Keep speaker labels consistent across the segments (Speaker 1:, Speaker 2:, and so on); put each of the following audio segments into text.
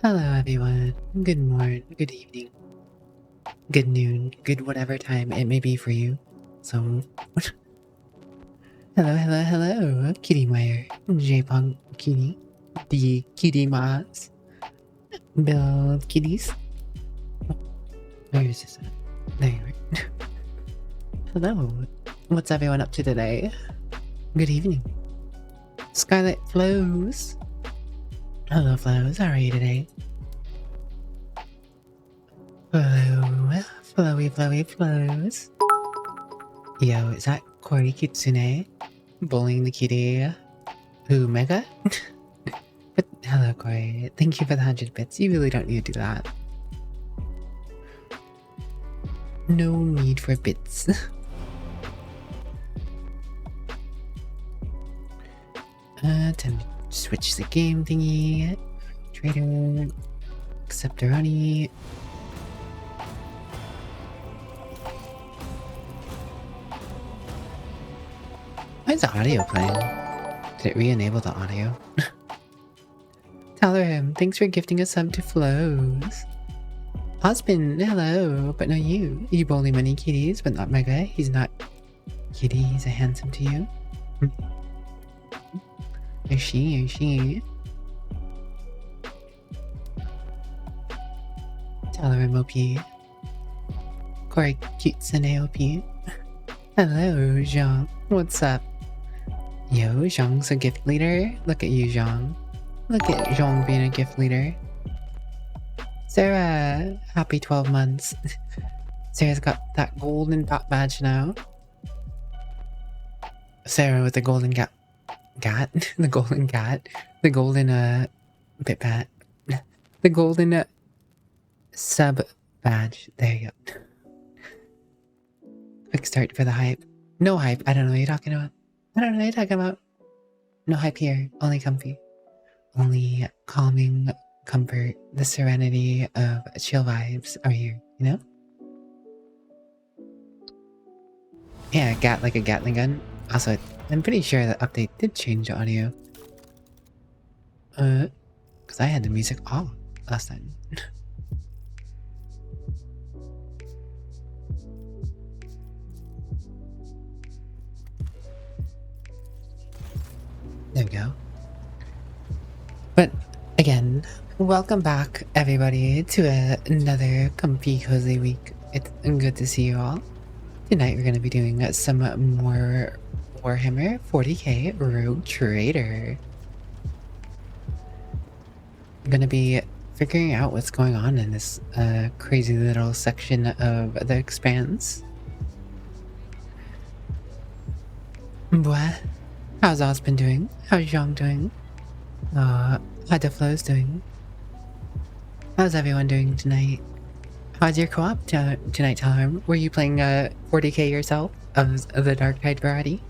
Speaker 1: Hello everyone, good morning, good evening, good noon, good whatever time it may be for you. So, hello, Kitty Meyer, J-Pong Kitty, the Kitty Mods, build kitties. Where is this at? There you are. Hello, what's everyone up to today? Good evening. Scarlet Flows. Hello Flows, how are you today? Flowy flows. Yo, is that Kori Kitsune bullying the kitty? Who, Mega? But hello, Kori. Thank you for the 100 bits. You really don't need to do that. No need for bits. Time to switch the game thingy. Trader. Acceptoroni. Why is the audio playing? Did it re-enable the audio? Tallerham, thanks for gifting a sub to Flows. Husband, hello, but no you. You bully many kitties, but not Mega. He's not kitty, he's a handsome to you. Or she. Tallerham OP. Corey Cutesune AOP. Hello, Zhang. What's up? Yo, Zhang's a gift leader. Look at you, Zhang. Look at Zhang being a gift leader. Sarah, happy 12 months. Sarah's got that golden bat badge now. Sarah with the golden cat. The golden cat. The golden, bit bat. The golden, sub badge. There you go. Quick start for the hype. No hype. I don't know what you're talking about. No hype here. Only comfy. Only calming comfort. The serenity of chill vibes are here, you know? Yeah, like a Gatling gun. Also, I'm pretty sure the update did change the audio. Because I had the music off last time. There we go. But again, welcome back everybody to another comfy cozy week. It's good to see you all. Tonight we're going to be doing some more Warhammer 40k Rogue Trader. I'm going to be figuring out what's going on in this crazy little section of the expanse. What? How's Osmond doing? How's Zhang doing? How the Flow's doing? How's everyone doing tonight? How's your co-op tonight, Talharm? Were you playing 40k yourself of the Dark Tide variety?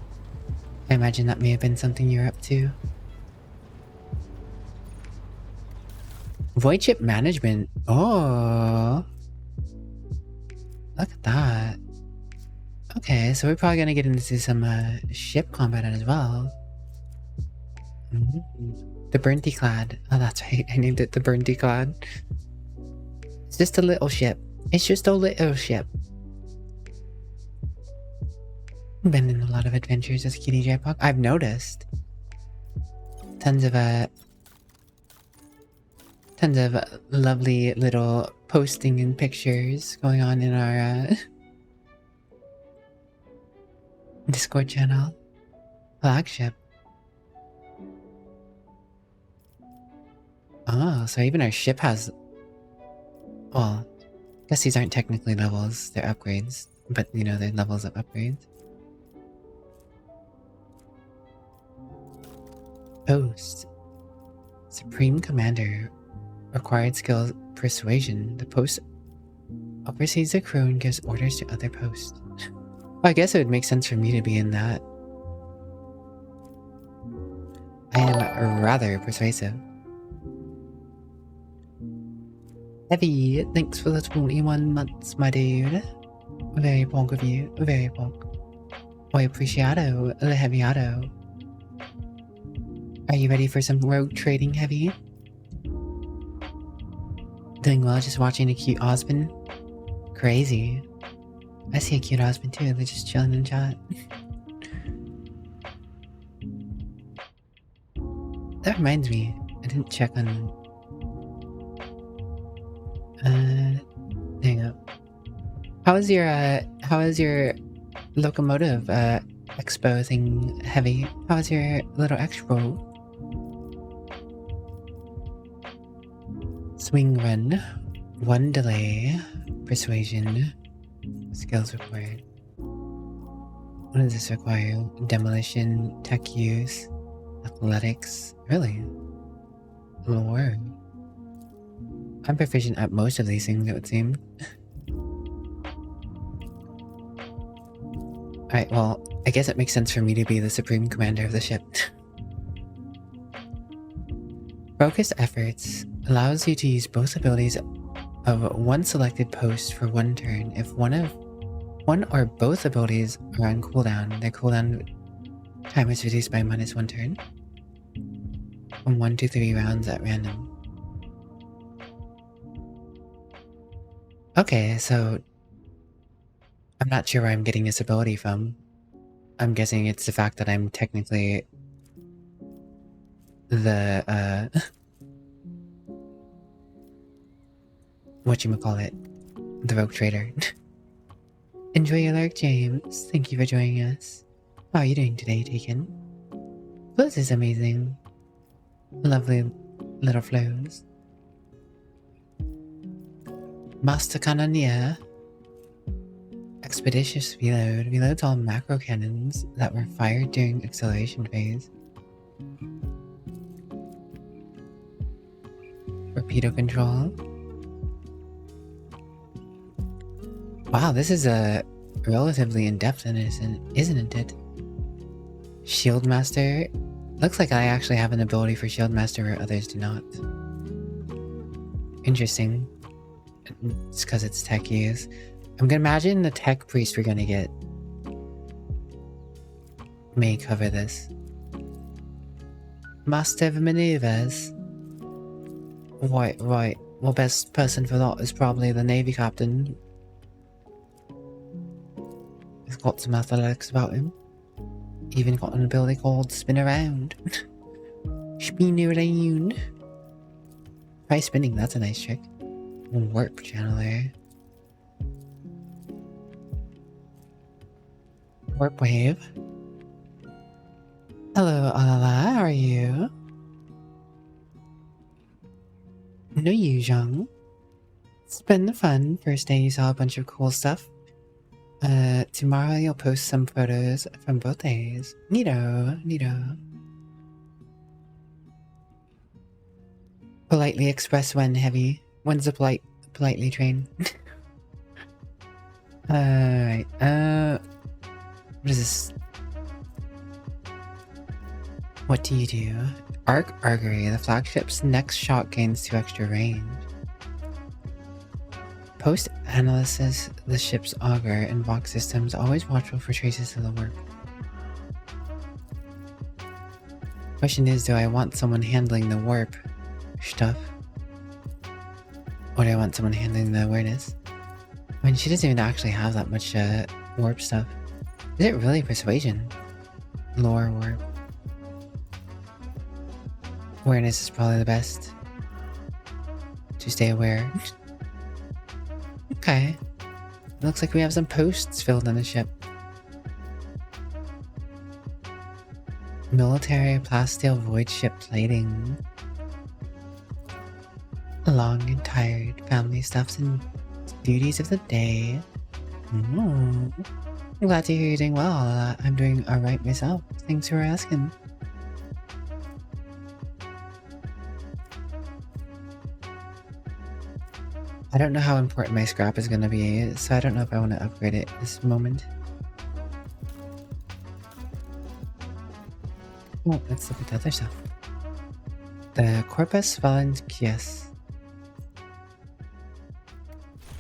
Speaker 1: I imagine that may have been something you're up to. Void ship management. Oh, look at that. Okay, so we're probably gonna get into some ship combat as well. The Burnty Clad. Oh, that's right. I named it the Burnty Clad. It's just a little ship. It's just a little ship. Been in a lot of adventures as Kitty J-Pog. I've noticed. Tons of lovely little posting and pictures going on in our Discord channel. Flagship. Oh, so even our ship has... Well, I guess these aren't technically levels, they're upgrades. But, you know, they're levels of upgrades. Post. Supreme Commander. Required skill Persuasion. The post oversees the crew and gives orders to other posts. Well, I guess it would make sense for me to be in that. I am rather persuasive. Heavy, thanks for the 21 months, my dude. Very bonk of you, very bonk. Muy apreciado, the heavy auto. Are you ready for some rogue trading, Heavy? Doing well, just watching a cute husband. Crazy. I see a cute husband too, they're just chilling in chat. That reminds me, I didn't check on... hang up. How is your locomotive, expo thing heavy? How is your little expo? Swing run. 1 delay. Persuasion. Skills required. What does this require? Demolition, tech use, athletics. Really? Lore. I'm proficient at most of these things, it would seem. Alright, well, I guess it makes sense for me to be the supreme commander of the ship. Focused efforts allows you to use both abilities of one selected post for 1 turn. If one or both abilities are on cooldown, their cooldown time is reduced by -1 turn. From 1 to 3 rounds at random. Okay, so I'm not sure where I'm getting this ability from. I'm guessing it's the fact that I'm technically the, whatchamacallit, the rogue trader. Enjoy your lurk, James. Thank you for joining us. How are you doing today, Taken? Flows is amazing. Lovely little flows. Master Cannoneer. Expeditious reload. Reloads all macro cannons that were fired during acceleration phase. Torpedo control. Wow, this is a relatively in-depth, isn't it? Shield Master. Looks like I actually have an ability for Shield Master where others do not. Interesting. It's because it's tech use. I'm gonna imagine the tech priest we're gonna get may cover this. Master of Maneuvers. Right. Well, best person for that is probably the Navy Captain. He's got some athletics about him. Even got an ability called Spin Around. Spin around. Try spinning, that's a nice trick. Warp channeler. Warp wave. Hello, Alala, how are you? No, you, Zhang. It's been fun. First day you saw a bunch of cool stuff. Tomorrow you'll post some photos from both days. Neato. Politely express when heavy. When's the politely train? Alright, what is this? What do you do? Arc Argery. The flagship's next shot gains 2 extra range. Post analysis the ship's auger and box systems, always watchful for traces of the warp. Question is, do I want someone handling the warp stuff? Or do I want someone handling the awareness? I mean, she doesn't even actually have that much warp stuff. Is it really persuasion? Lore warp. Awareness is probably the best. To stay aware. Okay. Looks like we have some posts filled on the ship. Military plasteel void ship plating. Long and tired family stuffs and duties of the day. I'm glad to hear you're doing well. I'm doing alright myself. Thanks for asking. I don't know how important my scrap is going to be, so I don't know if I want to upgrade it this moment. Oh, let's look at the other stuff. The Corpus Valencius.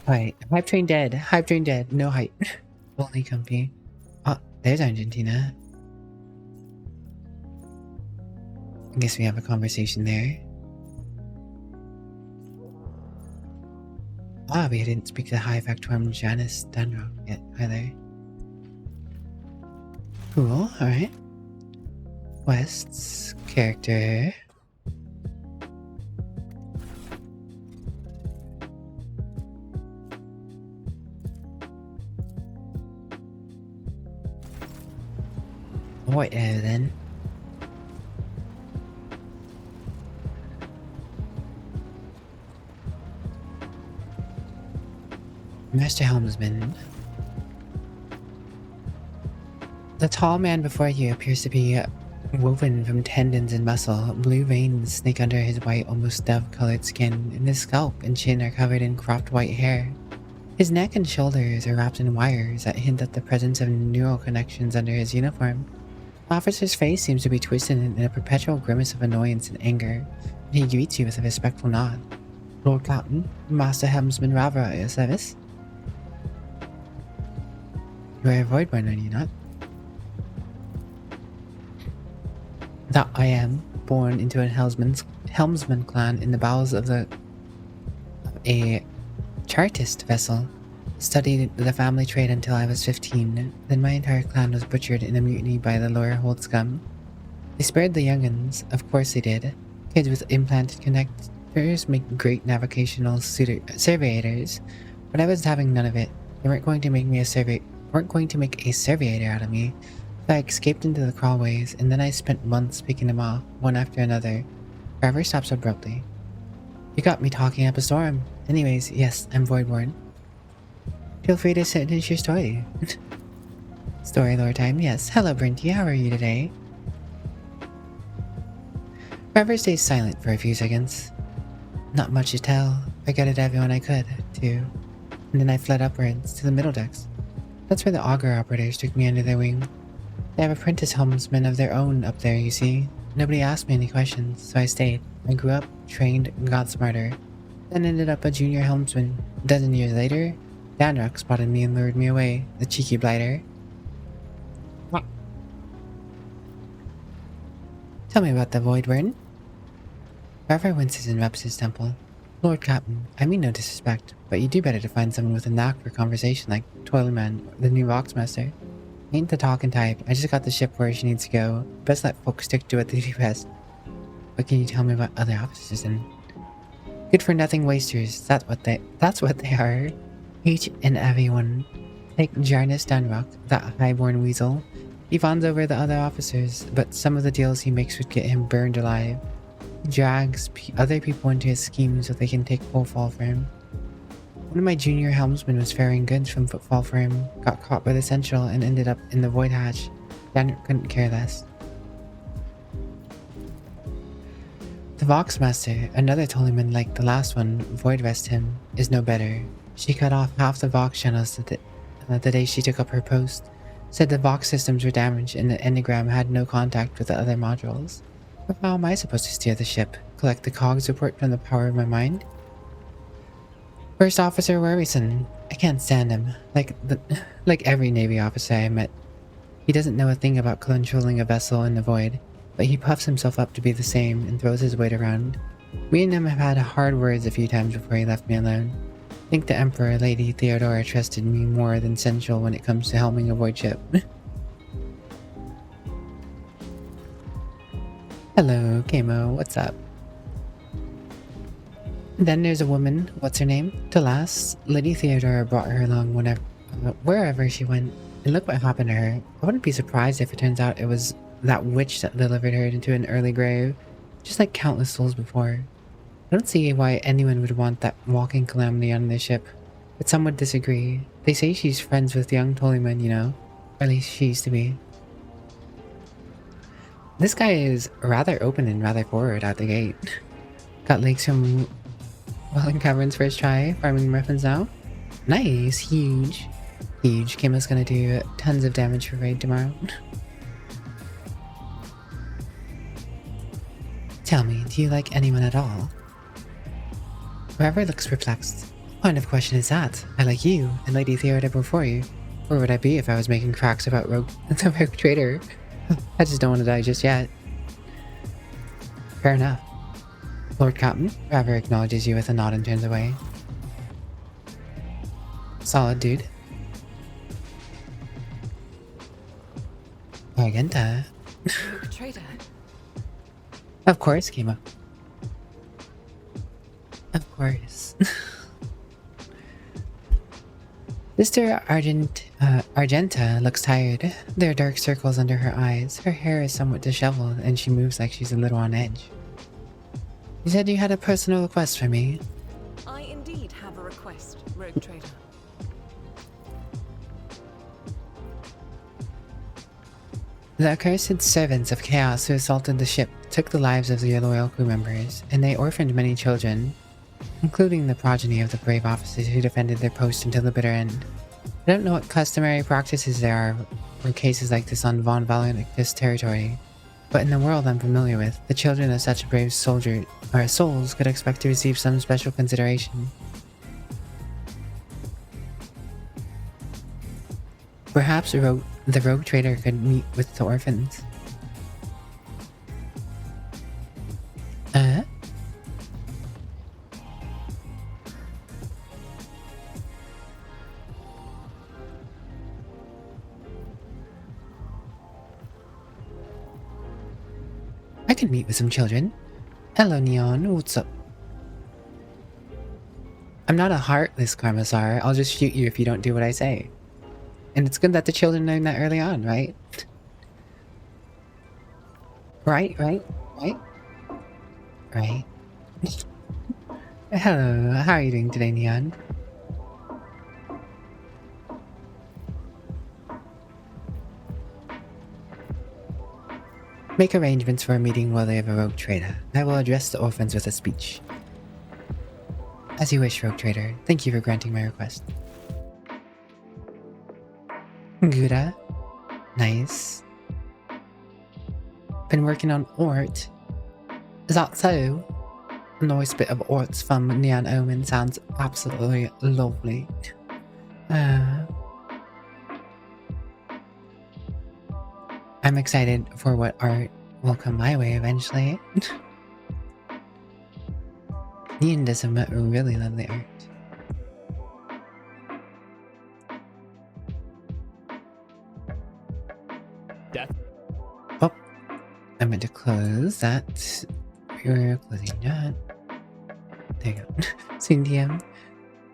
Speaker 1: Alright, Hype Train dead. Hype Train dead. No hype. Only comfy. Oh, there's Argentina. I guess we have a conversation there. Ah, we didn't speak to the High Factorum Janice Dunrock yet either. Cool, alright. Quests, character. Whatever then. Master Helmsman. The tall man before you appears to be woven from tendons and muscle. Blue veins snake under his white, almost dove-colored skin, and his scalp and chin are covered in cropped white hair. His neck and shoulders are wrapped in wires that hint at the presence of neural connections under his uniform. The officer's face seems to be twisted in a perpetual grimace of annoyance and anger, and he greets you with a respectful nod. Lord Captain, Master Helmsman Ravra at your service. You are a Voidborn, are you not? That I am, born into a helmsman clan in the bowels of a Chartist vessel. Studied the family trade until I was 15. Then my entire clan was butchered in a mutiny by the lower hold scum. They spared the young'uns, of course they did. Kids with implanted connectors make great navigational surveyors, but I was having none of it. They weren't going to make a surveyor out of me. So I escaped into the crawlways, and then I spent months picking them off, one after another. Trevor stops abruptly. You got me talking up a storm. Anyways, yes, I'm Voidborn. Feel free to finish your story. Story lore time, yes. Hello, Brinty, how are you today? Trevor stays silent for a few seconds. Not much to tell. I gutted everyone I could, too. And then I fled upwards to the middle decks. That's where the auger operators took me under their wing. They have apprentice helmsmen of their own up there, you see. Nobody asked me any questions, so I stayed. I grew up, trained, got smarter. Then ended up a junior helmsman. A dozen years later, Danrock spotted me and lured me away, the cheeky blighter. Tell me about the Voidburn. Trevor winces and rubs his temple. Lord Captain, I mean no disrespect, but you do better to find someone with a knack for conversation like Toilerman, the new Voxmaster. Ain't the talking type. I just got the ship where she needs to go. Best let folks stick to what they do best. What can you tell me about other officers then? Good for nothing wasters. That's what they are. Each and every one. Take Jarnus Dunrock, that highborn weasel. He fawns over the other officers, but some of the deals he makes would get him burned alive. He drags other people into his schemes so they can take full fall for him. One of my junior helmsmen was ferrying goods from Footfall for him, got caught by the Central, and ended up in the Void Hatch. Dan couldn't care less. The Voxmaster, another Tollyman like the last one, Void Rest him, is no better. She cut off half the Vox channels the day she took up her post. Said the Vox systems were damaged and the Enneagram had no contact with the other modules. But how am I supposed to steer the ship? Collect the cogs report from the power of my mind? First Officer Worryson. I can't stand him. Like every Navy officer I met. He doesn't know a thing about controlling a vessel in the void, but he puffs himself up to be the same and throws his weight around. Me and him have had hard words a few times before he left me alone. I think the Emperor, Lady Theodora, trusted me more than Central when it comes to helming a void ship. Hello, Kamo, what's up? Then there's a woman, what's her name? To last, Lady Theodora brought her along wherever she went, and look what happened to her. I wouldn't be surprised if it turns out it was that witch that delivered her into an early grave, just like countless souls before. I don't see why anyone would want that walking calamity on their ship, but some would disagree. They say she's friends with young Tollyman, you know, or at least she used to be. This guy is rather open and rather forward out the gate. Got legs from Welling Caverns first try, farming muffins now. Nice, huge. Huge. Kimo's gonna do tons of damage for raid tomorrow. Tell me, do you like anyone at all? Whoever looks perplexed. What kind of question is that? I like you, and Lady Theodora before you. Where would I be if I was making cracks about the rogue trader? I just don't want to die just yet. Fair enough. Lord Captain, Raver acknowledges you with a nod and turns away. Solid, dude. Argenta.
Speaker 2: Rogue trader.
Speaker 1: Of course, came up. Of course. Sister Argenta looks tired. There are dark circles under her eyes. Her hair is somewhat disheveled, and she moves like she's a little on edge. You said you had a personal request for me.
Speaker 2: I indeed have a request, Rogue trader.
Speaker 1: The accursed servants of chaos who assaulted the ship took the lives of your loyal crew members, and they orphaned many children, including the progeny of the brave officers who defended their post until the bitter end. I don't know what customary practices there are for cases like this on Von Valenticus territory, but in the world I'm familiar with, the children of such brave souls could expect to receive some special consideration. Perhaps the rogue trader could meet with the orphans. I can meet with some children. Hello, Neon. What's up? I'm not a heartless Karmasar. I'll just shoot you if you don't do what I say. And it's good that the children learn that early on, right? Right? Hello, how are you doing today, Neon? Make arrangements for a meeting worthy of a rogue trader. I will address the orphans with a speech. As you wish, rogue trader. Thank you for granting my request. Gura. Nice. Been working on Ort. Is that so? A nice bit of Orts from Neon Omen sounds absolutely lovely. I'm excited for what art will come my way eventually. Neon does some really lovely art. Oh, I meant to close that. We're closing that. There you go. Scene DM.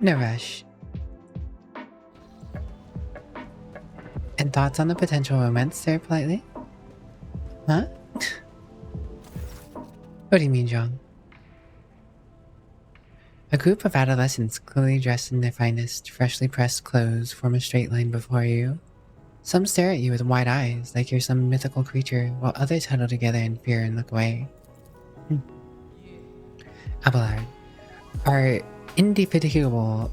Speaker 1: No rush. And thoughts on the potential romance there, politely? Huh? What do you mean, John? A group of adolescents, clearly dressed in their finest, freshly pressed clothes, form a straight line before you. Some stare at you with wide eyes, like you're some mythical creature, while others huddle together in fear and look away. Abelard. Our indefatigable...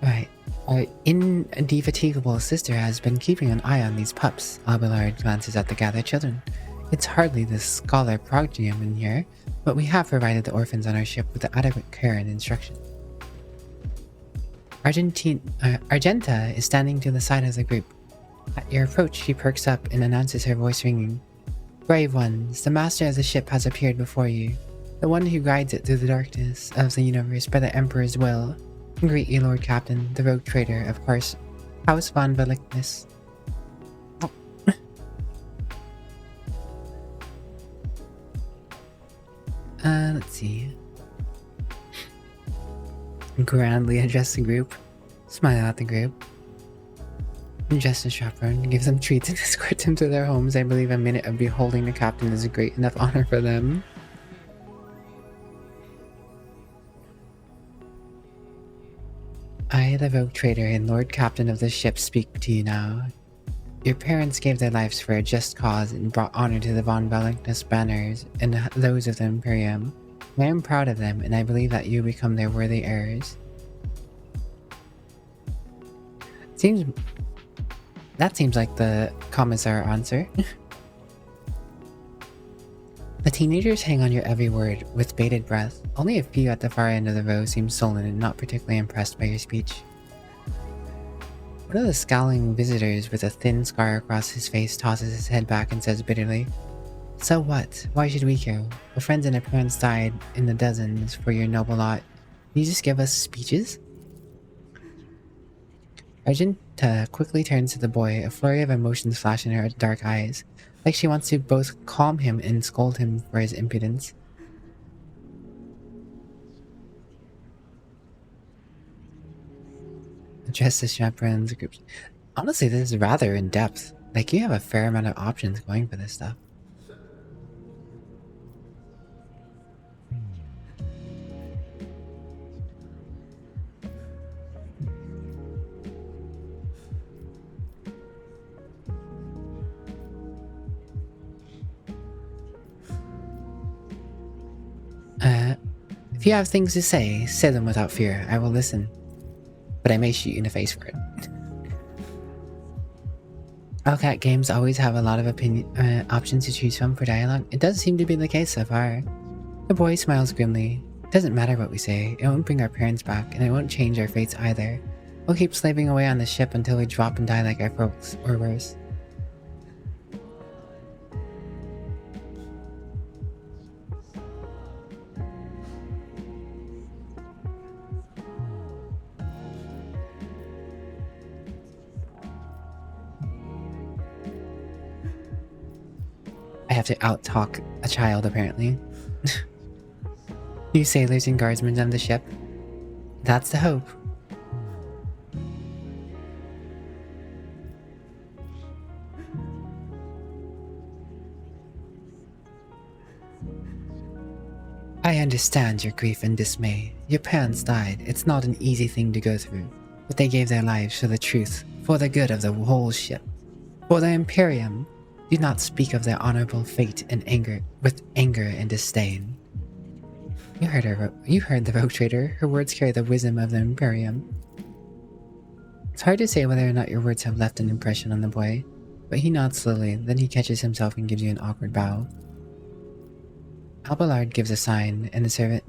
Speaker 1: Right. Our indefatigable sister has been keeping an eye on these pups. Abelard glances at the gathered children. It's hardly the scholar progenium in here, but we have provided the orphans on our ship with adequate care and instruction. Argenta is standing to the side of the group. At your approach, she perks up and announces, her voice ringing. Brave ones, the master of the ship has appeared before you, the one who guides it through the darkness of the universe by the Emperor's will. Greet you, Lord Captain, the rogue trader, of course, House Von Valicnus. Oh. Let's see. Grandly address the group, smile at the group. Just a chaperone, give them treats and escort them to their homes. I believe a minute of beholding the captain is a great enough honor for them. I, the rogue trader and Lord Captain of this ship, speak to you now. Your parents gave their lives for a just cause and brought honor to the Von Valenticus banners and those of the Imperium. I am proud of them, and I believe that you become their worthy heirs. That seems like the Commissar answer. The teenagers hang on your every word with bated breath. Only a few at the far end of the row seem sullen and not particularly impressed by your speech. One of the scowling visitors with a thin scar across his face tosses his head back and says bitterly, So what? Why should we care? Our friends and our parents died in the dozens for your noble lot. You just give us speeches? Argenta quickly turns to the boy, a flurry of emotions flash in her dark eyes, like she wants to both calm him and scold him for his impudence. Address the chaperones groups. Honestly, this is rather in-depth. Like, you have a fair amount of options going for this stuff. If you have things to say them without fear. I will listen. But I may shoot you in the face for it. LCAT games always have a lot of options to choose from for dialogue. It does seem to be the case so far. The boy smiles grimly. It doesn't matter what we say. It won't bring our parents back, and it won't change our fates either. We'll keep slaving away on the ship until we drop and die like our folks, or worse. I have to out-talk a child, apparently. New sailors and guardsmen on the ship. That's the hope. I understand your grief and dismay. Your parents died. It's not an easy thing to go through, but they gave their lives for the truth, for the good of the whole ship, for the Imperium. Do not speak of their honorable fate and with anger and disdain. You heard her. You heard the rogue trader. Her words carry the wisdom of the Imperium. It's hard to say whether or not your words have left an impression on the boy, but he nods slowly. Then he catches himself and gives you an awkward bow. Abelard gives a sign, and the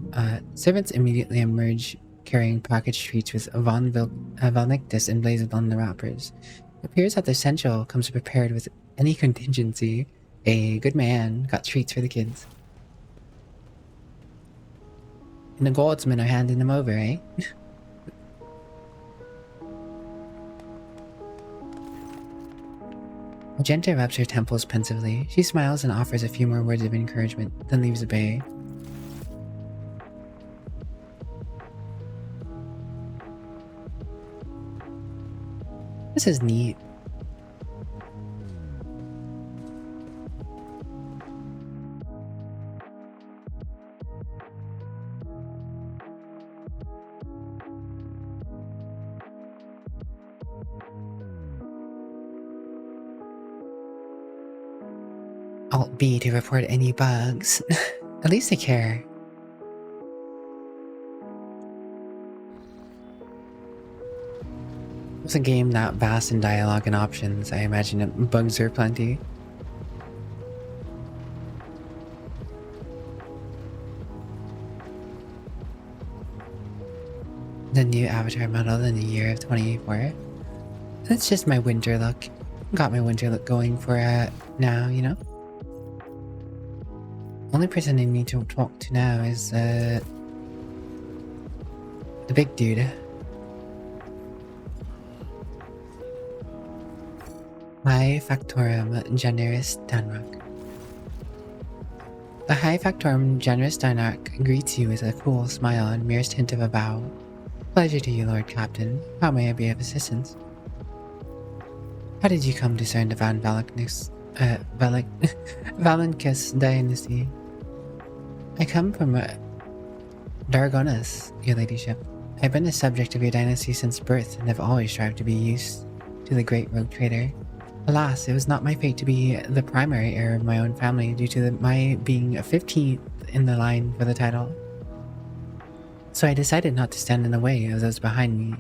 Speaker 1: servants immediately emerge, carrying packaged treats with Valnictus emblazoned on the wrappers. It appears that the Central comes prepared with any contingency. A good man got treats for the kids. And the guardsmen are handing them over, eh? Magenta rubs her temples pensively. She smiles and offers a few more words of encouragement, then leaves the bay. This is neat. Alt B to report any bugs. At least they care. It's a game that vast in dialogue and options. I imagine that bugs are plenty. The new avatar model in the year of 2084. That's just my winter look. Got my winter look going for now, you know? Only person I need to talk to now is the big dude. High Factorum Generis Danrock. The High Factorum Generis Danrock greets you with a cool smile and merest hint of a bow. Pleasure to you, Lord Captain. How may I be of assistance? How did you come to discern the Valencus dynasty? I come from Dargonus, your ladyship. I've been the subject of your dynasty since birth and have always strived to be used to the great rogue trader. Alas, it was not my fate to be the primary heir of my own family due to my being a 15th in the line for the title. So I decided not to stand in the way of those behind me,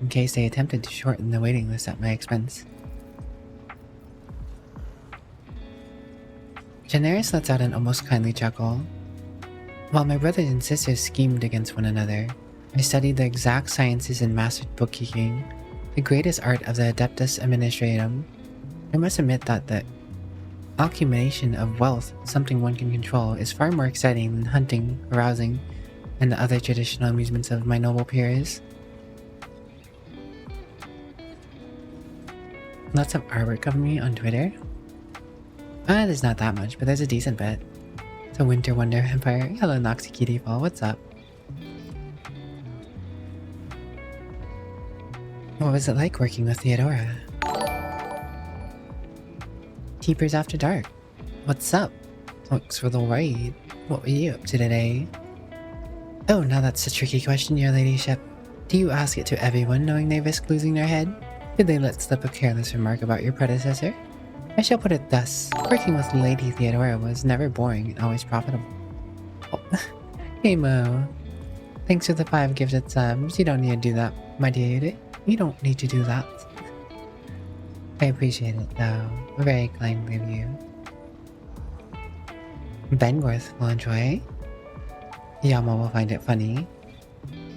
Speaker 1: in case they attempted to shorten the waiting list at my expense. Generis lets out an almost kindly chuckle. While my brothers and sisters schemed against one another, I studied the exact sciences and mastered bookkeeping, the greatest art of the Adeptus Administratum. I must admit that the accumulation of wealth, something one can control, is far more exciting than hunting, carousing, and the other traditional amusements of my noble peers. Lots of artwork of me on Twitter. There's not that much, but there's a decent bit. It's a Winter Wonder Empire. Hello, Noxy Kitty Fall. What's up? What was it like working with Theodora? Keepers After Dark. What's up? Thanks for the raid. What were you up to today? Oh, now that's a tricky question, your ladyship. Do you ask it to everyone knowing they risk losing their head? Did they let slip a careless remark about your predecessor? I shall put it thus. Working with Lady Theodora was never boring and always profitable. Oh. Hey Mo. Thanks for the 5 gifted subs. You don't need to do that, my dear. You don't need to do that. I appreciate it though. Very kindly of you. Bengworth will enjoy. Yama will find it funny.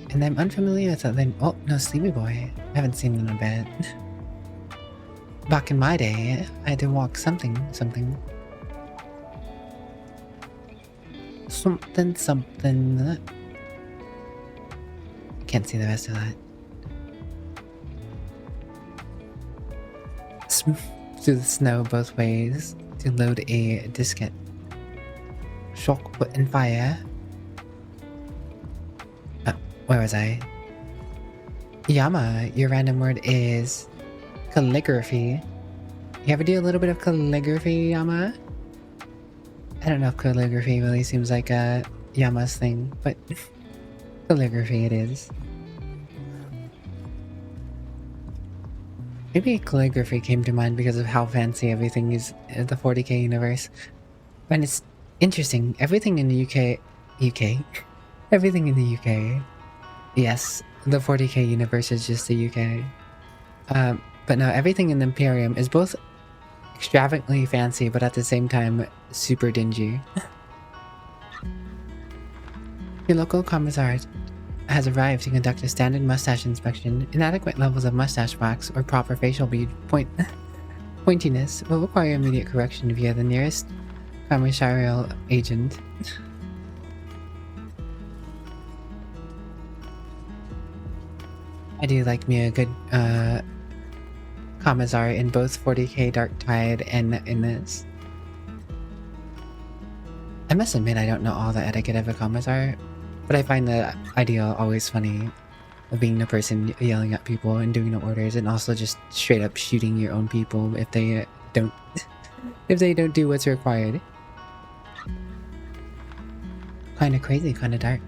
Speaker 1: And I'm unfamiliar with it then. Oh, no, Sleepy Boy. I haven't seen him in a bit. Back in my day, I had to walk something. Something. I can't see the rest of that. Through the snow both ways to load a diskette. Shock put in fire. Where was I? Yama, your random word is calligraphy. You ever do a little bit of calligraphy, Yama? I don't know if calligraphy really seems like a Yama's thing, but calligraphy it is. Maybe calligraphy came to mind because of how fancy everything is in the 40k universe. And it's interesting, everything in the UK, everything in the UK. Yes, the 40k universe is just the UK. But no, everything in the Imperium is both extravagantly fancy, but at the same time, super dingy. Your local commissar has arrived to conduct a standard mustache inspection. Inadequate levels of mustache wax or proper facial bead pointiness will require immediate correction via the nearest commissarial agent. I do like me a good commissar in both 40k Dark Tide and in this. I must admit I don't know all the etiquette of a commissar, but I find the idea always funny of being the person yelling at people and doing the orders, and also just straight up shooting your own people if they don't do what's required. Kinda crazy, kinda dark.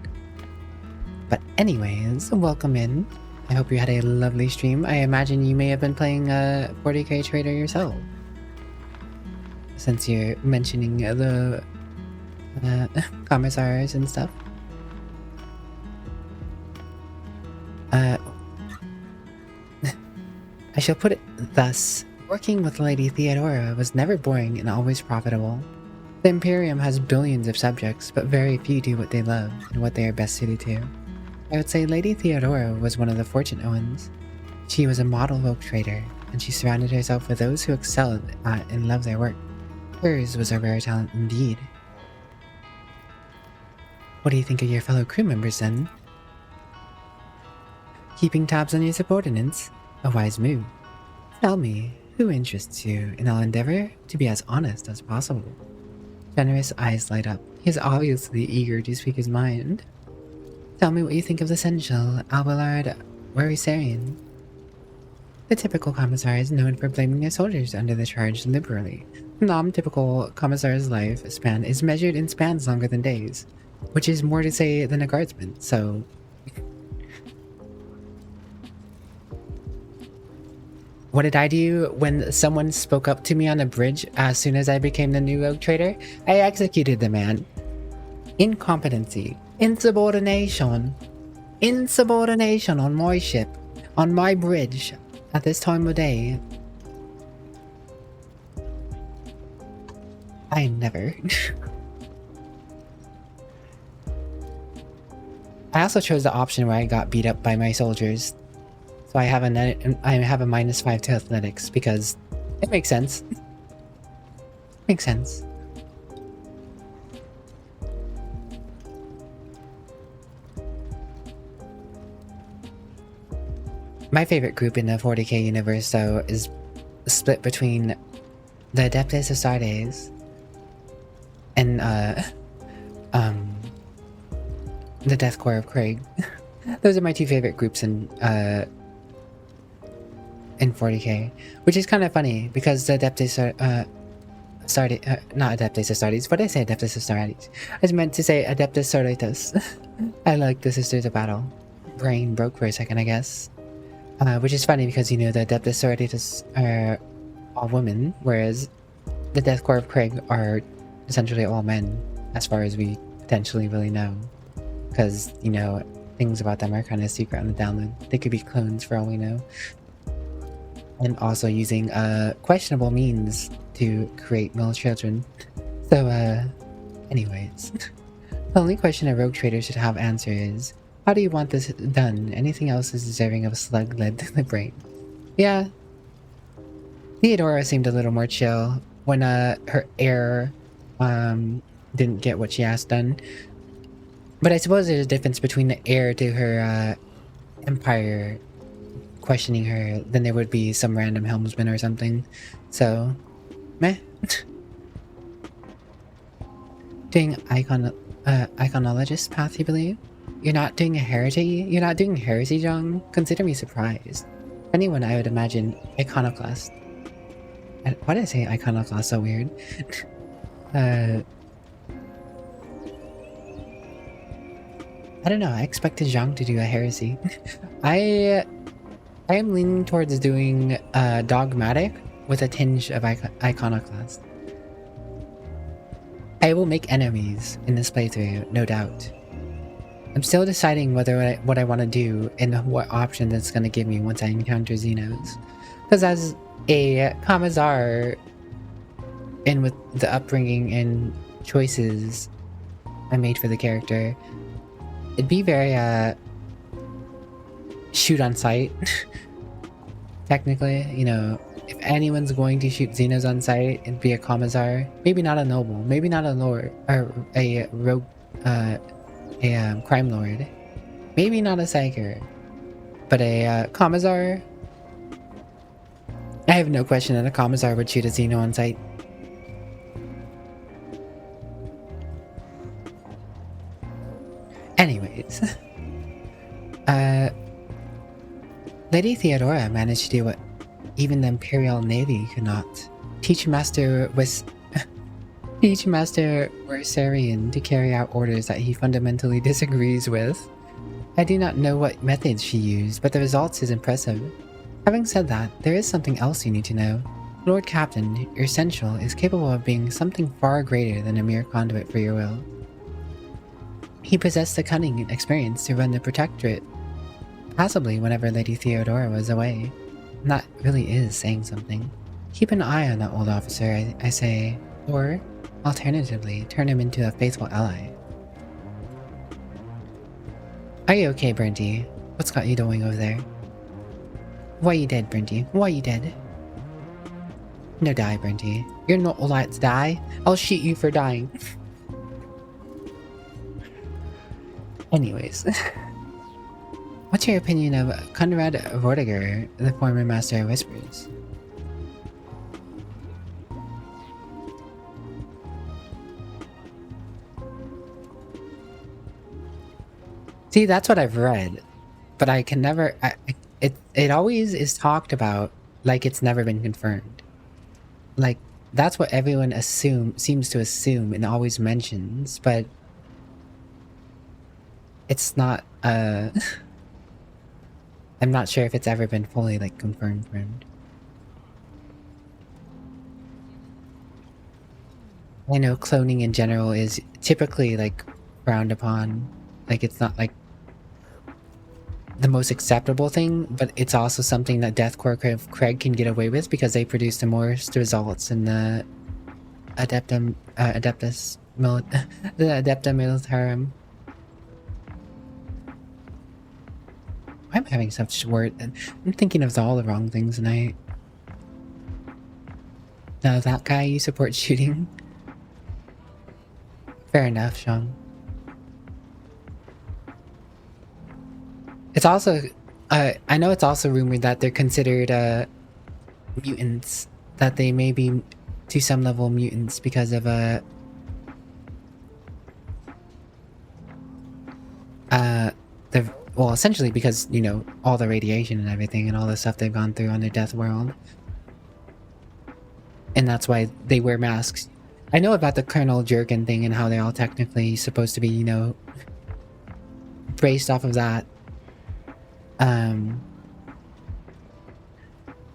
Speaker 1: But anyways, welcome in. I hope you had a lovely stream. I imagine you may have been playing 40k Trader yourself, since you're mentioning the commissars and stuff. I shall put it thus. Working with Lady Theodora was never boring and always profitable. The Imperium has billions of subjects, but very few do what they love and what they are best suited to. I would say Lady Theodora was one of the fortunate ones. She was a model rogue trader, and she surrounded herself with those who excelled at and loved their work. Hers was a rare talent indeed. What do you think of your fellow crew members then? Keeping tabs on your subordinates? A wise move. Tell me, who interests you, and I'll endeavor to be as honest as possible. Generous eyes light up. He is obviously eager to speak his mind. Tell me what you think of the Seneschal, Abelard Warisarian. The typical commissar is known for blaming their soldiers under the charge liberally. The non-typical commissar's lifespan is measured in spans longer than days, which is more to say than a guardsman, so... What did I do when someone spoke up to me on a bridge as soon as I became the new rogue trader? I executed the man. Incompetency. Insubordination. Insubordination on my ship. On my bridge. At this time of day. I never. I also chose the option where I got beat up by my soldiers. So I have a -5 to athletics because it makes sense. Makes sense. my favorite group in the 40k universe, though, is split between the Adeptus Astartes and the Death Corps of Craig. Those are my two favorite groups in 40k, which is kind of funny because the Adeptus Astartes, not Adeptus Astartes. What did I say? Adeptus Astartes. I was meant to say Adeptus Sororitas. I like the Sisters of Battle. Brain broke for a second, I guess. Which is funny because, you know, the Adeptus Sororitas are all women, whereas the Death Corps of Craig are essentially all men, as far as we potentially really know. Because, you know, things about them are kind of secret on the download. They could be clones for all we know. And also using questionable means to create male children. So, anyways. The only question a rogue trader should have answer is, how do you want this done? Anything else is deserving of a slug led to the brain. Yeah. Theodora seemed a little more chill when her heir didn't get what she asked done. But I suppose there's a difference between the heir to her empire questioning her than there would be some random helmsman or something. So, meh. Doing iconologist path, you believe? You're not doing a heresy? You're not doing heresy, John? Consider me surprised. Anyone, I would imagine iconoclast. Why did I say iconoclast so weird? I don't know, I expected Zhang to do a heresy. I am leaning towards doing dogmatic with a tinge of iconoclast. I will make enemies in this playthrough, no doubt. I'm still deciding what I want to do and what option that's going to give me once I encounter Xenos. Because as a Kamazar, and with the upbringing and choices I made for the character, it'd be very shoot on sight. Technically, you know, if anyone's going to shoot Xenos on sight, it'd be a Kamazar. Maybe not a noble, maybe not a lord, or a rogue, crime lord. Maybe not a psyker, but a Kamazar. I have no question that a Kamazar would shoot a Xeno on sight. Anyways, Lady Theodora managed to do what even the Imperial Navy could not. Teach Master Wersarian to carry out orders that he fundamentally disagrees with. I do not know what methods she used, but the results is impressive. Having said that, there is something else you need to know. Lord Captain, your Central is capable of being something far greater than a mere conduit for your will. He possessed the cunning and experience to run the Protectorate, possibly whenever Lady Theodora was away. And that really is saying something. Keep an eye on that old officer, I say, or, alternatively, turn him into a faithful ally. Are you okay, Brinty? What's got you doing over there? Why you dead, Brinty? Why you dead? No die, Brinty. You're not allowed to die. I'll shoot you for dying. Anyways. What's your opinion of Conrad Vortiger, the former Master of Whispers? See, that's what I've read, but I can never... It always is talked about like it's never been confirmed. Like, that's what everyone seems to assume and always mentions, but... It's not, I'm not sure if it's ever been fully, like, confirmed. I know cloning in general is typically, like, frowned upon. Like, it's not, like, the most acceptable thing, but it's also something that Death Corps of Craig can get away with because they produce the most results in the the Adepta Militarum. I'm having such word. I'm thinking of all the wrong things tonight. Now that guy you support shooting? Fair enough, Sean. It's also I know it's also rumored that they're considered mutants, that they may be to some level mutants because of the well, essentially because, you know, all the radiation and everything and all the stuff they've gone through on their death world. And that's why they wear masks. I know about the Colonel Jurgen thing and how they're all technically supposed to be, you know, based off of that.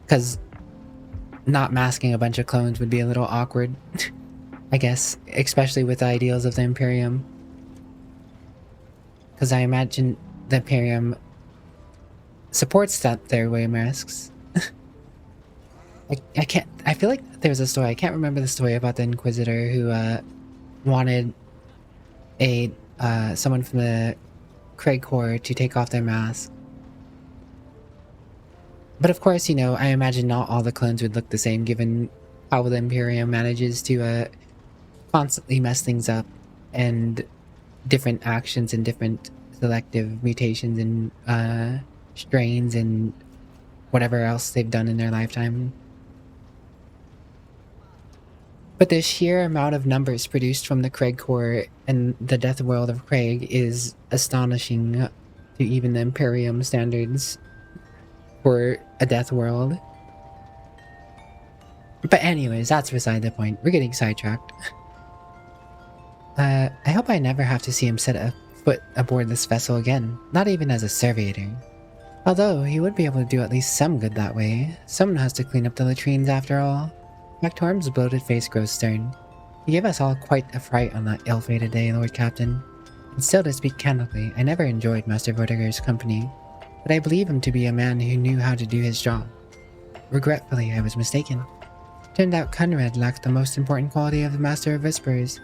Speaker 1: Because not masking a bunch of clones would be a little awkward, I guess, especially with the ideals of the Imperium. Because I imagine the Imperium supports that they wear masks. I feel like there's a story, I can't remember the story about the Inquisitor who wanted someone from the Craig Corps to take off their mask. But of course, you know, I imagine not all the clones would look the same given how the Imperium manages to constantly mess things up, and different actions and different selective mutations and strains and whatever else they've done in their lifetime. But the sheer amount of numbers produced from the Craig Corps and the death world of Craig is astonishing to even the Imperium standards for a death world. But anyways, that's beside the point. We're getting sidetracked. I hope I never have to see him set a foot aboard this vessel again, not even as a servitor. Although, he would be able to do at least some good that way. Someone has to clean up the latrines after all. MacTorm's bloated face grows stern. He gave us all quite a fright on that ill-fated day, Lord Captain. And still, to speak candidly, I never enjoyed Master Vortigern's company, but I believe him to be a man who knew how to do his job. Regretfully, I was mistaken. Turned out Conrad lacked the most important quality of the Master of Whispers,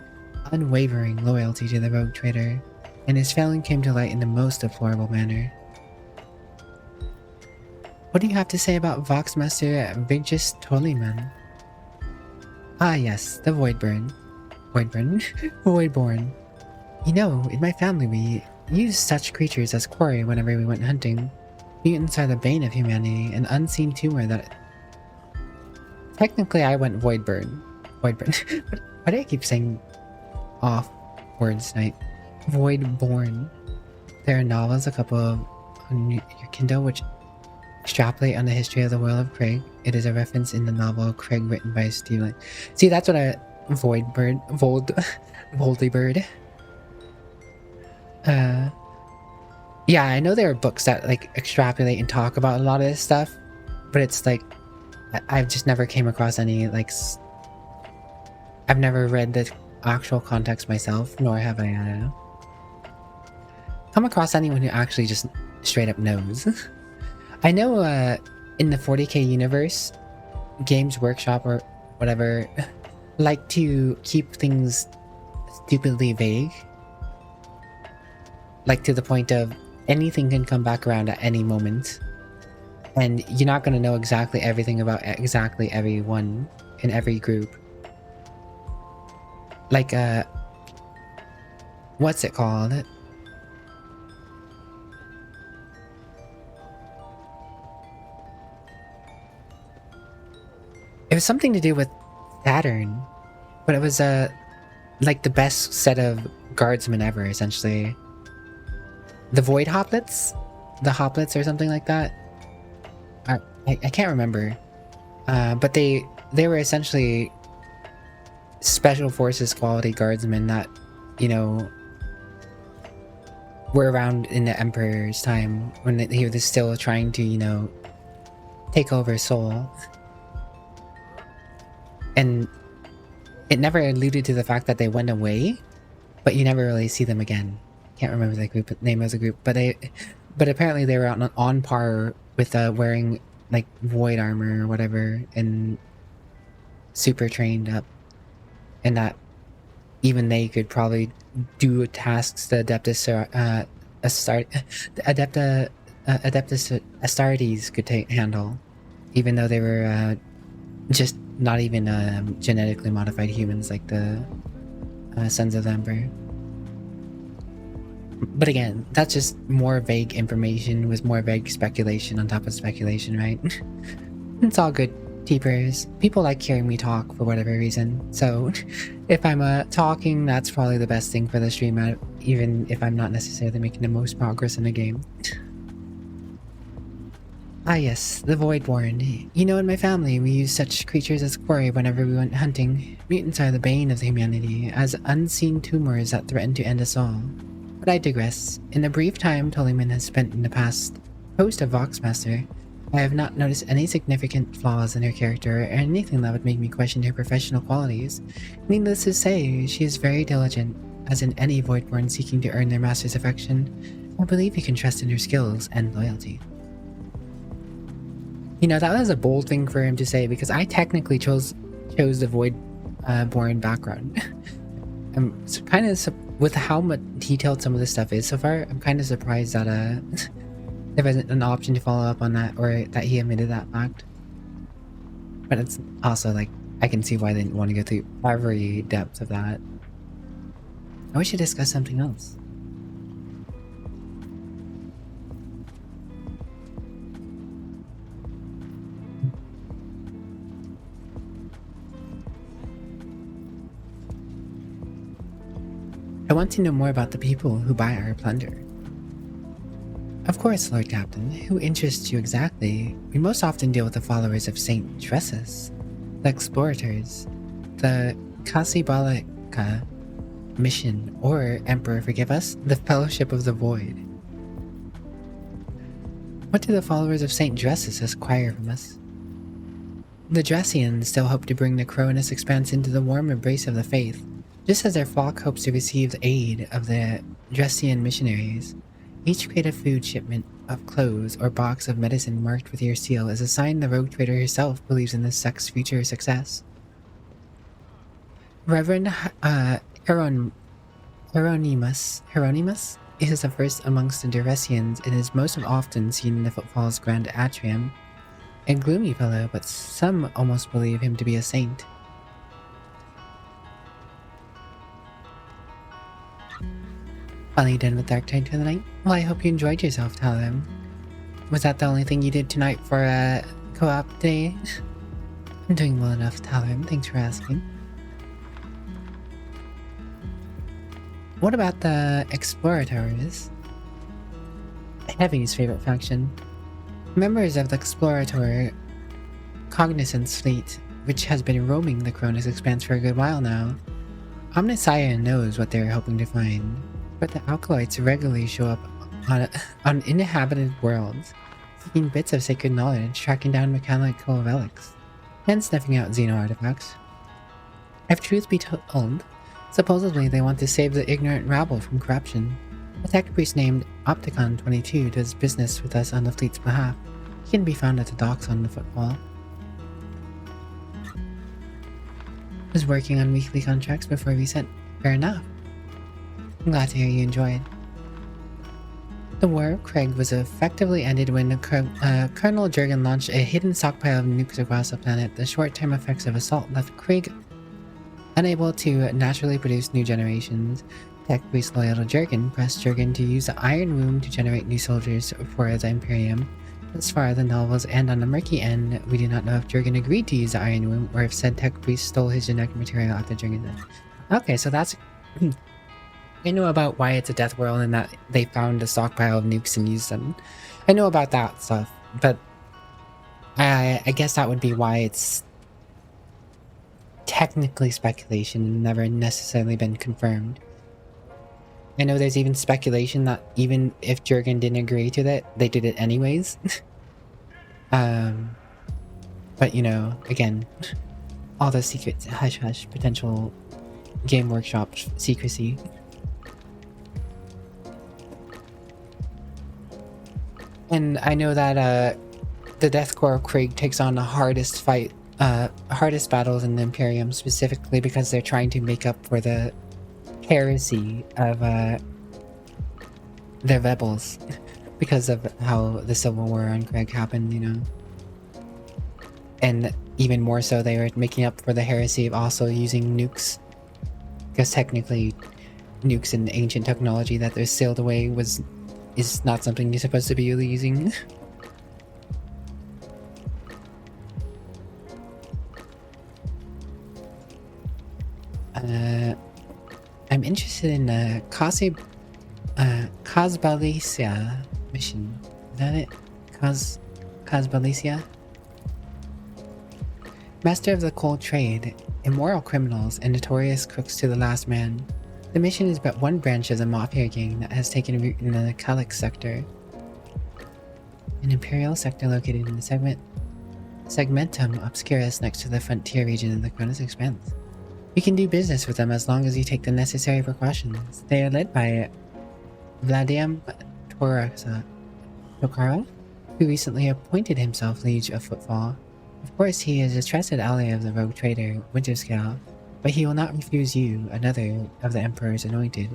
Speaker 1: unwavering loyalty to the rogue trader, and his failing came to light in the most deplorable manner. What do you have to say about Voxmaster Vigis Toliman? Ah yes, the Voidborn. Voidborn. You know, in my family we used such creatures as quarry whenever we went hunting. Mutants are the bane of humanity, an unseen tumor that... Technically I went Voidborn. Why do I keep saying off words tonight? Voidborn. There are novels, a couple of on your Kindle, which extrapolate on the history of the world of Craig. It is a reference in the novel Craig written by Stephen. See, that's what a Voldybird. Yeah, I know there are books that like extrapolate and talk about a lot of this stuff, but it's like I've just never came across any like I've never read the actual context myself, nor have I come across anyone who actually just straight up knows. I know in the 40k universe, Games Workshop or whatever like to keep things stupidly vague. Like to the point of anything can come back around at any moment. And you're not going to know exactly everything about exactly everyone in every group. Like, what's it called? It was something to do with Saturn, but it was like the best set of guardsmen ever, essentially. The Void Hoplits? The Hoplits or something like that? I can't remember. But they were essentially special forces quality guardsmen that, you know, were around in the Emperor's time when he was still trying to, you know, take over Seoul. And it never alluded to the fact that they went away, but you never really see them again. Can't remember the name of the group, but apparently they were on par with wearing like void armor or whatever and super trained up, and that even they could probably do tasks the Adeptus Astartes could handle, even though they were just not even genetically modified humans like the Sons of the Emperor. But again, that's just more vague information with more vague speculation on top of speculation, right? It's all good, Teepers. People like hearing me talk for whatever reason. So if I'm talking, that's probably the best thing for the stream, even if I'm not necessarily making the most progress in the game. Ah yes, the Voidborn. You know, in my family, we used such creatures as quarry whenever we went hunting. Mutants are the bane of humanity, as unseen tumors that threaten to end us all. But I digress. In the brief time Tollyman has spent in the past post of Voxmaster, I have not noticed any significant flaws in her character or anything that would make me question her professional qualities. Needless to say, she is very diligent, as in any Voidborn seeking to earn their master's affection. I believe you can trust in her skills and loyalty. You know, that was a bold thing for him to say, because I technically chose the Voidborn background. I'm kind of, with how much detailed some of this stuff is so far, I'm kind of surprised that there wasn't an option to follow up on that, or that he admitted that fact. But it's also like, I can see why they didn't want to go through every depth of that. I wish to discuss something else. I want to know more about the people who buy our plunder. Of course, Lord Captain. Who interests you exactly? We most often deal with the followers of Saint Tressus, the explorators, the Kasibalika mission, or, Emperor forgive us, the Fellowship of the Void. What do the followers of Saint Tressus require from us? The Dressians still hope to bring the Cronus Expanse into the warm embrace of the faith, just as their flock hopes to receive the aid of the Dressian missionaries. Each crate of food shipment, of clothes, or box of medicine marked with your seal is a sign the rogue trader herself believes in the sect's future success. Reverend Hieronymus is the first amongst the Dressians and is most often seen in the Footfall's Grand Atrium. A gloomy fellow, but some almost believe him to be a saint. Finally done with Dark Tide for the night? Well, I hope you enjoyed yourself, Talon. Was that the only thing you did tonight for co-op day? I'm doing well enough, Talon. Thanks for asking. What about the Explorators? Heavy's favorite faction. Members of the Explorator Cognizance fleet, which has been roaming the Cronus Expanse for a good while now. Omnissiah knows what they're hoping to find, but the Alkaloids regularly show up on inhabited worlds, seeking bits of sacred knowledge, tracking down mechanical relics, and sniffing out Xeno artifacts. If truth be told, supposedly they want to save the ignorant rabble from corruption. A tech priest named Opticon22 does business with us on the fleet's behalf. He can be found at the docks on the Footfall. Was working on weekly contracts before we sent. Fair enough. I'm glad to hear you enjoyed. The War of Craig was effectively ended when Colonel Jurgen launched a hidden stockpile of nukes across the planet. The short-term effects of assault left Craig unable to naturally produce new generations. Tech priest loyal to Jurgen pressed Jurgen to use the Iron Womb to generate new soldiers for the Imperium. As far as the novels end on the murky end, we do not know if Jurgen agreed to use the Iron Womb or if said tech priest stole his genetic material after Jurgen died. Okay, so that's... I know about why it's a death world and that they found a stockpile of nukes and used them. I know about that stuff, but I guess that would be why it's technically speculation and never necessarily been confirmed. I know there's even speculation that even if Jurgen didn't agree to that, they did it anyways. But you know, again, all the secrets, hush-hush, potential Game Workshop secrecy. And I know that the Death Corps of Krieg takes on the hardest battles in the Imperium, specifically because they're trying to make up for the heresy of the rebels because of how the Civil War on Krieg happened, you know. And even more so, they were making up for the heresy of also using nukes, because technically nukes and ancient technology that they're sealed away is not something you're supposed to be really using. I'm interested in Kazbalicia mission. Is that it? Kazbalicia? Master of the cold trade, immoral criminals, and notorious crooks to the last man. The mission is but one branch of the mafia gang that has taken root in the Calyx sector, an imperial sector located in the Segmentum Obscurus next to the frontier region of the Cronus Expanse. You can do business with them as long as you take the necessary precautions. They are led by Vladiam Tokara, who recently appointed himself Liege of Footfall. Of course, he is a trusted ally of the rogue trader Winterscale, but he will not refuse you, another of the Emperor's anointed.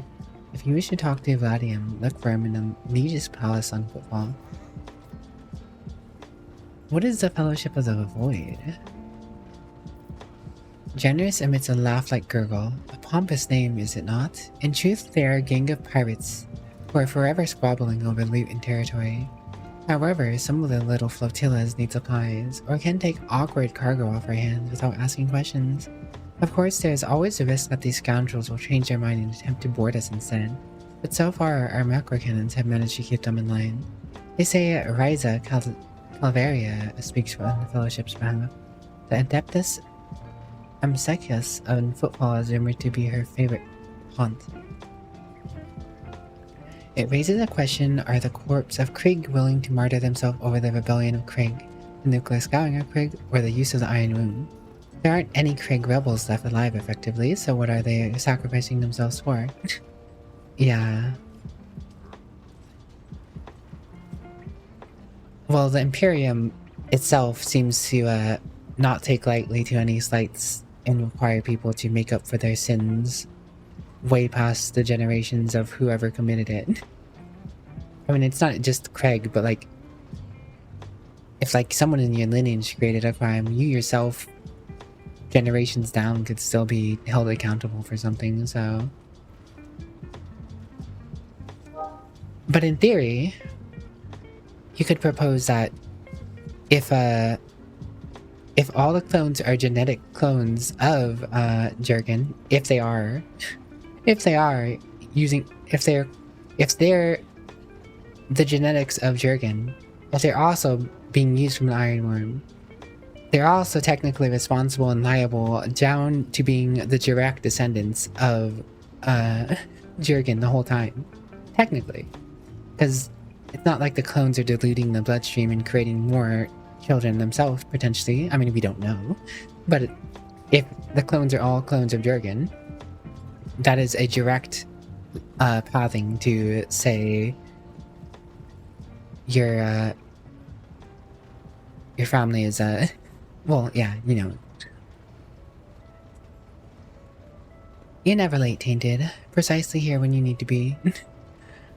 Speaker 1: If you wish to talk to Vladiam, look for him in the Liege's palace on Footfall. What is the Fellowship of the Void? Generous emits a laugh like gurgle. A pompous name, is it not? In truth, they are a gang of pirates who are forever squabbling over loot and territory. However, some of the little flotillas need supplies, or can take awkward cargo off our hands without asking questions. Of course, there is always the risk that these scoundrels will change their mind and attempt to board us instead, but so far our macro cannons have managed to keep them in line. They say Ryza Calvaria speaks on the Fellowship's behalf. The Adeptus Amsecius on Footfall is rumored to be her favorite haunt. It raises a question, are the corpse of Krieg willing to martyr themselves over the rebellion of Krieg, the nuclear scouring of Krieg, or the use of the Iron Womb? There aren't any Krieg rebels left alive effectively, so what are they sacrificing themselves for? Yeah. Well, the Imperium itself seems to not take lightly to any slights and require people to make up for their sins way past the generations of whoever committed it. I mean, it's not just Craig, but like, if like someone in your lineage created a crime, you yourself, generations down, could still be held accountable for something, so. But in theory, you could propose that if all the clones are genetic clones of Jurgen, if they're the genetics of Jurgen, if they're also being used from the Iron Worm, they're also technically responsible and liable down to being the direct descendants of Jurgen the whole time. Technically. Because it's not like the clones are diluting the bloodstream and creating more children themselves, potentially. I mean, we don't know. But if the clones are all clones of Jurgen, that is a direct pathing to, say, your family is, well, yeah, you know. You're never late, Tainted. Precisely here when you need to be.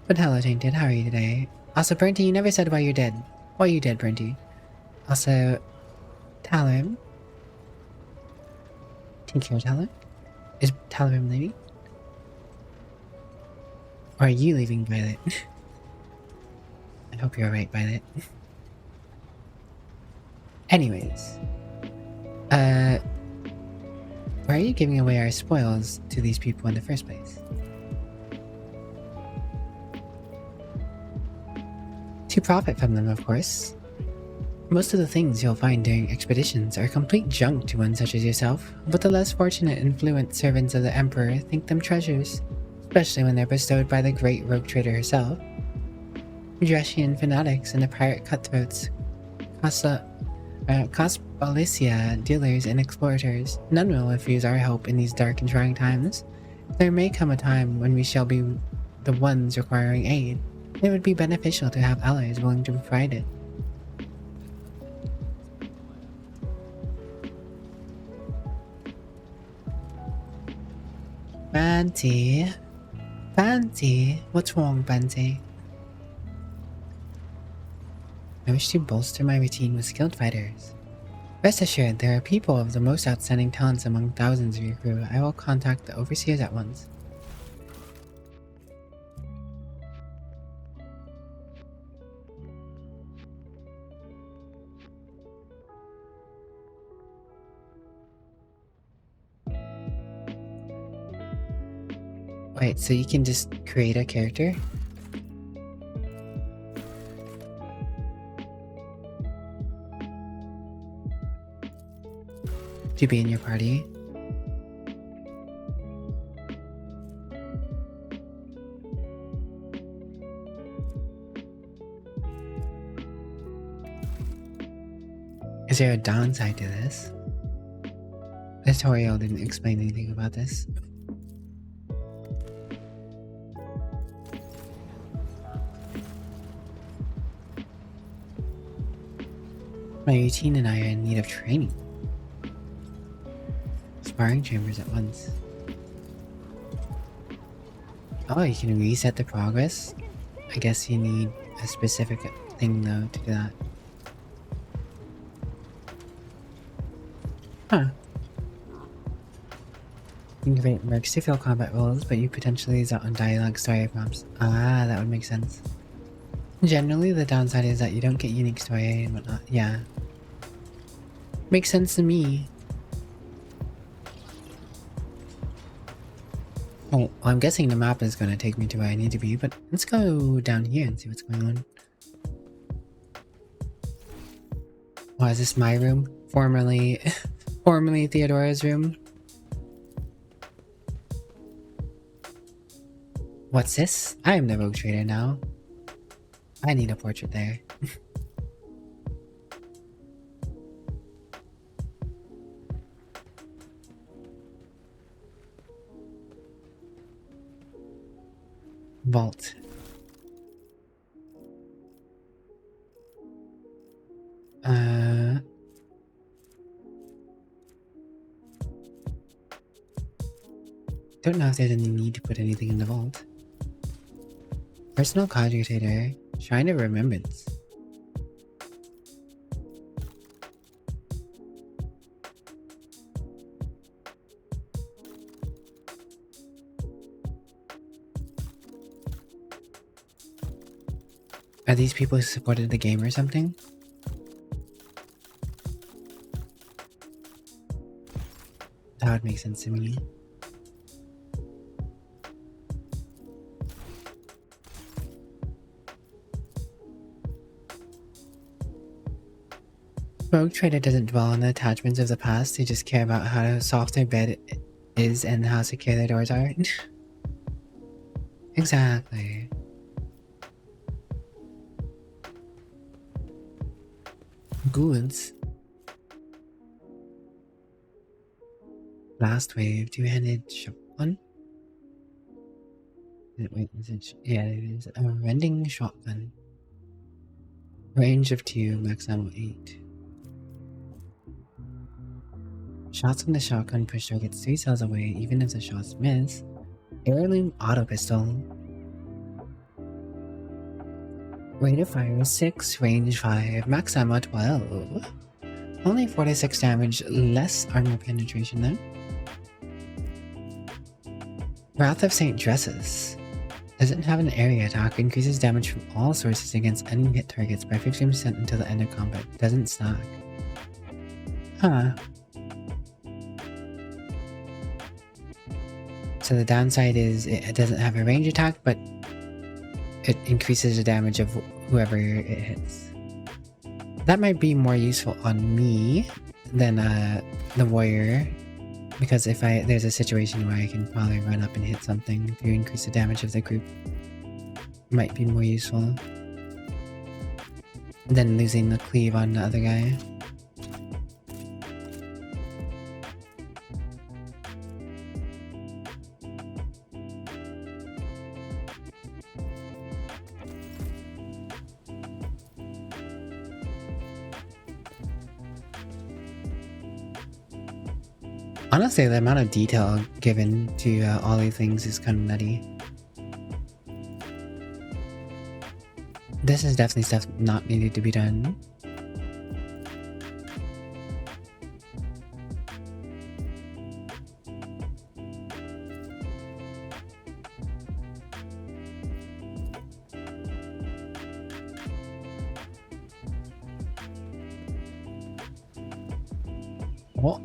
Speaker 1: But hello, Tainted. How are you today? Also, Bernty, you never said why you're dead. Why are you dead, Bernty? Also, Talon. Take care, Talon. Is Talon leaving? Or are you leaving, Violet? I hope you're alright, Violet. Anyways. Why are you giving away our spoils to these people in the first place? To profit from them, of course. Most of the things you'll find during expeditions are complete junk to one such as yourself, but the less fortunate and fluent servants of the Emperor think them treasures, especially when they're bestowed by the great rogue trader herself. Drescian fanatics and the pirate cutthroats, Cospalicia dealers and exploiters, none will refuse our help in these dark and trying times. There may come a time when we shall be the ones requiring aid. It would be beneficial to have allies willing to provide it. Banty. Banty? What's wrong, Banty? I wish to bolster my routine with skilled fighters. Rest assured, there are people of the most outstanding talents among thousands of your crew. I will contact the overseers at once. Wait, so you can just create a character? To be in your party? Is there a downside to this? The tutorial didn't explain anything about this. My routine and I are in need of training. Sparring chambers at once. Oh, you can reset the progress? I guess you need a specific thing though to do that. Huh. You can create mercs to fill combat roles, but you potentially lose out on dialogue story prompts. Ah, that would make sense. Generally, the downside is that you don't get unique story and whatnot. Yeah. Makes sense to me. Oh, well, I'm guessing the map is gonna take me to where I need to be, but let's go down here and see what's going on. Oh, is this my room? Formerly Theodora's room? What's this? I am the rogue trader now. I need a portrait there. Vault. Don't know if there's any need to put anything in the vault. Personal cogitator. Shrine of Remembrance. Are these people who supported the game or something? That would make sense to me. Rogue Trader doesn't dwell on the attachments of the past, they just care about how soft their bed is and how secure their doors are. Exactly. Goods. Last wave, two-handed shotgun? Wait, is it? Yeah, it is a rending shotgun. Range of 2, max ammo 8. Shots from the shotgun push targets 3 cells away, even if the shots miss. Heirloom auto pistol. Rate of fire 6, range 5, max ammo 12. Only 46 damage, less armor penetration though. Wrath of Saint Dresses. Doesn't have an area attack, increases damage from all sources against any hit targets by 15% until the end of combat. Doesn't stack. Huh. So the downside is it doesn't have a range attack, but it increases the damage of whoever it hits. That might be more useful on me than the warrior, because if there's a situation where I can probably run up and hit something to increase the damage of the group, might be more useful than losing the cleave on the other guy. Honestly, the amount of detail given to all these things is kind of nutty. This is definitely stuff not needed to be done. What?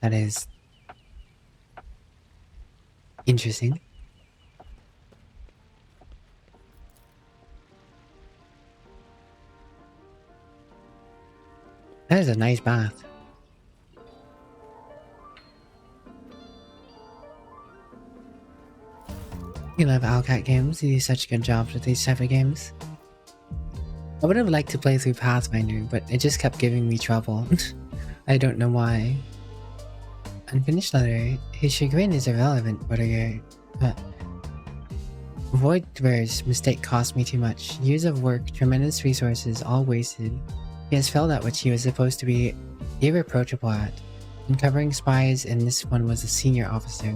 Speaker 1: That is interesting. That is a nice bath. You love Owlcat games. You do such good jobs with these type of games. I would have liked to play through Pathfinder, but it just kept giving me trouble. I don't know why. Unfinished letter. His chagrin is irrelevant, but Voidbear's mistake cost me too much. Years of work, tremendous resources, all wasted. He has failed at what he was supposed to be irreproachable at. Uncovering spies, and this one was a senior officer.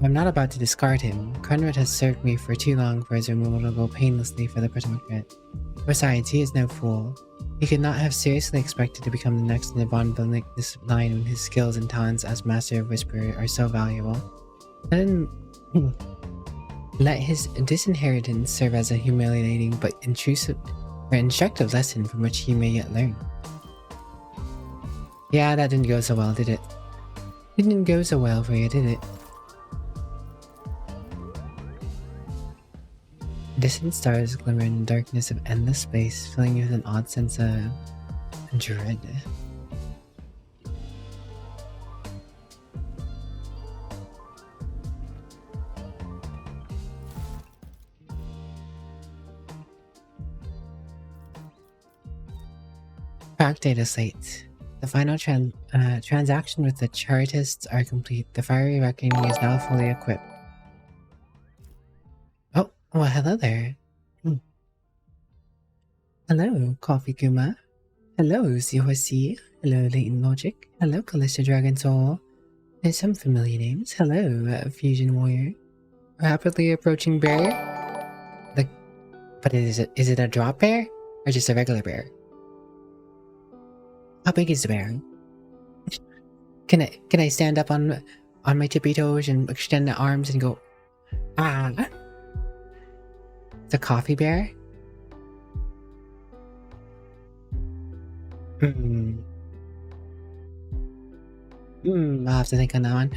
Speaker 1: I'm not about to discard him. Conrad has served me for too long for his removal to go painlessly for the Protectorate. Besides, he is no fool. He could not have seriously expected to become the next in the von this line when his skills and talents as Master of Whisperer are so valuable. Let his disinheritance serve as a humiliating but instructive lesson from which he may yet learn. Yeah, that didn't go so well, did it? Didn't go so well for you, did it? Distant stars glimmer in the darkness of endless space, filling you with an odd sense of dread. Track data slate. The final transaction with the Chartists are complete. The fiery reckoning is now fully equipped. Oh, well, hello there. Hello, Coffee Kuma. Hello, Seahorse. Hello, Latent Logic. Hello, Callista Dragon Soul. There's some familiar names. Hello, Fusion Warrior. Rapidly approaching bear. But is it a drop bear or just a regular bear? How big is the bear? Can I stand up on my tippy toes and extend the arms and go ah? The coffee bear? I'll have to think on that one.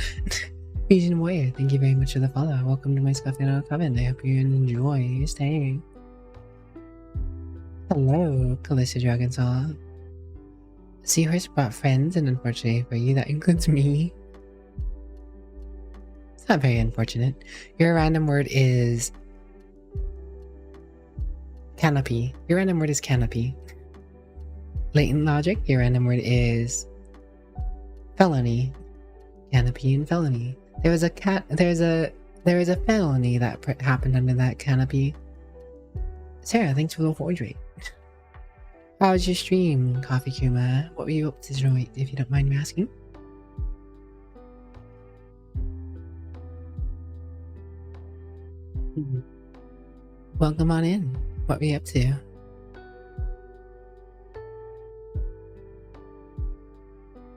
Speaker 1: Fusion Warrior, thank you very much for the follow. Welcome to my Scuffy Coven. I hope you enjoy your stay. Hello, Callista Dragon Soul. Seahorse brought friends, and unfortunately for you, that includes me. It's not very unfortunate. Your random word is canopy. Your random word is canopy. Latent Logic, your random word is felony. Canopy and felony. There was a felony that happened under that canopy. Sarah, thanks for the hydrate. How was your stream, Coffee Kuma? What were you up to tonight, if you don't mind me asking? Welcome on in. What were you up to?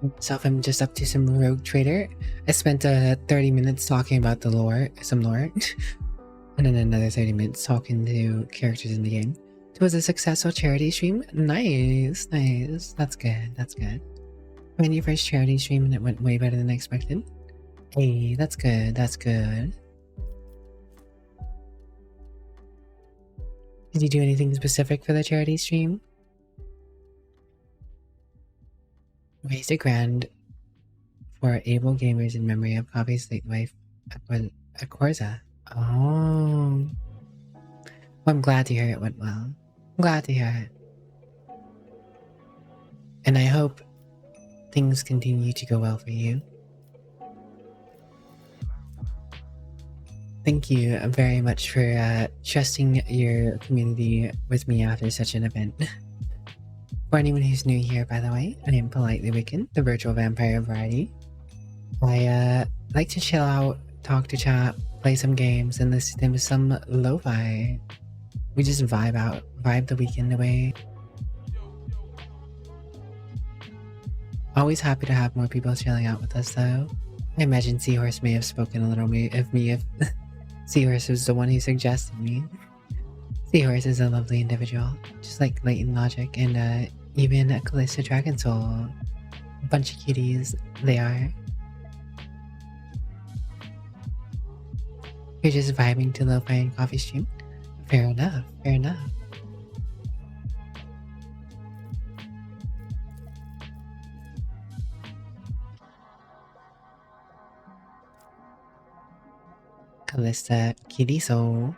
Speaker 1: Myself, I'm just up to some Rogue Trader. I spent 30 minutes talking about the lore, some lore, and then another 30 minutes talking to characters in the game. It was a successful charity stream. Nice. That's good. When your first charity stream and it went way better than expected. Hey, that's good. Did you do anything specific for the charity stream? Raised $1,000 for able gamers in memory of Coffee's late wife, Akorza. Oh. Well, I'm glad to hear it went well. Glad to hear it. And I hope things continue to go well for you. Thank you very much for trusting your community with me after such an event. For anyone who's new here, by the way, I am Politely Wicked, the virtual vampire variety. I like to chill out, talk to chat, play some games, and listen to some lo-fi. We just vibe the weekend away. Always happy to have more people chilling out with us, though. I imagine Seahorse may have spoken a little of me if Seahorse was the one who suggested me. Seahorse is a lovely individual, just like Latent Logic and even Callista Dragon Soul. A bunch of cuties, they are. You're just vibing to lo-fi and coffee stream? Fair enough, fair enough. Callista Kiriso.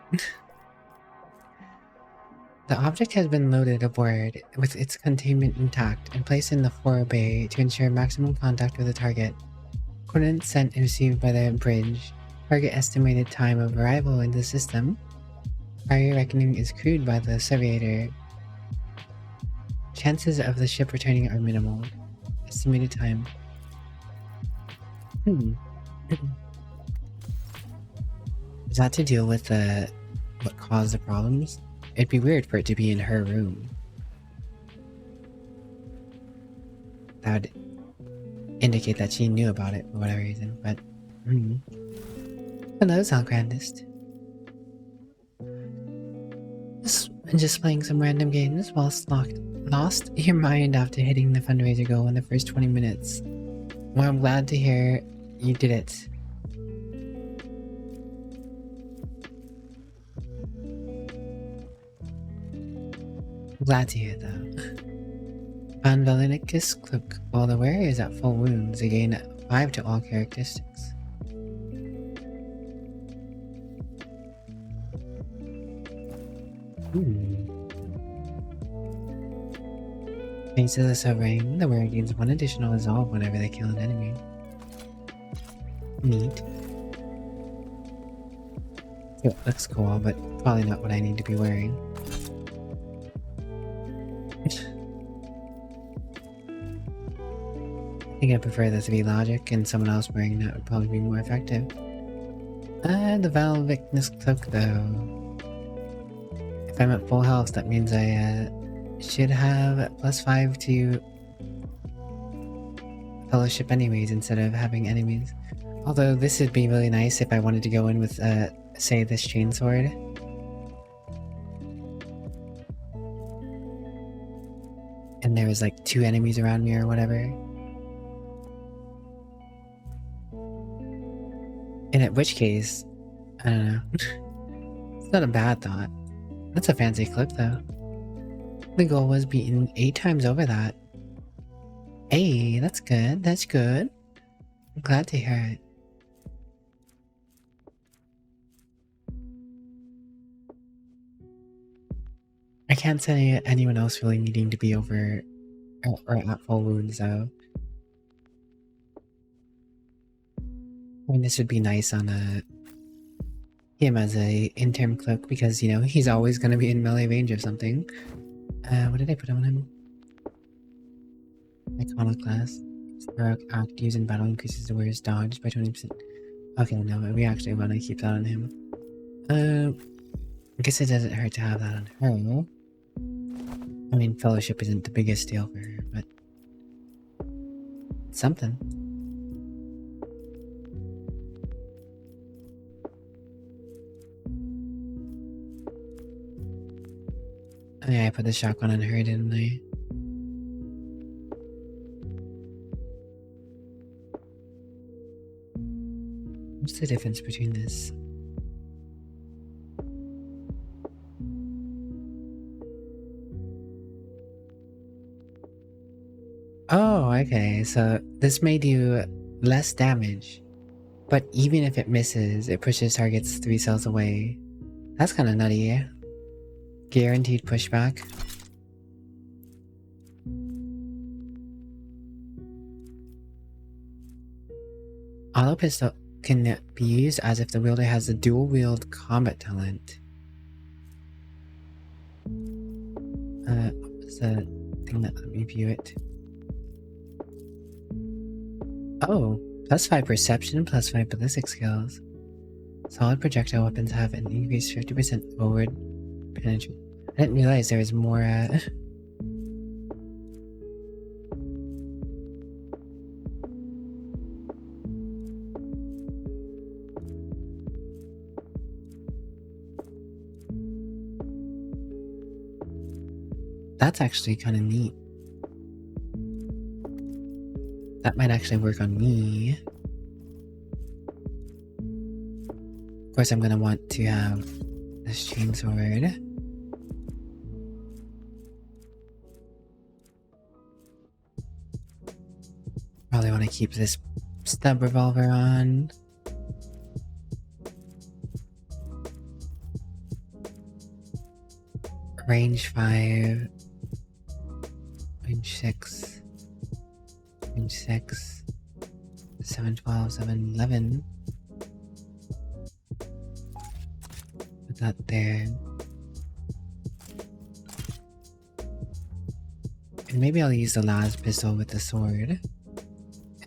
Speaker 1: The object has been loaded aboard with its containment intact and placed in the forward bay to ensure maximum contact with the target. Coordinates sent and received by the bridge. Target estimated time of arrival in the system. Prior reckoning is crude by the surveyor. Chances of the ship returning are minimal. Estimated time. Is that to deal with what caused the problems? It'd be weird for it to be in her room. That would indicate that she knew about it for whatever reason, but... Hello, Zalgrandist. Just playing some random games whilst lost your mind after hitting the fundraiser goal in the first 20 minutes. Well, I'm glad to hear you did it. Glad to hear though. On Valenicus Cloak, while the wearer is at full wounds, they gain 5 to all characteristics. Thanks to the Sovereign, the wearer gains 1 additional resolve whenever they kill an enemy. Neat. It looks cool, but probably not what I need to be wearing. I think I prefer this to be logic, and someone else wearing that would probably be more effective. The Valvicness Cloak though. If I'm at full health, that means I should have +5 to fellowship anyways, instead of having enemies. Although this would be really nice if I wanted to go in with, say, this chainsword. And there was like 2 enemies around me or whatever. And in which case, I don't know. It's not a bad thought. That's a fancy clip though. The goal was beaten 8 times over that. Hey, that's good, that's good. I'm glad to hear it. I can't say anyone else really needing to be over or at full wounds though. I mean, this would be nice on him as a interim cloak because, you know, he's always going to be in melee range of something. What did I put on him? Iconoclast. Heroic act used in battle increases the wearer's dodge by 20%. Okay, no, we actually want to keep that on him. I guess it doesn't hurt to have that on her. I mean, fellowship isn't the biggest deal for her, but it's something. Oh yeah, I put the shotgun on her, didn't I? What's the difference between this? Oh, okay, so this may do less damage, but even if it misses, it pushes targets 3 cells away. That's kind of nutty. Guaranteed pushback. Auto pistol can be used as if the wielder has a dual wield combat talent. What was the thing that let me view it? Oh, +5 perception, +5 ballistic skills. Solid projectile weapons have an increased 50% forward penetration. I didn't realize there was more, That's actually kind of neat. That might actually work on me. Of course, I'm gonna want to have this chainsword. Probably want to keep this stub revolver on. Range 5. Range 6. Range 6. 712, 711. Put that there. And maybe I'll use the last pistol with the sword.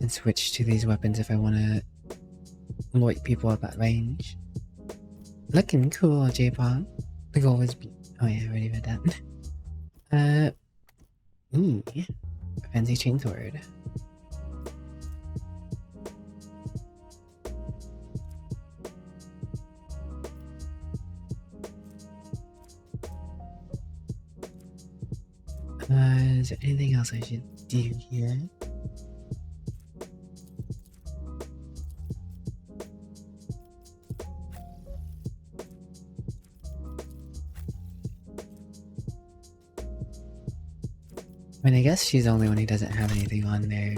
Speaker 1: And switch to these weapons if I want to light people up at range. Looking cool, J-Pong. The goal was oh yeah, I already read that. Ooh. Fancy chainsword. Is there anything else I should do here? I mean, I guess she's the only one who doesn't have anything on there.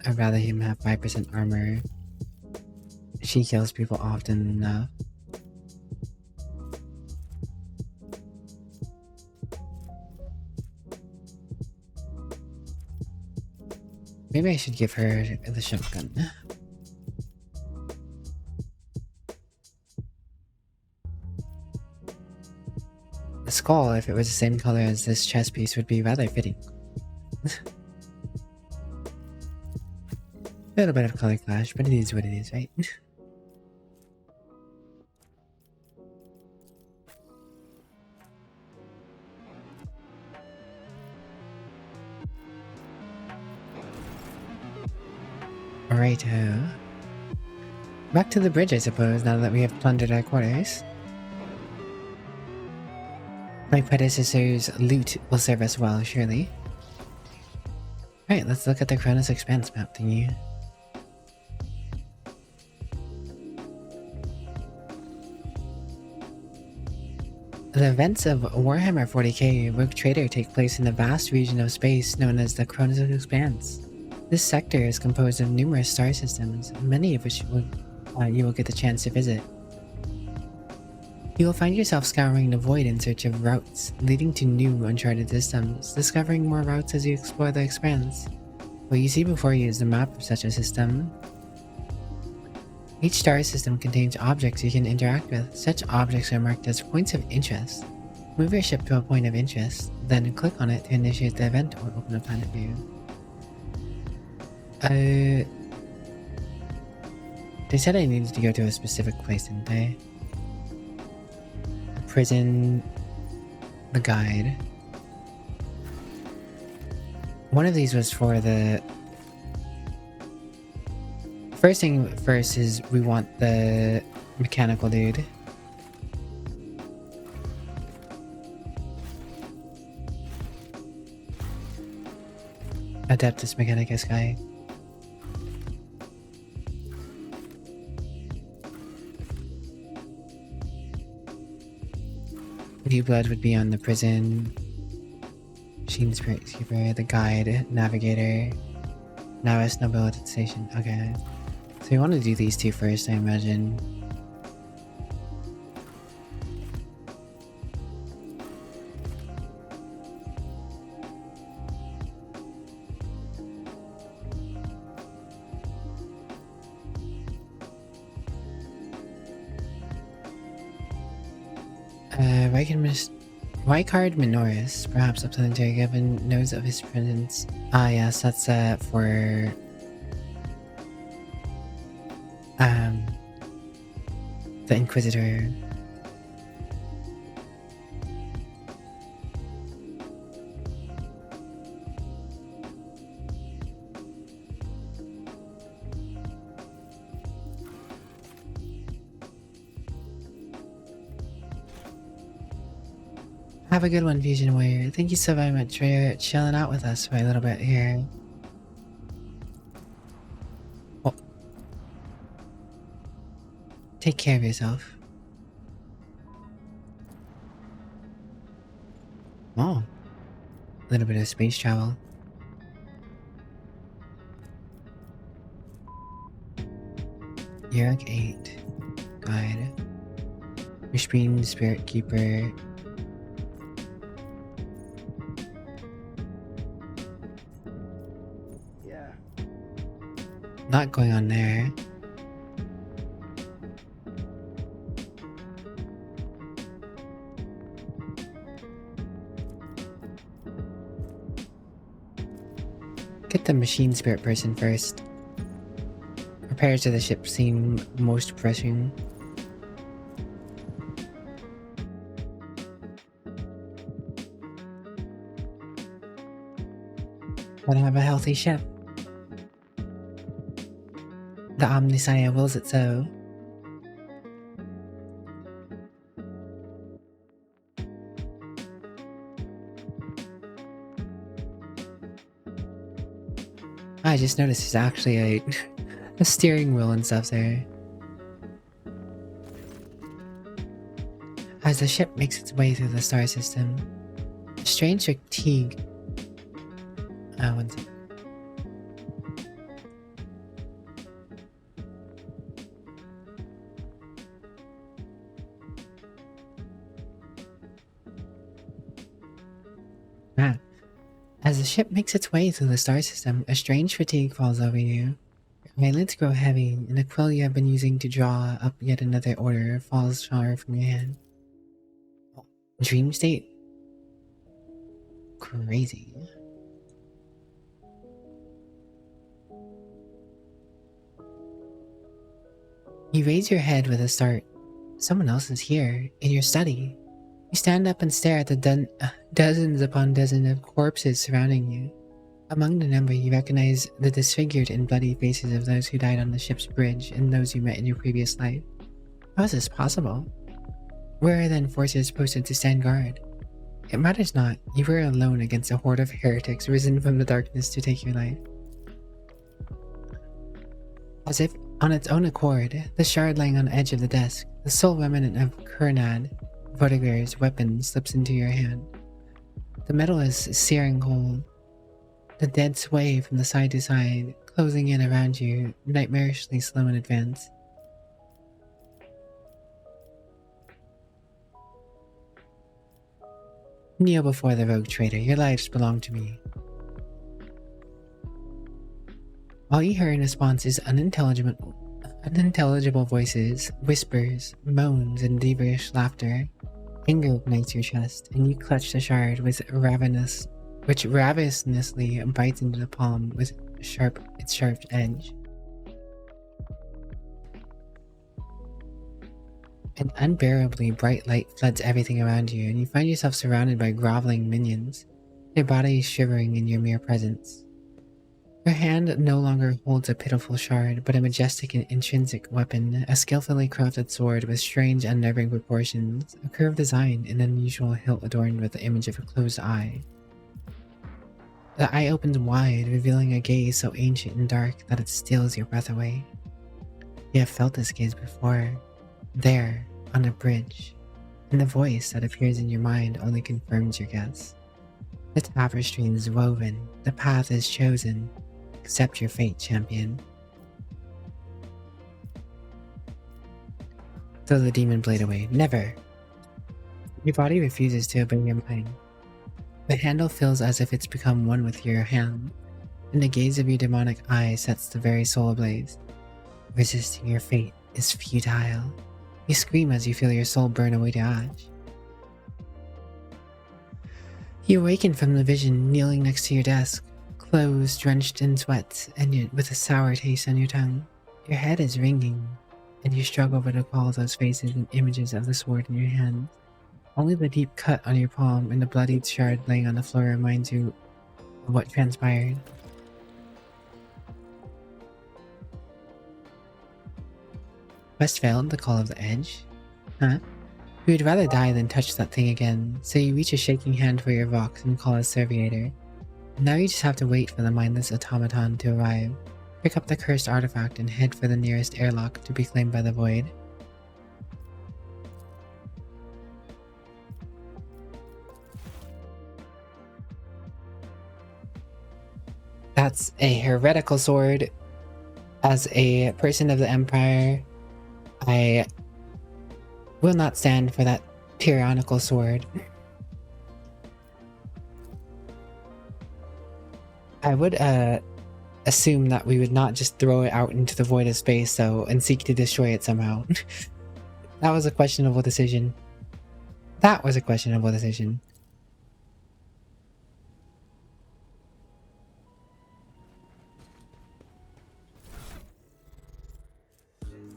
Speaker 1: I'd rather him have 5% armor. She kills people often enough. Maybe I should give her the shotgun. The skull, if it was the same color as this chest piece, would be rather fitting. A little bit of color clash, but it is what it is, right? Alrighto. Back to the bridge, I suppose, now that we have plundered our quarters. My predecessor's loot will serve us well, surely. Alright, let's look at the Kronos Expanse map thingy. The events of Warhammer 40k Rogue Trader take place in the vast region of space known as the Kronos Expanse. This sector is composed of numerous star systems, many of which you will get the chance to visit. You will find yourself scouring the void in search of routes, leading to new uncharted systems, discovering more routes as you explore the expanse. What you see before you is the map of such a system. Each star system contains objects you can interact with. Such objects are marked as points of interest. Move your ship to a point of interest, then click on it to initiate the event or open a planet view. They said I needed to go to a specific place, didn't they? The prison, the guide. One of these was for the... First thing first is we want the mechanical dude. Adeptus Mechanicus guy. New blood would be on the prison. Machine Spirit Keeper, the guide, navigator. Novice nobility station. Okay. So we want to do these two first, I imagine. Wycard Minoris, perhaps up to the Intergovern knows of his presence. Ah yes, that's for the Inquisitor. Have a good one, Fusion Warrior. Thank you so very much for chilling out with us for a little bit here. Oh. Take care of yourself. Oh. A little bit of space travel. Yerk 8. Guide. Restrain Spirit Keeper.
Speaker 3: Yeah.
Speaker 1: Not going on there. Get the machine spirit person first. Repairs to the ship seem most pressing. Gotta have a healthy ship. The Omniscient wills it so. I just noticed there's actually a steering wheel and stuff there. As the ship makes its way through the star system, a strange fatigue. One second. As the ship makes its way through the star system, a strange fatigue falls over you. Your eyelids grow heavy, and the quill you have been using to draw up yet another order falls far from your hand. Dream state? Crazy. You raise your head with a start. Someone else is here, in your study. You stand up and stare at the dozens upon dozens of corpses surrounding you. Among the number, you recognize the disfigured and bloody faces of those who died on the ship's bridge and those you met in your previous life. How is this possible? Where are then forces posted to stand guard? It matters not, you were alone against a horde of heretics risen from the darkness to take your life. As if on its own accord, the shard lying on the edge of the desk, the sole remnant of Kurnad, Votiger's weapon, slips into your hand. The metal is searing cold. The dead sway from the side to side, closing in around you, nightmarishly slow in advance. Kneel before the rogue traitor, your lives belong to me. All you hear in response is unintelligible voices, whispers, moans, and devilish laughter. Anger ignites your chest, and you clutch the shard which ravenously bites into the palm with its sharp edge. An unbearably bright light floods everything around you, and you find yourself surrounded by groveling minions, their bodies shivering in your mere presence. Your hand no longer holds a pitiful shard, but a majestic and intrinsic weapon, a skillfully crafted sword with strange, unnerving proportions, a curved design, and unusual hilt adorned with the image of a closed eye. The eye opens wide, revealing a gaze so ancient and dark that it steals your breath away. You have felt this gaze before, there, on a bridge, and the voice that appears in your mind only confirms your guess. The tapestry is woven, the path is chosen. Accept your fate, champion. Throw the demon blade away. Never! Your body refuses to obey your mind. The handle feels as if it's become one with your hand, and the gaze of your demonic eye sets the very soul ablaze. Resisting your fate is futile. You scream as you feel your soul burn away to ash. You awaken from the vision, kneeling next to your desk, clothes drenched in sweat and with a sour taste on your tongue. Your head is ringing, and you struggle to recall those faces and images of the sword in your hand. Only the deep cut on your palm and the bloodied shard laying on the floor reminds you of what transpired. Quest failed, the call of the edge? Huh? You would rather die than touch that thing again, so you reach a shaking hand for your vox and call a serviator. Now you just have to wait for the mindless automaton to arrive, pick up the cursed artifact, and head for the nearest airlock to be claimed by the void. That's a heretical sword. As a person of the Empire, I will not stand for that tyrannical sword. I would assume that we would not just throw it out into the void of space though and seek to destroy it somehow. That was a questionable decision. That was a questionable decision.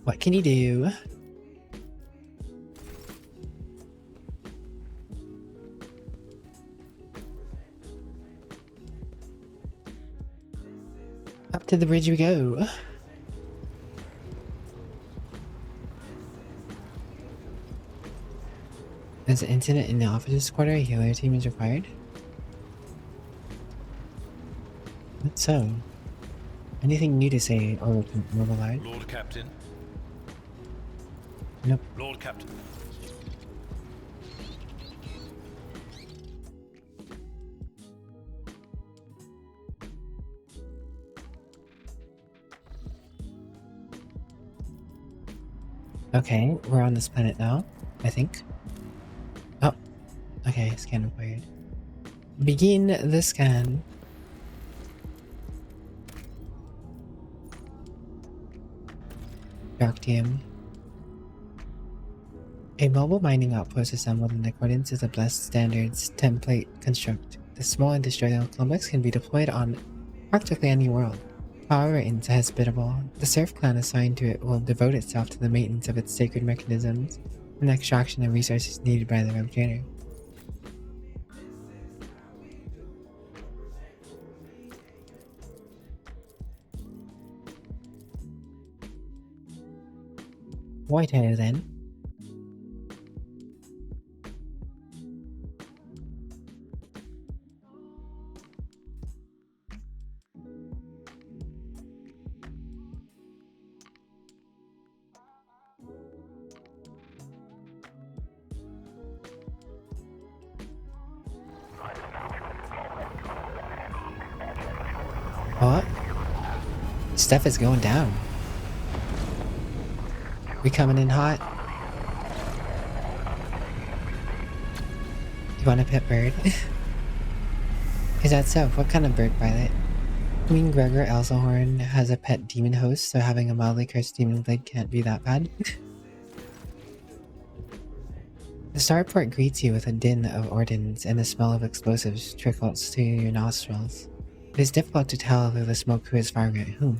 Speaker 1: What can you do? Up to the bridge we go. There's an incident in the officer's quarter. A healer team is required. That's so. Anything new to say or mobilize?
Speaker 3: Lord Captain.
Speaker 1: Nope.
Speaker 3: Lord Captain.
Speaker 1: Okay, we're on this planet now, I think. Oh, okay, scan required. Begin the scan. Dark TM. A mobile mining outpost assembled in accordance with the Blessed Standards template construct. The small industrial complex can be deployed on practically any world. However inhospitable, the Surf clan assigned to it will devote itself to the maintenance of its sacred mechanisms and the extraction of resources needed by the Rogue Trader. Whitehair then. What? Stuff is going down. We coming in hot? You want a pet bird? Is that so? What kind of bird, Violet? Queen Gregor Elzahorn has a pet demon host, so having a mildly cursed demon blade can't be that bad. The starport greets you with a din of ordnance, and the smell of explosives trickles to your nostrils. It is difficult to tell through the smoke who is firing at whom.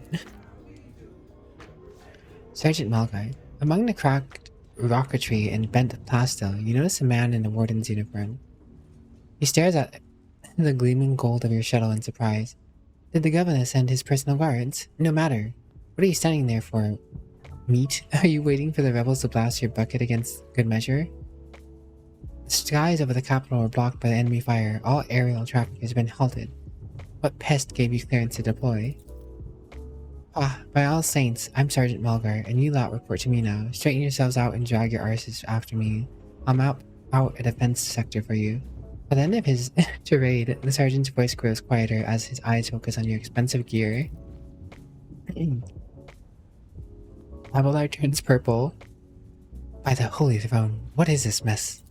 Speaker 1: Sergeant Malgar. Among the cracked rocketry and bent plastel, you notice a man in a warden's uniform. He stares at the gleaming gold of your shuttle in surprise. Did the governor send his personal guards? No matter. What are you standing there for? Meat? Are you waiting for the rebels to blast your bucket against good measure? The skies over the capital were blocked by the enemy fire. All aerial traffic has been halted. What pest gave you clearance to deploy? Ah, by all saints, I'm Sergeant Malgar, and you lot report to me now. Straighten yourselves out and drag your arses after me. I'm out a defense sector for you. By the end of his tirade, the sergeant's voice grows quieter as his eyes focus on your expensive gear. Abelard turns purple. By the holy throne, what is this mess?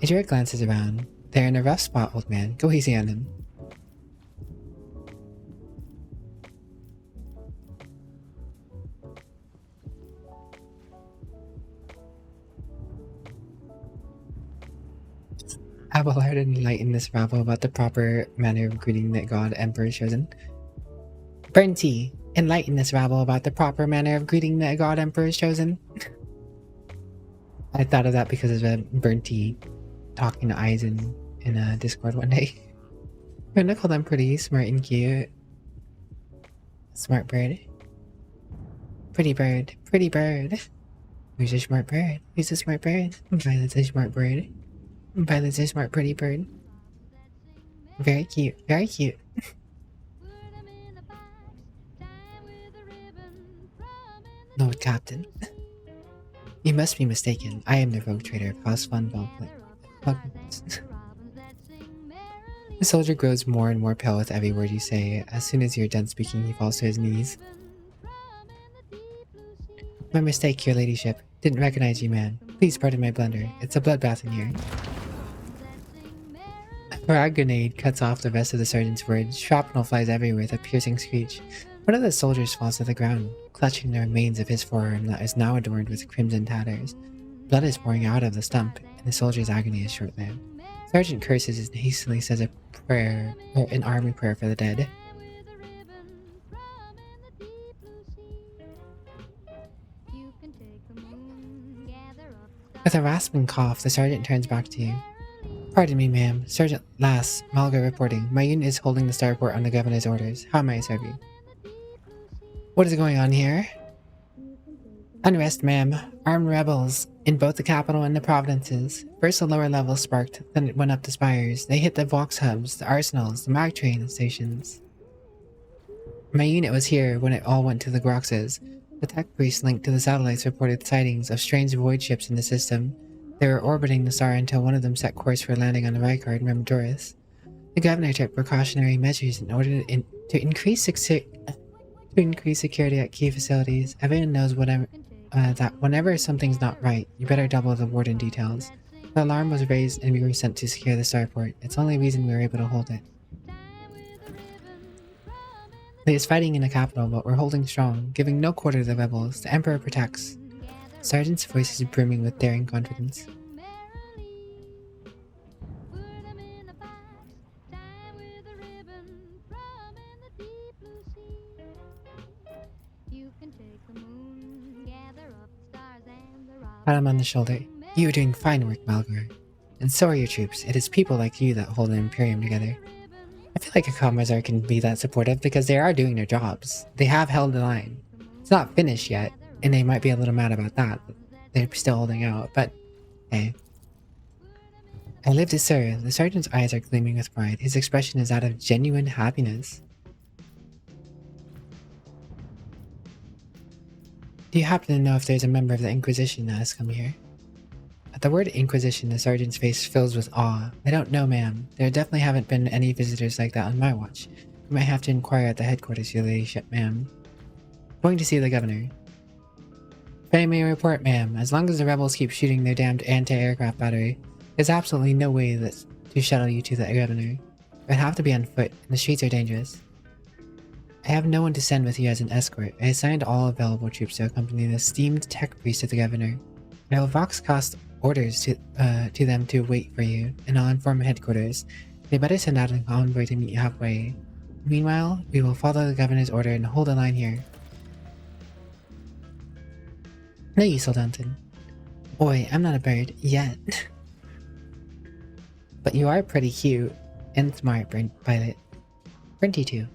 Speaker 1: Adric glances around. They're in a rough spot, old man. Go easy on them. Abelard enlightened this rabble about the proper manner of greeting the god emperor is chosen. Burnty, enlighten this rabble about the proper manner of greeting the god emperor is chosen. I thought of that because of Burnty talking to Eisen in a Discord one day. I'm gonna call them pretty, smart and cute. Smart bird. Pretty bird. Pretty bird. Who's a smart bird? Who's a smart bird? Violet's a smart bird. Violet's a smart pretty bird. Very cute. Very cute. Lord Captain. You must be mistaken. I am the rogue trader of House Fun Volk. The soldier grows more and more pale with every word you say. As soon as you're done speaking, he falls to his knees. My mistake, your ladyship. Didn't recognize you, man. Please pardon my blunder. It's a bloodbath in here. A frag grenade cuts off the rest of the sergeant's words. Shrapnel flies everywhere with a piercing screech. One of the soldiers falls to the ground, clutching the remains of his forearm that is now adorned with crimson tatters. Blood is pouring out of the stump, and the soldier's agony is short-lived. Sergeant curses and hastily says a prayer, or an army prayer for the dead. With a rasping cough, the sergeant turns back to you. Pardon me, ma'am. Sergeant Lass, Malga reporting. My unit is holding the starport on the governor's orders. How may I serve you? What is going on here? Unrest, ma'am. Armed rebels in both the capital and the provinces. First the lower levels sparked, then it went up the spires. They hit the Vox hubs, the arsenals, the mag train stations. My unit was here when it all went to the Groxes. The tech priest linked to the satellites reported sightings of strange void ships in the system. They were orbiting the star until one of them set course for landing on the Rykard Remdoris. The governor took precautionary measures in order to increase security at key facilities. Everyone knows that whenever something's not right, you better double the warden details. The alarm was raised and we were sent to secure the starport. It's the only reason we were able to hold it. There's fighting in the capital, but we're holding strong, giving no quarter to the rebels. The Emperor protects. The sergeant's voice is brimming with daring confidence. Pat him on the shoulder. You are doing fine work, Malgar. And so are your troops. It is people like you that hold the Imperium together. I feel like a Commissar can be that supportive because they are doing their jobs. They have held the line. It's not finished yet, and they might be a little mad about that. They're still holding out, but hey. I live to serve. The sergeant's eyes are gleaming with pride. His expression is that of genuine happiness. Do you happen to know if there's a member of the Inquisition that has come here? At the word Inquisition, the sergeant's face fills with awe. I don't know, ma'am. There definitely haven't been any visitors like that on my watch. You might have to inquire at the headquarters, your ladyship, ma'am. Going to see the governor. Pay me a report, ma'am. As long as the rebels keep shooting their damned anti-aircraft battery, there's absolutely no way to shuttle you to the governor. I'd have to be on foot, and the streets are dangerous. I have no one to send with you as an escort. I assigned all available troops to accompany the esteemed tech priest of the governor. I will vox cost orders to them to wait for you, and I'll inform headquarters. They better send out an envoy to meet you halfway. Meanwhile, we will follow the governor's order and hold the line here. No, you Soldanton. Boy, I'm not a bird yet. But you are pretty cute and smart, Violet. Printy too.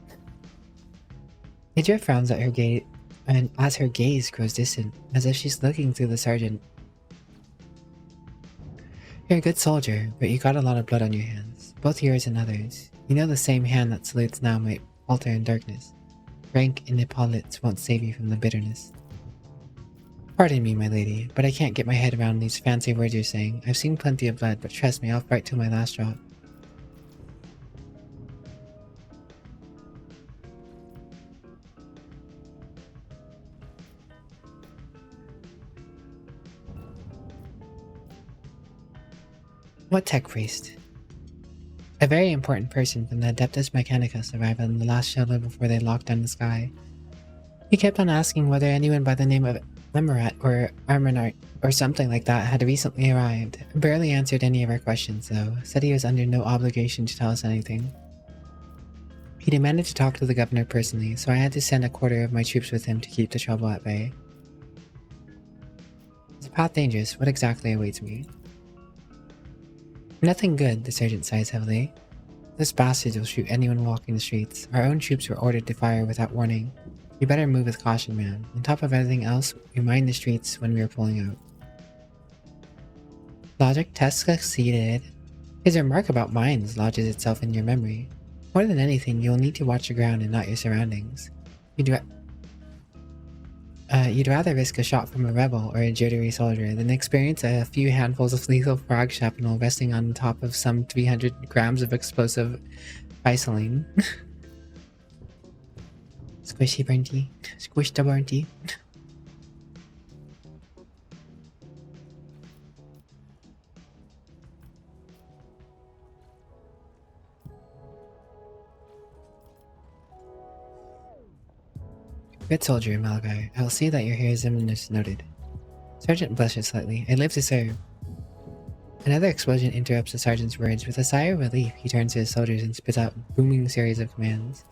Speaker 1: Idra frowns at her gaze, and as her gaze grows distant, as if she's looking through the sergeant. You're a good soldier, but you got a lot of blood on your hands, both yours and others. You know the same hand that salutes now might falter in darkness. Rank and epaulets won't save you from the bitterness. Pardon me, my lady, but I can't get my head around these fancy words you're saying. I've seen plenty of blood, but trust me, I'll fight till my last drop. What tech priest? A very important person from the Adeptus Mechanicus arrived on the last shuttle before they locked down the sky. He kept on asking whether anyone by the name of Lemurat or Armanart or something like that had recently arrived. Barely answered any of our questions though, said he was under no obligation to tell us anything. He demanded to talk to the governor personally, so I had to send a quarter of my troops with him to keep the trouble at bay. Is the path dangerous? What exactly awaits me? Nothing good, the sergeant sighs heavily. This bastard will shoot anyone walking the streets. Our own troops were ordered to fire without warning. You better move with caution, man. On top of everything else, we mined the streets when we were pulling out. Logic test succeeded. His remark about mines lodges itself in your memory. More than anything, you'll need to watch your ground and not your surroundings. You'd rather risk a shot from a rebel or a jittery soldier than experience a few handfuls of lethal frag shrapnel resting on top of some 300 grams of explosive isoline. Squishy burnty. Squish the burnty. Good soldier, Malgar. I'll see that your heroism is noted. Sergeant blushes slightly. I live to serve. Another explosion interrupts the sergeant's words. With a sigh of relief, he turns to his soldiers and spits out a booming series of commands.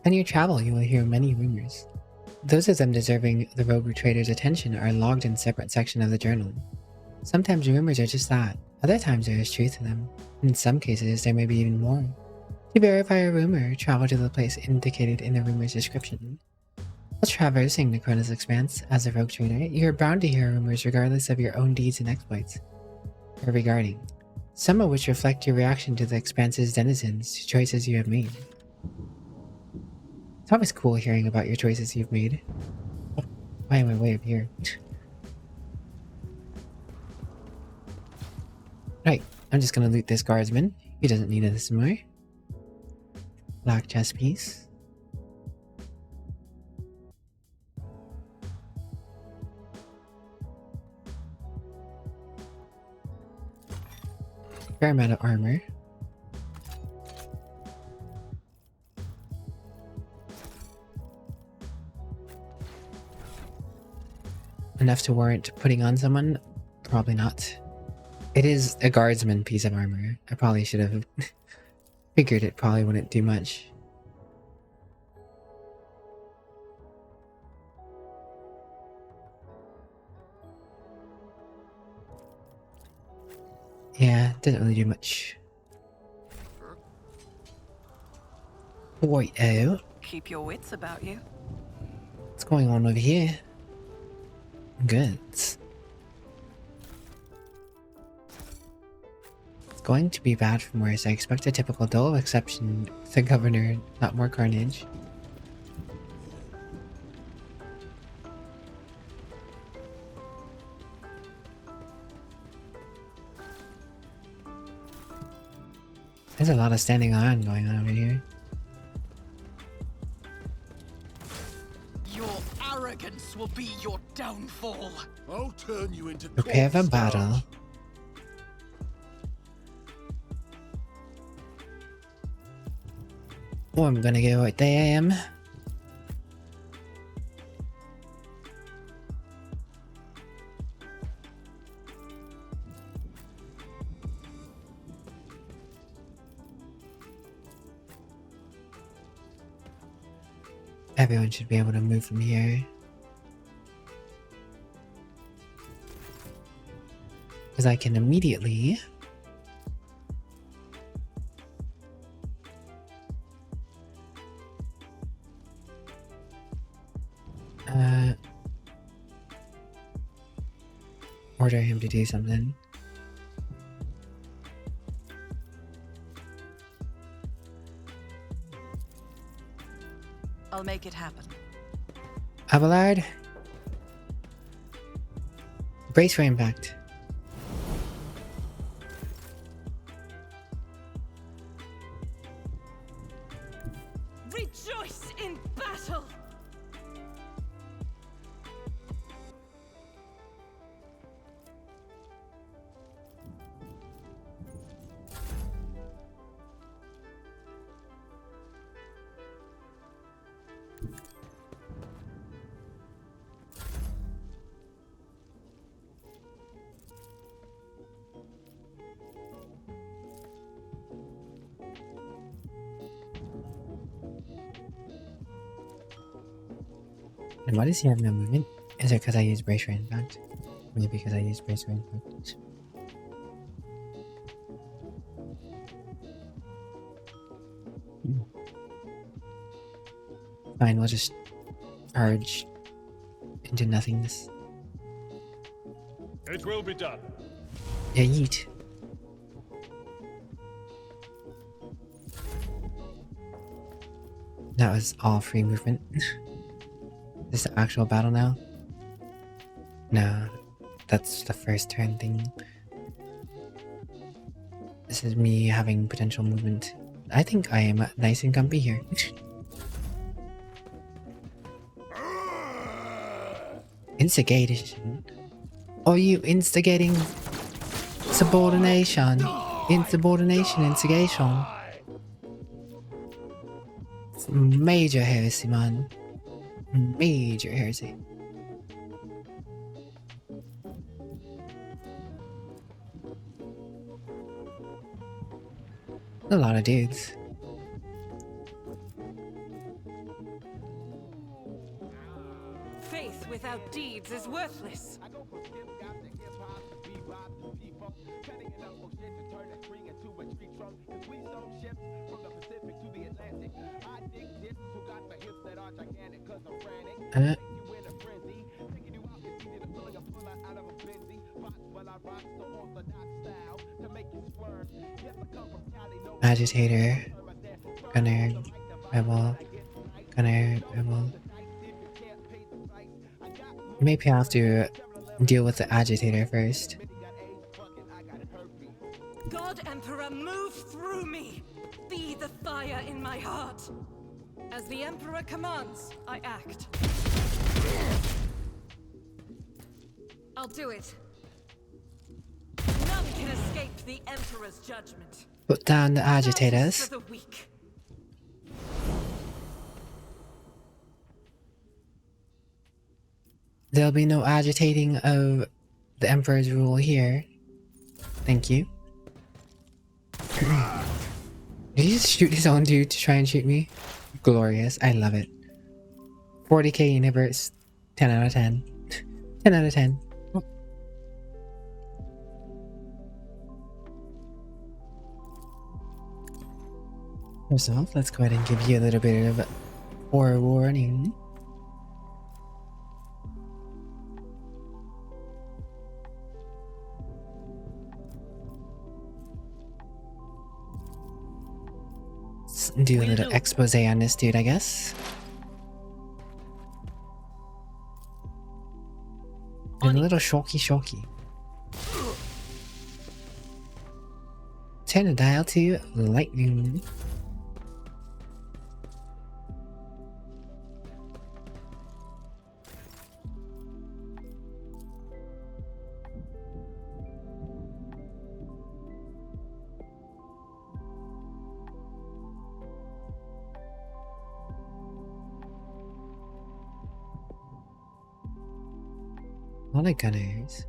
Speaker 1: On your travel, you will hear many rumors. Those of them deserving the rogue trader's attention are logged in a separate section of the journal. Sometimes rumors are just that. Other times there is truth to them. In some cases, there may be even more. To verify a rumor, travel to the place indicated in the rumor's description. While traversing the Chronos Expanse as a rogue trader, you are bound to hear rumors regardless of your own deeds and exploits. Or regarding. Some of which reflect your reaction to the Expanse's denizens to choices you have made. It's always cool hearing about your choices you've made. Oh, why am I way up here? Right, I'm just gonna loot this guardsman. He doesn't need this anymore. Black chess piece. Fair amount of armor. Enough to warrant putting on someone? Probably not. It is a guardsman piece of armor. I probably should have figured it probably wouldn't do much. Yeah, doesn't really do much. Wait out.
Speaker 2: Keep your wits about you.
Speaker 1: What's going on over here? Goods. It's going to be bad from worse. I expect a typical dull exception with the governor, not more carnage. There's a lot of standing on going on over here.
Speaker 3: Your arrogance will be your downfall.
Speaker 4: I'll turn you into
Speaker 1: Prepare for battle. Oh, I'm gonna go right there. Everyone should be able to move from here. Because I can immediately order him to do something.
Speaker 2: I'll make it happen.
Speaker 1: Abelard, brace for impact.
Speaker 2: Rejoice in battle!
Speaker 1: And why does he have no movement? Is it because I use brace for impact? Maybe because I use brace for impact. Fine, we'll just charge into nothingness.
Speaker 4: It will be done.
Speaker 1: Yeah, yeet. That was all free movement. Is this the actual battle now? No, that's the first turn thing. This is me having potential movement. I think I am nice and comfy here. Instigation? Are you instigating subordination? Insubordination, instigation. It's major heresy, man. Major heresy. A lot of dudes.
Speaker 2: Faith without deeds is worthless.
Speaker 1: Agitator, gunner, rebel, gunner, rebel. Maybe I have to deal with the agitator first.
Speaker 2: God Emperor, move through me. Be the fire in my heart. As the Emperor commands, I act. I'll do it. None can escape the Emperor's judgment.
Speaker 1: Put down the agitators.
Speaker 2: For the weak.
Speaker 1: There'll be no agitating of the Emperor's rule here. Thank you. Did he just shoot his own dude to try and shoot me? Glorious. I love it. 40k universe. 10 out of 10. 10 out of 10. First off, let's go ahead and give you a little bit of forewarning. Let's do a little expose on this dude, I guess. And a little shocky. Turn the dial to lightning. A lot of gunners.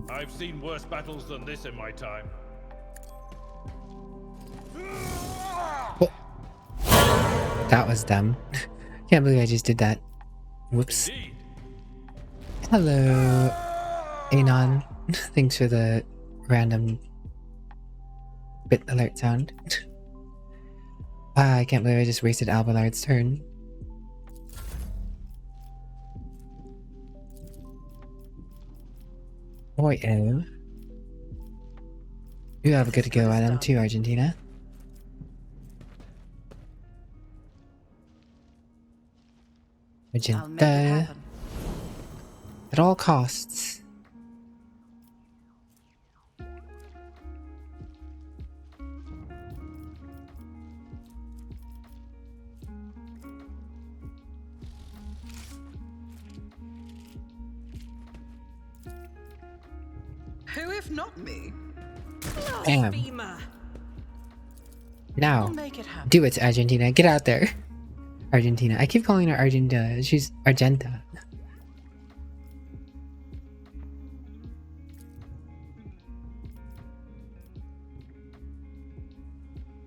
Speaker 4: I've seen worse battles than this in my time.
Speaker 1: Oh. That was dumb. Can't believe I just did that. Whoops.
Speaker 4: Indeed.
Speaker 1: Hello, Anon. Thanks for the random bit alert sound. I can't believe I just wasted Albalard's turn. Boy, oh. You have a good go at him too, Argentina.
Speaker 2: I'll make it
Speaker 1: Argenta.
Speaker 2: happen.
Speaker 1: At all costs.
Speaker 3: Who if not me?
Speaker 1: Damn.
Speaker 2: Blasphemer.
Speaker 1: Now,
Speaker 3: I'll make it happen.
Speaker 1: do it, Argentina. Get out there. Argentina. I keep calling her Argentina. She's Argenta.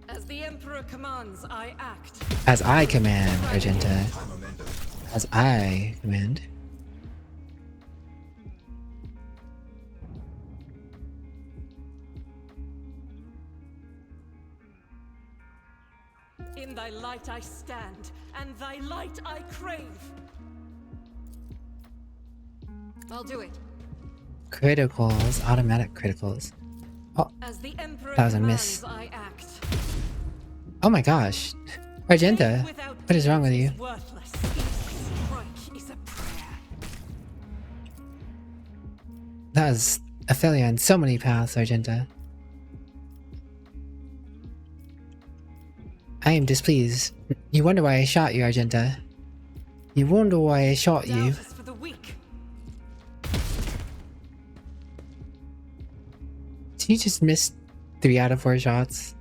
Speaker 2: As the Emperor commands, I act.
Speaker 1: As I command, Argenta. As I command.
Speaker 2: In thy light I stand, and thy light I crave. I'll do it.
Speaker 1: Automatic criticals. Oh,
Speaker 2: As the Emperor
Speaker 1: that was a miss.
Speaker 2: commands, I act.
Speaker 1: Oh my gosh. Argenta, what is wrong with you?
Speaker 2: Worthless. Each strike is a prayer.
Speaker 1: That was a failure on so many paths, Argenta. I am displeased. You wonder why I shot you, Argenta. You wonder why I shot you.
Speaker 2: Doubt is for the weak.
Speaker 1: Did you just miss 3 out of 4 shots?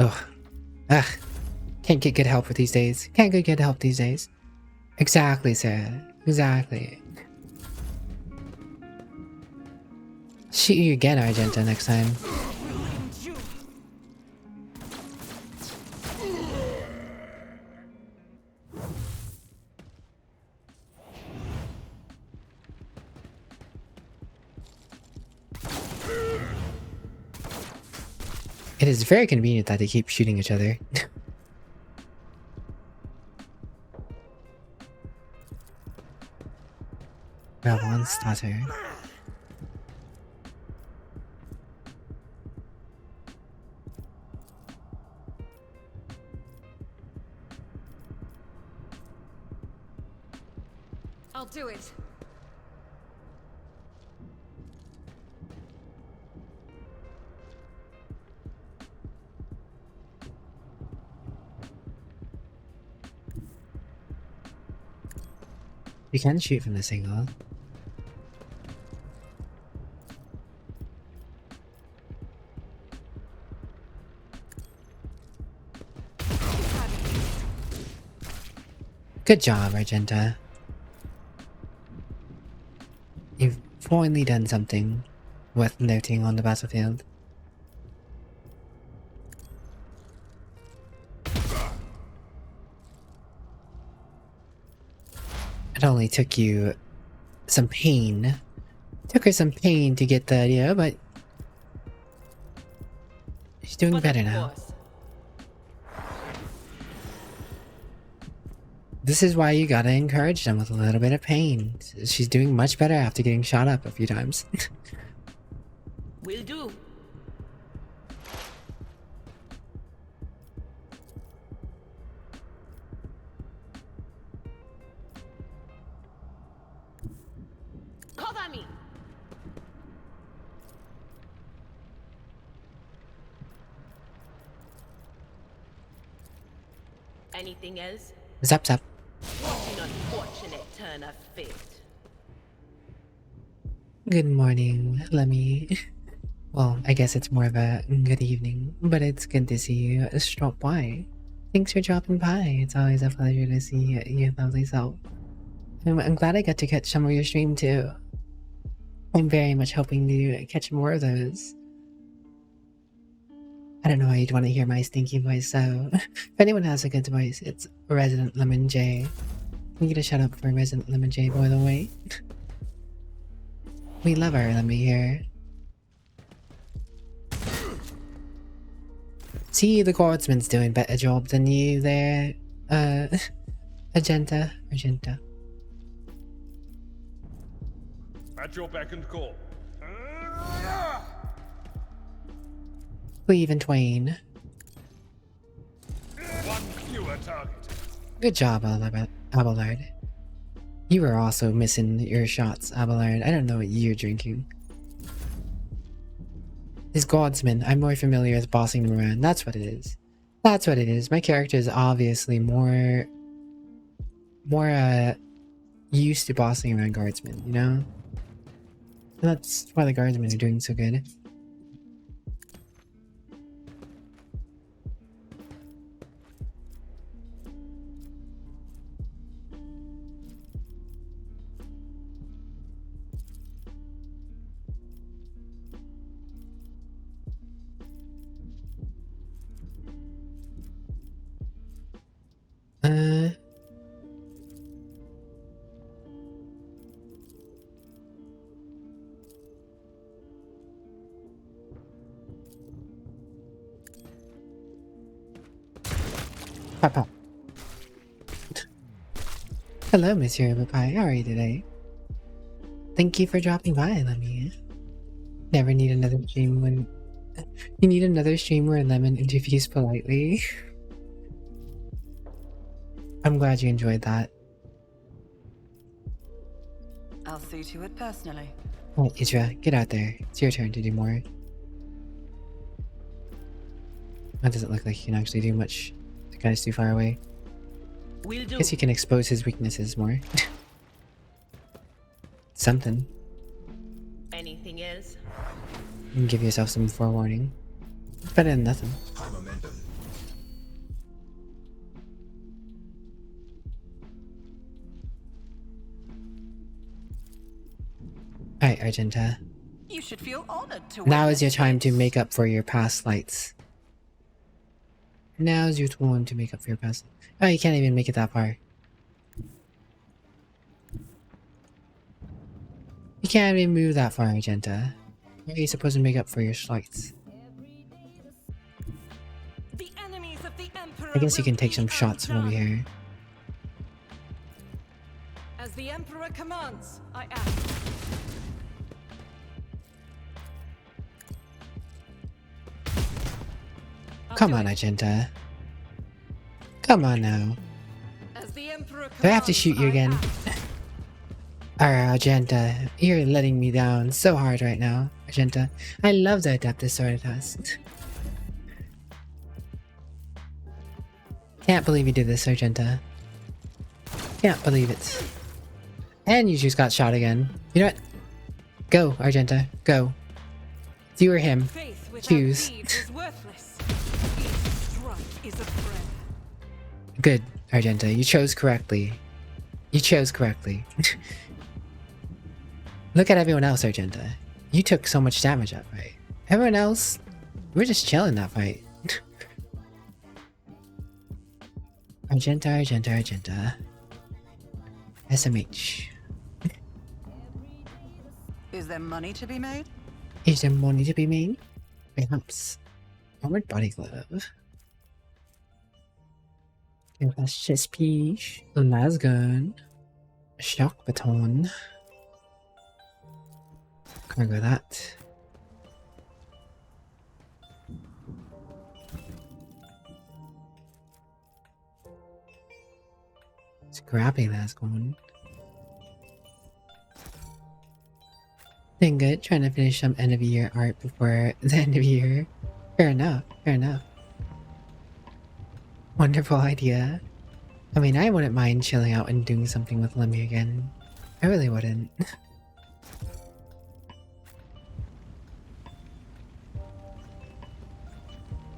Speaker 1: Ugh. Ugh. Can't get good help with these days. Can't get good help these days. Exactly, Sarah. Exactly. Shoot you again, Argenta, next time.
Speaker 2: Will endure.
Speaker 1: It is very convenient that they keep shooting each other. Grab one starter.
Speaker 2: I'll do it.
Speaker 1: You can shoot from this angle. Good job, Argenta. You've finally done something worth noting on the battlefield. It only took you some pain. Took her some pain to get the idea, but she's doing better now. This is why you gotta encourage them with a little bit of pain. She's doing much better after getting shot up a few times.
Speaker 5: Will do. Cover me. Anything else?
Speaker 1: Zap zap.
Speaker 5: What an unfortunate turn of fate.
Speaker 1: Good morning, Lemmy. Well, I guess it's more of a good evening, but it's good to see you stop by. Thanks for dropping by. It's always a pleasure to see your lovely self. I'm glad I got to catch some of your stream too. I'm very much hoping to catch more of those. I don't know why you'd want to hear my stinky voice, so if anyone has a good voice, it's Resident Lemon J. Can you get a shout out for Resident Lemon J, by the way? We love our Lemmy here. See, the guardsman's doing better job than you there, Argenta.
Speaker 4: At your beck and call.
Speaker 1: Cleave and Twain.
Speaker 4: One fewer target.
Speaker 1: Good job, Abelard. You were also missing your shots, Abelard. I don't know what you're drinking. This guardsman, I'm more familiar with bossing them around. That's what it is. That's what it is. My character is obviously more used to bossing around guardsmen, you know? That's why the guardsmen are doing so good. Pop. Hello, Monsieur Papai. How are you today? Thank you for dropping by, Lemmy. Never need another stream when You need another stream where Lemon interviews politely. I'm glad you enjoyed that.
Speaker 3: I'll see to it personally.
Speaker 1: Alright, Isra, get out there. It's your turn to do more. That doesn't look like he can actually do much. The guy's too far away.
Speaker 5: Will do.
Speaker 1: Guess you can expose his weaknesses more. Something.
Speaker 5: Anything else?
Speaker 1: You can give yourself some forewarning. Better than nothing. Alright, Argenta.
Speaker 3: You should feel honored to
Speaker 1: Now is
Speaker 3: witness
Speaker 1: your time to
Speaker 3: this.
Speaker 1: make up for your past slights. Now's your time to make up for your past. Oh, you can't even make it that far. You can't even move that far, Argenta. How are you supposed to make up for your slights?
Speaker 2: The enemies of the Emperor
Speaker 1: I guess you
Speaker 2: will
Speaker 1: can take
Speaker 2: be
Speaker 1: some shots from over
Speaker 2: undone.
Speaker 1: here.
Speaker 2: As the Emperor commands, I act. I'll
Speaker 1: Come
Speaker 2: do
Speaker 1: on,
Speaker 2: it.
Speaker 1: Argenta. Come on now.
Speaker 2: As the Emperor
Speaker 1: Do I have to
Speaker 2: commands,
Speaker 1: shoot you
Speaker 2: I
Speaker 1: again?
Speaker 2: act.
Speaker 1: Alright, Argenta. You're letting me down so hard right now, Argenta. I love the Adeptus Sororitas. Can't believe you did this, Argenta. Can't believe it. And you just got shot again. You know what? Go, Argenta. Go. It's you or him.
Speaker 2: Faith without
Speaker 1: Choose.
Speaker 2: deeds is worthless. Each strike is a prayer.
Speaker 1: Good, Argenta. You chose correctly. You chose correctly. Look at everyone else, Argenta. You took so much damage that fight. Everyone else, we're just chilling that fight. Argenta, Argenta, Argenta. SMH.
Speaker 3: Is there money to be made?
Speaker 1: Is there money to be made? Perhaps. Armored body glove. Give us chest piece. Las gun. Shock baton. Cargo that. Scrappy las gun. Doing good, trying to finish some end of year art before the end of year. Fair enough, fair enough. Wonderful idea. I mean, I wouldn't mind chilling out and doing something with Lemmy again. I really wouldn't.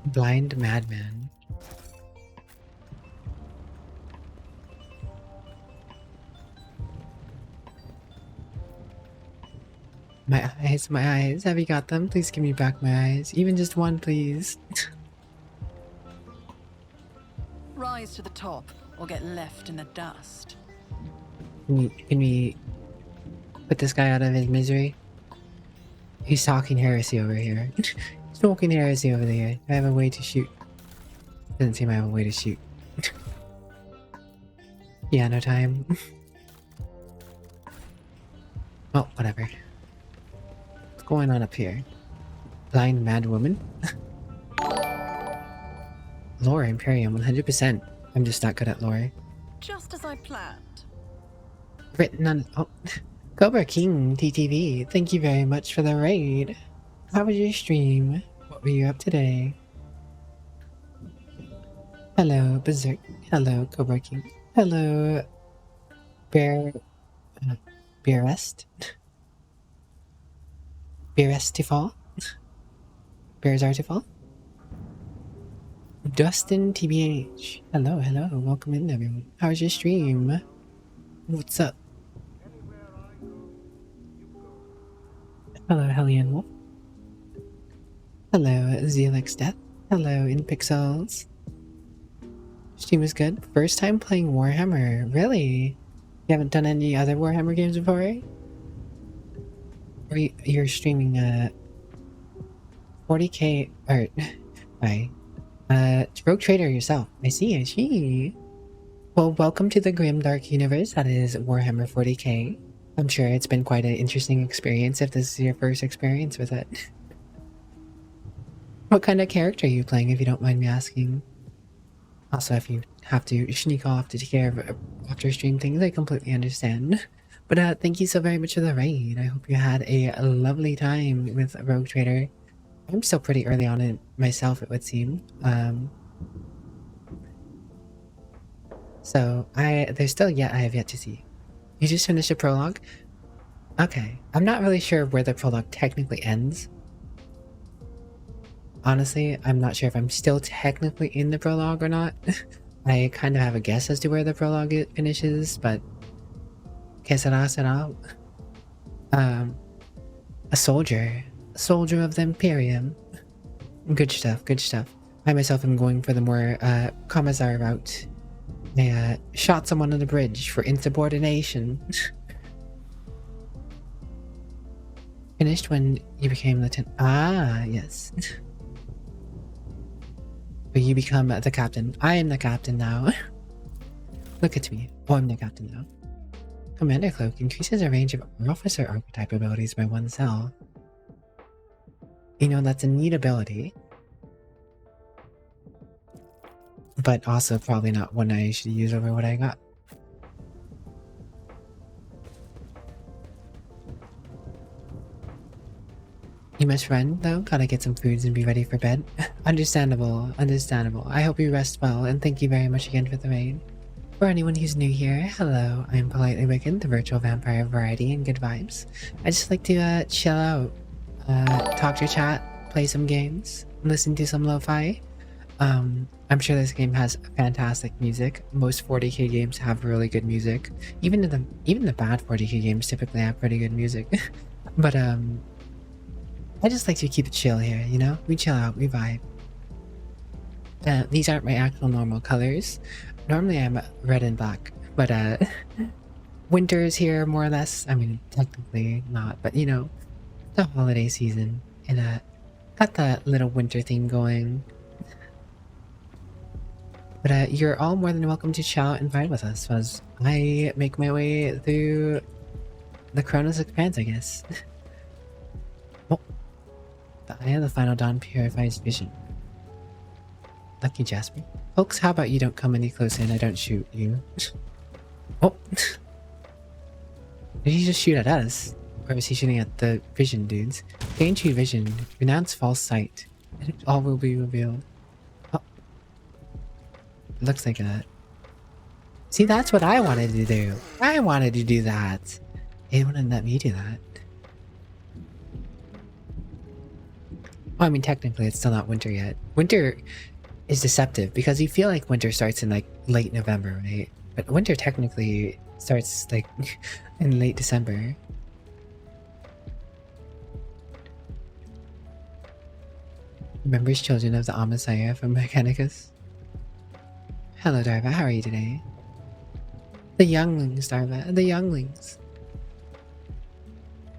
Speaker 1: Blind madman. My eyes, my eyes. Have you got them? Please give me back my eyes. Even just one, please.
Speaker 3: Rise to the top or get left in the dust.
Speaker 1: Can we put this guy out of his misery? He's talking heresy over here. He's talking heresy over there. I have a way to shoot. Doesn't seem I have a way to shoot. Piano time. Well, whatever. What's going on up here? Blind mad woman? Lore Imperium 100%. I'm just not good at lore.
Speaker 3: Just as I planned.
Speaker 1: Written on. Oh. Cobra King TTV, thank you very much for the raid. How was your stream? What were you up today? Hello, Berserk. Hello, Cobra King. Hello, Bear. Bearest? Bearestifal? Bears Artifal? Dustin TBH. Hello, hello. Welcome in, everyone. How was your stream? What's up? Hello, Hellion Wolf. Hello, Zelix Death. Hello, In Pixels. Stream was good. First time playing Warhammer. Really? You haven't done any other Warhammer games before? Or you're streaming 40k or hi. Rogue Trader yourself. I see, I see. Well, welcome to the grim dark universe that is Warhammer 40k. I'm sure it's been quite an interesting experience if this is your first experience with it. What kind of character are you playing, if you don't mind me asking? Also, if you have to sneak off to take care of after stream things, I completely understand. But thank you so very much for the raid. I hope you had a lovely time with Rogue Trader. I'm still pretty early on it myself, it would seem. So there's still yet I have yet to see. You just finished a prologue? Okay. I'm not really sure where the prologue technically ends. Honestly, I'm not sure if I'm still technically in the prologue or not. I kind of have a guess as to where the prologue finishes, but que será. A soldier of the Imperium. Good stuff, good stuff. I myself am going for the more commissar route. I shot someone on the bridge for insubordination. Finished when you became lieutenant. Ah, yes. But you become the captain. I am the captain now. Look at me. Oh, I'm the captain now. Commander Cloak increases a range of officer archetype abilities by 1 cell. You know, that's a neat ability. But also probably not one I should use over what I got. You must run, though. Gotta get some foods and be ready for bed. Understandable, understandable. I hope you rest well, and thank you very much again for the raid. For anyone who's new here, hello. I am Politely Wicked, the virtual vampire of variety and good vibes. I just like to chill out, talk to chat, play some games, listen to some lo-fi. I'm sure this game has fantastic music. Most 40k games have really good music. Even the bad 40k games typically have pretty good music. But I just like to keep it chill here, you know? We chill out, we vibe. These aren't my actual normal colors. Normally I'm red and black, but winter is here more or less. I mean, technically not, but you know, the holiday season, and got that little winter theme going. But you're all more than welcome to chat and vibe with us as I make my way through the Chronos Expanse, I guess. Oh, the Eye of the Final Dawn purifies vision. Lucky Jasper. Folks, how about you don't come any closer and I don't shoot you? Oh! Did he just shoot at us? Or is he shooting at the vision dudes? Gain true vision. Renounce false sight. And all will be revealed. Oh. It looks like that. See, that's what I wanted to do. I wanted to do that. It wouldn't let me do that. Well, I mean, technically it's still not winter yet. Winter is deceptive because you feel like winter starts in like late November, right? But winter technically starts like in late December. Remembers children of the Amasaya from Mechanicus? Hello, Darva. How are you today? The younglings, Darva. The younglings.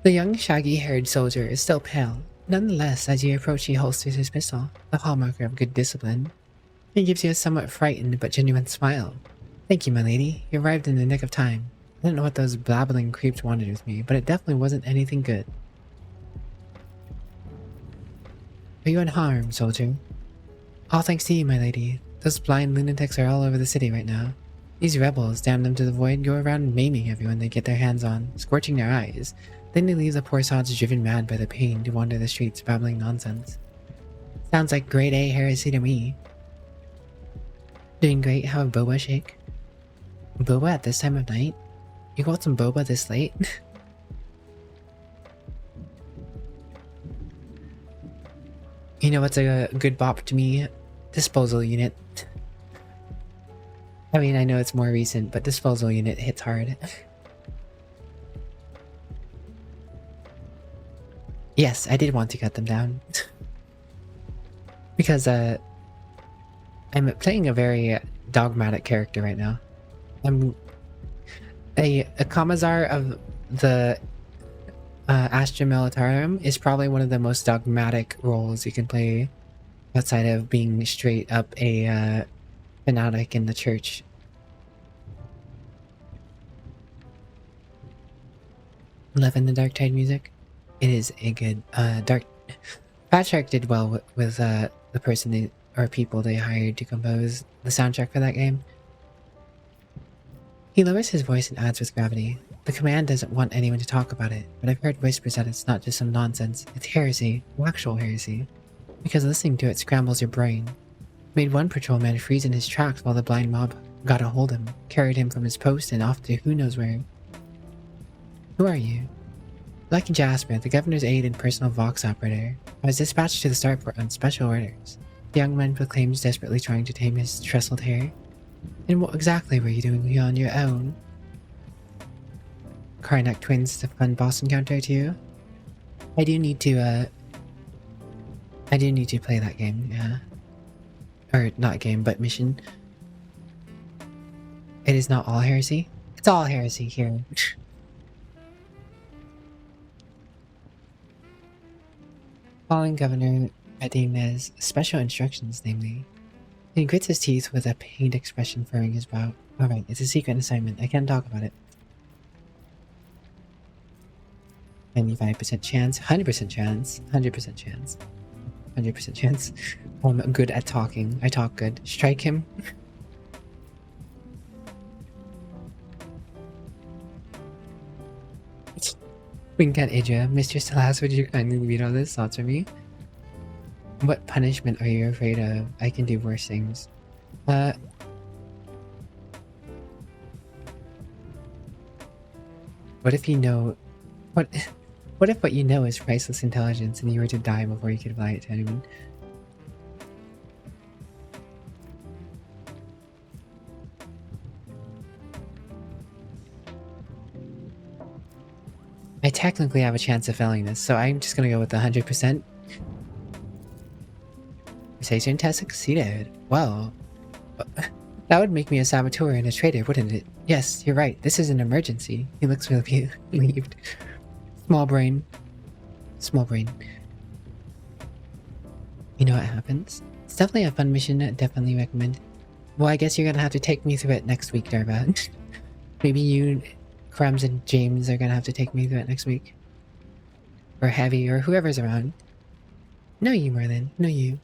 Speaker 1: The young, shaggy-haired soldier is still pale. Nonetheless, as you approach, he holsters his pistol, the hallmarker of good discipline. He gives you a somewhat frightened but genuine smile. Thank you, my lady. You arrived in the nick of time. I don't know what those blabbling creeps wanted with me, but it definitely wasn't anything good. Are you unharmed, soldier? All thanks to you, my lady. Those blind lunatics are all over the city right now. These rebels, damn them to the void, go around maiming everyone they get their hands on, scorching their eyes. Then they leave the poor sods driven mad by the pain to wander the streets babbling nonsense. Sounds like grade A heresy to me. Doing great, how a boba shake? Boba at this time of night? You got some boba this late? You know what's a good bop to me? Disposal unit. I mean, I know it's more recent, but disposal unit hits hard. Yes, I did want to cut them down. Because, I'm playing a very dogmatic character right now. I'm a commissar of the Astra Militarum is probably one of the most dogmatic roles you can play outside of being straight up a fanatic in the church. Love in the Dark Tide music. It is a good dark. Fat Shark did well with the person or people they hired to compose the soundtrack for that game. He lowers his voice and adds with gravity. The command doesn't want anyone to talk about it, but I've heard whispers that it's not just some nonsense. It's heresy, actual heresy. Because listening to it scrambles your brain. Made one patrolman freeze in his tracks while the blind mob got a hold of him, carried him from his post and off to who knows where. Who are you? Lucky Jasper, the governor's aide and personal Vox operator. I was dispatched to the starport on special orders. The young man proclaims, desperately trying to tame his trestled hair. And what exactly were you doing here on your own? Karnak twins the fun boss encounter too? I do need to play that game, yeah. Or not game, but mission. It is not all heresy? It's all heresy here. Following Governor Adina's special instructions, namely. He grits his teeth with a pained expression furrowing his brow. Alright, it's a secret assignment. I can't talk about it. 95% chance, 100% chance, 100% chance, 100% chance. I'm good at talking. I talk good. Strike him. Wink at Idra. Mr. Salas, would you kindly read all this thoughts for me? What punishment are you afraid of? I can do worse things. What if you know... What if what you know is priceless intelligence and you were to die before you could apply it to anyone? I technically have a chance of failing this, so I'm just gonna go with 100%. Precision test succeeded. Well, that would make me a saboteur and a traitor, wouldn't it? Yes, you're right. This is an emergency. He looks really relieved. Small brain. Small brain. You know what happens? It's definitely a fun mission. I definitely recommend. Well, I guess you're gonna have to take me through it next week, Darva. Maybe you, Crumbs, and James are gonna have to take me through it next week. Or Heavy, or whoever's around. No you, Merlin. No you.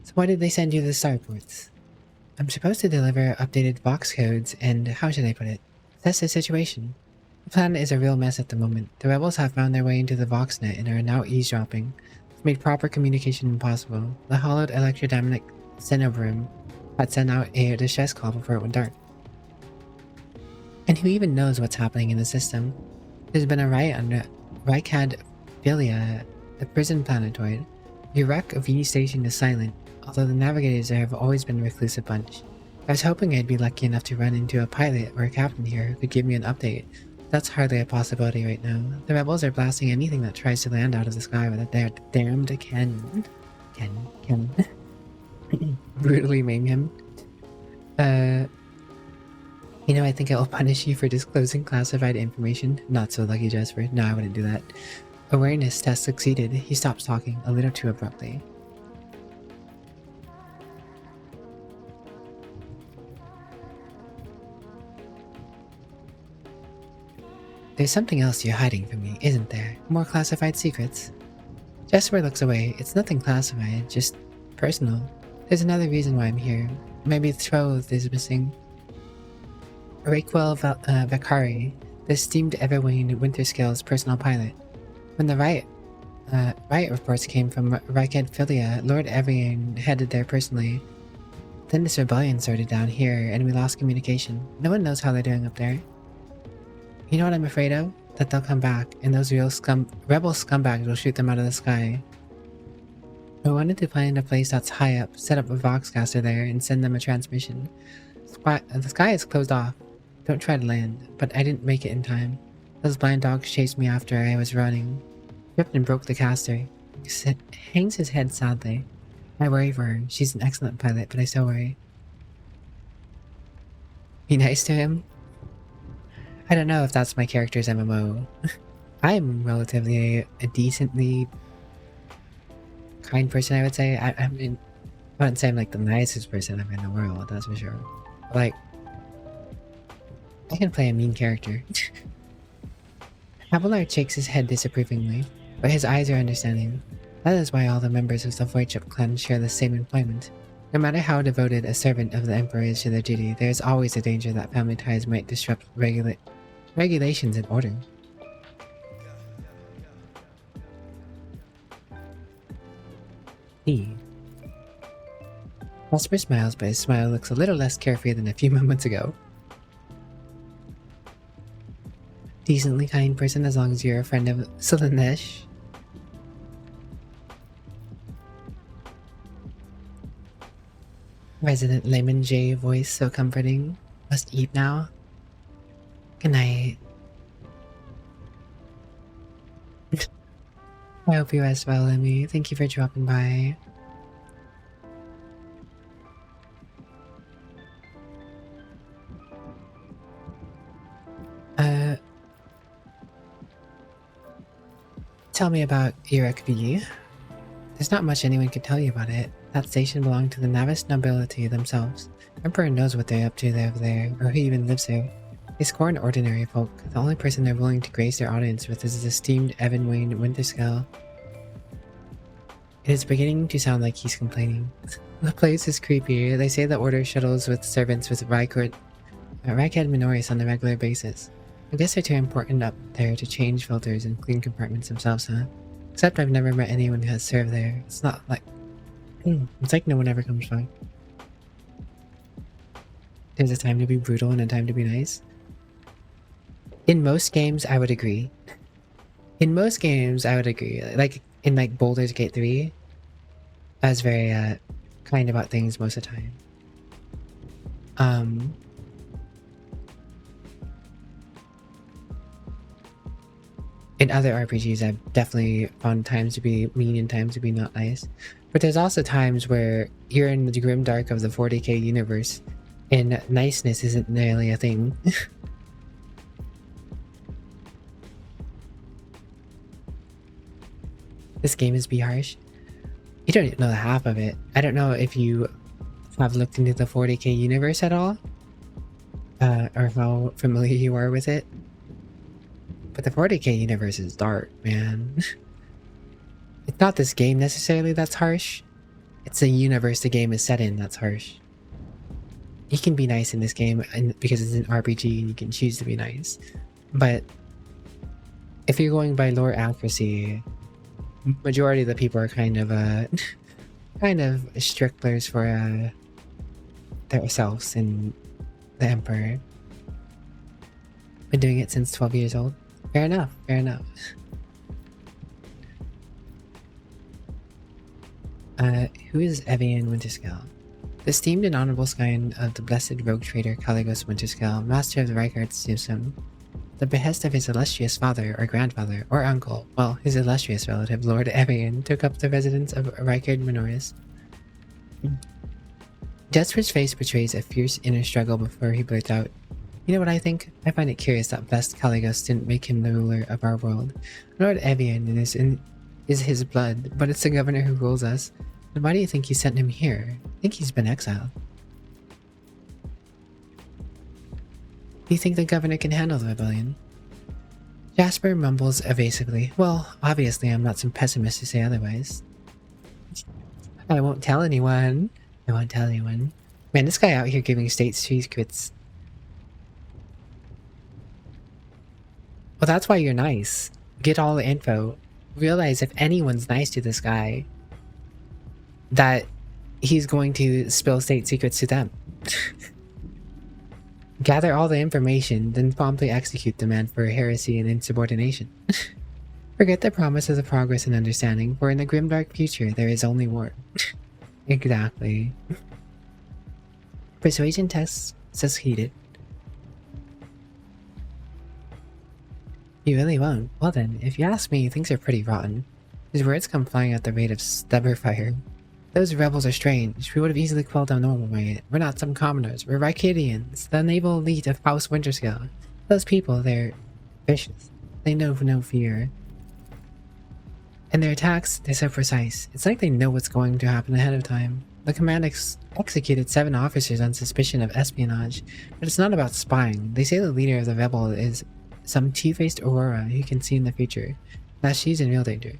Speaker 1: So why did they send you the starports? I'm supposed to deliver updated Vox codes and, how should I put it, test the situation. The planet is a real mess at the moment. The rebels have found their way into the VoxNet and are now eavesdropping. It's made proper communication impossible. The hollowed electrodynamic Cinebroom had sent out a distress call before it went dark. And who even knows what's happening in the system? There's been a riot on Rykad Philia, the prison planetoid. The wreck of V Station is silent, although the navigators there have always been a reclusive bunch. I was hoping I'd be lucky enough to run into a pilot or a captain here who could give me an update. That's hardly a possibility right now. The rebels are blasting anything that tries to land out of the sky with their damned Ken. Brutally maim him. You know, I think I'll punish you for disclosing classified information. Not so lucky, Jasper. No, I wouldn't do that. Awareness test succeeded. He stops talking a little too abruptly. There's something else you're hiding from me, isn't there? More classified secrets? Jasper looks away. It's nothing classified, just personal. There's another reason why I'm here. My betrothed is missing. Raquel Vakari, the esteemed Everwayne Winterscale's personal pilot. When the riot reports came from Rykad Philia, Lord Everwayne headed there personally. Then this rebellion started down here, and we lost communication. No one knows how they're doing up there. You know what I'm afraid of? That they'll come back, and those rebel scumbags will shoot them out of the sky. I wanted to find a place that's high up, set up a Voxcaster there, and send them a transmission. The sky is closed off. Don't try to land, but I didn't make it in time. Those blind dogs chased me after I was running. Tripped and broke the caster. He hangs his head sadly. I worry for her. She's an excellent pilot, but I still worry. Be nice to him? I don't know if that's my character's MMO. I'm relatively a decently kind person, I would say. I mean, I wouldn't say I'm like the nicest person ever in the world, that's for sure. But, like, I can play a mean character. Abelard shakes his head disapprovingly. but his eyes are understanding. That is why all the members of the Voidship clan share the same employment. No matter how devoted a servant of the Emperor is to their duty, there is always a danger that family ties might disrupt regulations and order. E. Prosper smiles, but his smile looks a little less carefree than a few moments ago. Decently kind person as long as you're a friend of Sulanesh. Resident Layman J voice so comforting. Must eat now. Good night. I hope you rest well, Emmy. Thank you for dropping by. Tell me about Irek V. There's not much anyone can tell you about it. That station belonged to the Navis nobility themselves. Emperor knows what they're up to over there, or who even lives there. They scorn ordinary folk. The only person they're willing to grace their audience with is his esteemed Evan Wayne Winterscale. It is beginning to sound like he's complaining. The place is creepy. They say the order shuttles with servants with Rykhead Minoris on a regular basis. I guess they're too important up there to change filters and clean compartments themselves, huh? Except I've never met anyone who has served there. It's not like... it's like no one ever comes by. There's a time to be brutal and a time to be nice. In most games, I would agree. In most games, I would agree. Like, in like Baldur's Gate 3, I was very kind about things most of the time. In other RPGs, I've definitely found times to be mean and times to be not nice. But there's also times where you're in the grimdark of the 40k universe, and niceness isn't nearly a thing. This game is be harsh. You don't even know the half of it. I don't know if you have looked into the 40k universe at all, or how familiar you are with it. But the 40k universe is dark, man. It's not this game necessarily that's harsh. It's the universe the game is set in that's harsh. You can be nice in this game because it's an RPG and you can choose to be nice. But if you're going by lore accuracy, majority of the people are kind of strictlers for themselves and the Emperor. Been doing it since 12 years old. Fair enough, fair enough. Who is Evian Winterscale? The esteemed and honorable scion of the blessed rogue trader Caligos Winterscale, master of the Reichard's system. The behest of his illustrious father or grandfather or uncle, well, his illustrious relative, Lord Evian, took up the residence of Rykhead Minoris. Jesper's face betrays a fierce inner struggle before he blurts out, "You know what I think? I find it curious that blessed Caligos didn't make him the ruler of our world. Lord Evian is his blood, but it's the governor who rules us. Then why do you think he sent him here? I think he's been exiled." Do you think the governor can handle the rebellion? Jasper mumbles evasively. Well, obviously I'm not some pessimist to say otherwise. I won't tell anyone. I won't tell anyone. Man, this guy out here giving state secrets. Well, that's why you're nice. Get all the info. Realize if anyone's nice to this guy, that he's going to spill state secrets to them. Gather all the information, then promptly execute the man for heresy and insubordination. Forget the promises of progress and understanding, for in the grimdark future there is only war. Exactly. Persuasion tests succeeded. You really won't? Well then, if you ask me, things are pretty rotten. His words come flying at the rate of stubber fire. Those rebels are strange. We would have easily quelled them normally. We're not some commoners. We're Rykadians, the naval elite of House Winterscale. Those people, they're vicious. They know no fear. And their attacks, they're so precise. It's like they know what's going to happen ahead of time. The command executed 7 officers on suspicion of espionage, but it's not about spying. They say the leader of the rebel is some two-faced Aurora who can see in the future. Now she's in real danger.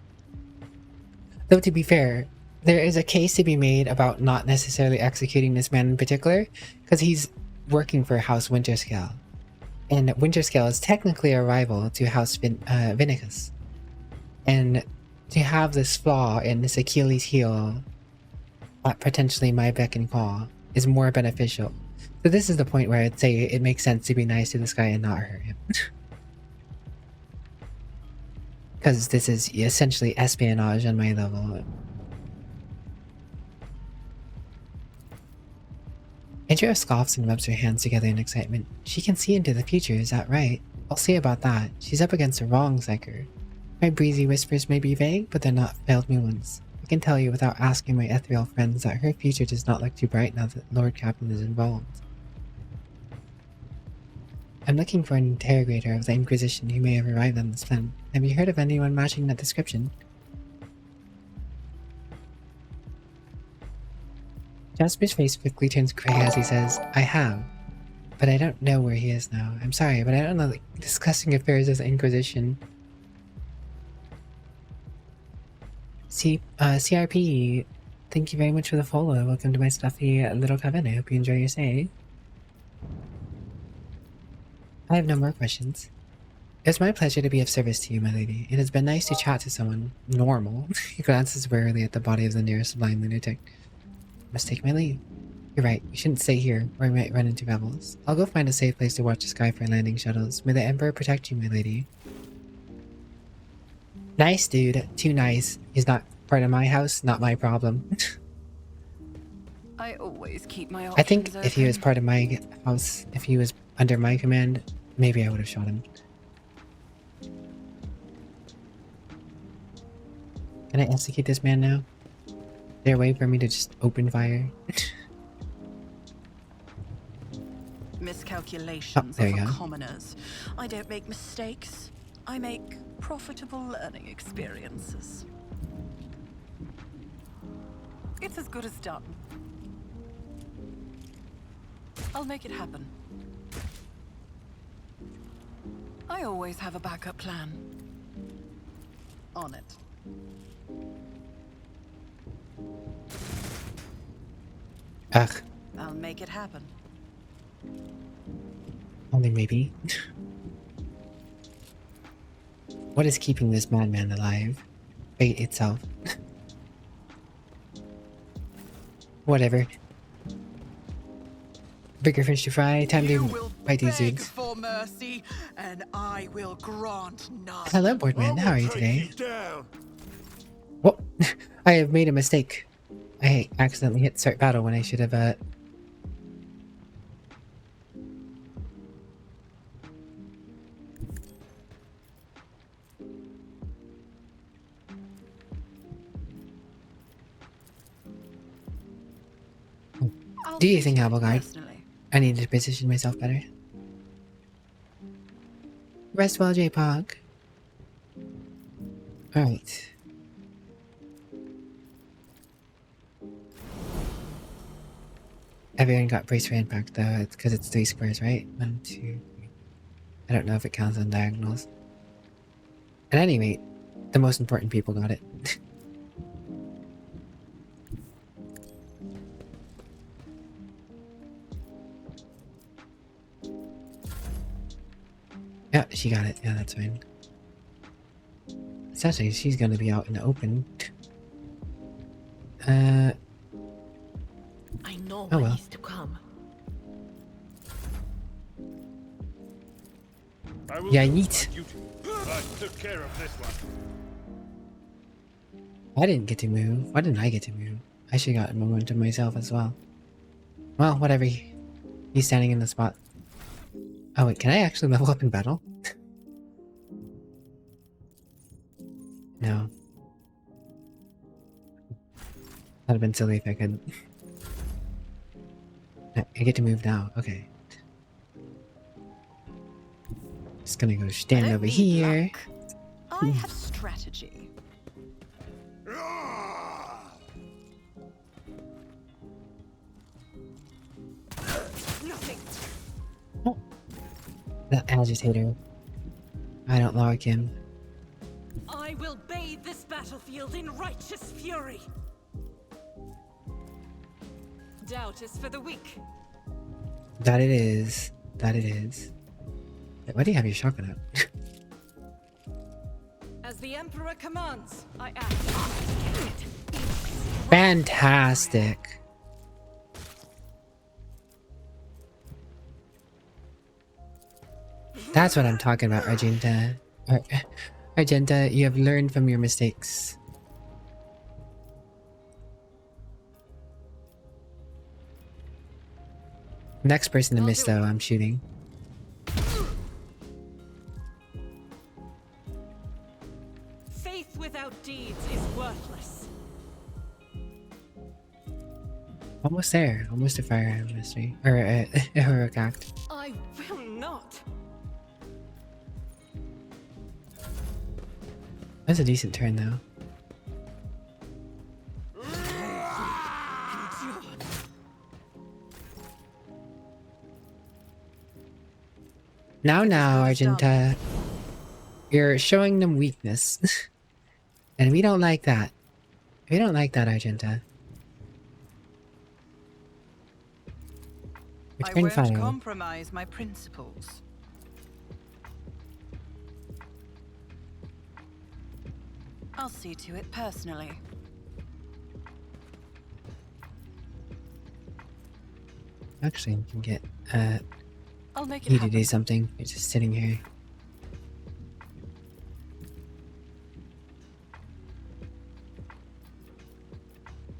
Speaker 1: Though to be fair, there is a case to be made about not necessarily executing this man in particular, because he's working for House Winterscale. And Winterscale is technically a rival to House Vinicus. And to have this flaw in this Achilles heel at potentially my beck and call is more beneficial. So this is the point where I'd say it makes sense to be nice to this guy and not hurt him. Because this is essentially espionage on my level. Andrea scoffs and rubs her hands together in excitement. She can see into the future, is that right? I'll see about that. She's up against the wrong psyker. My breezy whispers may be vague, but they're not failed me once. I can tell you without asking my ethereal friends that her future does not look too bright now that Lord Captain is involved. I'm looking for an interrogator of the Inquisition who may have arrived on this planet. Have you heard of anyone matching that description? Jasper's face quickly turns gray as he says, I have. But I don't know where he is now. I'm sorry, but I don't know the disgusting affairs of the Inquisition. CRP, thank you very much for the follow. Welcome to my stuffy little cabin. I hope you enjoy your stay. I have no more questions. It's my pleasure to be of service to you, my lady. It has been nice to chat to someone normal. He glances warily at the body of the nearest blind lunatic. I must take my leave. You're right, we shouldn't stay here, or we might run into rebels. I'll go find a safe place to watch the sky for landing shuttles. May the Emperor protect you, my lady. Nice, dude. Too nice. He's not part of my house, not my problem.
Speaker 3: I always keep my options
Speaker 1: I think if he was
Speaker 3: open.
Speaker 1: part of my house, if he was under my command, maybe I would have shot him. Can I execute this man now? Is there a way for me to just open fire?
Speaker 3: Miscalculations
Speaker 1: there
Speaker 3: are
Speaker 1: you
Speaker 3: for
Speaker 1: go.
Speaker 3: commoners. I don't make mistakes. I make profitable learning experiences. It's as good as done. I'll make it happen. I always have a backup plan. On it.
Speaker 1: Ugh,
Speaker 3: I'll make it happen.
Speaker 1: only maybe. What is keeping this madman alive? Fate itself. Whatever. Bigger fish to fry. Time to fight these dudes.
Speaker 3: For mercy, and I will grant none.
Speaker 1: Hello, Boardman. How are you today? Well, I have made a mistake. I accidentally hit start battle when I should have, Do you think, Appleguard?
Speaker 3: Personally.
Speaker 1: I need to position myself better. Rest well, J-Pog. Alright. Everyone got brace for impact though, it's because it's 3 squares, right? 1, 2, 3. I don't know if it counts on diagonals. At any rate, the most important people got it. Yeah, she got it. Yeah, that's fine. Essentially, she's gonna be out in the open.
Speaker 5: I know
Speaker 1: Oh,
Speaker 5: what
Speaker 1: well.
Speaker 5: is to come.
Speaker 4: I will
Speaker 1: Yeah,
Speaker 4: do
Speaker 1: yeet.
Speaker 4: my duty. I took care of this one.
Speaker 1: I didn't get to move. Why didn't I get to move? I should have gotten momentum myself as well. Well, whatever. He's standing in the spot. Oh wait, can I actually level up in battle? No. That'd have been silly if I could. I get to move now. Okay. Just gonna go
Speaker 3: I
Speaker 1: stand
Speaker 3: don't
Speaker 1: over
Speaker 3: need
Speaker 1: here.
Speaker 3: luck. I have strategy.
Speaker 2: Nothing.
Speaker 1: That agitator. I don't like him.
Speaker 2: I will bathe this battlefield in righteous fury. Doubt is for the weak.
Speaker 1: That it is. That it is. Wait, why do you have your shotgun out?
Speaker 2: As the Emperor commands, I act.
Speaker 1: Fantastic. That's what I'm talking about, Argenta. Argenta, you have learned from your mistakes. Next person to miss, though, I'm shooting.
Speaker 2: Faith without deeds is worthless.
Speaker 1: Almost there. Almost a fire mystery. Or a heroic act.
Speaker 2: I will not.
Speaker 1: That's a decent turn, though. Now, Argenta. You're showing them weakness. And we don't like that. We don't like that, Argenta.
Speaker 3: I
Speaker 1: Return
Speaker 3: won't
Speaker 1: file.
Speaker 3: compromise my principles. I'll see to it personally.
Speaker 1: Actually, you can get
Speaker 3: I'll make it
Speaker 1: you to
Speaker 3: happen.
Speaker 1: do something. You're just sitting here.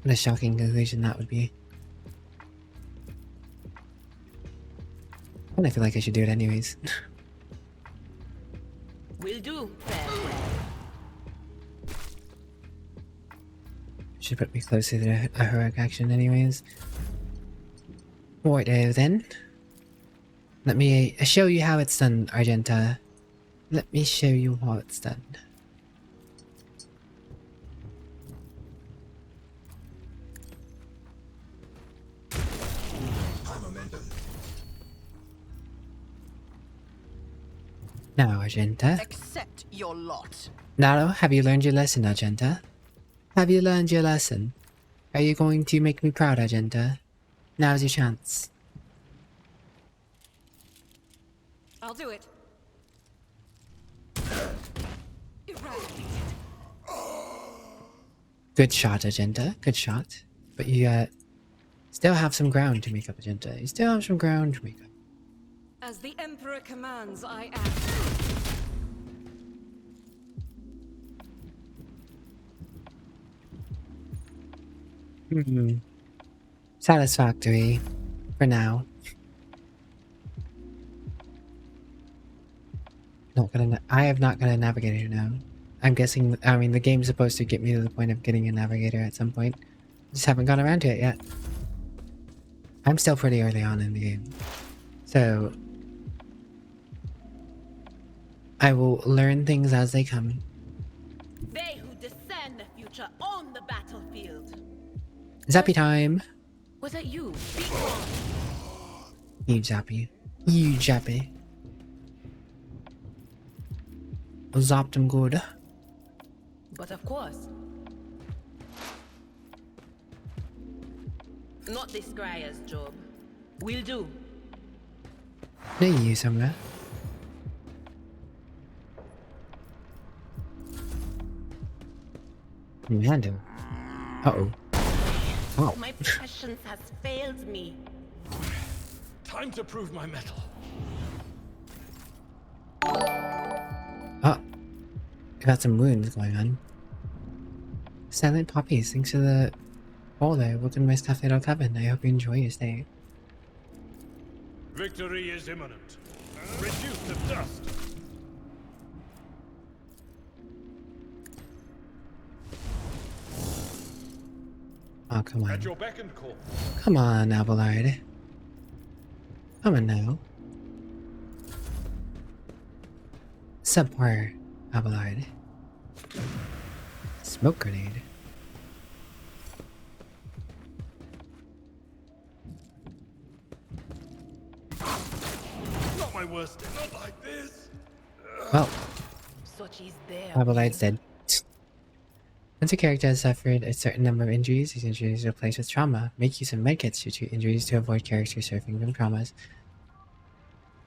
Speaker 1: What a shocking conclusion that would be. And I feel like I should do it anyways.
Speaker 5: Will do. Farewell.
Speaker 1: Should put me closer to a heroic action anyways. Righto then. Let me show you how it's done, Argenta. Let me show you how it's done. Now, Argenta.
Speaker 3: Accept your lot.
Speaker 1: Now, have you learned your lesson, Argenta? Have you learned your lesson? Are you going to make me proud, Argenta? Now's your chance.
Speaker 2: I'll do it. Eradicated.
Speaker 1: Good shot, Argenta. Good shot. But you still have some ground to make up, Argenta. You still have some ground to make up.
Speaker 2: As the Emperor commands, I act.
Speaker 1: Satisfactory. For now. I have not got a navigator now. I'm guessing, I mean, the game's supposed to get me to the point of getting a navigator at some point. Just haven't gone around to it yet. I'm still pretty early on in the game. So I will learn things as they come.
Speaker 5: They who discern the future own the battlefield.
Speaker 1: Zappy time!
Speaker 5: Was it you? Be gone.
Speaker 1: You Zappy. You Zappy. Zapped him good.
Speaker 5: But of course. Not this Scryer's job. Will do.
Speaker 1: There you somewhere. Random. Uh-oh. Oh.
Speaker 5: My patience has failed me.
Speaker 4: Time to prove my mettle.
Speaker 1: Oh. Got some wounds going on. Silent Poppies, thanks for the follow. Welcome to my stuffed little cabin. I hope you enjoy your stay.
Speaker 4: Victory is imminent. Reduced to dust.
Speaker 1: Oh, come on.
Speaker 4: At your beck and call.
Speaker 1: Come on, Abelard. Come on now. Subpar, Abelard. Smoke grenade.
Speaker 4: Not my worst day. Not like this.
Speaker 1: Well,
Speaker 5: such is there.
Speaker 1: Abelide's dead. Once a character has suffered a certain number of injuries, these injuries are replaced with trauma. Make use of medkits to treat injuries to avoid characters suffering from traumas.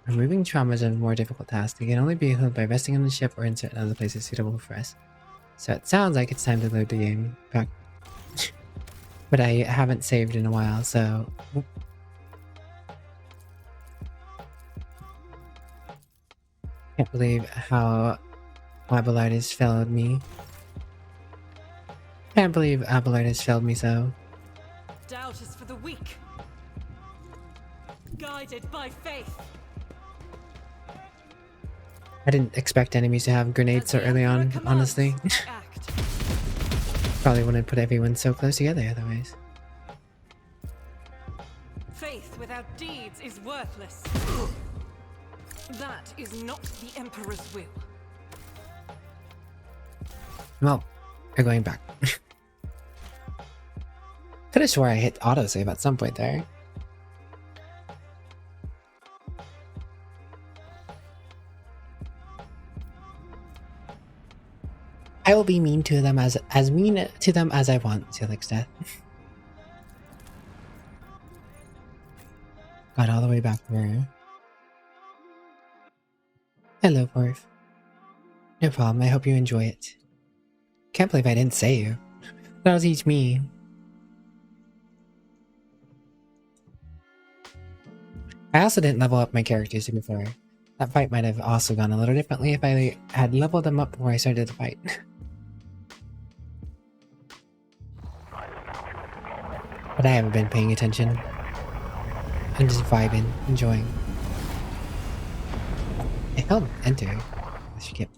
Speaker 1: Removing trauma is a more difficult task. They can only be healed by resting on the ship or in certain other places suitable for rest. So it sounds like it's time to load the game back. But I haven't saved in a while, so... Can't believe how Abelard has failed me. Can't believe Abelard has failed me so.
Speaker 2: Doubt is for the weak. Guided by faith.
Speaker 1: I didn't expect enemies to have grenades so early on, honestly. Probably wouldn't put everyone so close together otherwise.
Speaker 2: Faith without deeds is worthless. That is not the Emperor's will.
Speaker 1: Well, we're going back. Could've swore I hit autosave at some point there. I will be mean to them as mean to them as I want, Silix's death. Got all the way back there. Hello, Porf. No problem, I hope you enjoy it. Can't believe I didn't say you. That'll teach me. I also didn't level up my characters before. That fight might have also gone a little differently if I had leveled them up before I started the fight. But I haven't been paying attention. I'm just vibing, enjoying. I held enter. I skip.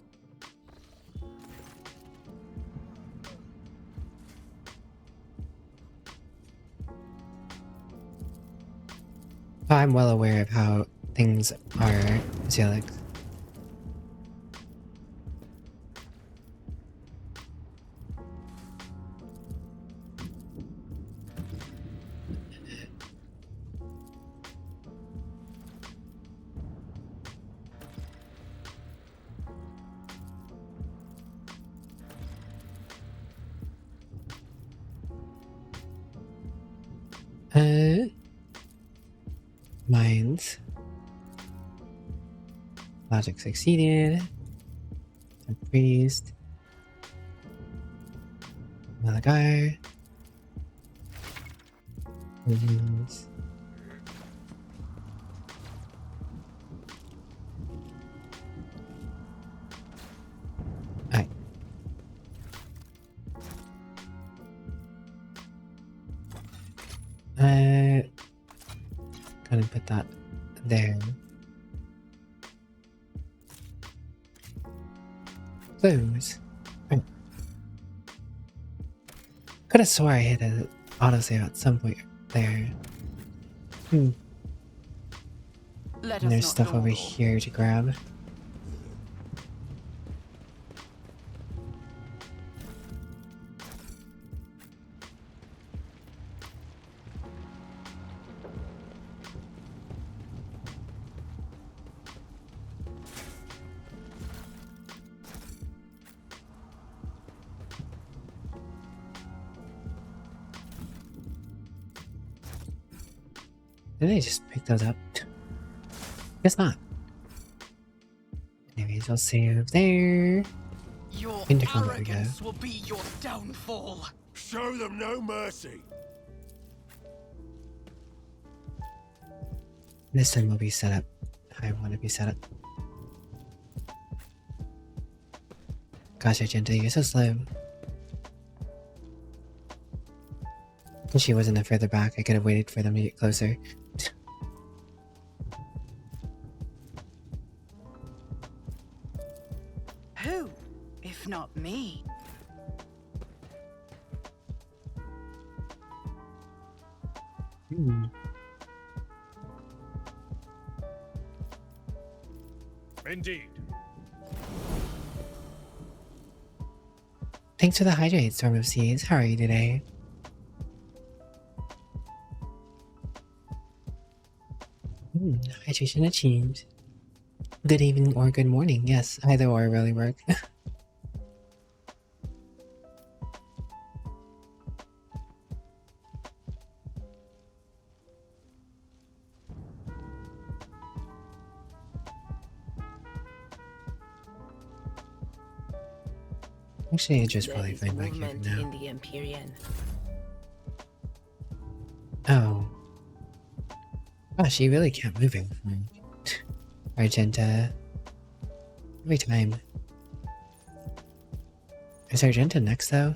Speaker 1: I'm well aware of how things are, Zelix. Mines. Logic succeeded. Priest. Malagar. Legends. Alright. Gonna put that there. Close. Oh. Could have swore I hit an autosave at some point there. And there's stuff over here to grab. Did I just pick those up? Guess not. Anyways, I'll save there.
Speaker 6: Your
Speaker 1: Intercom,
Speaker 6: arrogance will be your downfall.
Speaker 7: Show them no mercy.
Speaker 1: This time will be set up how I want to be set up. Gosh, Argenta, you're so slow. If she wasn't further back, I could have waited for them to get closer.
Speaker 3: Who, if not me?
Speaker 4: Indeed.
Speaker 1: Thanks for the hydrate, Storm of Seas. How are you today? Hydration achieved. Good evening or good morning. Yes, either or really work. Actually, I just probably find back here for now.
Speaker 5: In the Empyrean.
Speaker 1: Oh. Gosh, you really can't move it. Argenta. Every time. Is Argenta next though?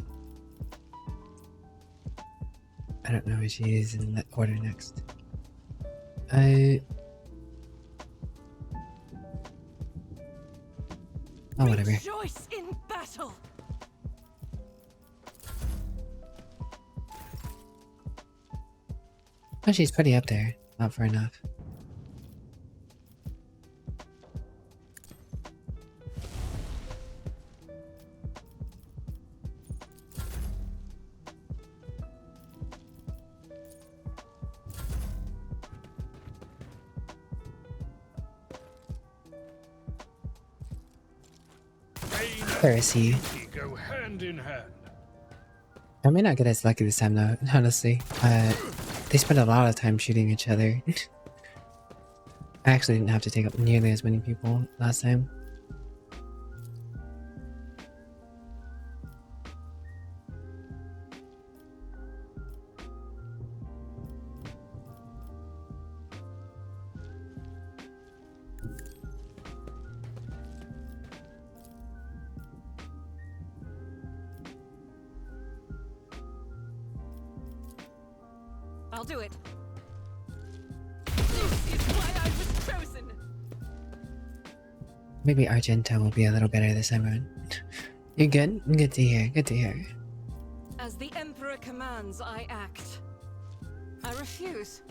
Speaker 1: I don't know what she is in that order next. Oh, whatever.
Speaker 2: Rejoice in battle.
Speaker 1: Oh, she's pretty up there. Not far enough. Heresy.
Speaker 4: Go hand in hand.
Speaker 1: I may not get as lucky this time though, honestly. They spent a lot of time shooting each other. I actually didn't have to take up nearly as many people last time.
Speaker 2: I'll do it. This is why I was chosen.
Speaker 1: Maybe Argenta will be a little better this time around. You're good? Good to hear, good to hear.
Speaker 2: As the Emperor commands, I act. I refuse.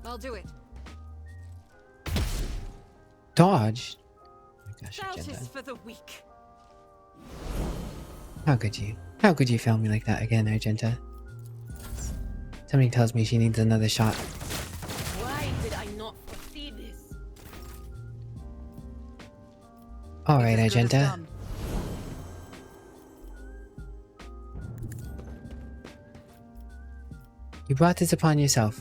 Speaker 2: I'll do it.
Speaker 1: Dodge? Oh my gosh,
Speaker 2: Doubt
Speaker 1: Argenta.
Speaker 2: is for the weak.
Speaker 1: How could you? How could you fail me like that again, Argenta? Somebody tells me she needs another shot.
Speaker 5: Why did I not foresee this?
Speaker 1: Alright,
Speaker 3: It's as good as
Speaker 1: Argenta.
Speaker 3: done.
Speaker 1: You brought this upon yourself.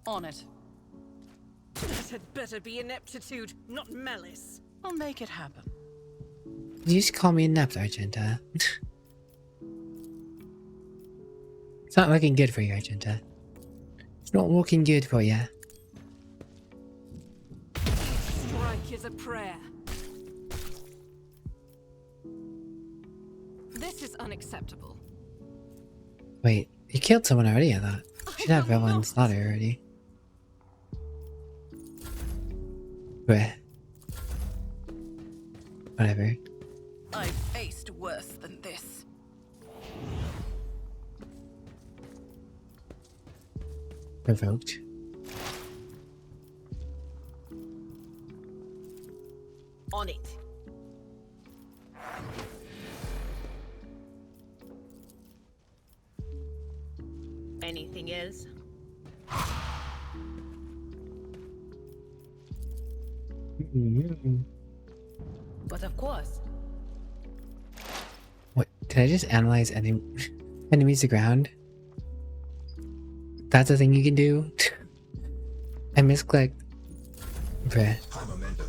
Speaker 3: On it.
Speaker 2: That had better be ineptitude, not malice.
Speaker 3: I'll make it happen.
Speaker 1: You just call me inept, Argenta. It's not looking good for you, Argenta. It's not looking good for you.
Speaker 2: Strike is a prayer. This is unacceptable.
Speaker 1: Wait, you killed someone already, I thought. You should have everyone slaughtered already. Bleh. Whatever.
Speaker 3: I've faced worse than this.
Speaker 1: Provoked.
Speaker 5: On it. Anything else? But of course.
Speaker 1: What? Did I just analyze enemies to ground? That's a thing you can do? I misclicked. Bruh.
Speaker 7: High momentum.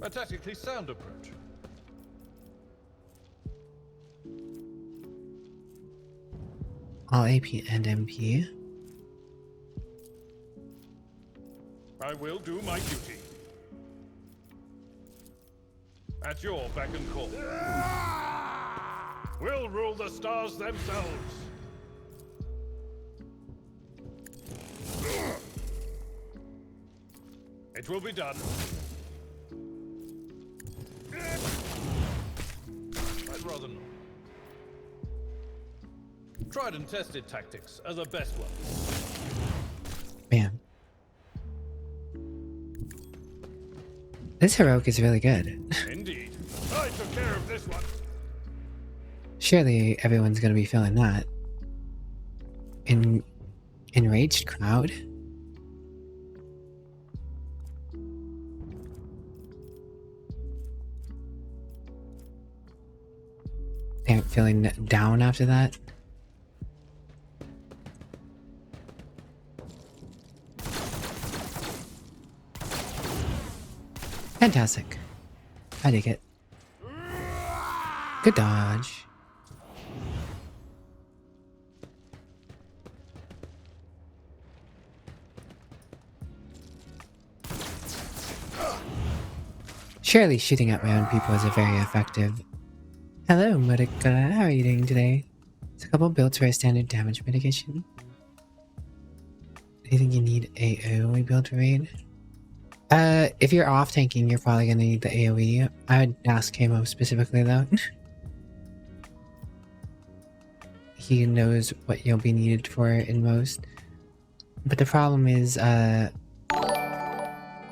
Speaker 4: A tactically sound approach.
Speaker 1: All AP and MP.
Speaker 4: I will do my duty. At your beck and call. We'll rule the stars themselves. It will be done. I'd rather not. Tried and tested tactics are the best ones.
Speaker 1: Man. This heroic is really good.
Speaker 4: Indeed. I took care of this one.
Speaker 1: Surely everyone's gonna be feeling that. Enraged crowd? Damn, feeling down after that? Fantastic. I dig it. Good dodge. Surely shooting at my own people is a very effective. Hello, Mudika. How are you doing today? It's a couple builds for a standard damage mitigation. Do you think you need a AoE build for raid? If you're off tanking, you're probably gonna need the AoE. I would ask Kamo specifically though. He knows what you'll be needed for in most. But the problem is, well,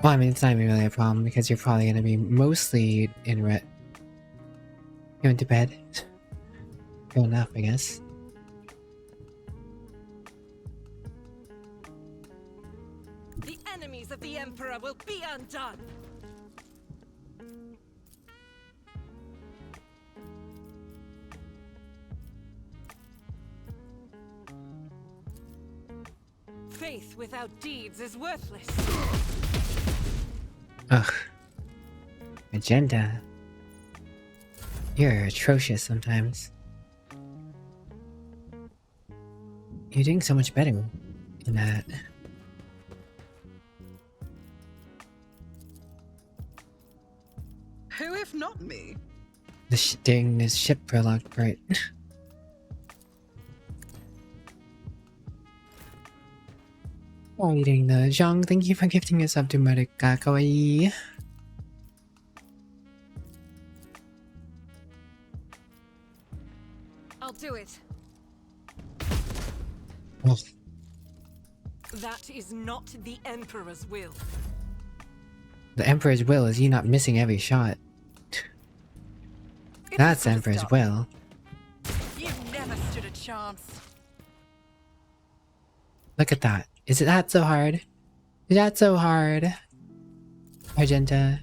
Speaker 1: I mean, it's not even really a problem because you're probably gonna be mostly in ret. Going to bed? Good enough, I guess.
Speaker 2: The enemies of the Emperor will be undone. Faith without deeds is worthless.
Speaker 1: Ugh. Agenda. You're atrocious sometimes. You're doing so much better in that.
Speaker 3: Who if not me?
Speaker 1: During this ship prologue part. How are you doing though? Zhang, thank you for gifting us up to Marika Kawaii.
Speaker 2: I'll do it.
Speaker 1: Oh,
Speaker 2: That is not the Emperor's will.
Speaker 1: the Emperor's will is you not missing every shot.
Speaker 3: It's
Speaker 1: That's
Speaker 3: as good as
Speaker 1: Emperor's
Speaker 3: done.
Speaker 1: will.
Speaker 3: You never stood a chance.
Speaker 1: Look at that. Is it that so hard? Is that so hard? Argenta.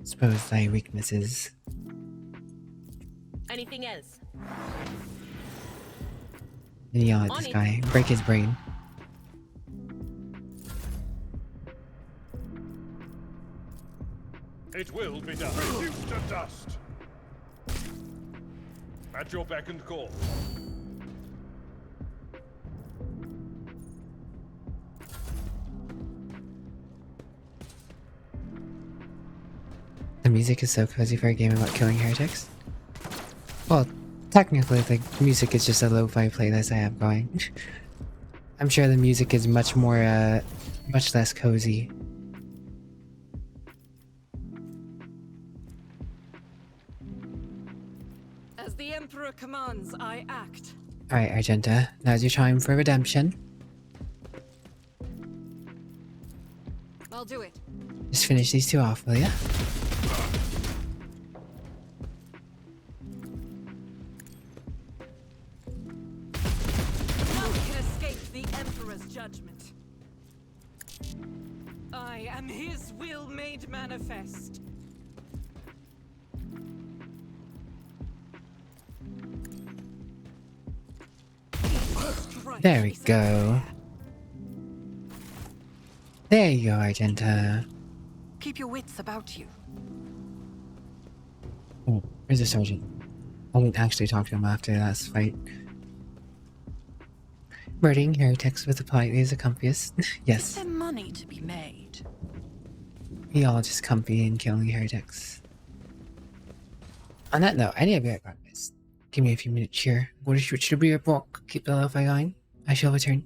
Speaker 1: Suppose thy weaknesses.
Speaker 5: Anything else?
Speaker 1: And yell at this guy. Break his brain.
Speaker 4: It will be done. Reduced to dust. At your beck and call.
Speaker 1: The music is so cozy for a game about killing heretics. Well, technically the music is just a lo-fi playlist I have going. I'm sure the music is much more, much less cozy.
Speaker 2: As the Emperor commands, I act.
Speaker 1: Alright, Argenta, now's your time for redemption.
Speaker 2: I'll do it.
Speaker 1: Just finish these two off, will ya?
Speaker 2: None can escape the Emperor's judgment. I am his will made manifest.
Speaker 1: There we go. There you go, Argenta.
Speaker 3: Keep your wits about you.
Speaker 1: Oh, where's the sergeant? I didn't actually talk to him after the last fight. Murdering heretics with a politely as a compass.
Speaker 3: Is
Speaker 1: Yes.
Speaker 3: there money to be made?
Speaker 1: We all just comfy in killing heretics. On that note, I need to be right back, guys. Give me a few minutes here. Go to switch to be your book. Keep the lo-fi going. I shall return.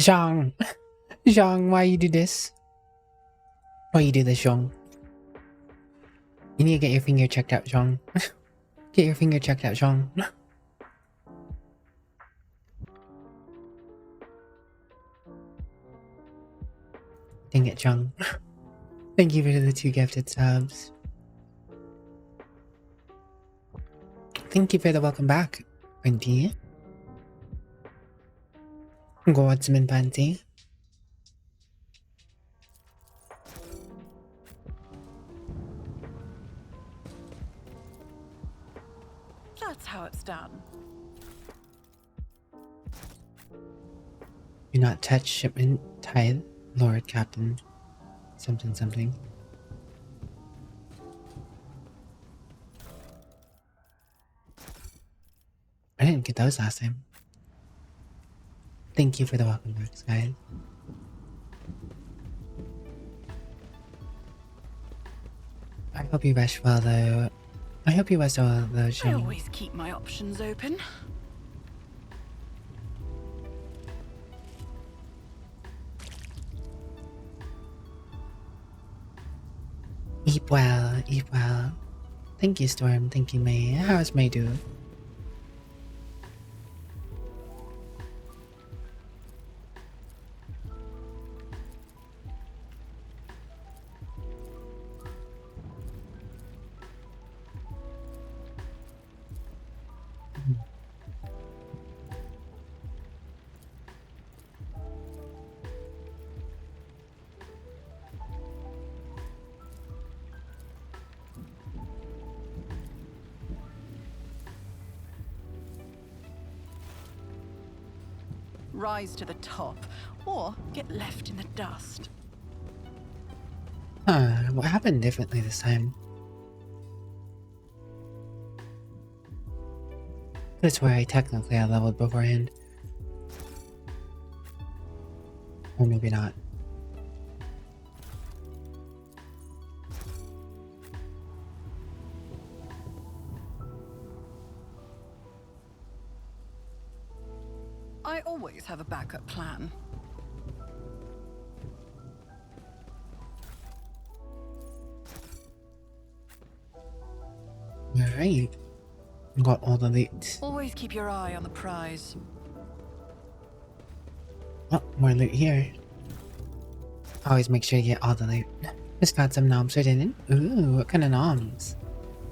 Speaker 1: Zhang. Zhang, why you do this? Why you do this, Zhong? You need to get your finger checked out, Zhong. Get your finger checked out, Zhong. Dang it, Zhong. Thank you for the 2 gifted subs. Thank you for the welcome back, Wendy. Godsman Panty.
Speaker 3: That's how it's done.
Speaker 1: Do not touch shipment tithe, Lord Captain. Something something. I didn't get those last time. Thank you for the welcome backs, guys. I hope you rest well though. I hope you rest well though,
Speaker 3: I
Speaker 1: Shane.
Speaker 3: always keep my options open.
Speaker 1: Eat well, eat well. Thank you, Storm. Thank you, May. How's May doing?
Speaker 3: Rise to the top, or get left in the dust.
Speaker 1: What happened differently this time? That's where I technically I leveled beforehand. Or maybe not.
Speaker 3: I always have a backup plan.
Speaker 1: Alright. Got all the loot.
Speaker 3: Always keep your eye on the prize.
Speaker 1: Oh, more loot here. Always make sure you get all the loot. Just got some noms or didn't? Ooh, what kind of noms?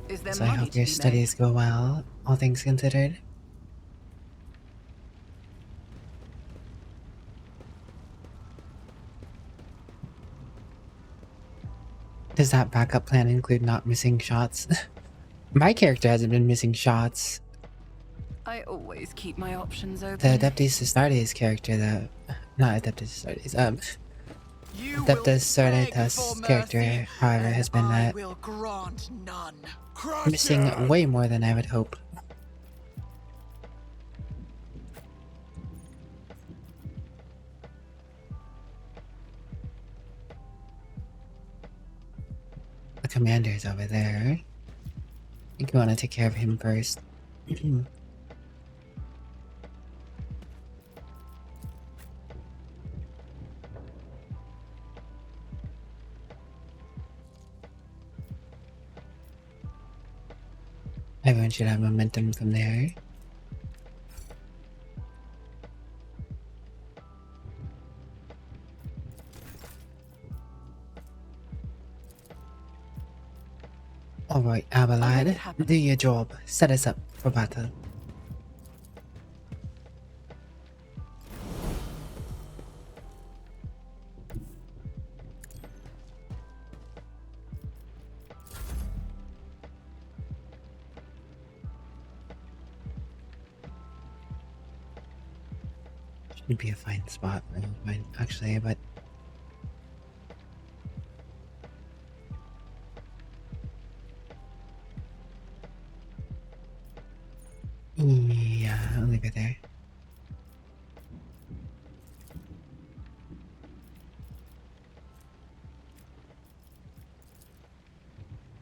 Speaker 3: Is there
Speaker 1: So I
Speaker 3: money
Speaker 1: hope
Speaker 3: to
Speaker 1: your
Speaker 3: be
Speaker 1: studies go well, all things considered. Does that backup plan include not missing shots? My character hasn't been missing shots.
Speaker 3: I always keep my options open.
Speaker 1: The Adeptus Astartes character, though. Not Adeptus Astartes,
Speaker 6: You
Speaker 1: Adeptus
Speaker 6: will beg
Speaker 1: Sardatus
Speaker 6: for
Speaker 1: character,
Speaker 6: mercy,
Speaker 1: however,
Speaker 6: and
Speaker 1: has been
Speaker 6: I will grant none.
Speaker 1: missing way more than I would hope. The commander is over there. I think we want to take care of him first. Everyone should have momentum from there. Alright, Abelard, do your job. Set us up for battle. Should be a fine spot, actually, but yeah, I'll leave it there.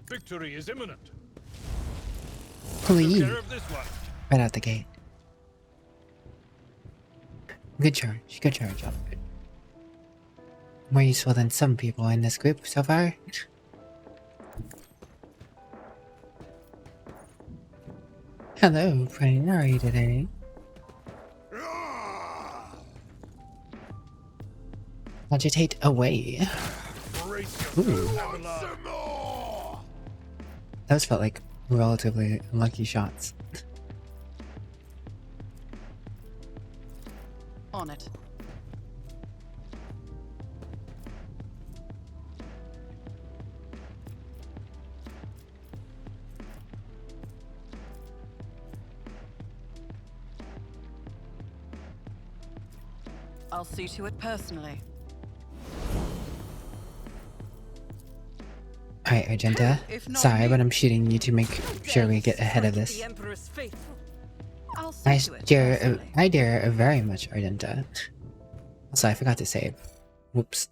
Speaker 4: Victory is imminent.
Speaker 1: Clean.
Speaker 4: Take care of this one.
Speaker 1: Right out the gate. Good charge, Albert. more useful than some people in this group so far. Hello, friend. How are you today? Agitate away. Ooh.
Speaker 7: Some more!
Speaker 1: Those felt like relatively lucky shots.
Speaker 3: On it. I'll see to it personally.
Speaker 1: Alright, Argenta.
Speaker 3: If not
Speaker 1: Sorry,
Speaker 3: me-
Speaker 1: but I'm shooting you to make sure we get ahead of
Speaker 2: Strike
Speaker 1: this.
Speaker 2: The Emperor's faithful.
Speaker 3: I'll see to it personally.
Speaker 1: I dare very much, Argenta. Also, I forgot to save. Whoops.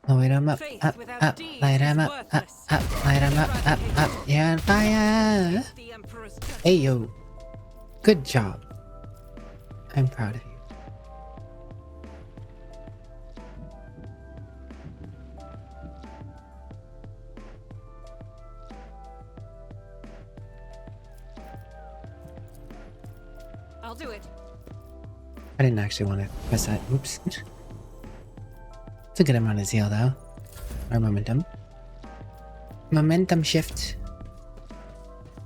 Speaker 1: Light 'em up,
Speaker 2: Faith
Speaker 1: up,
Speaker 2: without
Speaker 1: up,
Speaker 2: deeds
Speaker 1: light 'em
Speaker 2: is
Speaker 1: up, up,
Speaker 2: worthless.
Speaker 1: up, light 'em up, up, you're on fire!
Speaker 2: The Emperor's judgment.
Speaker 1: Hey yo, good job. I'm proud of you.
Speaker 2: I'll do it.
Speaker 1: I didn't actually want to press that. Oops. It's a good amount of zeal though. Or momentum. Momentum shift.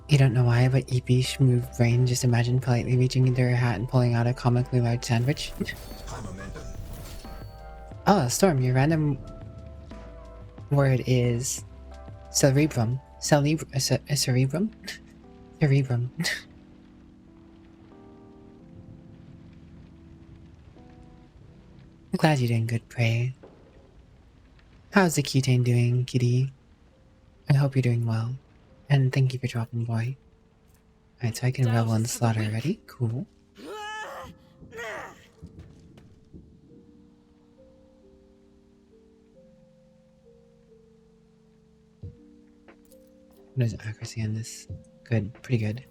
Speaker 1: You don't know why, but EP move brain just imagine politely reaching into her hat and pulling out a comically large sandwich. Oh, Storm, your random word is cerebrum. Cerebrum? Cerebrum. I'm glad you're doing good, Prey. How's the Cutane doing, kitty? I hope you're doing well. And thank you for dropping by. Alright, so I can revel in the slaughter already. Cool. What is accuracy on this? Good, pretty good.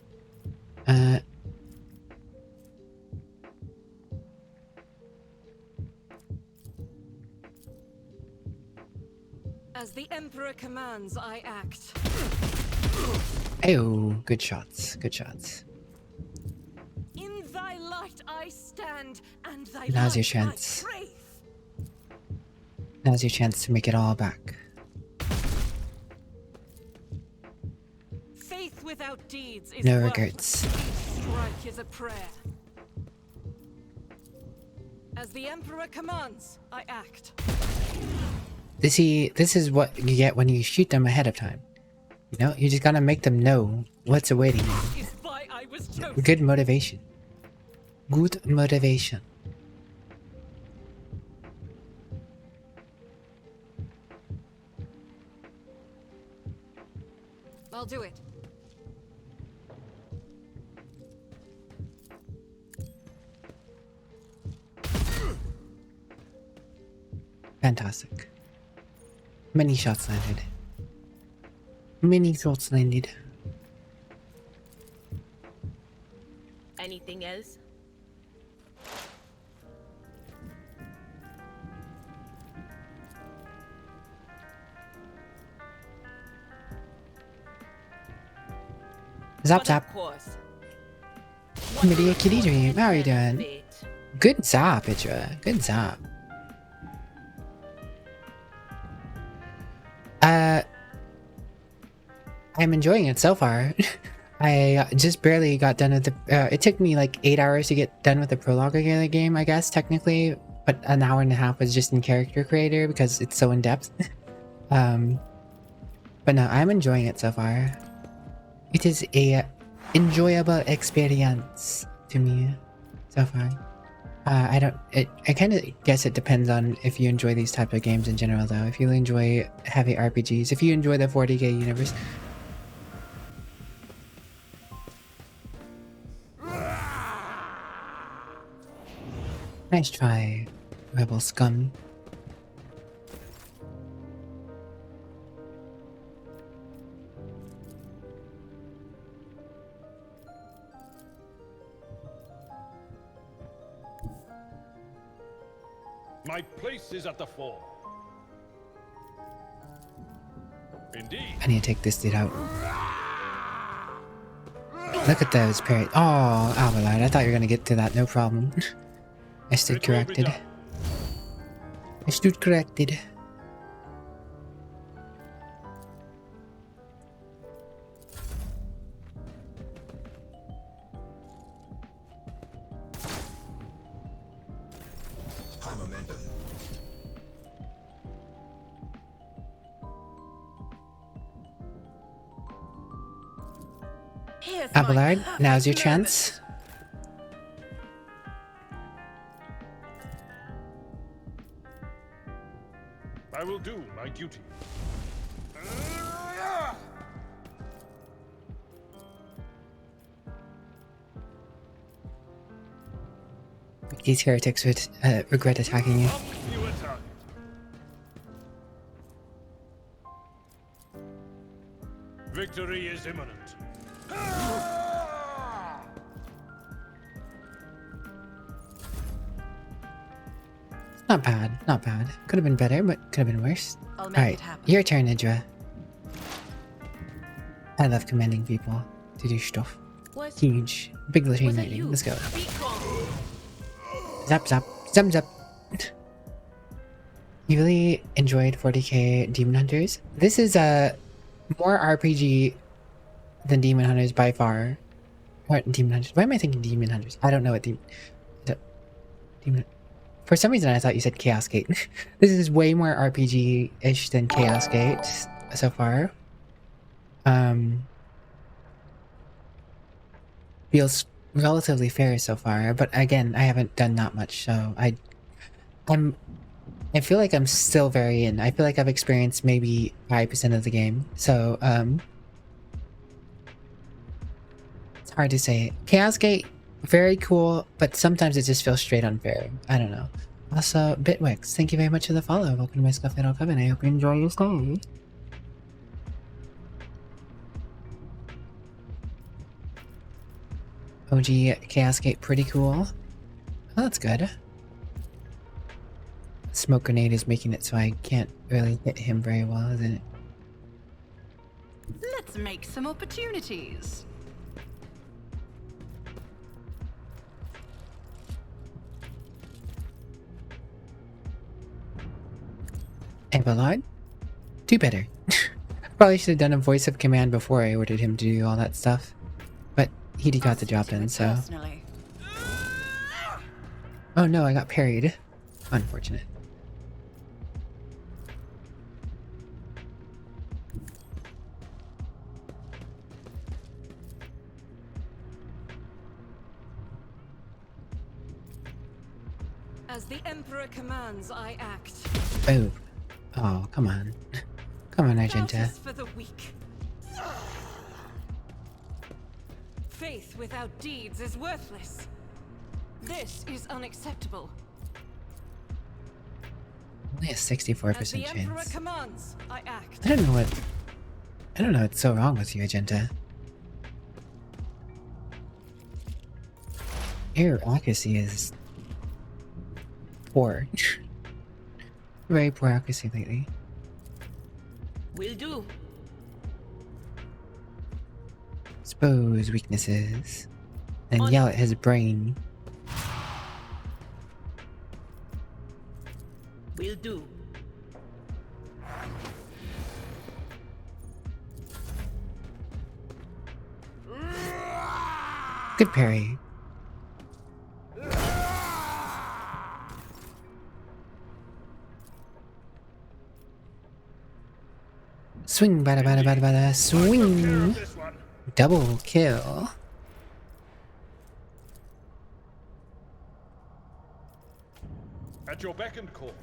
Speaker 2: As the Emperor commands, I act.
Speaker 1: Ayo, good shots, good shots.
Speaker 2: In thy light I stand, and thy
Speaker 1: Now's your
Speaker 2: light
Speaker 1: chance.
Speaker 2: I crave.
Speaker 1: Now's your chance to make it all back.
Speaker 2: Faith without deeds is
Speaker 1: No
Speaker 2: worthless.
Speaker 1: regrets.
Speaker 2: Each strike is a prayer. As the Emperor commands, I act.
Speaker 1: This is what you get when you shoot them ahead of time. You know, you just gotta make them know what's awaiting you.
Speaker 2: Is why I was chosen.
Speaker 1: Good motivation. Good motivation.
Speaker 2: I'll do it.
Speaker 1: Fantastic. Many shots landed. Many shots landed.
Speaker 5: Anything else?
Speaker 1: Zap
Speaker 5: But
Speaker 1: zap.
Speaker 5: of course.
Speaker 1: Media kitty dream. How are you doing?
Speaker 5: Fate.
Speaker 1: Good zap, Itra. Good zap. I'm enjoying it so far. I just barely got done with the. It took me like 8 hours to get done with the prologue of the game, I guess, technically. But an hour and a half was just in character creator because it's so in depth. But no, I'm enjoying it so far. It is a enjoyable experience to me so far. I kind of guess it depends on if you enjoy these type of games in general, though. If you enjoy heavy RPGs, if you enjoy the 40k universe. Nice try, rebel scum.
Speaker 4: My place is at the fore. Indeed.
Speaker 1: I need to take this dude out. Look at those parrots. Oh, Abelard, I thought you were gonna get to that, no problem. I stood
Speaker 4: It will be
Speaker 1: corrected.
Speaker 4: done.
Speaker 1: I stood corrected.
Speaker 7: High momentum.
Speaker 3: Here's my
Speaker 1: Abelard,
Speaker 3: perfect
Speaker 1: now's your
Speaker 3: moment.
Speaker 1: chance.
Speaker 4: I will do my duty.
Speaker 1: These heretics would regret attacking you.
Speaker 4: Up with you a target. Victory is imminent.
Speaker 1: Not bad, not bad. Could have been better, but could have been worse.
Speaker 3: I'll make
Speaker 1: Alright,
Speaker 3: it happen.
Speaker 1: your turn, Idra. I love commanding people to do stuff. Huge. Big machine lightning. Let's go. Zap zap. Zap zap. You really enjoyed 40k Demon Hunters? This is a more RPG than Demon Hunters by far. What Demon Hunters? Why am I thinking Demon Hunters? I don't know what Demon. For some reason, I thought you said Chaos Gate. This is way more RPG-ish than Chaos Gate so far. Feels relatively fair so far, but again, I haven't done that much, so I feel like I'm still very in. I feel like I've experienced maybe 5% of the game, so it's hard to say. Chaos Gate, very cool, but sometimes it just feels straight unfair. I don't know. Also, Bitwix, thank you very much for the follow. Welcome to my Scuff Idol Coven. I hope you enjoy your stay. OG Chaos Gate, pretty cool. Oh, that's good. Smoke grenade is making it so I can't really hit him very well, isn't it?
Speaker 3: Let's make some opportunities.
Speaker 1: Abelard? Do better. Probably should have done a voice of command before I ordered him to do all that stuff. But he got the job done, so...
Speaker 3: Personally.
Speaker 1: Oh no, I got parried. Unfortunate.
Speaker 2: As the Emperor commands, I act.
Speaker 1: Oh. Oh, come on. Come on, Argenta.
Speaker 2: Doubt is for the weak. Faith without deeds is worthless. This is unacceptable.
Speaker 1: Only a
Speaker 2: As
Speaker 1: 64%
Speaker 2: the Emperor
Speaker 1: chance.
Speaker 2: commands, I act.
Speaker 1: I don't know what's so wrong with you, Argenta. Your accuracy is poor. Very poor accuracy lately.
Speaker 5: Will do.
Speaker 1: Expose weaknesses. And yell at his brain.
Speaker 5: Will do.
Speaker 1: Good parry. Swing, bada bada bada bada,
Speaker 4: Care
Speaker 1: swing!
Speaker 4: of this one.
Speaker 1: Double kill.
Speaker 4: At your beck and call.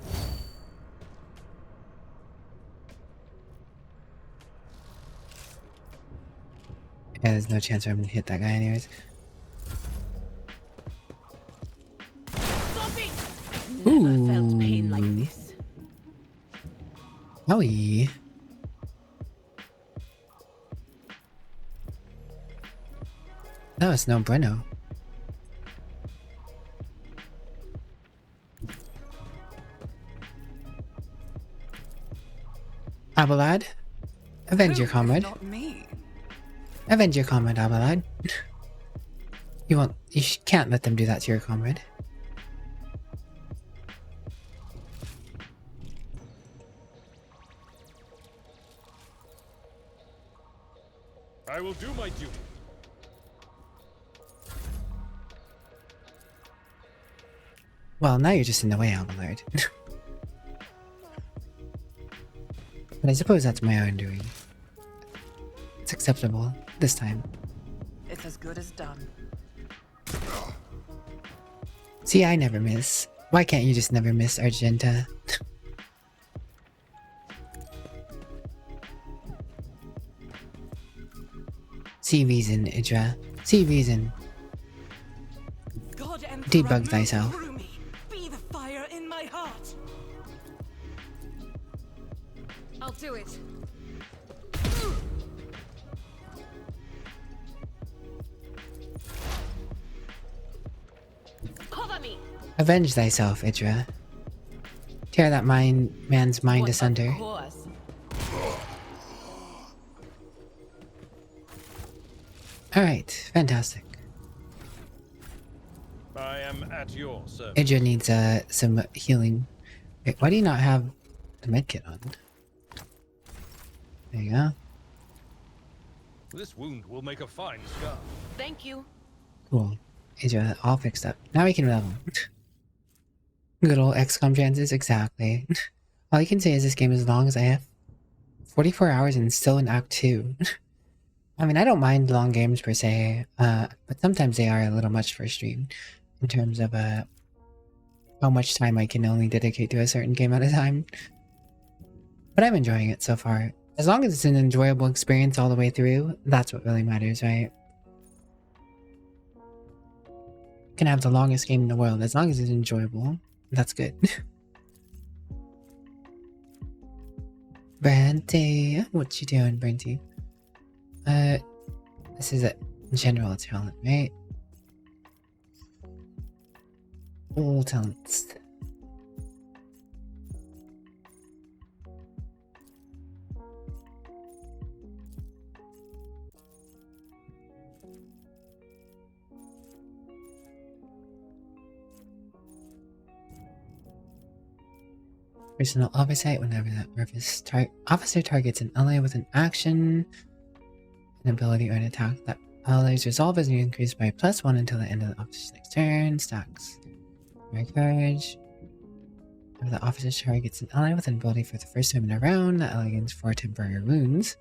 Speaker 1: Yeah, there's no chance I'm gonna hit that guy anyways.
Speaker 5: Stop it! Never felt pain like this.
Speaker 1: Owie. That was no bueno. Abelard, avenge your
Speaker 3: Who, if
Speaker 1: comrade.
Speaker 3: not me.
Speaker 1: Avenge your comrade, Abelard. You won't. Can't let them do that to your comrade.
Speaker 4: I will do my duty.
Speaker 1: Well, now you're just in the way, Abelard. But I suppose that's my own doing. It's acceptable this time.
Speaker 3: It's as good as done.
Speaker 1: See, I never miss. Why can't you just never miss, Argenta? See reason, Idra. See reason.
Speaker 2: God, Emperor,
Speaker 1: Debug
Speaker 2: move
Speaker 1: thyself.
Speaker 2: through me. Be the fire in my heart. I'll do it.
Speaker 5: Cover me.
Speaker 1: Avenge thyself, Idra. Tear that man's mind asunder.
Speaker 5: Of course.
Speaker 1: Alright, fantastic.
Speaker 4: I am at your service.
Speaker 1: Idra needs some healing. Wait, why do you not have the medkit on? There you go.
Speaker 4: This wound will make a fine scar.
Speaker 5: Thank you.
Speaker 1: Cool. Idra, all fixed up. Now we can level. Good old XCOM chances, exactly. All you can say is this game is long as I have 44 hours and still in Act 2. I mean, I don't mind long games per se, but sometimes they are a little much for a stream in terms of how much time I can only dedicate to a certain game at a time. But I'm enjoying it so far. As long as it's an enjoyable experience all the way through, that's what really matters, right? You can have the longest game in the world, as long as it's enjoyable, that's good. Brenty, what you doing, Brenty? This is a general talent, right? All talents. Personal oversight whenever that officer targets an ally with an action, an ability, or an attack. That ally's resolve is increased by +1 until the end of the officer's next turn. Stacks. Very courage. If the officer targets an ally with an ability for the first time in a round, the ally gains 4 temporary wounds.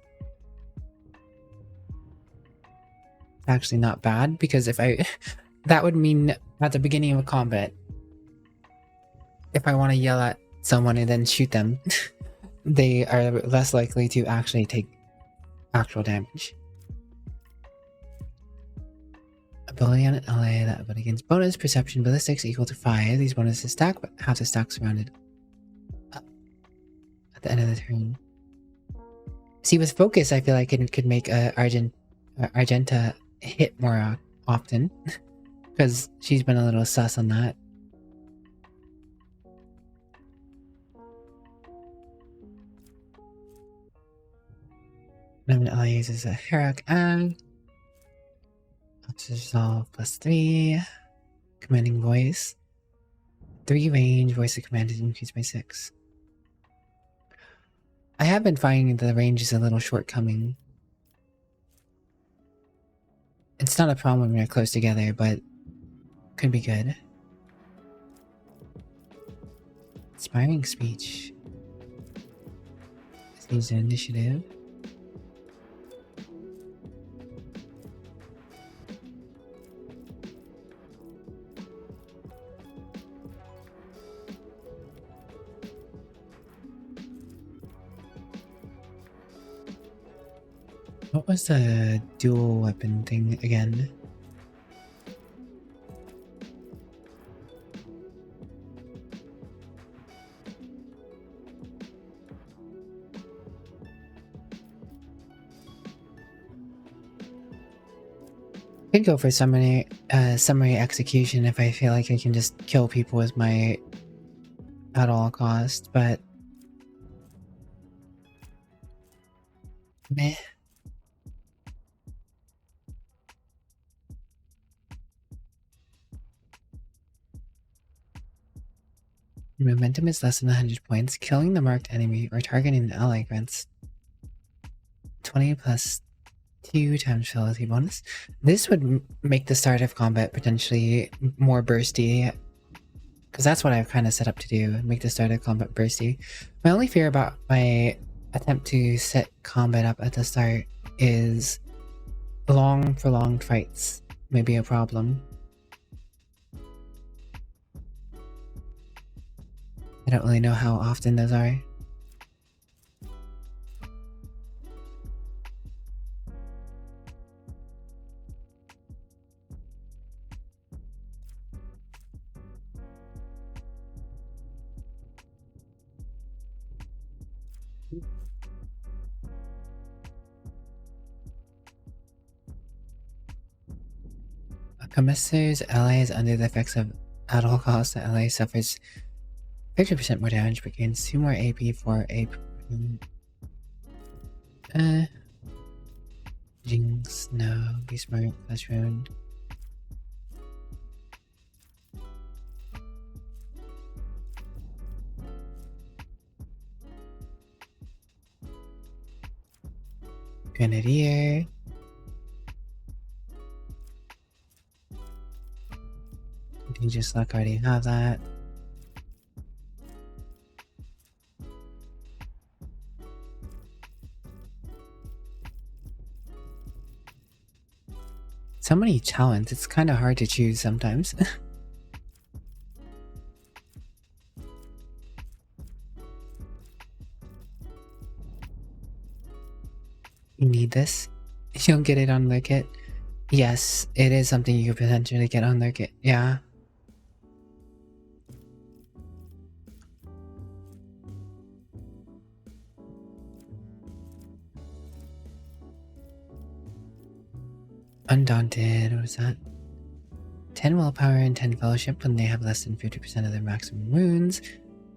Speaker 1: Actually not bad, because if I... that would mean at the beginning of a combat, if I want to yell at someone and then shoot them, they are less likely to actually take actual damage. Ability on an ally, that ability gains bonus, perception, ballistics equal to 5. These bonuses stack, but half the stack surrounded up at the end of the turn. See, with focus, I feel like it could make Argenta hit more often, because she's been a little sus on that. An ally uses a Heroic Ag. Resolve +3. Commanding voice. 3 range. Voice of command is increased by 6. I have been finding the range is a little shortcoming. It's not a problem when we're close together, but could be good. Inspiring speech. This needs an initiative. What was the dual weapon thing again? Could go for summary execution if I feel like I can just kill people with my at all cost, but Meh. Momentum is less than 100 points. Killing the marked enemy or targeting an ally grants 20 plus 2 times fidelity bonus. This would make the start of combat potentially more bursty, because that's what I've kind of set up to do, make the start of combat bursty. My only fear about my attempt to set combat up at the start is long, prolonged fights may be a problem. I don't really know how often those are. A commissar's ally is under the effects of at all costs. The ally suffers 50% more damage but gains 2 more AP for a Jinx, no, be smart, flash wound. Grenadier. Contagious luck, already have that. So many talents, it's kind of hard to choose sometimes. You need this? You'll get it on their kit? Yes, it is something you could potentially get on their kit, yeah. Undaunted, what was that? 10 willpower and 10 fellowship when they have less than 50% of their maximum wounds.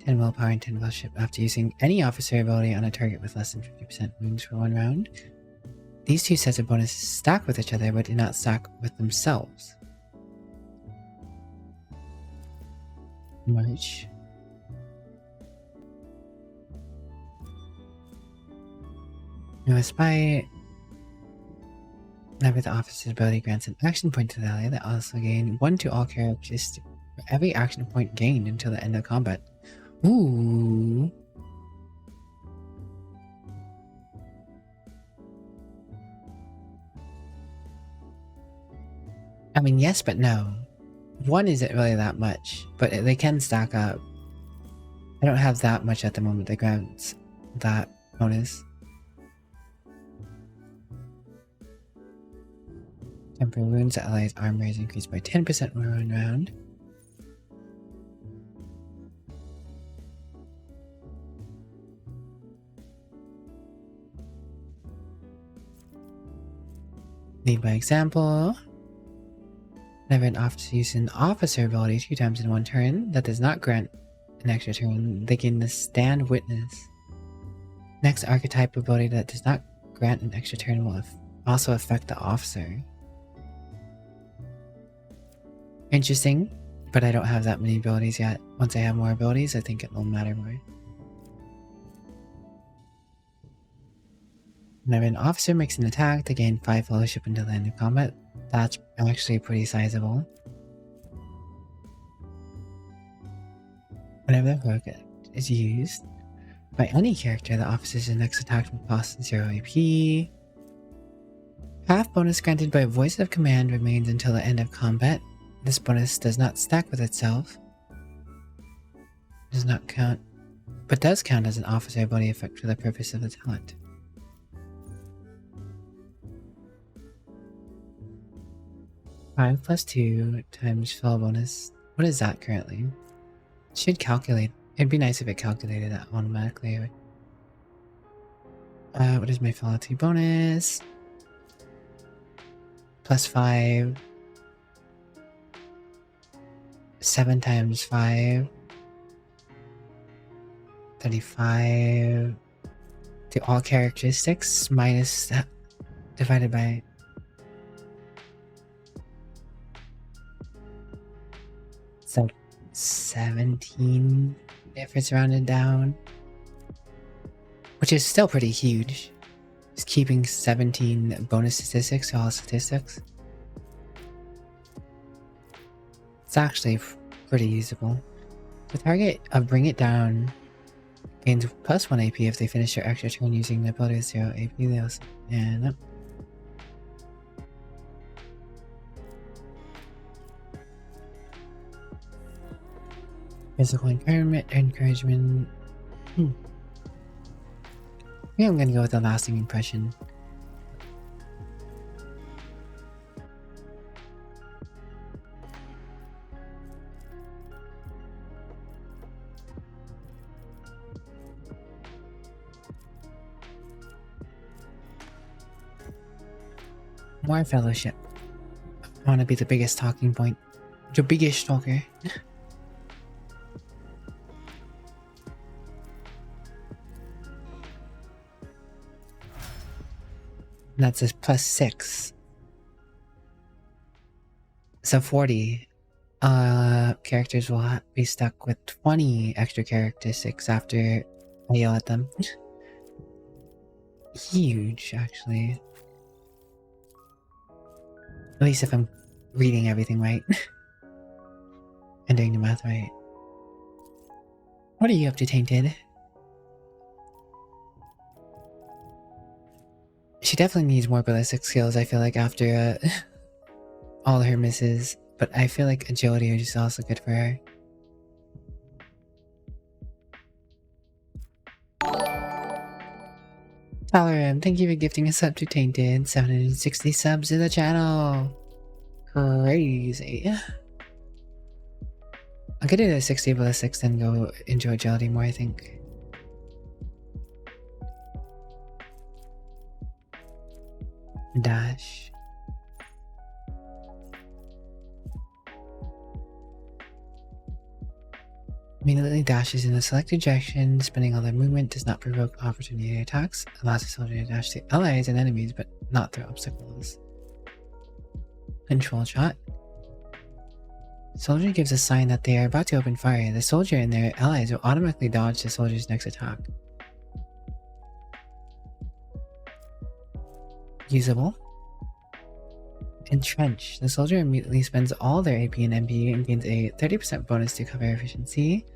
Speaker 1: 10 willpower and 10 fellowship after using any officer ability on a target with less than 50% wounds for 1 round. These two sets of bonuses stack with each other but do not stack with themselves. March. Now, a spy. Never the officer's ability grants an action point to the ally that also gain 1 to all characters for every action point gained until the end of combat. Ooh. I mean, yes, but no. 1 isn't really that much, but they can stack up. I don't have that much at the moment that grants that bonus. Temporary wounds, the allies' armor is increased by 10% when 1 round. Lead by example. Whenever an officer uses an officer ability 2 times in 1 turn that does not grant an extra turn, they gain the stand witness. Next archetype ability that does not grant an extra turn will also affect the officer. Interesting, but I don't have that many abilities yet. Once I have more abilities, I think it will matter more. Whenever an officer makes an attack, they gain 5 fellowship until the end of combat. That's actually pretty sizable. Whenever the heroic is used by any character, the officer's next attack will cost 0 AP. Half bonus granted by voice of command remains until the end of combat. This bonus does not stack with itself. Does not count, but does count as an officer ability effect for the purpose of the talent. Five plus 2 times spell bonus. What is that currently? It should calculate. It'd be nice if it calculated that automatically. What is my fidelity bonus? Plus 5. 7 times 5. 35. to all characteristics minus divided by. So 17 if it's rounded down, which is still pretty huge. Just keeping 17 bonus statistics to all statistics. It's actually pretty usable. The target of Bring It Down gains +1 AP if they finish their extra turn using the ability with 0 AP. They also, and physical encouragement. Yeah, I'm gonna go with the lasting impression. More fellowship. I want to be the biggest talking point. The biggest talker. That's a +6. So 40. Characters will be stuck with 20 extra characteristics after I yell at them. Huge, actually. At least if I'm reading everything right. And doing the math right. What are you up to, Tainted? She definitely needs more ballistic skills, I feel like, after all her misses. But I feel like agility is just also good for her. Tolerant, thank you for gifting a sub to Tainted. 760 subs to the channel. Crazy. I'll get it at 60 ballistics, then go enjoy agility more, I think. Dash. Immediately dashes in a selected direction. Spending all their movement does not provoke opportunity attacks. Allows the soldier to dash to allies and enemies, but not through obstacles. Control shot. Soldier gives a sign that they are about to open fire. The soldier and their allies will automatically dodge the soldier's next attack. Usable. Entrench. The soldier immediately spends all their AP and MP and gains a 30% bonus to cover efficiency.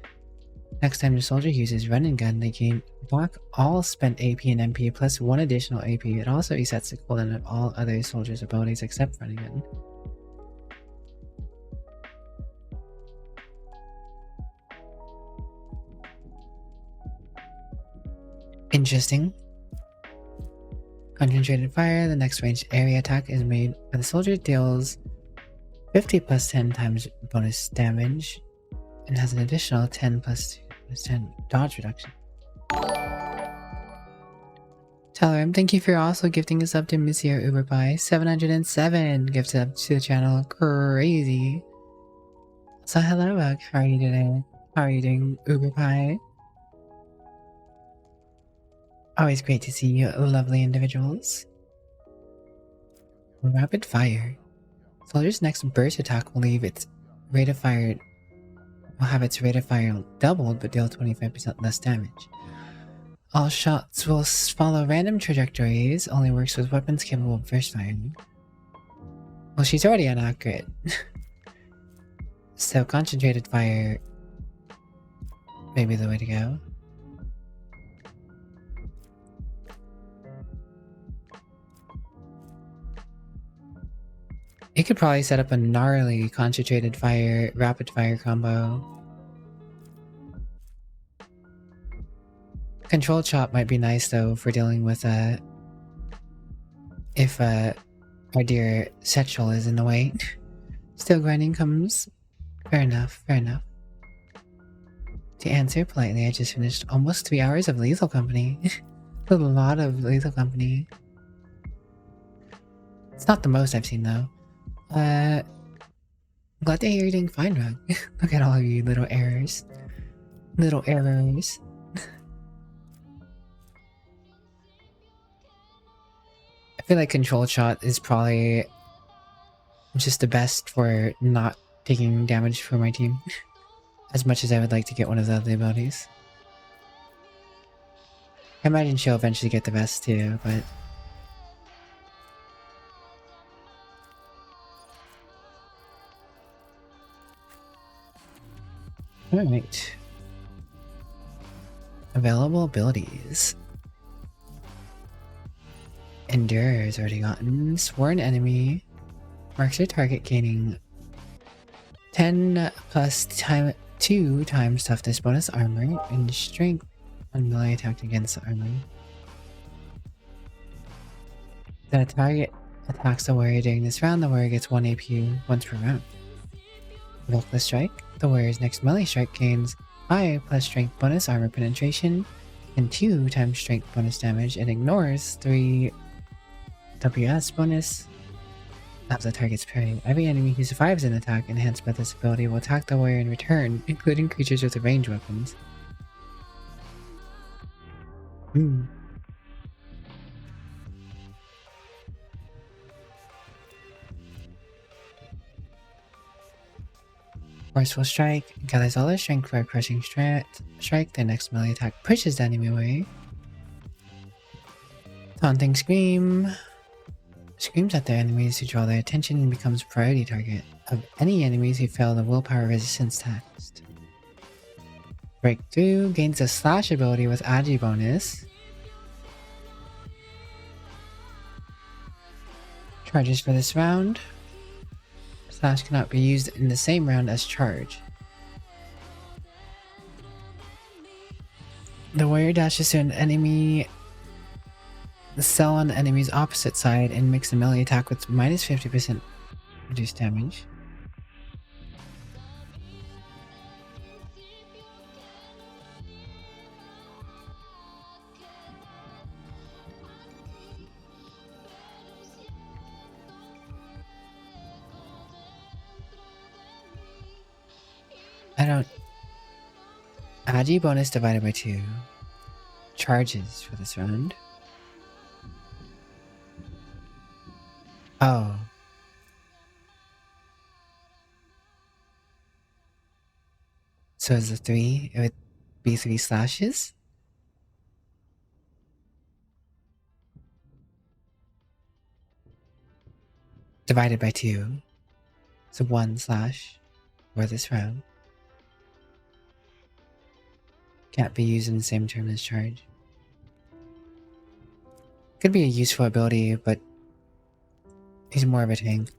Speaker 1: Next time the soldier uses run and gun, they gain back all spent AP and MP plus 1 additional AP. It also resets the cooldown of all other soldiers' abilities except run and gun. Interesting. Concentrated fire. The next ranged area attack is made when the soldier deals 50 plus 10 times bonus damage and has an additional 10 plus 2 plus 10 dodge reduction. Telegram, thank you for also gifting us up to Monsieur Uberpie. 707 gifts up to the channel. Crazy. So hello, Bug. How are you today? How are you doing, Uberpie? Always great to see you lovely individuals. Rapid fire. Soldier's next burst attack will leave its rate of fire will have its rate of fire doubled but deal 25% less damage. All shots will follow random trajectories, only works with weapons capable of burst firing. Well, she's already inaccurate. So concentrated fire may be the way to go. You could probably set up a gnarly concentrated fire, rapid fire combo. Control chop might be nice though for dealing with if our dear Setchel is in the way. Still grinding comes. Fair enough, fair enough. To answer politely, I just finished almost 3 hours of Lethal Company. A lot of Lethal Company. It's not the most I've seen though. Glad to hear you're doing fine, Rug. Look at all of you little errors. Little errors. feel like controlled shot is probably just the best for not taking damage for my team. As much as I would like to get one of the other abilities. I imagine she'll eventually get the best too, but... Alright. Available abilities. Endure is already gotten. Sworn enemy. Marks your target gaining 10 plus 2 times toughness bonus armor and strength on melee attack against the armor. The target attacks the warrior during this round. The warrior gets 1 AP once per round. Reckless strike. The warrior's next melee strike gains 5 plus strength bonus armor penetration and 2 times strength bonus damage and ignores 3 WS bonus of the target's parry. Every enemy who survives an attack enhanced by this ability will attack the warrior in return, including creatures with ranged weapons. Forceful strike gathers all their strength for a crushing strike. Their next melee attack pushes the enemy away. Taunting scream screams at their enemies to draw their attention and becomes a priority target of any enemies who fail the willpower resistance test. Breakthrough gains a slash ability with agi bonus. Charges for this round. Slash cannot be used in the same round as charge. The warrior dashes to an enemy cell on the enemy's opposite side and makes a melee attack with minus 50% reduced damage. Agi bonus divided by 2. Charges for this round. Oh. So is the 3, it would be 3 slashes? Divided by 2. So 1 slash for this round. Can't be used in the same term as charge. Could be a useful ability, but he's more of a tank.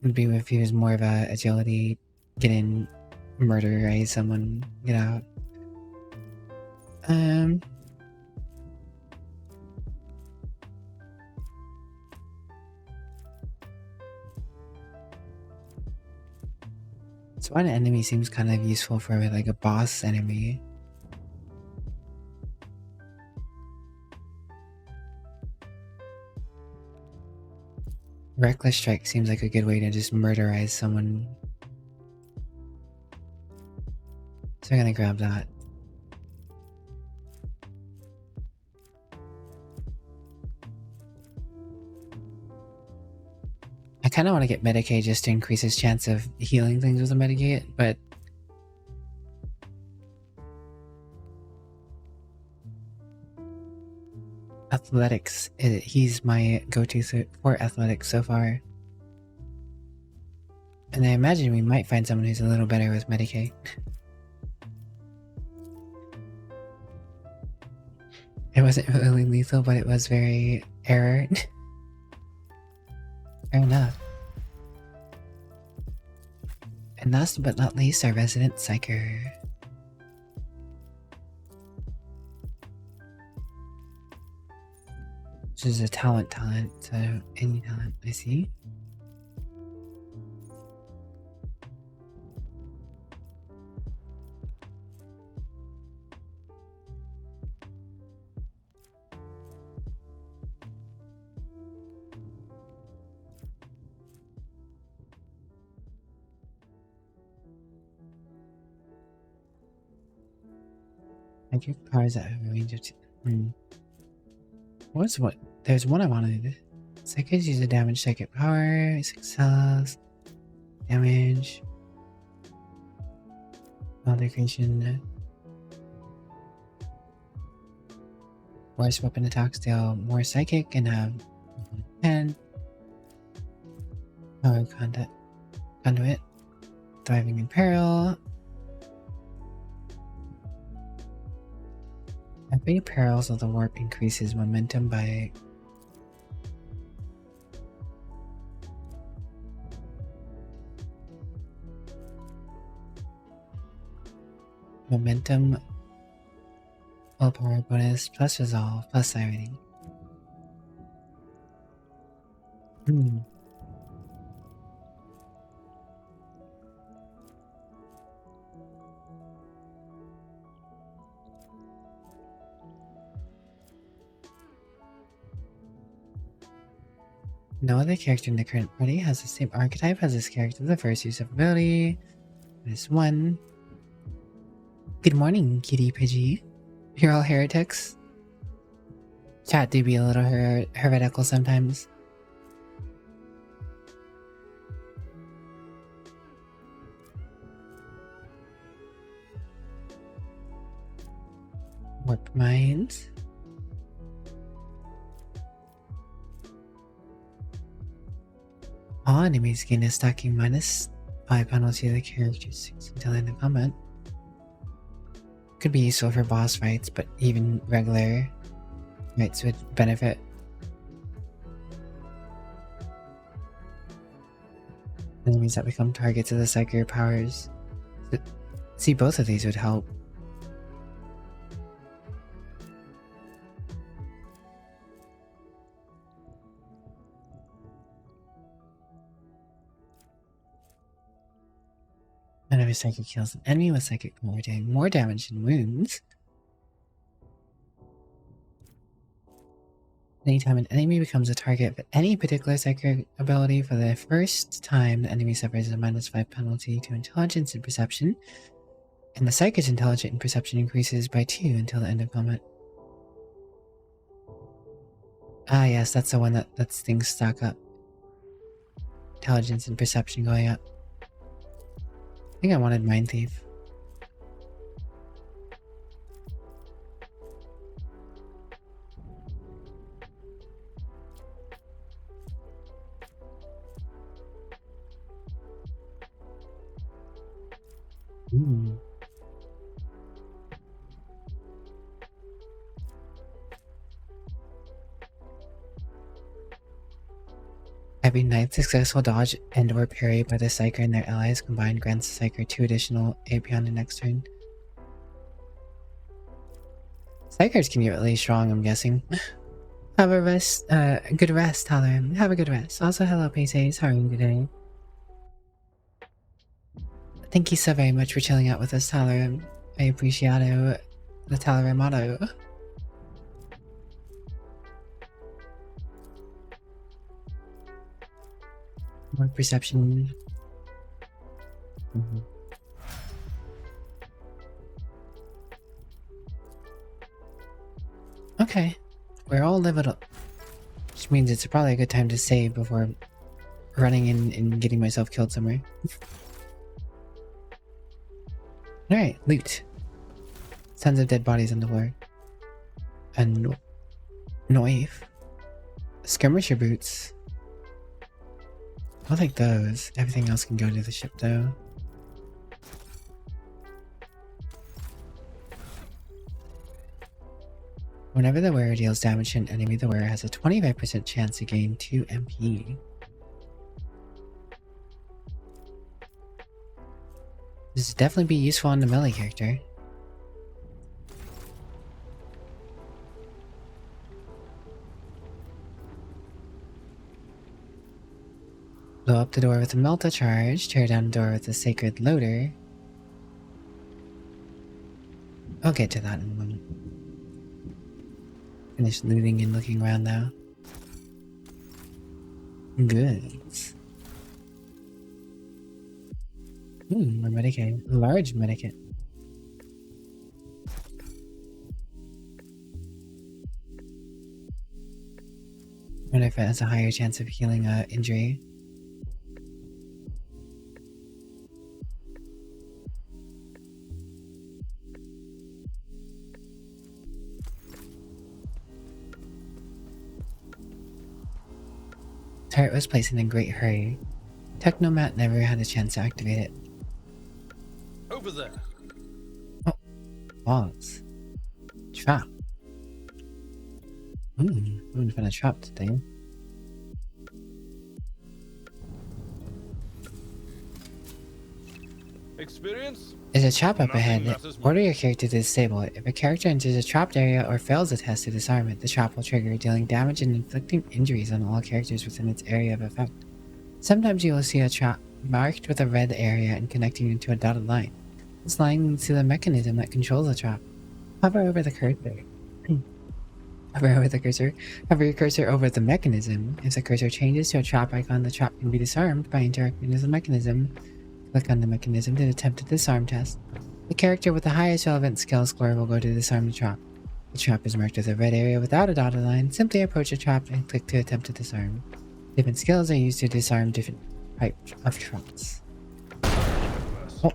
Speaker 1: Would be if he was more of a agility, get in, murderize someone, get out. So one enemy seems kind of useful for like a boss enemy. Reckless strike seems like a good way to just murderize someone. So I'm gonna grab that. I kind of want to get Medicaid just to increase his chance of healing things with a Medicaid, but athletics, he's my go-to for athletics so far. And I imagine we might find someone who's a little better with Medicaid. It wasn't really lethal, but it was very error. Fair enough. And last but not least, our resident psyker. This is a talent, so any talent, I see. I get cars that have a range of What's what? there's one I wanted. Psychics use a damage psychic power, 6 cells, damage, altercation. Worst weapon attacks deal more psychic and have 10. Power conduit. Thriving in peril. Every perils of the warp increases momentum by momentum, willpower bonus, plus resolve, plus sirening. No other character in the current party has the same archetype as this character. The first use of ability is 1. Good morning, Kitty Pidgey. You're all heretics. Chat do be a little heretical sometimes. Warp Minds. All enemies gain a stacking -5 penalty to the characteristics until the end of combat. Could be useful for boss fights, but even regular fights would benefit. Enemies that become targets of the psychic powers. See, both of these would help. Whenever psychic kills an enemy with psychic power, doing more damage and wounds. Anytime an enemy becomes a target of any particular psychic ability for the first time, the enemy suffers a -5 penalty to intelligence and perception, and the psychic's intelligence and perception increases by 2 until the end of combat. Ah yes, that's the one that lets things stack up. Intelligence and perception going up. I think I wanted Mind Thief. Every 9th successful dodge and or parry by the Psyker and their allies combined grants the Psyker 2 additional AP on the next turn. Psykers can get really strong, I'm guessing. Have a rest, good rest, Halloran. Have a good rest. Also, hello, Paysays. How are you today? Thank you so very much for chilling out with us, Halloran. I appreciate the Halloran motto. More perception. Okay, we're all leveled up, which means it's probably a good time to save before running in and getting myself killed somewhere. Alright, loot. Tons of dead bodies on the floor. And knife. Skirmisher boots. I'll take those. Everything else can go to the ship though. Whenever the wearer deals damage to an enemy, the wearer has a 25% chance to gain 2 MP. This would definitely be useful on the melee character. Blow up the door with a Melta charge, tear down the door with a Sacred Loader. I'll get to that in a moment. Finish looting and looking around now. Goods. More medikit. Large medikit. What if it has a higher chance of healing a injury? Turret was placed in a great hurry. Technomat never had a chance to activate it.
Speaker 4: Over there.
Speaker 1: Walls. Trap. I'm gonna find a trap today.
Speaker 4: Experience?
Speaker 1: There's a trap up
Speaker 4: Nothing
Speaker 1: ahead.
Speaker 4: matters more.
Speaker 1: Order your character to disable it. If a character enters a trapped area or fails a test to disarm it, the trap will trigger, dealing damage and inflicting injuries on all characters within its area of effect. Sometimes you will see a trap marked with a red area and connecting into a dotted line. This line leads to the mechanism that controls the trap. Hover over the cursor. Hover your cursor over the mechanism. If the cursor changes to a trap icon, the trap can be disarmed by interacting with the mechanism. Click on the mechanism to attempt a disarm test. The character with the highest relevant skill score will go to disarm the trap. The trap is marked with a red area without a dotted line. Simply approach the trap and click to attempt to disarm. Different skills are used to disarm different types of traps. Oh.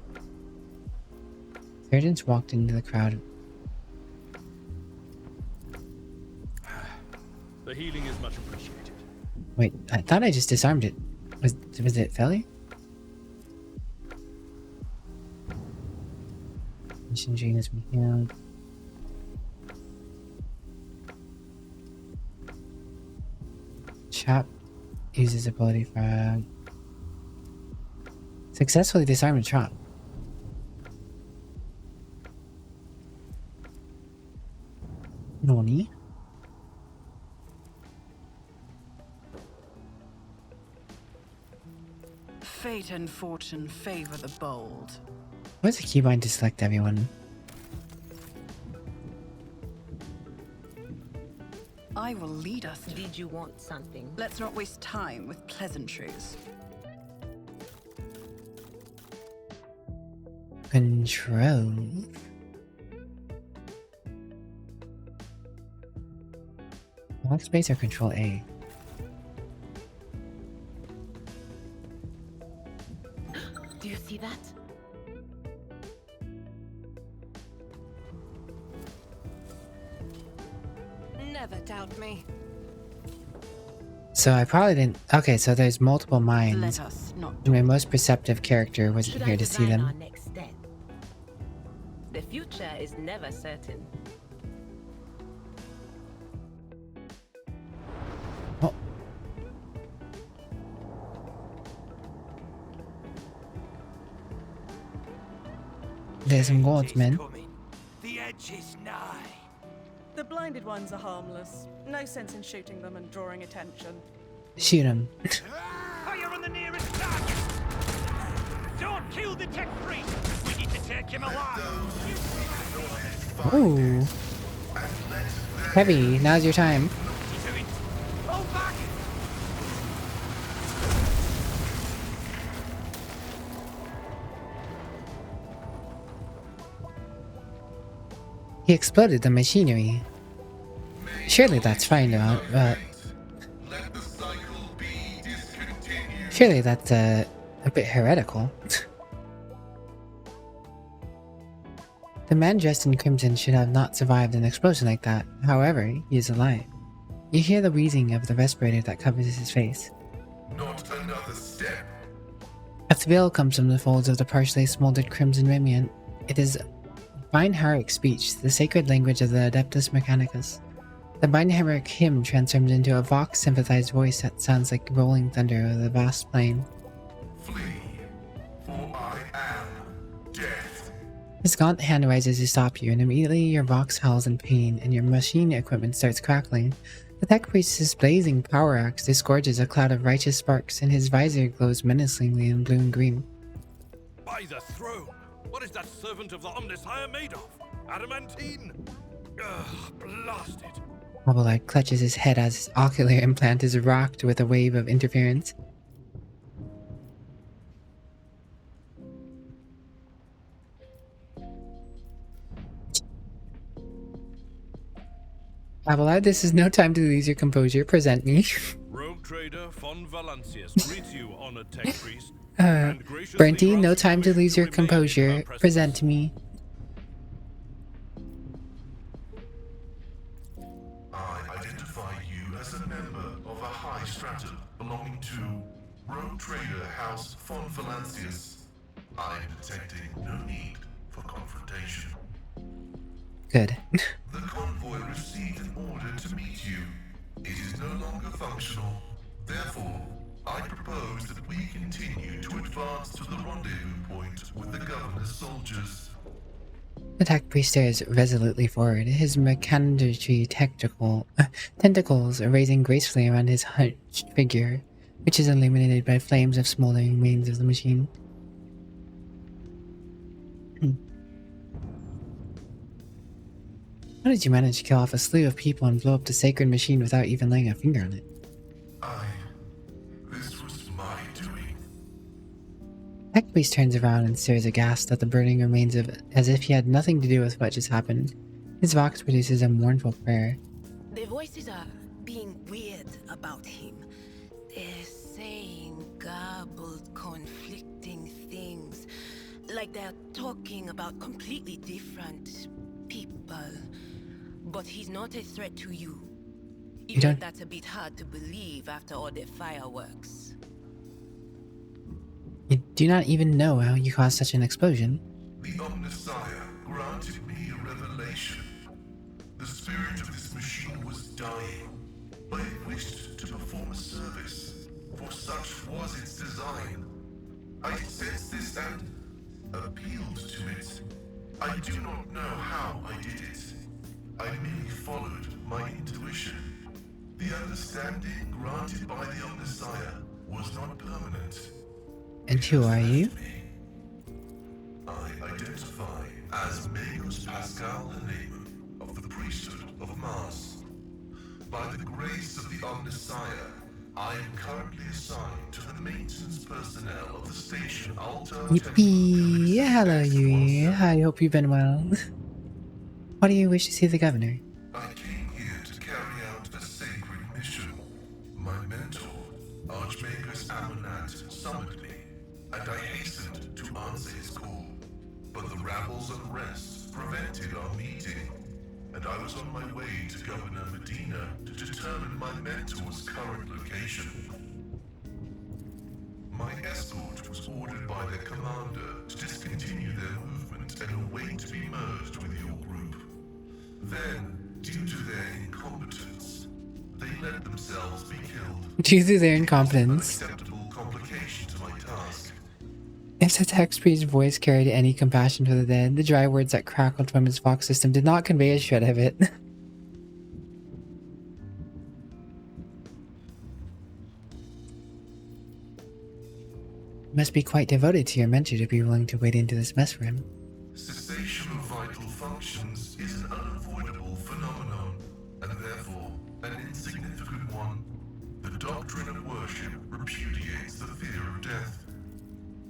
Speaker 1: Surgeons walked into the crowd.
Speaker 4: The healing is much appreciated.
Speaker 1: Wait, I thought I just disarmed it. Was it failure? Mission Gene has been healed. Chop uses ability for successfully disarmed a trap. Noni?
Speaker 3: Fate and fortune favor the bold.
Speaker 1: What's the keybind to select everyone?
Speaker 3: I will lead us.
Speaker 5: Did you want something?
Speaker 3: Let's not waste time with pleasantries.
Speaker 1: Control. Select space or control A?
Speaker 5: Do you see that?
Speaker 2: Never doubt me.
Speaker 1: So I probably didn't. Okay, so there's multiple minds.
Speaker 3: Let us not.
Speaker 1: And my most perceptive character wasn't
Speaker 5: Should
Speaker 1: here
Speaker 5: I
Speaker 1: to see
Speaker 5: design our
Speaker 1: them.
Speaker 5: next step? The future is never certain.
Speaker 1: Oh. There's some goldsmen.
Speaker 7: The edge is nigh.
Speaker 8: The blinded ones are harmless. No sense in shooting them and drawing attention.
Speaker 1: Shoot him.
Speaker 7: Fire on the nearest target! Don't kill the tech freak! We need to take him alive!
Speaker 1: Ooh. Heavy, now's your time.
Speaker 7: Fall back!
Speaker 1: He exploded the machinery. Surely that's fine, surely that's a bit heretical. The man dressed in crimson should have not survived an explosion like that. However, he is alive. You hear the wheezing of the respirator that covers his face.
Speaker 7: Not another step.
Speaker 1: A thrill comes from the folds of the partially smoldered crimson raiment. It is Bineharic speech, the sacred language of the Adeptus Mechanicus. The Bineharic hymn transforms into a Vox-sympathized voice that sounds like rolling thunder over the vast plain.
Speaker 7: Flee, for I am death.
Speaker 1: His gaunt hand rises to stop you, and immediately your Vox howls in pain, and your machine equipment starts crackling. The tech priest's blazing power axe disgorges a cloud of righteous sparks, and his visor glows menacingly in blue and green.
Speaker 4: By the throne! What is that servant of the Omnissiah made of? Adamantine? Ugh, blasted.
Speaker 1: Hobbleard clutches his head as his ocular implant is rocked with a wave of interference. Abelard, this is no time to lose your composure. Present me.
Speaker 4: Rogue trader von Valancius greets you, honored tech priest.
Speaker 1: Brenty, no time to lose your composure. Present me.
Speaker 9: I identify you as a member of a high stratum belonging to Rogue Trader House von Valancius. I am detecting no need for confrontation.
Speaker 1: Good.
Speaker 9: The convoy received an order to meet you. It is no longer functional. Therefore, I propose that we continue to advance to the rendezvous point with the governor's soldiers.
Speaker 1: The tech priest stares resolutely forward, his mechanodry tentacles raising gracefully around his hunched figure, which is illuminated by flames of smoldering remains of the machine. How did you manage to kill off a slew of people and blow up the sacred machine without even laying a finger on it?
Speaker 9: This was my doing.
Speaker 1: Tech priest turns around and stares aghast at the burning remains of as if he had nothing to do with what just happened. His vox produces a mournful prayer.
Speaker 5: The voices are being weird about him. They're saying garbled, conflicting things. Like they're talking about completely different people. But he's not a threat to you. Even if that's a bit hard to believe after all the fireworks.
Speaker 1: You do not even know how you caused such an explosion.
Speaker 9: The Omnissiah granted me a revelation. The spirit of this machine was dying, but it wished to perform a service, for such was its design. I sensed this and appealed to it. I do not know how I did it. I merely followed my intuition. The understanding granted by the Omnissiah was not permanent.
Speaker 1: And who are you?
Speaker 9: I identify as Magus Pascal Haneman of the priesthood of Mars. By the grace of the Omnissiah, I am currently assigned to the maintenance personnel of the station Alta.
Speaker 1: Yippee! Hello, Yui. I hope you've been well. Why do you wish to see the governor?
Speaker 9: I came here to carry out a sacred mission. My mentor, Archmagus Amonat, summoned me, and I hastened to answer his call. But the rabble's unrest prevented our meeting, and I was on my way to Governor Medina to determine my mentor's current location. My escort was ordered by their commander to discontinue their movement and await to be merged with your group. Then, due to their incompetence, they let themselves be killed.
Speaker 1: Due to their incompetence.
Speaker 9: Unacceptable complication to my task.
Speaker 1: If the tech priest's voice carried any compassion for the dead, the dry words that crackled from his vox system did not convey a shred of it. You must be quite devoted to your mentor to be willing to wade into this mess for him.
Speaker 9: Cessation of vital functions is an unavoidable phenomenon, and therefore an insignificant one. The doctrine of worship repudiates the fear of death.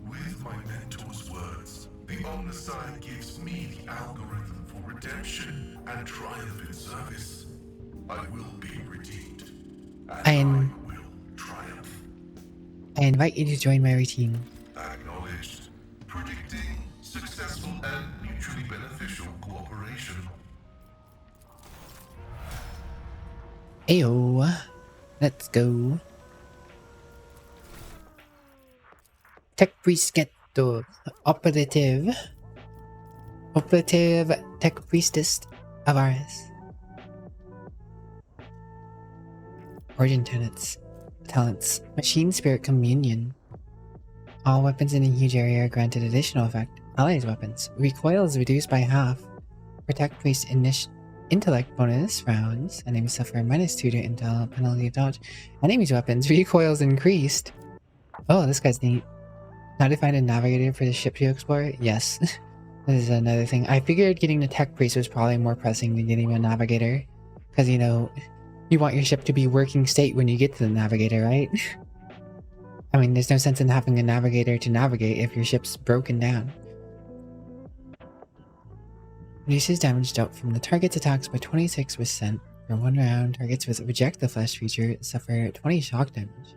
Speaker 9: With my mentor's words, the Omnissiah gives me the algorithm for redemption and triumph in service. I will be redeemed, and I will triumph.
Speaker 1: I invite you to join my routine.
Speaker 9: Acknowledged. Predicting successful and mutually beneficial cooperation.
Speaker 1: Ayo. Let's go. Tech priest get the operative tech priestess of ours. Origin talents. Machine spirit communion. All weapons in a huge area are granted additional effect. Allies weapons. Recoil is reduced by half. Protect priest intellect bonus rounds. Enemies suffer -2 to intel penalty of dodge. Enemies weapons. Recoils increased. Oh, this guy's neat. How to find a navigator for the ship to explore? Yes. This is another thing. I figured getting the tech priest was probably more pressing than getting a navigator. Because, you know, you want your ship to be working state when you get to the navigator, right? I mean, there's no sense in having a navigator to navigate if your ship's broken down. Reduces damage dealt from the target's attacks by 26%. For 1 round, targets with Reject the Flesh feature suffer 20 shock damage.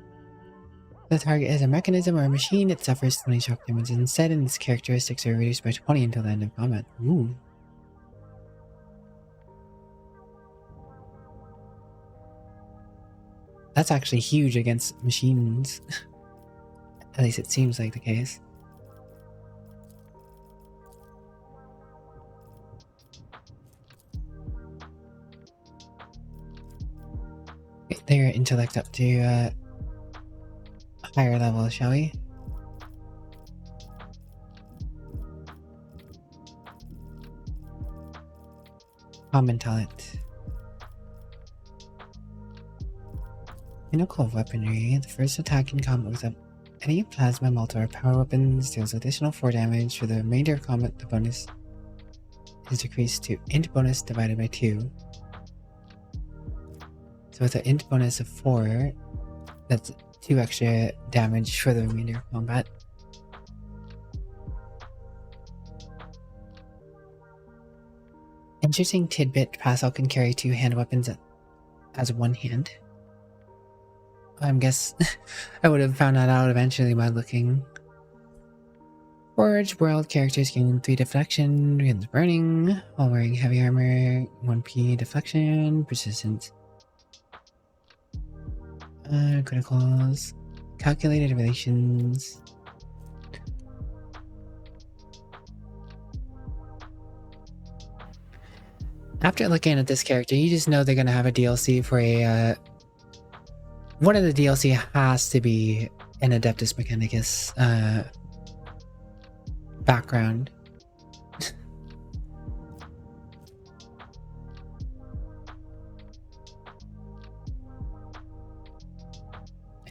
Speaker 1: If the target is a mechanism or a machine, it suffers 20 shock damage instead, and its characteristics are reduced by 20 until the end of combat. Ooh. That's actually huge against machines. At least it seems like the case. Get their intellect up to a higher level, shall we? Common talent. Pinnacle of Weaponry. The first attack in combat with any plasma, multi, or power weapons deals additional 4 damage. For the remainder of combat, the bonus is decreased to int bonus divided by 2. So with an int bonus of 4, that's 2 extra damage for the remainder of combat. Interesting tidbit, Pascal can carry 2 hand weapons as one hand. I guess I would have found that out eventually by looking. Forge World characters gain 3 deflection, begins burning, while wearing heavy armor, 1p deflection, persistence. Criticals, calculated relations. After looking at this character, you just know they're gonna have a DLC for a one of the DLC has to be an Adeptus Mechanicus background.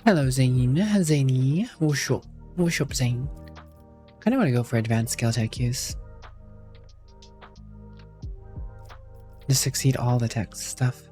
Speaker 1: Hello Zane, Zany, what's up Zane? Kinda wanna go for advanced skill tech use. To succeed all the tech stuff.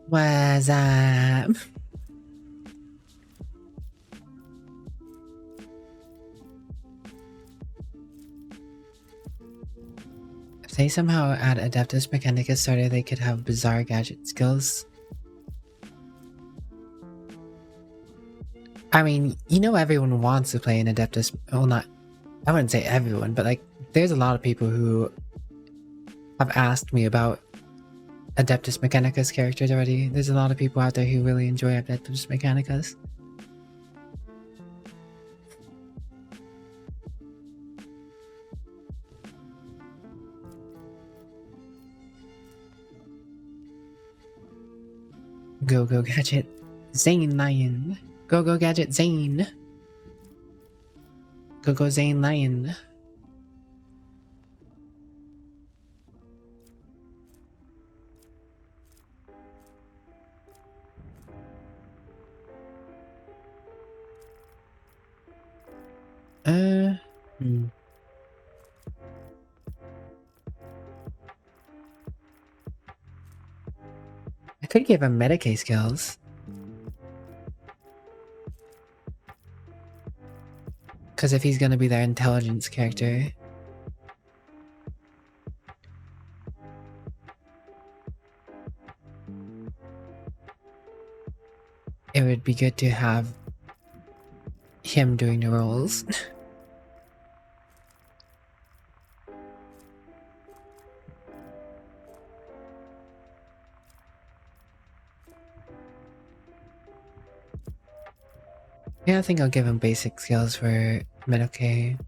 Speaker 1: What's up? If they somehow add Adeptus Mechanicus starter, they could have bizarre gadget skills. I mean, you know everyone wants to play an Adeptus, well not, I wouldn't say everyone, but like, there's a lot of people who have asked me about Adeptus Mechanicus characters already. There's a lot of people out there who really enjoy Adeptus Mechanicus. Go Go Gadget Zane Lion. Go Go Gadget Zane. Go Go Zane Lion. I could give him Medicaid skills. Because if he's gonna be their intelligence character. It would be good to have him doing the roles. Yeah, I think I'll give him basic skills for Medicaid.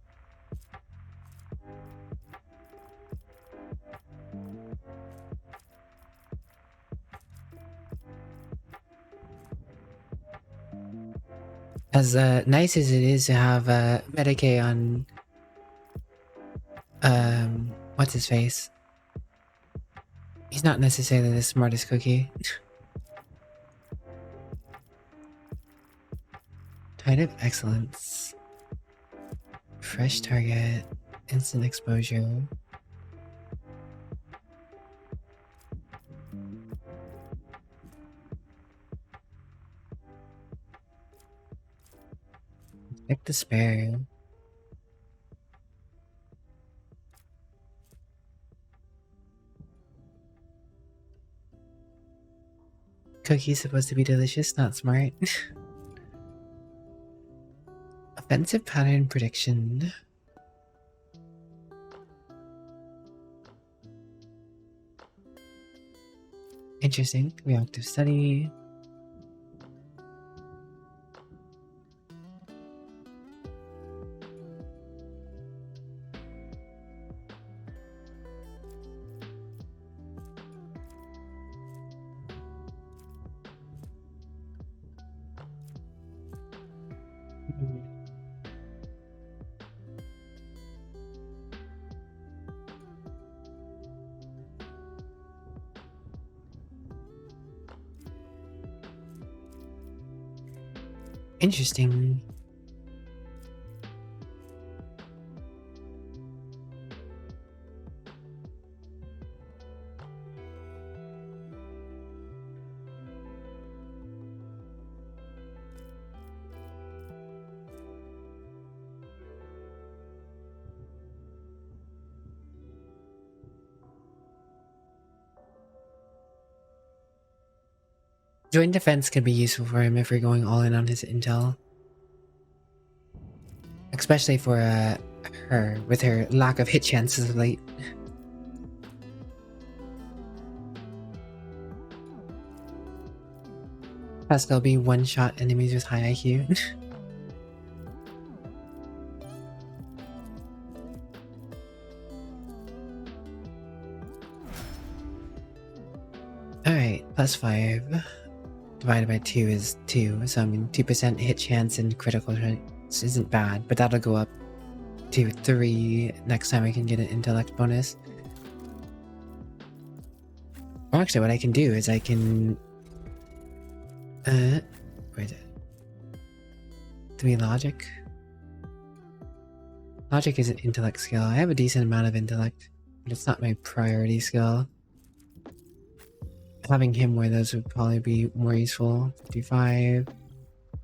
Speaker 1: As nice as it is to have Medicaid on what's his face? He's not necessarily the smartest cookie. Tide of Excellence. fresh target, instant exposure. Pick the spare. Cookie's supposed to be delicious, not smart. Offensive pattern prediction. Interesting. Reactive study. Interesting. Joint defense could be useful for him if we're going all in on his intel. Especially for her, with her lack of hit chances of late. Pascal be one-shot enemies with high IQ. Alright, +5. Divided by 2 is 2, so I mean 2% hit chance and critical chance isn't bad, but that'll go up to 3 next time I can get an intellect bonus. Or actually what I can do is I can... where is it? 3 logic? Logic is an intellect skill. I have a decent amount of intellect, but it's not my priority skill. Having him wear those would probably be more useful. 55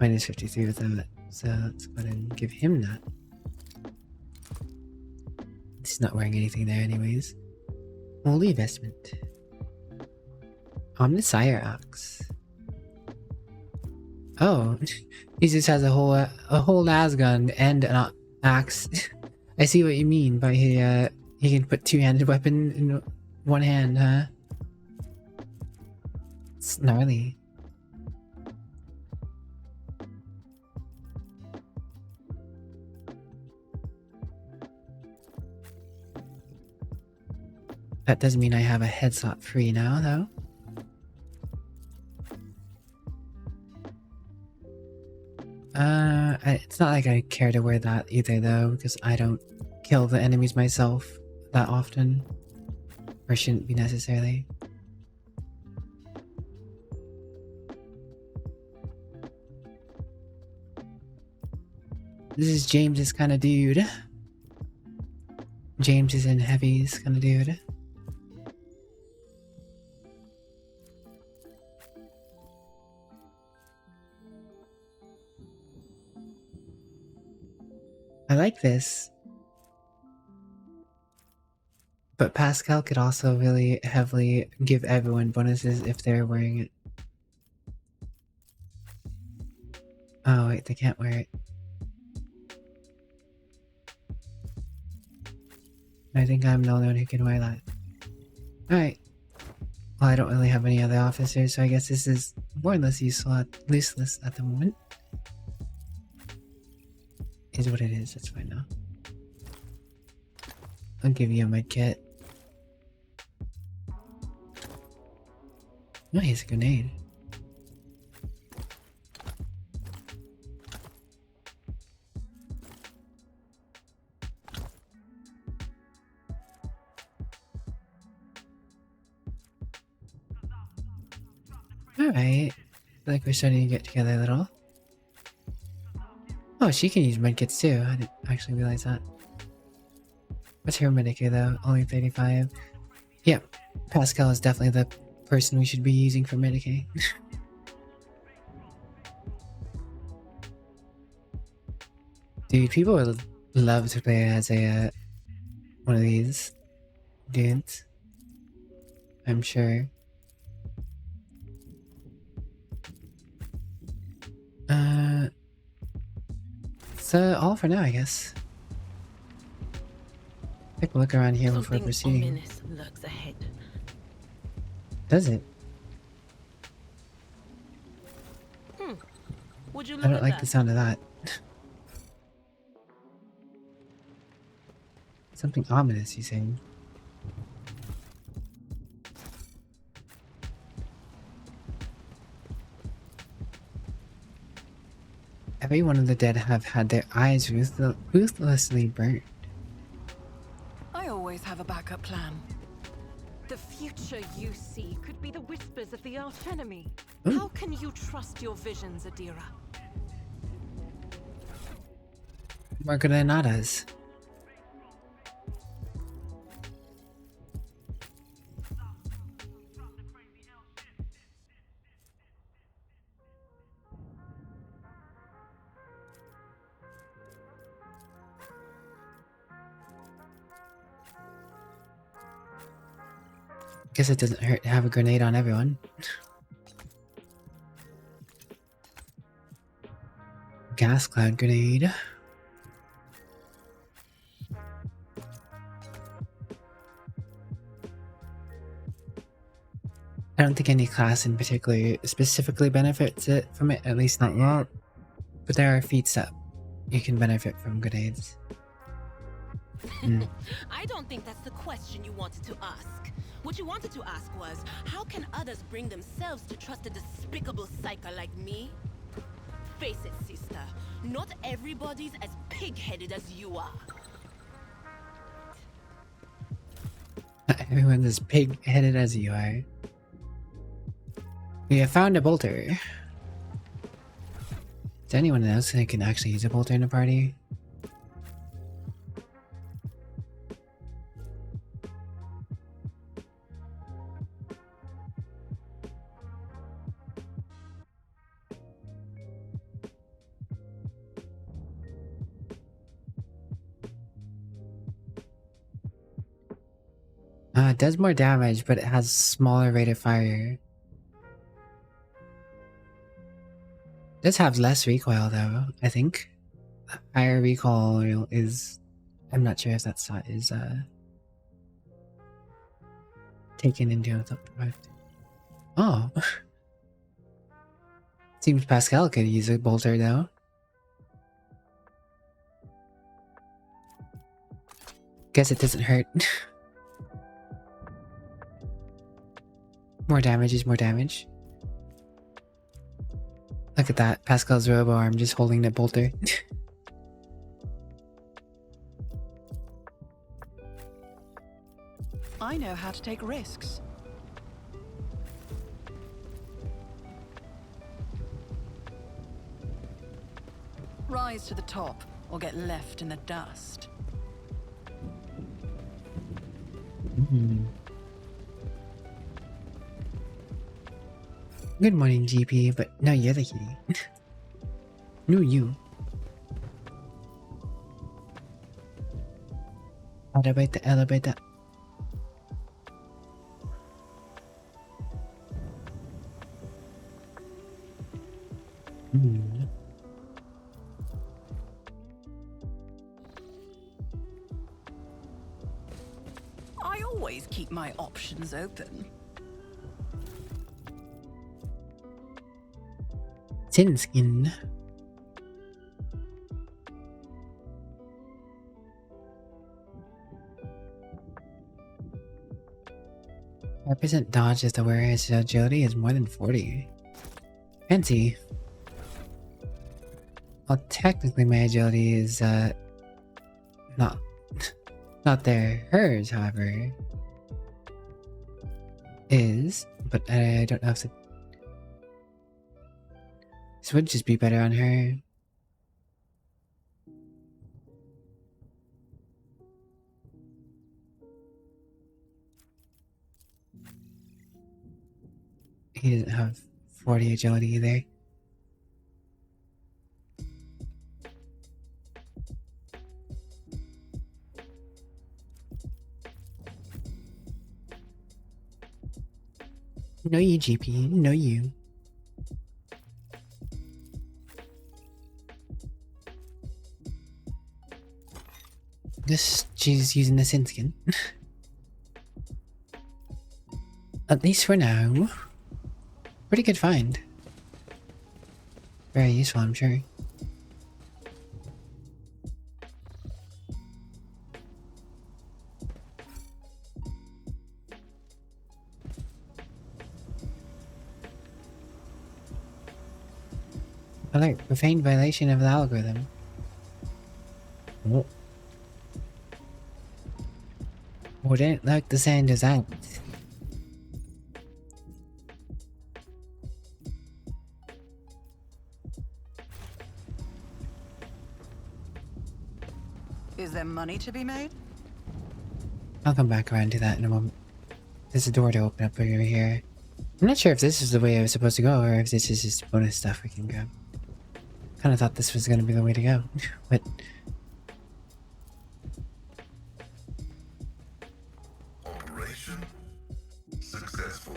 Speaker 1: minus 53 with that. So let's go ahead and give him that. He's not wearing anything there anyways. Holy investment. Omnisire Axe. Oh, he just has a whole lasgun and an axe. I see what you mean by he can put two-handed weapon in one hand, huh? It's gnarly. That doesn't mean I have a head slot free now, though. It's not like I care to wear that either, though, because I don't kill the enemies myself that often. Or shouldn't be necessarily. This is James's kind of dude. James is in heavies kind of dude. I like this. But Pascal could also really heavily give everyone bonuses if they're wearing it. Oh wait, they can't wear it. I think I'm the only one who can wear that. Alright. Well, I don't really have any other officers, so I guess this is more or less useless at the moment. Is what it is, that's fine now. I'll give you a med kit. Oh, he has a grenade. Alright. I feel like we're starting to get together a little. Oh, she can use medkits too. I didn't actually realize that. What's her medikit though? Only 35. Yep, Pascal is definitely the person we should be using for medikit. Dude, people would love to play as a one of these dudes. I'm sure. It's all for now, I guess. Take a look around here before
Speaker 5: Something
Speaker 1: proceeding.
Speaker 5: ominous lurks ahead.
Speaker 1: Does it?
Speaker 5: Would you look
Speaker 1: I don't
Speaker 5: at
Speaker 1: like
Speaker 5: that?
Speaker 1: the sound of that. Something ominous, you saying? Every one of the dead have had their eyes ruthlessly burnt.
Speaker 3: I always have a backup plan.
Speaker 2: The future you see could be the whispers of the archenemy.
Speaker 1: Ooh.
Speaker 2: How can you trust your visions, Adira?
Speaker 1: More granadas. Guess it doesn't hurt to have a grenade on everyone. Gas cloud grenade. I don't think any class in particular specifically benefits it from it, at least not yet. But there are feats that you can benefit from grenades.
Speaker 5: I don't think that's the question you wanted to ask. What you wanted to ask was, how can others bring themselves to trust a despicable psyker like me? Face it, sister. Not everybody's as pig-headed as you are.
Speaker 1: Not everyone's as pig-headed as you are. We have found a bolter. Is there anyone else that can actually use a bolter in a party? It does more damage, but it has smaller rate of fire. It does have less recoil though, I think. Higher recoil is... I'm not sure if that stat is taken into account. Oh. Seems Pascal could use a bolter though. Guess it doesn't hurt. More damage is more damage. Look at that, Pascal's robo arm just holding the bolter.
Speaker 3: I know how to take risks. Rise to the top, or get left in the dust.
Speaker 1: Good morning, GP, but no, you're the kitty. No, you. Elevator, elevator.
Speaker 3: I always keep my options open.
Speaker 1: Sin skin. Represent dodge as the wearer's agility is more than 40. Fancy. Well, technically my agility is not there. Hers, however, is, but I don't know if it. This would just be better on her. he didn't have 40 agility either. No you, GP. No you. She's using the sin skin. At least for now. Pretty good find. Very useful, I'm sure. Alert, profane violation of the algorithm. Oh. Wouldn't like the sound of that.
Speaker 3: Is there money to be made?
Speaker 1: I'll come back around to that in a moment. There's a door to open up over here. I'm not sure if this is the way I was supposed to go or if this is just bonus stuff we can grab. Kinda thought this was gonna be the way to go, but...
Speaker 9: Operation successful.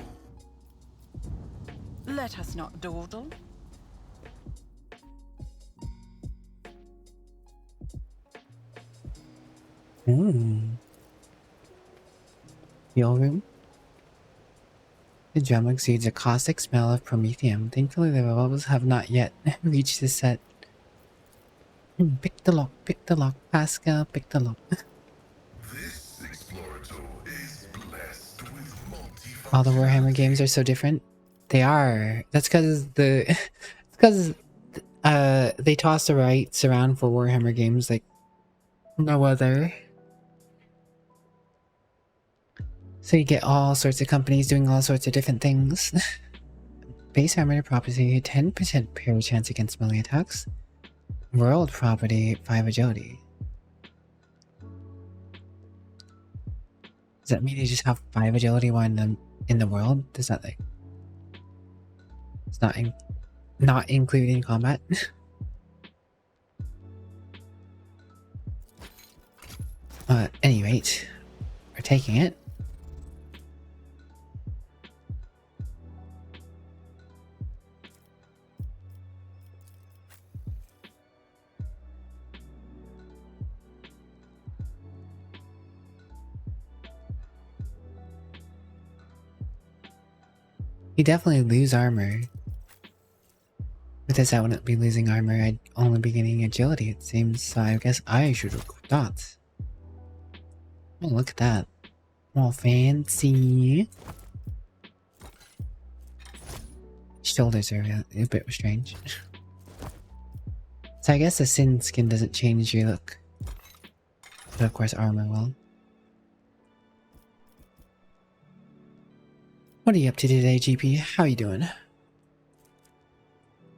Speaker 3: Let us not dawdle.
Speaker 1: Fuel room? The drum exudes a caustic smell of promethium. Thankfully the bubbles have not yet reached the set. Pick the lock, Pascal, pick the lock.
Speaker 9: This explorator is blessed with multifunction.
Speaker 1: All the Warhammer games are so different. They are. That's because they toss the rights around for Warhammer games like no other. So you get all sorts of companies doing all sorts of different things. Base armor property, 10% parry chance against melee attacks. World property, 5 agility. Does that mean you just have 5 agility when in the world? Does that like... It's not including combat? At any rate, we're taking it. You definitely lose armor. With this, I wouldn't be losing armor, I'd only be getting agility, it seems, so I guess I should equip dots. Oh, look at that. All fancy. Shoulders are a bit strange. So I guess the sin skin doesn't change your look. But of course armor will. What are you up to today, GP? How are you doing?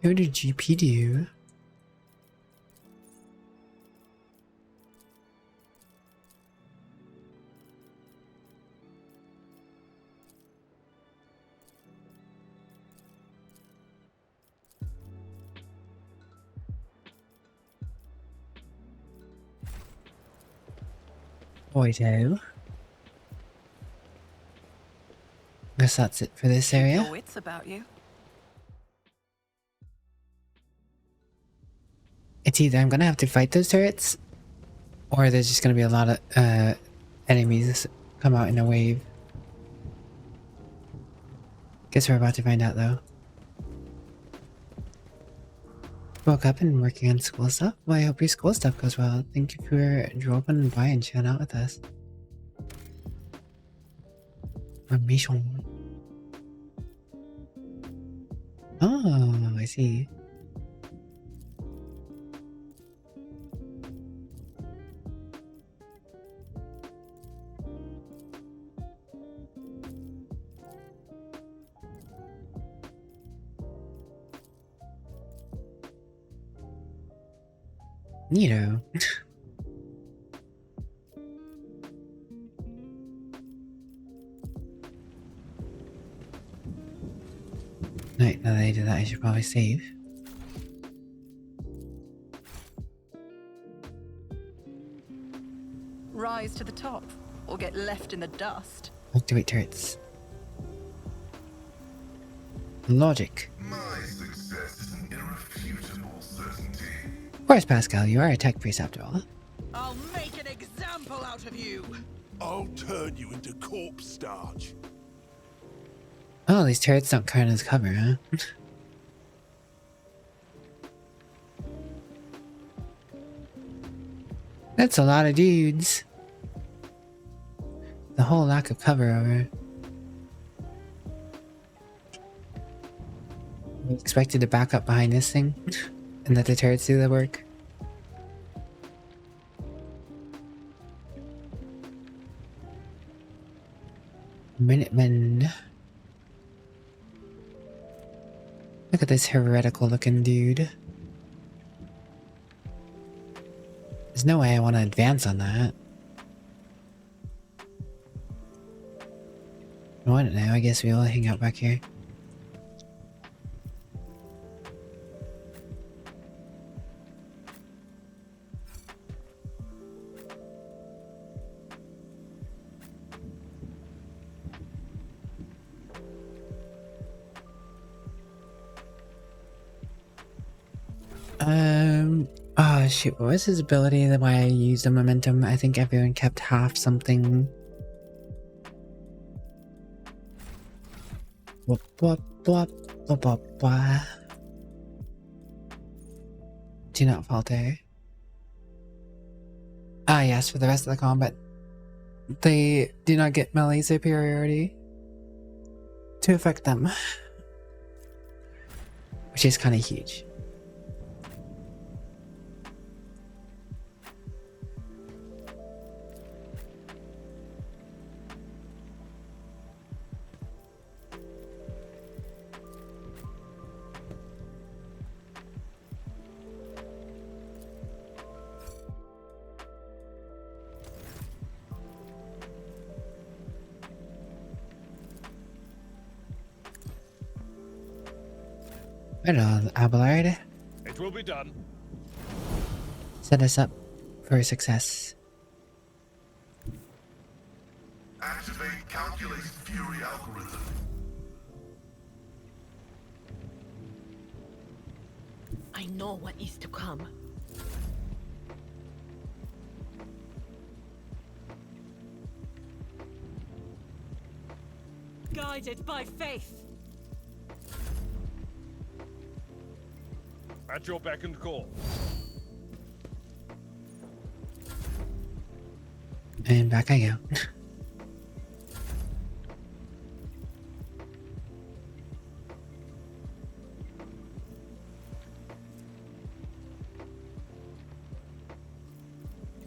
Speaker 1: What did GP do? Boydo. Guess that's it for this area.
Speaker 3: Your wits about you.
Speaker 1: It's either I'm gonna have to fight those turrets, or there's just gonna be a lot of enemies come out in a wave. Guess we're about to find out though. Woke up and working on school stuff? Well, I hope your school stuff goes well. Thank you for dropping by and chatting out with us. Mission. Oh, I see. Neato. Right, now that I did that, I should probably save.
Speaker 3: Rise to the top, or get left in the dust.
Speaker 1: Activate turrets. Logic.
Speaker 9: My success is an irrefutable certainty.
Speaker 1: Of course, Pascal, you are a tech priest after all.
Speaker 6: I'll make an example out of you.
Speaker 10: I'll turn you into corpse starch.
Speaker 1: Oh, these turrets don't count as cover, huh? That's a lot of dudes. The whole lack of cover over. You expected to back up behind this thing and let the turrets do the work. Minutemen. Look at this heretical looking dude. There's no way I want to advance on that. What now? I guess we'll hang out back here. Oh shoot, what was his ability that why I used the momentum? I think everyone kept half something. Whoop, whoop, whoop, whoop, whoop, whoop. Do not falter. Ah yes, for the rest of the combat, they do not get melee superiority to affect them. Which is kind of huge. Right on, Abelard.
Speaker 4: It will be done.
Speaker 1: Set us up for success.
Speaker 9: Activate calculated fury algorithm.
Speaker 5: I know what is to come.
Speaker 2: Guided by faith.
Speaker 4: At your beck and call.
Speaker 1: And back I go.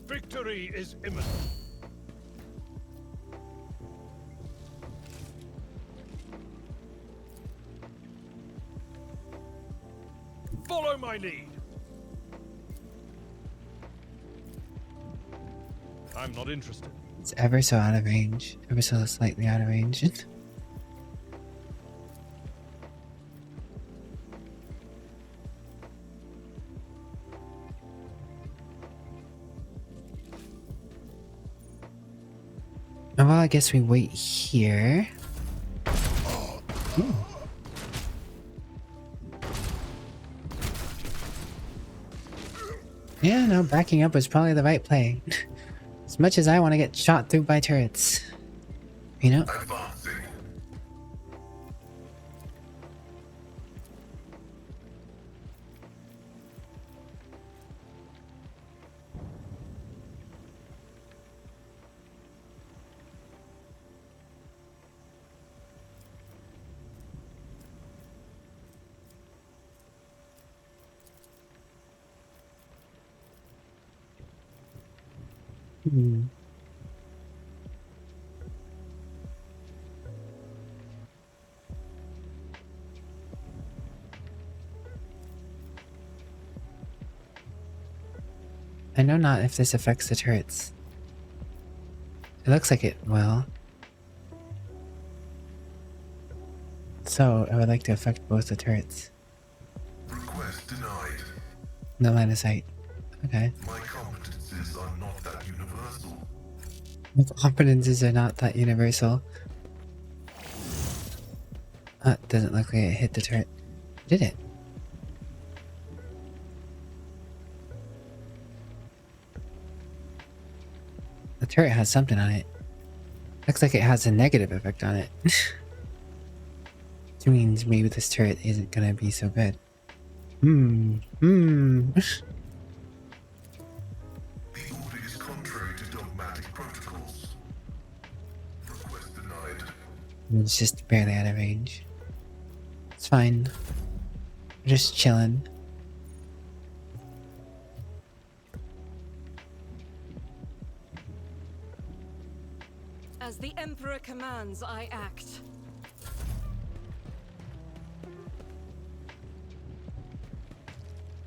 Speaker 4: Victory is imminent. Follow my lead. I'm not interested.
Speaker 1: It's ever so out of range. Ever so slightly out of range. Well, I guess we wait here. Ooh. Yeah, no, backing up was probably the right play. As much as I want to get shot through by turrets. You know?
Speaker 9: Advancing.
Speaker 1: Hmm. I know not if this affects the turrets. It looks like it will. So, I would like to affect both the turrets.
Speaker 9: Request denied.
Speaker 1: No line of sight. Okay.
Speaker 9: My competences are not that universal.
Speaker 1: My competences are not that universal. Doesn't look like it hit the turret. Did it? The turret has something on it. Looks like it has a negative effect on it. Which means maybe this turret isn't gonna be so good.
Speaker 9: The order is contrary to dogmatic protocols. Request denied.
Speaker 1: It's just barely out of range. It's fine. We're just chilling.
Speaker 2: As the Emperor commands, I act.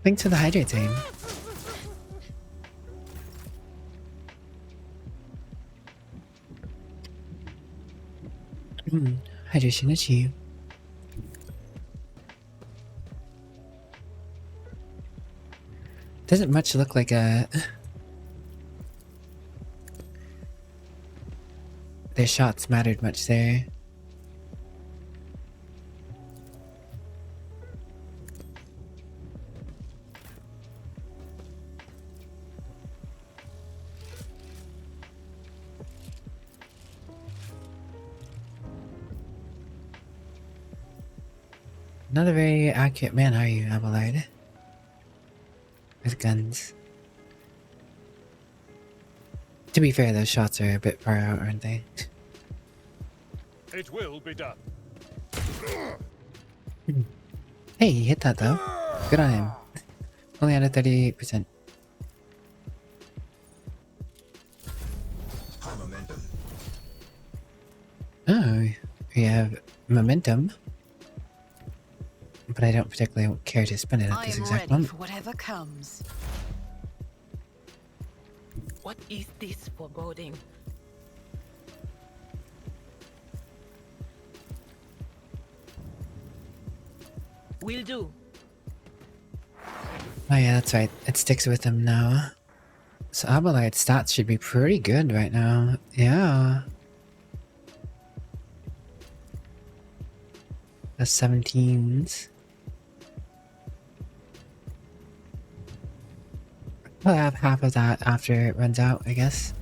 Speaker 1: Thanks for the hydrate team. Hydration achieved. Doesn't much look like a... Their shots mattered much there. Not a very accurate man, are you, Abelard? With guns. To be fair, those shots are a bit far out, aren't they?
Speaker 7: It will be done.
Speaker 1: Hey, he hit that though. Good on him. Only at a 38%. Oh, we have momentum. But I don't particularly care to spend it at this exact moment.
Speaker 3: For whatever comes.
Speaker 5: What is this foreboding? Will do.
Speaker 1: Oh yeah, that's right. It sticks with him now. So Abelard's stats should be pretty good right now. Yeah. The 17s. I'll have half of that after it runs out, I guess.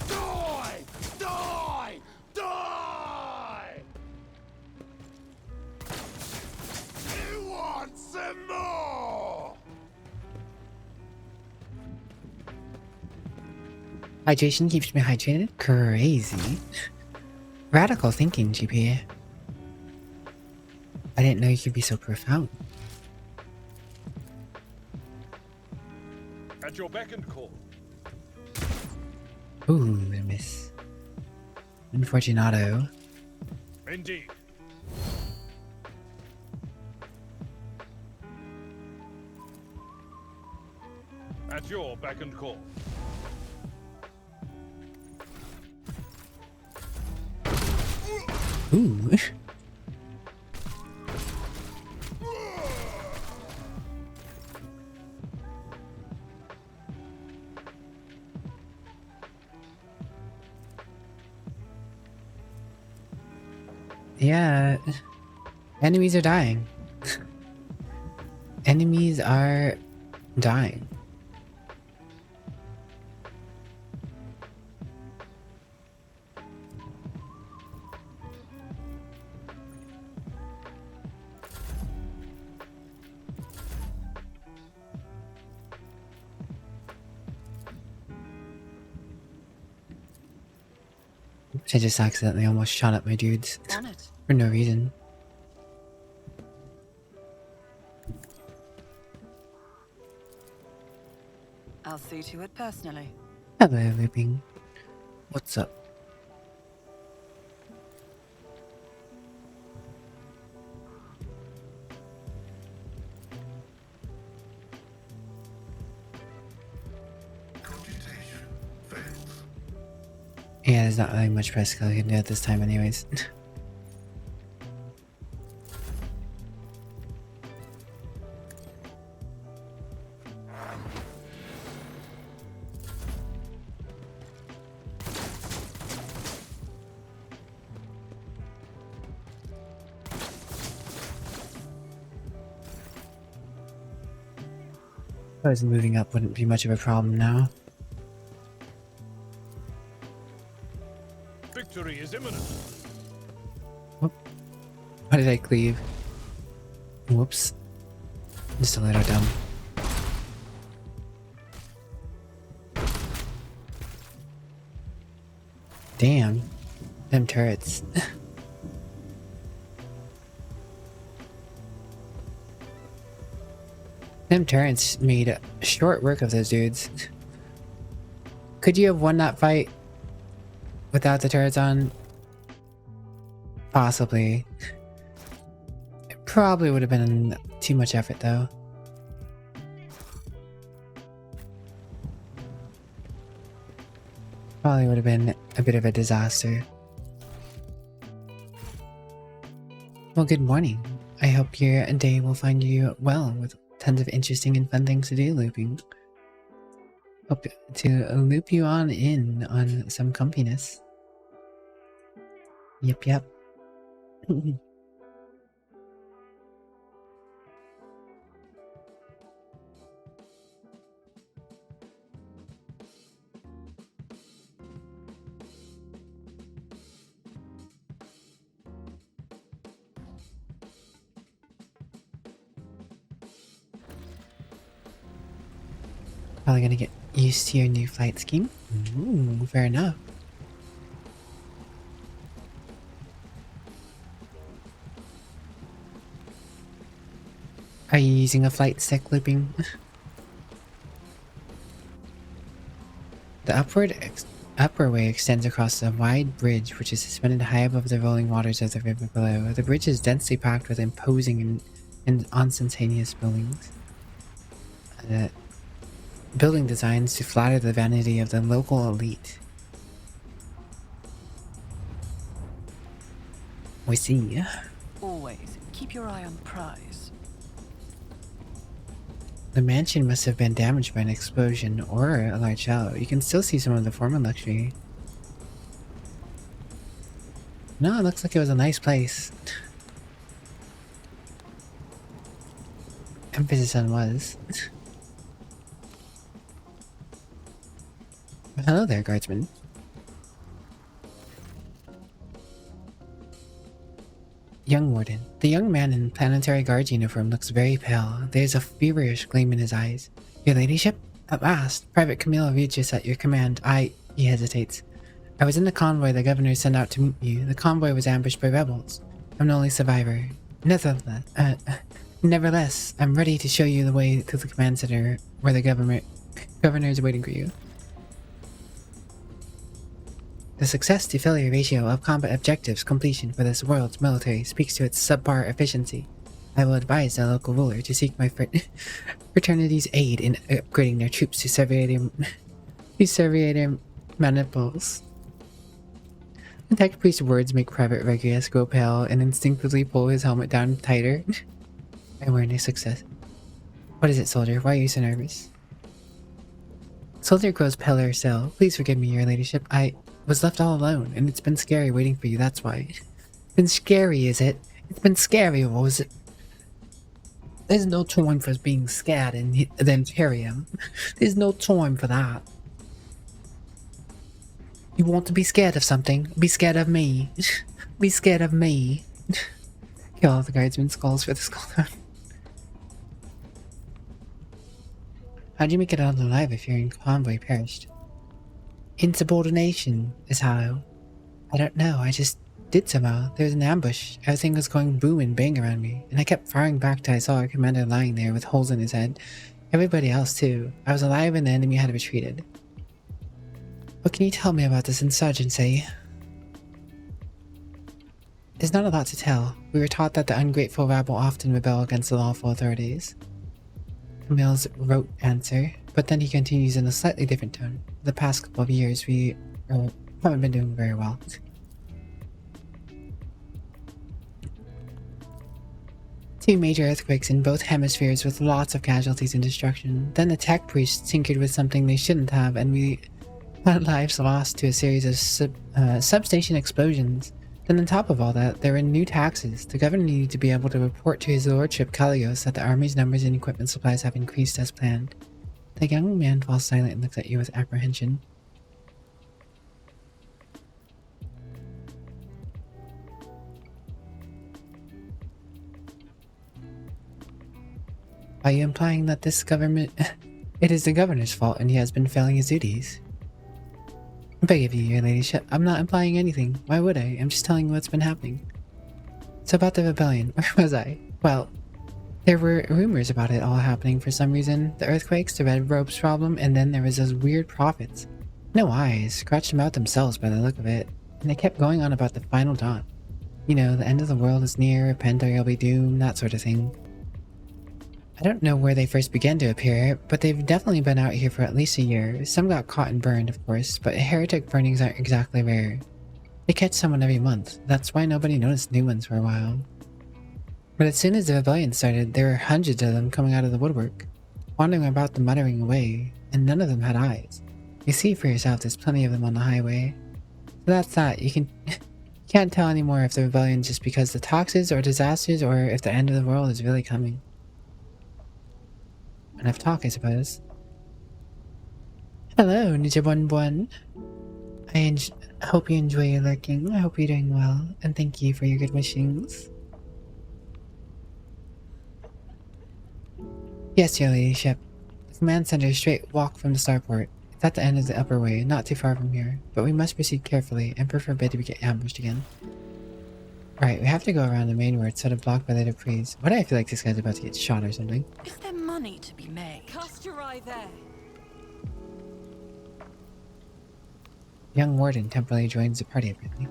Speaker 10: Die! Die! Die! You want some more?
Speaker 1: Hydration keeps me hydrated? Crazy. Radical thinking, GP. I didn't know you could be so profound.
Speaker 7: At your beck and call.
Speaker 1: Ooh, a miss. Unfortunato.
Speaker 7: Indeed. At your beck and call.
Speaker 1: Ooh. Yeah. Enemies are dying. Enemies are dying. I just accidentally almost shot at my dudes
Speaker 3: On it.
Speaker 1: for no reason.
Speaker 3: I'll see to it personally.
Speaker 1: Hello, Looping. What's up?
Speaker 9: Computation failed.
Speaker 1: Yeah, there's not really much press skill I can do at this time anyways. Suppose moving up wouldn't be much of a problem now.
Speaker 4: Victory is imminent.
Speaker 1: Why did I cleave? Whoops. Just a little dumb. Damn. Them turrets. Them turrets made short work of those dudes. Could you have won that fight without the turrets on? Possibly. It probably would have been too much effort though. Probably would have been a bit of a disaster. Well, good morning. I hope your day will find you well with tons of interesting and fun things to do looping. Hope to loop you on in on some comfiness. Yep. Probably gonna get used to your new flight scheme. Ooh, fair enough. Are you using a flight stick looping? The upper way extends across a wide bridge which is suspended high above the rolling waters of the river below. The bridge is densely packed with imposing and ostentatious buildings. Building designs to flatter the vanity of the local elite. We see.
Speaker 3: Always keep your eye on the prize.
Speaker 1: The mansion must have been damaged by an explosion or a large shell. You can still see some of the former luxury. No, it looks like it was a nice place. Emphasis on was. Hello there, guardsman. Young warden. The young man in planetary guard uniform looks very pale. There's a feverish gleam in his eyes. Your ladyship? At last. Private Camille Regis at your command. He hesitates. I was in the convoy the governor sent out to meet you. The convoy was ambushed by rebels. I'm the only survivor. Nevertheless, I'm ready to show you the way to the command center where the governor is waiting for you. The success to failure ratio of combat objectives completion for this world's military speaks to its subpar efficiency. I will advise the local ruler to seek my fraternity's aid in upgrading their troops to Serviator maniples. The tech priest's words make Private Regulus go pale and instinctively pull his helmet down tighter. I'm wearing a success. What is it, soldier? Why are you so nervous? Soldier grows paler still. Please forgive me, your ladyship. I was left all alone, and it's been scary waiting for you, that's why. Been scary, is it? It's been scary, or was it? There's no time for being scared in the Imperium. There's no time for that. You want to be scared of something? Be scared of me. Be scared of me. Kill all the guardsmen's skulls for the skull. How'd you make it out alive if your convoy perished? Insubordination is how. I don't know, I just did somehow. There was an ambush. Everything was going boom and bang around me, and I kept firing back till I saw our commander lying there with holes in his head. Everybody else too. I was alive and the enemy had retreated. What can you tell me about this insurgency? There's not a lot to tell. We were taught that the ungrateful rabble often rebel against the lawful authorities. Camille's rote answer, but then he continues in a slightly different tone. The past couple of years, we haven't been doing very well. Two major earthquakes in both hemispheres with lots of casualties and destruction. Then the tech priests tinkered with something they shouldn't have, and we had lives lost to a series of substation explosions. Then on top of all that, there were new taxes. The governor needed to be able to report to his lordship Callios that the army's numbers and equipment supplies have increased as planned. The young man falls silent and looks at you with apprehension. Are you implying that this government... It is the governor's fault and he has been failing his duties? I beg of you, your ladyship, I'm not implying anything. Why would I? I'm just telling you what's been happening. So about the rebellion, where was I? Well, there were rumors about it all happening for some reason. The earthquakes, the red robes problem, and then there was those weird prophets. No eyes, scratched them out themselves by the look of it. And they kept going on about the final dawn. You know, the end of the world is near, repent or you'll be doomed, that sort of thing. I don't know where they first began to appear, but they've definitely been out here for at least a year. Some got caught and burned, of course, but heretic burnings aren't exactly rare. They catch someone every month. That's why nobody noticed new ones for a while. But as soon as the rebellion started, there were hundreds of them coming out of the woodwork, wandering about and muttering away, and none of them had eyes. You see for yourself, there's plenty of them on the highway. So that's that. You can't tell anymore if the rebellion's just because of the toxins or disasters, or if the end of the world is really coming. Enough talk, I suppose. Hello, Nijabunbun. I hope you enjoy your lurking. I hope you're doing well, and thank you for your good wishings. Yes, your ladyship. The command center is straight walk from the starport. It's at the end of the upper way, not too far from here, but we must proceed carefully and forbid to get ambushed again. Alright, we have to go around the main road instead of blocked by the Duprees. Why do I feel like this guy's about to get shot or something?
Speaker 3: Is there money to be made?
Speaker 2: Cast your eye there.
Speaker 1: Young warden temporarily joins the party apparently.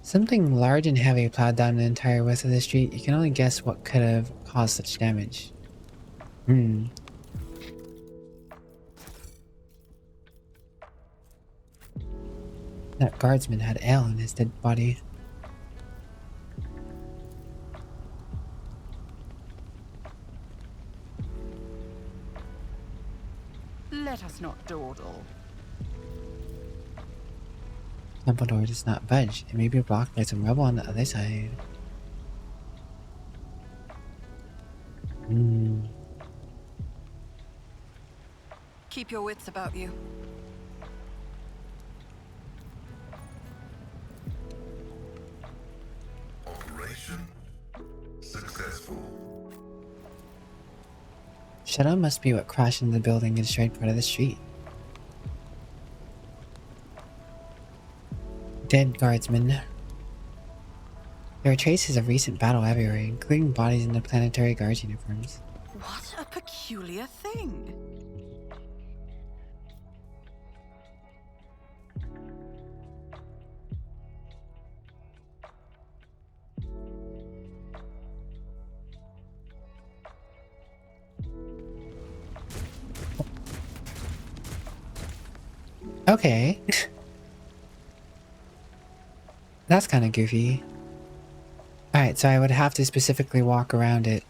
Speaker 1: Something large and heavy plowed down the entire width of the street. You can only guess what could have caused such damage. That guardsman had ale in his dead body.
Speaker 3: Let us not dawdle.
Speaker 1: Temple door does not budge. It may be blocked by some rubble on the other side.
Speaker 3: Keep your wits about you.
Speaker 9: Operation successful.
Speaker 1: Shadow must be what crashed into the building and destroyed part of the street. Dead guardsmen. There are traces of recent battle everywhere, including bodies in the planetary guards uniforms.
Speaker 3: What a peculiar thing.
Speaker 1: Okay. That's kind of goofy. Alright, so I would have to specifically walk around it.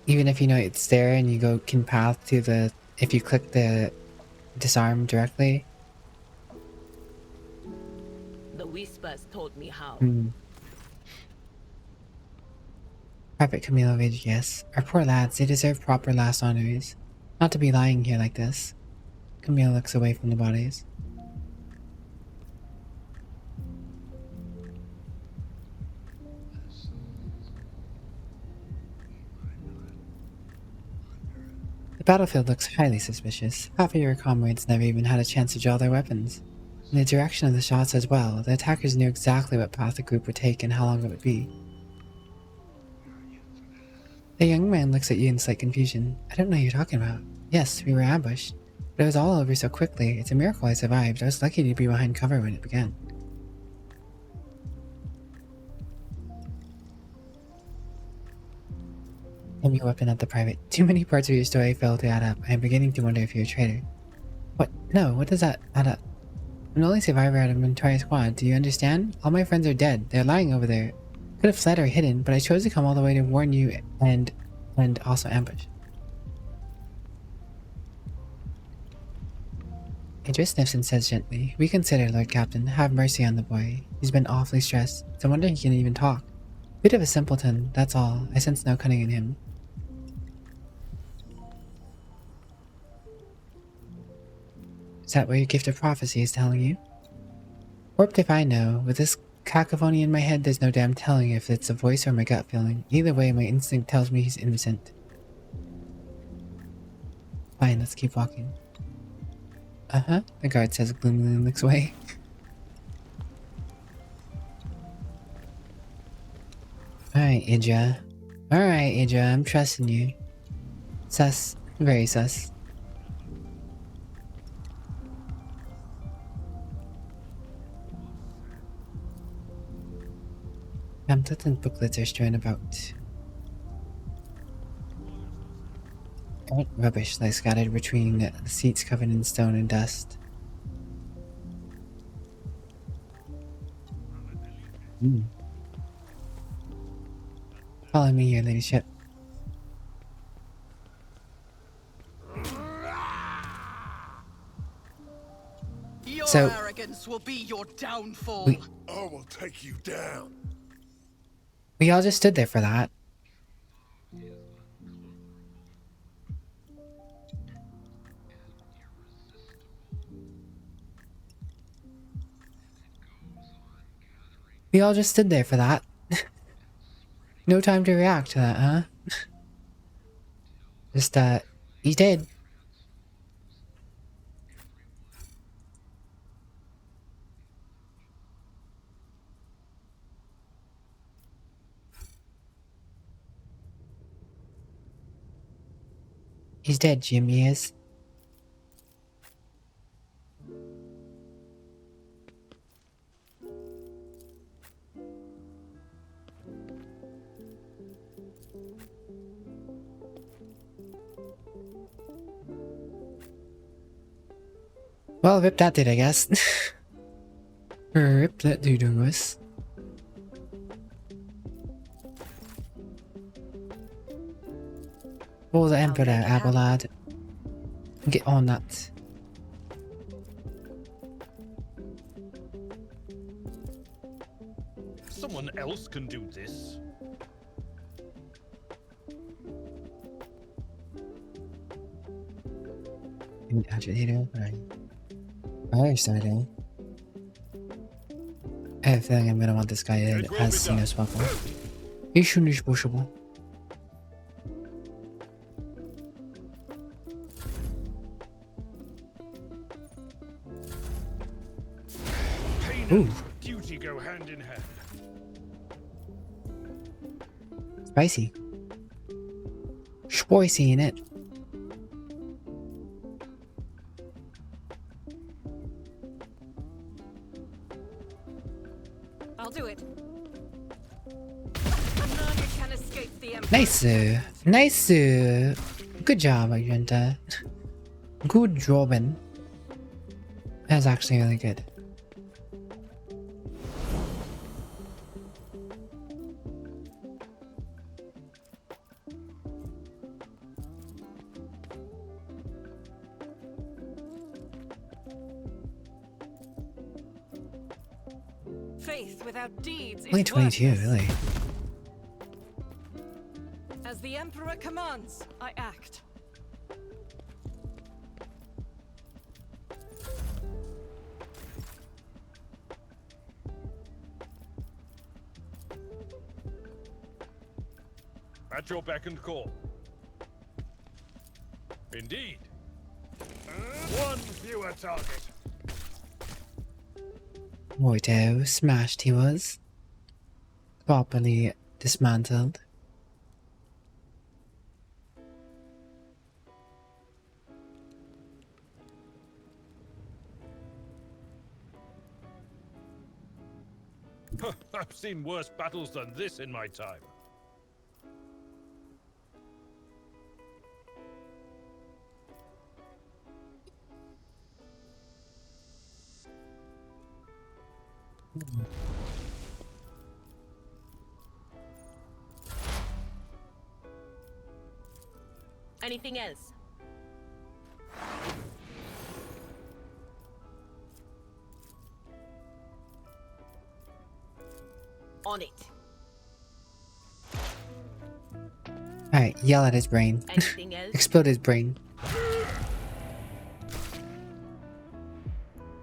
Speaker 1: Even if you know it's there and you can path to the... If you click the disarm directly.
Speaker 5: The whispers told me how.
Speaker 1: Private Kamilovich, yes. Our poor lads, they deserve proper last honors. Not to be lying here like this. Camille looks away from the bodies. The battlefield looks highly suspicious. Half of your comrades never even had a chance to draw their weapons. In the direction of the shots as well, the attackers knew exactly what path the group would take and how long it would be. The young man looks at you in slight confusion. I don't know what you're talking about. Yes, we were ambushed. But it was all over so quickly. It's a miracle I survived. I was lucky to be behind cover when it began. Aim your weapon at the private. Too many parts of your story fail to add up. I am beginning to wonder if you're a traitor. What? No, what does that add up? I'm the only survivor out of an entire squad. Do you understand? All my friends are dead. They're lying over there. Could have fled or hidden, but I chose to come all the way to warn you and also ambush. Idris sniffs and says gently, "Reconsider, Lord Captain. Have mercy on the boy. He's been awfully stressed. It's a wonder he can even talk. Bit of a simpleton, that's all. I sense no cunning in him." Is that what your gift of prophecy is telling you? Warped if I know. With this cacophony in my head, there's no damn telling if it's a voice or my gut feeling. Either way, my instinct tells me he's innocent. Fine, let's keep walking. Uh-huh, the guard says gloomily and looks away. Alright, Idra. Alright, Idra, I'm trusting you. Sus. Very sus. Pamphlets and booklets are strewn about. Rubbish lies scattered between the seats covered in stone and dust. Follow me, your ladyship.
Speaker 6: Your
Speaker 1: So-
Speaker 6: arrogance will be your downfall.
Speaker 10: I will take you down.
Speaker 1: We all just stood there for that. We all just stood there for that. No time to react to that, huh? Just, he's dead. He's dead, Jim, he is. Well, rip that dude, I guess. Rip that dude, us. Oh, the Emperor, Abelard. Get on that.
Speaker 4: Someone else can do this.
Speaker 1: Agitator, right? Fire starting. I have a feeling I'm gonna want this guy
Speaker 4: It will be
Speaker 1: as
Speaker 4: done.
Speaker 1: as possible. Issue is possible.
Speaker 4: Pain
Speaker 1: Ooh.
Speaker 4: and duty go hand in hand.
Speaker 1: Spicy. Spicy in it.
Speaker 2: I'll do it. None can escape the Emperor.
Speaker 1: Nice. Nice. Good job, Agenta. Good jobbing. That's actually really good.
Speaker 2: Faith without deeds is
Speaker 1: Only 22,
Speaker 2: worthless.
Speaker 1: really.
Speaker 2: As the Emperor commands, I act.
Speaker 4: At your beck and call. Indeed. One fewer target.
Speaker 1: Righto, smashed he was. Properly dismantled.
Speaker 4: I've seen worse battles than this in my time.
Speaker 5: Anything else? On it.
Speaker 1: Alright, yell at his brain.
Speaker 5: Anything else?
Speaker 1: Explode his brain.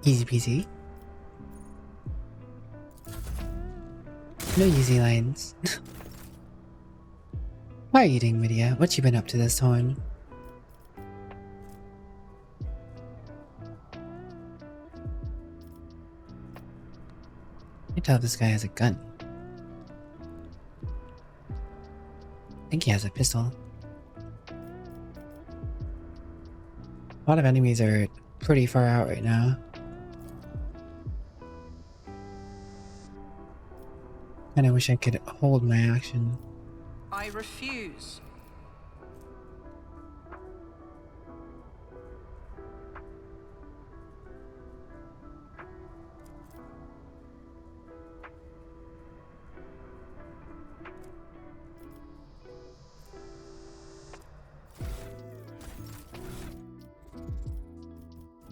Speaker 1: Easy peasy. No easy lines. Why are you doing, Lydia? What you been up to this time? I can tell this guy has a gun. I think he has a pistol. A lot of enemies are pretty far out right now. And I wish I could hold my action.
Speaker 3: I refuse.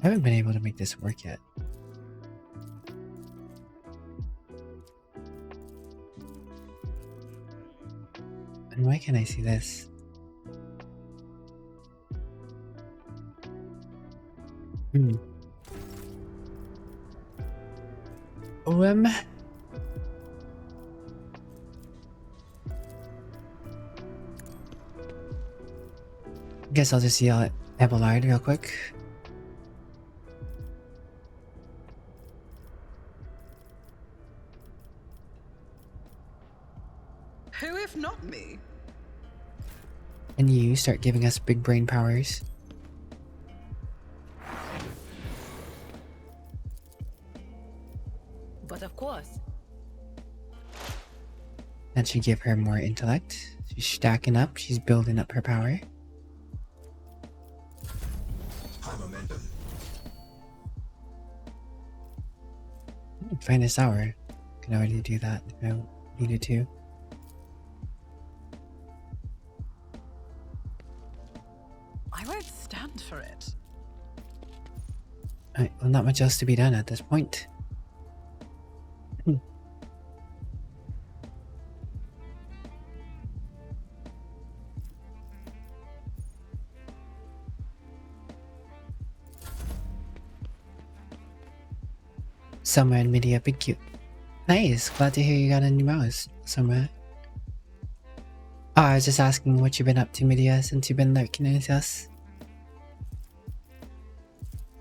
Speaker 1: I haven't been able to make this work yet. And why can't I see this? Guess I'll just yell at Abelard real quick.
Speaker 3: Who if not me?
Speaker 1: And you start giving us big brain powers.
Speaker 5: But of course.
Speaker 1: That should give her more intellect. She's stacking up, she's building up her power.
Speaker 9: High momentum.
Speaker 1: Finest hour. Can already do that if I needed to.
Speaker 3: I won't stand for it.
Speaker 1: Alright, well, not much else to be done at this point. Summer and Media, big cute. Nice, glad to hear you got a new mouse, Summer. Oh, I was just asking what you've been up to, Media, since you've been lurking with us.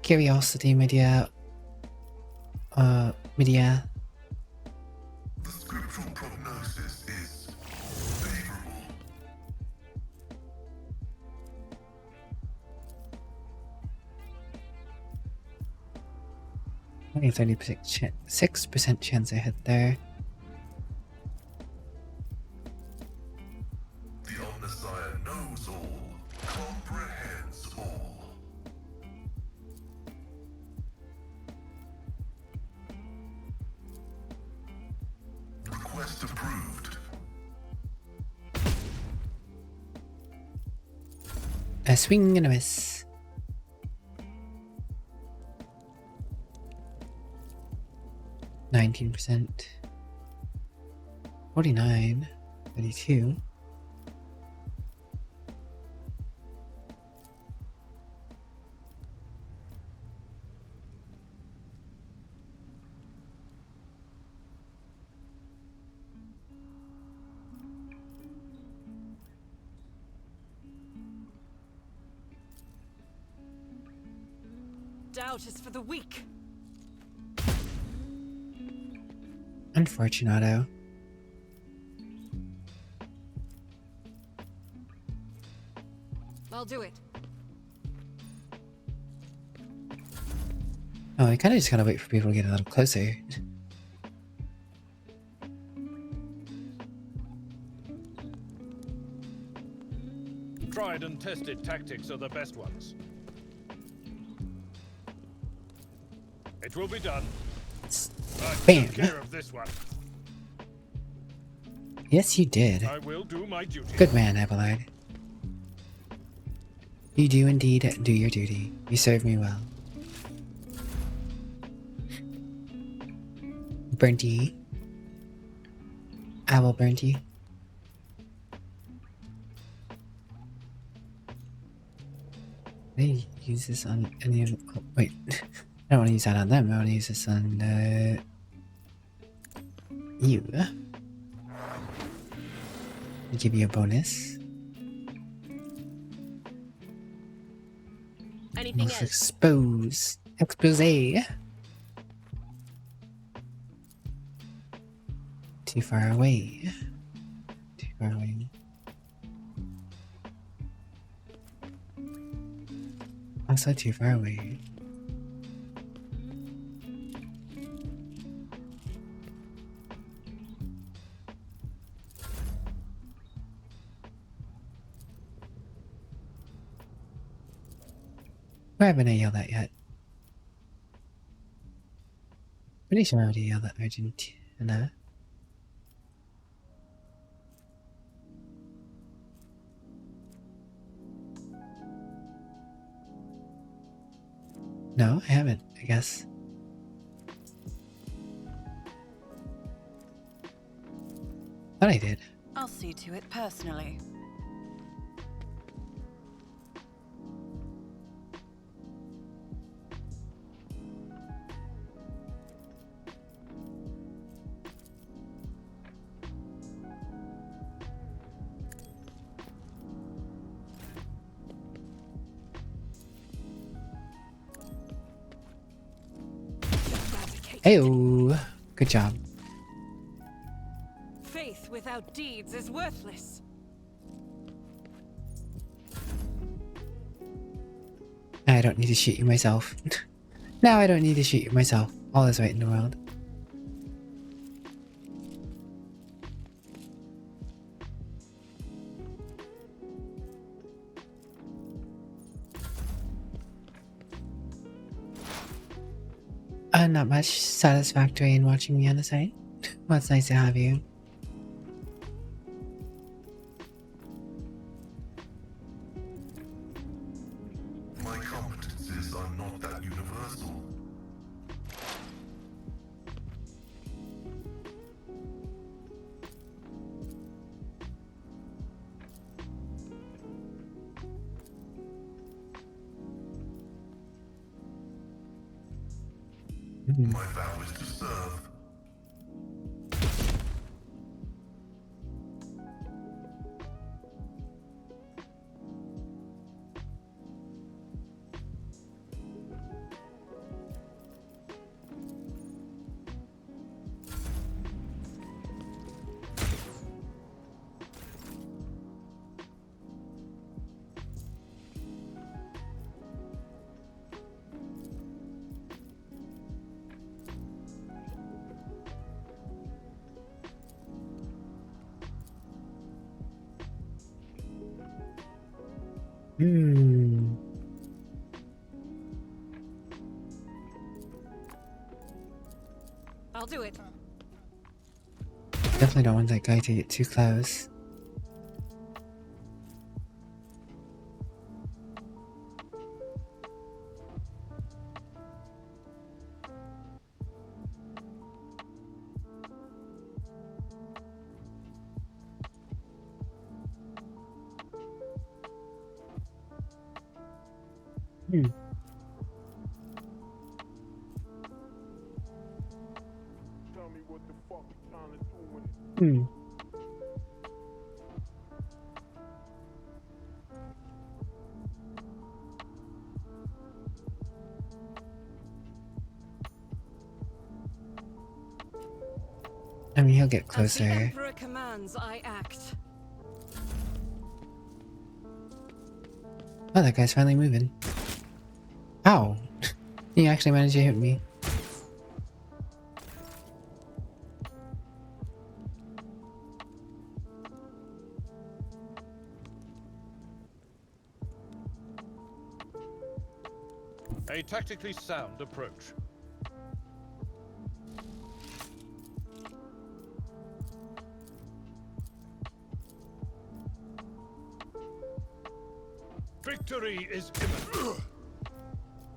Speaker 1: Curiosity, Media. Media.
Speaker 9: The scriptural prognosis is favorable.
Speaker 1: Only 6% chance I hit there.
Speaker 9: The Omnissiah knows all, comprehends all. Request approved.
Speaker 1: A swing and a miss. 19%. 49. 32.
Speaker 2: Doubt is for the weak.
Speaker 1: Unfortunato.
Speaker 2: I'll do it.
Speaker 1: Oh, I kinda just gotta wait for people to get a little closer.
Speaker 4: Tried and tested tactics are the best ones. It will be done. I
Speaker 1: Bam.
Speaker 4: took care of this one.
Speaker 1: Yes, you did.
Speaker 4: I will do my duty.
Speaker 1: Good man, Abelard. You do indeed do your duty. You serve me well. Burnty. Abel Burnty. Can I use this on any of... Oh, wait. I don't want to use that on them. I want to use this on you. Give you a bonus.
Speaker 5: Anything
Speaker 1: Let's
Speaker 5: else?
Speaker 1: expose. Too far away. Too far away. Also too far away. Why haven't I yelled at yet? Pretty sure I already yelled at Argentina. No, I haven't, I guess. Thought I did.
Speaker 3: I'll see to it personally.
Speaker 1: Heyo! Good job.
Speaker 2: Faith without deeds is worthless.
Speaker 1: I don't need to shoot you myself. Now I don't need to shoot you myself. All is right in the world. Not much satisfactory in watching me on the side. Well, it's nice to have you.
Speaker 9: My competencies are not that universal. My vow is to serve.
Speaker 2: I'll do it.
Speaker 1: Definitely don't want that guy to get too close.
Speaker 10: Tell me what the fuck you trying to do with it.
Speaker 1: I mean, he'll get
Speaker 2: As the
Speaker 1: closer.
Speaker 2: Emperor commands, I act.
Speaker 1: Oh, that guy's finally moving. Ow! He actually managed to hit me.
Speaker 4: A tactically sound approach. Victory is imminent.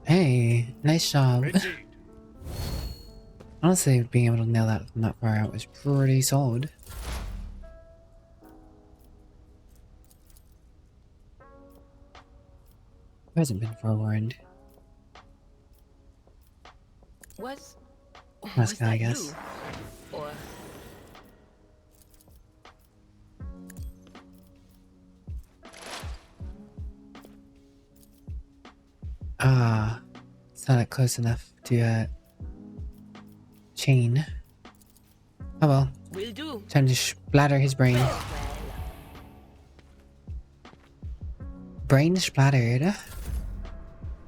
Speaker 1: Hey, nice job.
Speaker 4: Indeed.
Speaker 1: Honestly, being able to nail that from that far out was pretty solid. Who hasn't been forewarned?
Speaker 5: Was
Speaker 1: Masculine, I
Speaker 5: that
Speaker 1: guess.
Speaker 5: you? Or
Speaker 1: Ah, it's not close enough to chain. Oh well,
Speaker 5: will do.
Speaker 1: time to splatter his brain. Brain splattered.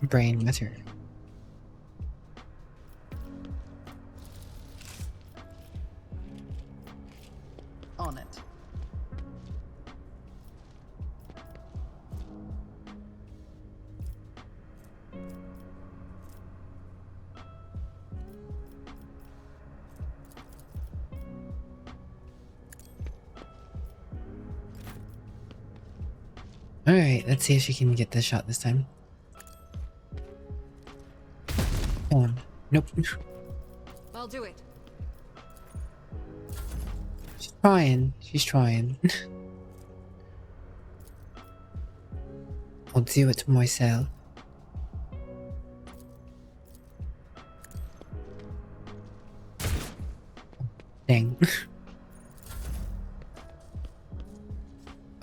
Speaker 1: Brain matter.
Speaker 3: On it.
Speaker 1: Alright, let's see if she can get this shot this time. Nope.
Speaker 2: I'll do it.
Speaker 1: She's trying. She's trying. I'll do it myself. Dang.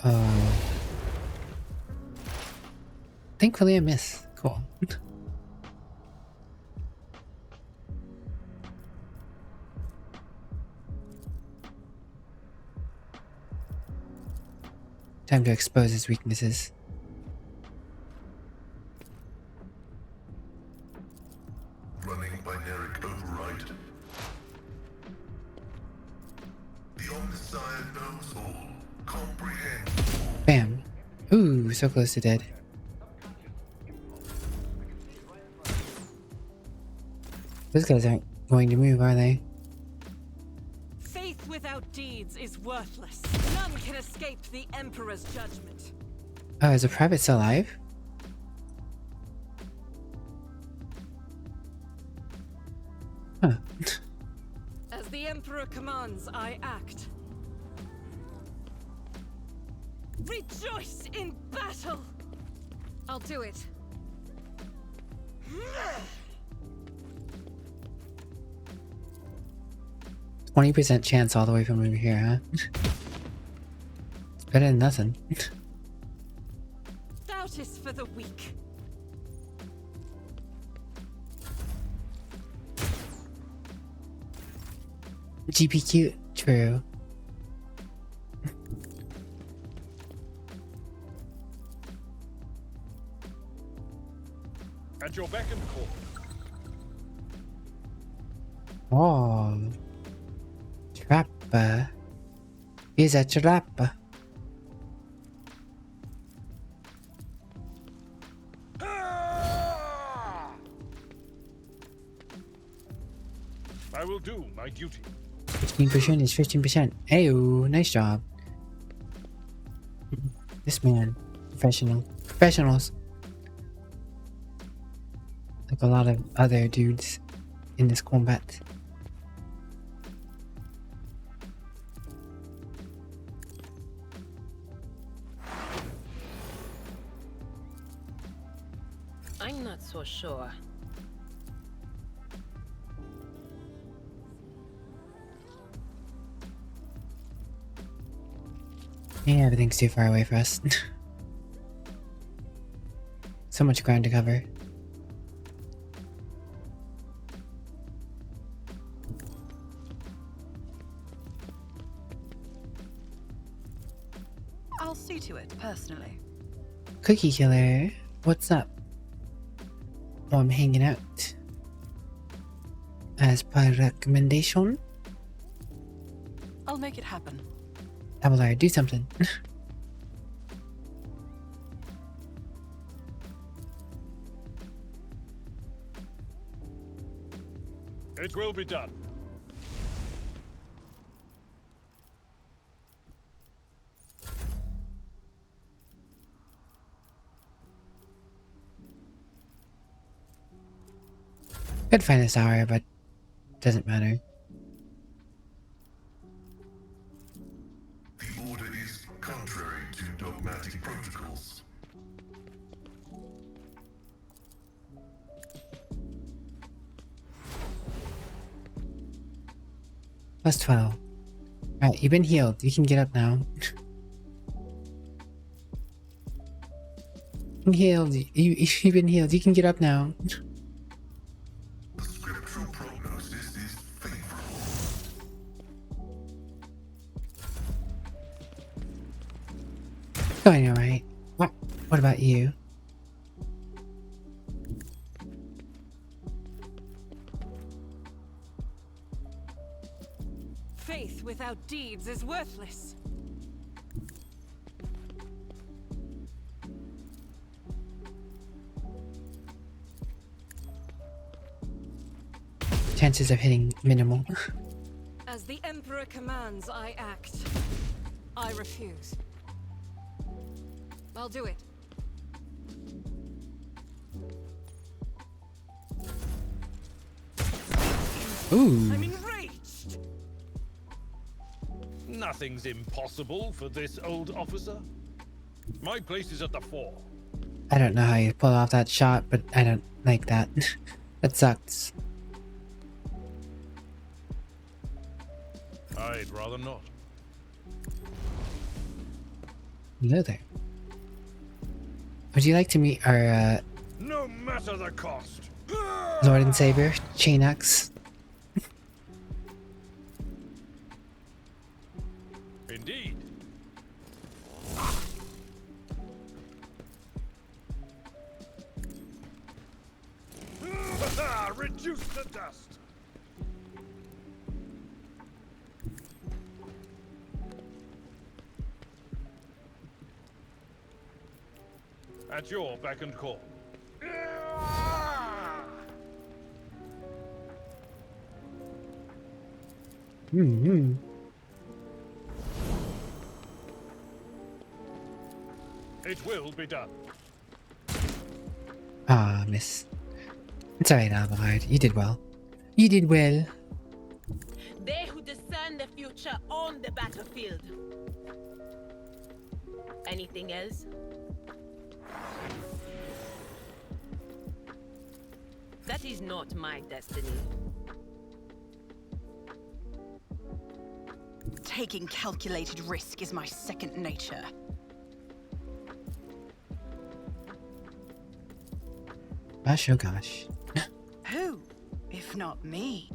Speaker 1: Oh. Thankfully I miss. Cool. Time to expose his weaknesses.
Speaker 9: Running binaric override. The Omniscient knows all, comprehends all.
Speaker 1: Bam. Ooh, so close to dead. Those guys aren't going to move, are they?
Speaker 2: Faith without deeds is worthless. None can escape the Emperor's judgment.
Speaker 1: Oh, is the private still alive? Huh.
Speaker 2: As the Emperor commands, I act. Rejoice in battle! I'll do it.
Speaker 1: 20% chance all the way from over here, huh? It's better than nothing.
Speaker 2: Doubt is for the weak.
Speaker 1: GPQ, true.
Speaker 4: At your beck and call.
Speaker 1: Oh. Trap. He's a trap.
Speaker 4: I will do my duty.
Speaker 1: 15% is 15%. Ayo, nice job. This man, professional. Professionals. Like a lot of other dudes in this combat.
Speaker 5: I'm not so sure.
Speaker 1: Yeah, everything's too far away for us. So much ground to cover.
Speaker 3: I'll see to it, personally.
Speaker 1: Cookie Killer, what's up? Oh, I'm hanging out. As per recommendation,
Speaker 3: I'll make it happen.
Speaker 1: Avalar, do something.
Speaker 4: It will be done.
Speaker 1: Could find this hour, but doesn't matter.
Speaker 9: The order is contrary to dogmatic protocols.
Speaker 1: Plus 12. Alright, you've been healed. You can get up now. Healed. You've been healed. You can get up now.
Speaker 9: The scriptural prognosis is favorable.
Speaker 1: Going alright. What about you?
Speaker 2: Faith without deeds is worthless.
Speaker 1: Chances of hitting minimal.
Speaker 2: As the Emperor commands, I act. I refuse. I'll do it.
Speaker 1: Ooh.
Speaker 2: I'm enraged!
Speaker 4: Nothing's impossible for this old officer. My place is at the fore.
Speaker 1: I don't know how you pull off that shot, but I don't like that. That sucks.
Speaker 4: I'd rather not.
Speaker 1: Hello there. Would you like to meet our
Speaker 4: No matter the cost.
Speaker 1: Lord and Savior, Chain Axe?
Speaker 4: Indeed. Reduce to dust. At your beck and call.
Speaker 1: Mm-hmm.
Speaker 4: It will be done.
Speaker 1: Ah, miss. It's alright, Alucard. You did well. You did well.
Speaker 5: They who discern the future on the battlefield. Anything else? That is not my destiny.
Speaker 3: Taking calculated risk is my second nature.
Speaker 1: Gosh, oh gosh.
Speaker 3: Who, if not me?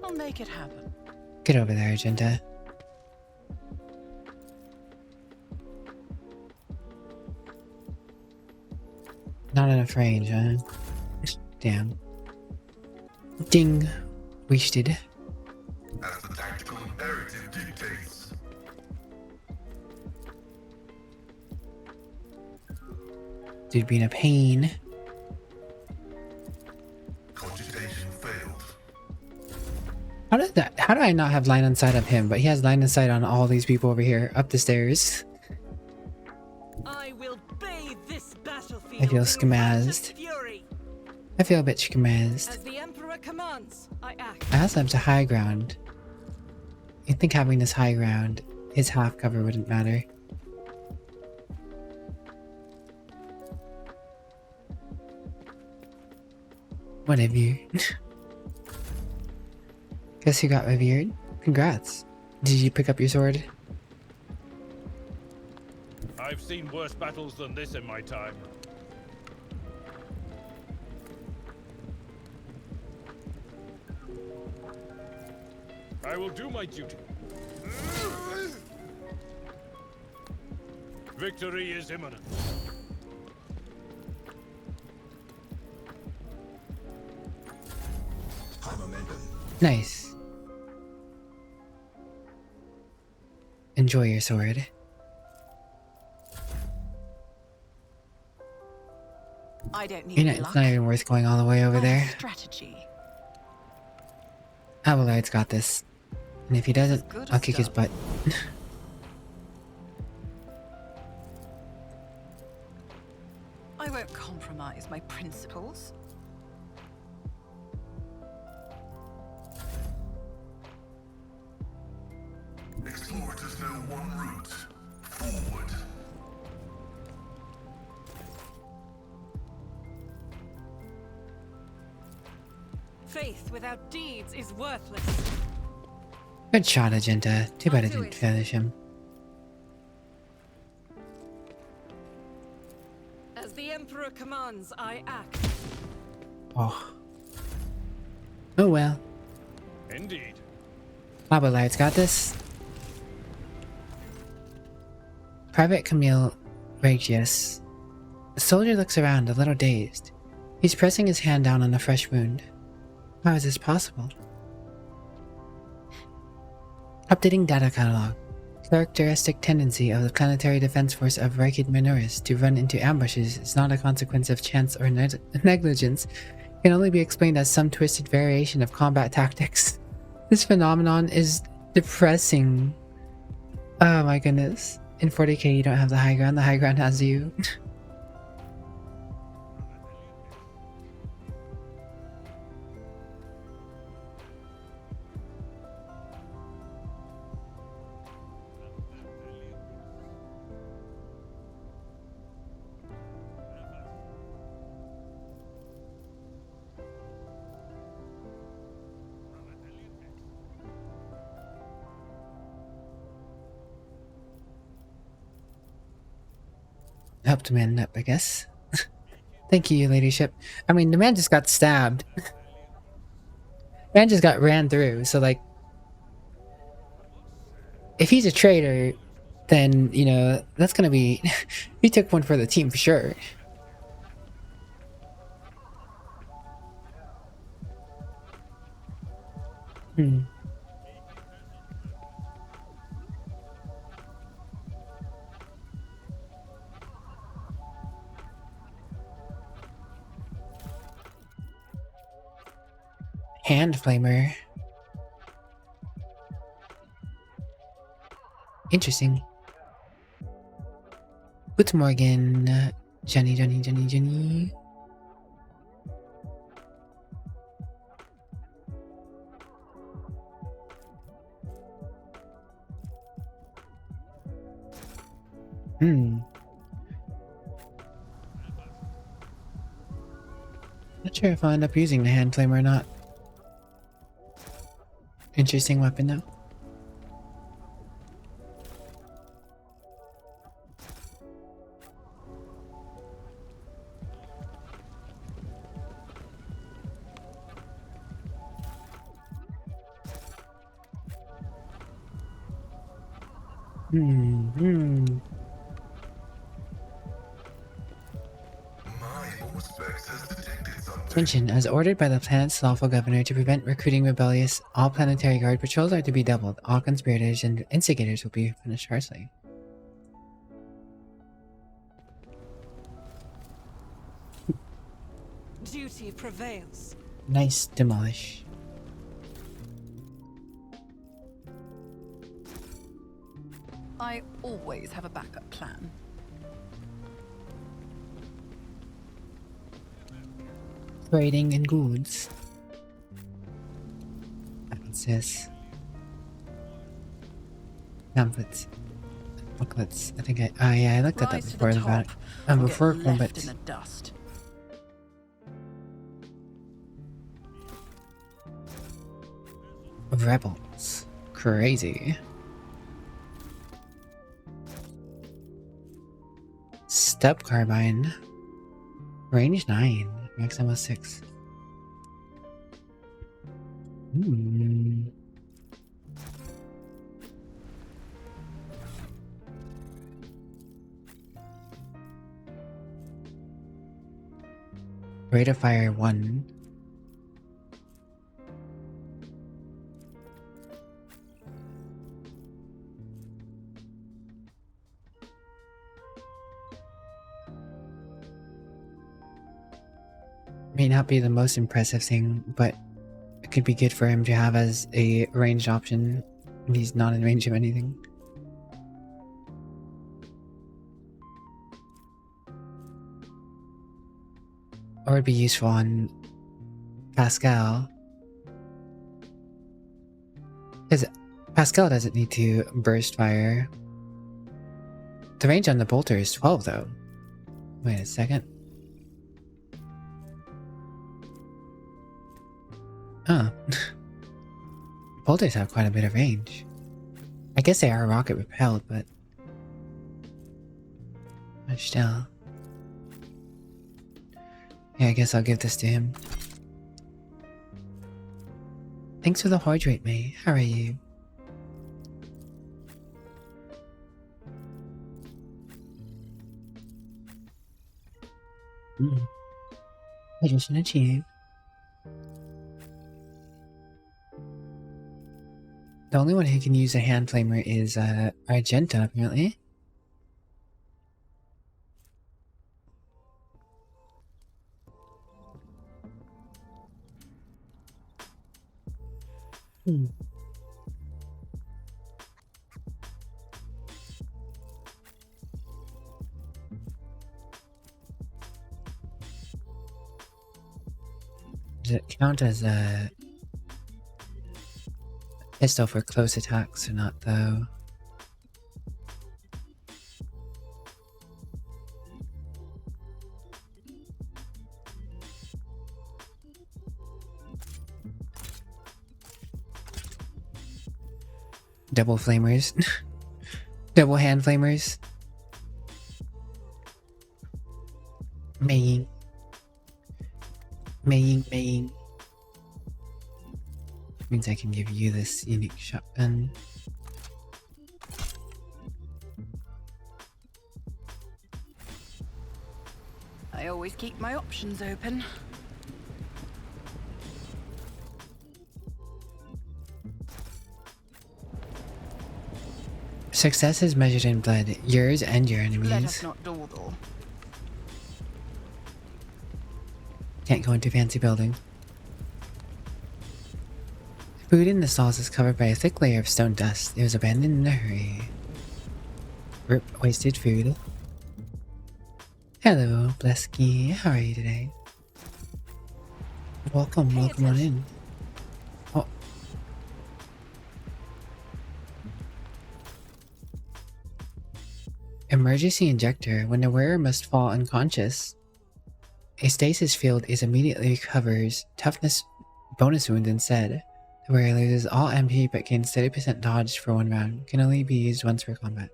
Speaker 3: I'll make it happen.
Speaker 1: Get over there, Agenda. Not enough range, huh? Damn. Ding. Wasted.
Speaker 9: As the tactical imperative dictates.
Speaker 1: Dude being a pain.
Speaker 9: Cogitation failed.
Speaker 1: How do I not have line of sight of him, but he has line of sight on all these people over here, up the stairs?
Speaker 2: I will bathe this battlefield
Speaker 1: I feel
Speaker 2: in a
Speaker 1: schemazed.
Speaker 2: righteous fury.
Speaker 1: I feel a bit schemazed.
Speaker 2: As the Emperor commands, I act.
Speaker 1: I also have to high ground. I think having this high ground, his half cover wouldn't matter. What have you? Guess you got revered. Congrats. Did you pick up your sword?
Speaker 4: I've seen worse battles than this in my time. I will do my duty. Victory is imminent.
Speaker 1: Nice. Enjoy your sword.
Speaker 3: I don't need
Speaker 1: You know,
Speaker 3: luck.
Speaker 1: it's not even worth going all the way over
Speaker 3: I have
Speaker 1: there.
Speaker 3: strategy.
Speaker 1: Abelard's got this. And if he doesn't,
Speaker 3: Good
Speaker 1: I'll kick his
Speaker 3: stuff.
Speaker 1: butt.
Speaker 3: I won't compromise my principles.
Speaker 9: Explorers know one route. Forward.
Speaker 2: Faith without deeds is worthless.
Speaker 1: Good shot, Agenta. Too bad I
Speaker 2: I'll do
Speaker 1: didn't
Speaker 2: it.
Speaker 1: finish him.
Speaker 2: As the Emperor commands, I act.
Speaker 1: Oh. Oh well.
Speaker 7: Indeed.
Speaker 1: Babalard's got this. Private Camille Regius. The soldier looks around, a little dazed. He's pressing his hand down on a fresh wound. How is this possible? Updating data catalog. Characteristic tendency of the Planetary Defense Force of Reichid Minoris to run into ambushes is not a consequence of chance or negligence. It can only be explained as some twisted variation of combat tactics. This phenomenon is depressing. Oh my goodness. In 40k you don't have the high ground has you. Helped man up, I guess. Thank you, your ladyship. I mean, the man just got stabbed. Man just got ran through, so like... If he's a traitor, then, you know, that's gonna be... He took one for the team for sure. Hand flamer. Interesting. Guten Morgen, Jenny. Not sure if I'll end up using the hand flamer or not. Interesting weapon though. Attention, as ordered by the planet's lawful governor to prevent recruiting rebellious, all planetary guard patrols are to be doubled. All conspirators and instigators will be punished harshly.
Speaker 2: Duty prevails.
Speaker 1: Nice demolish.
Speaker 3: I always have a backup plan.
Speaker 1: Trading in goods. What's this? Pamphlets. Booklets. I think yeah, I looked at that
Speaker 3: Rise to
Speaker 1: before
Speaker 3: the
Speaker 1: about
Speaker 3: top,
Speaker 1: it.
Speaker 3: or get
Speaker 1: Before
Speaker 3: left
Speaker 1: combat.
Speaker 3: in the dust.
Speaker 1: Rebels. Crazy. Step carbine. Range 9. Max ammo 6. Rate of fire 1. May not be the most impressive thing, but it could be good for him to have as a ranged option when he's not in range of anything. Or it'd be useful on Pascal. Because Pascal doesn't need to burst fire. The range on the bolter is 12 though. Wait a second. Huh. Bolters have quite a bit of range. I guess they are rocket repelled, but still. Yeah, I guess I'll give this to him. Thanks for the hydrate, mate. How are you? Hydration achieved. The only one who can use a hand flamer is Argenta, apparently. Does it count as a pistol for close attacks or not, though? Double flamers. Double hand flamers. Maying. Means I can give you this unique shotgun.
Speaker 3: I always keep my options open.
Speaker 1: Success is measured in blood, yours and your
Speaker 3: Let us
Speaker 1: enemies.
Speaker 3: not dawdle.
Speaker 1: Can't go into fancy building. Food in the stalls is covered by a thick layer of stone dust. It was abandoned in a hurry. Rip wasted food. Hello, Blesky. How are you today? Welcome on in. Oh. Emergency injector. When the wearer must fall unconscious, a stasis field is immediately recovers toughness bonus wound instead. The wearer loses all MP but gains 30% dodge for 1 round. Can only be used once per combat.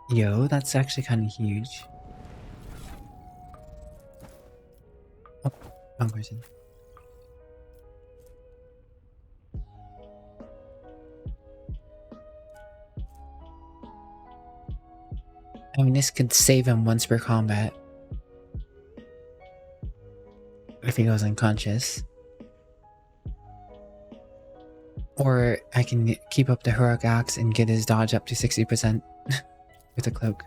Speaker 1: Yo, that's actually kind of huge. Oh, wrong person. I mean, this could save him once per combat. If he goes unconscious. Or I can keep up the heroic axe and get his dodge up to 60% with a cloak.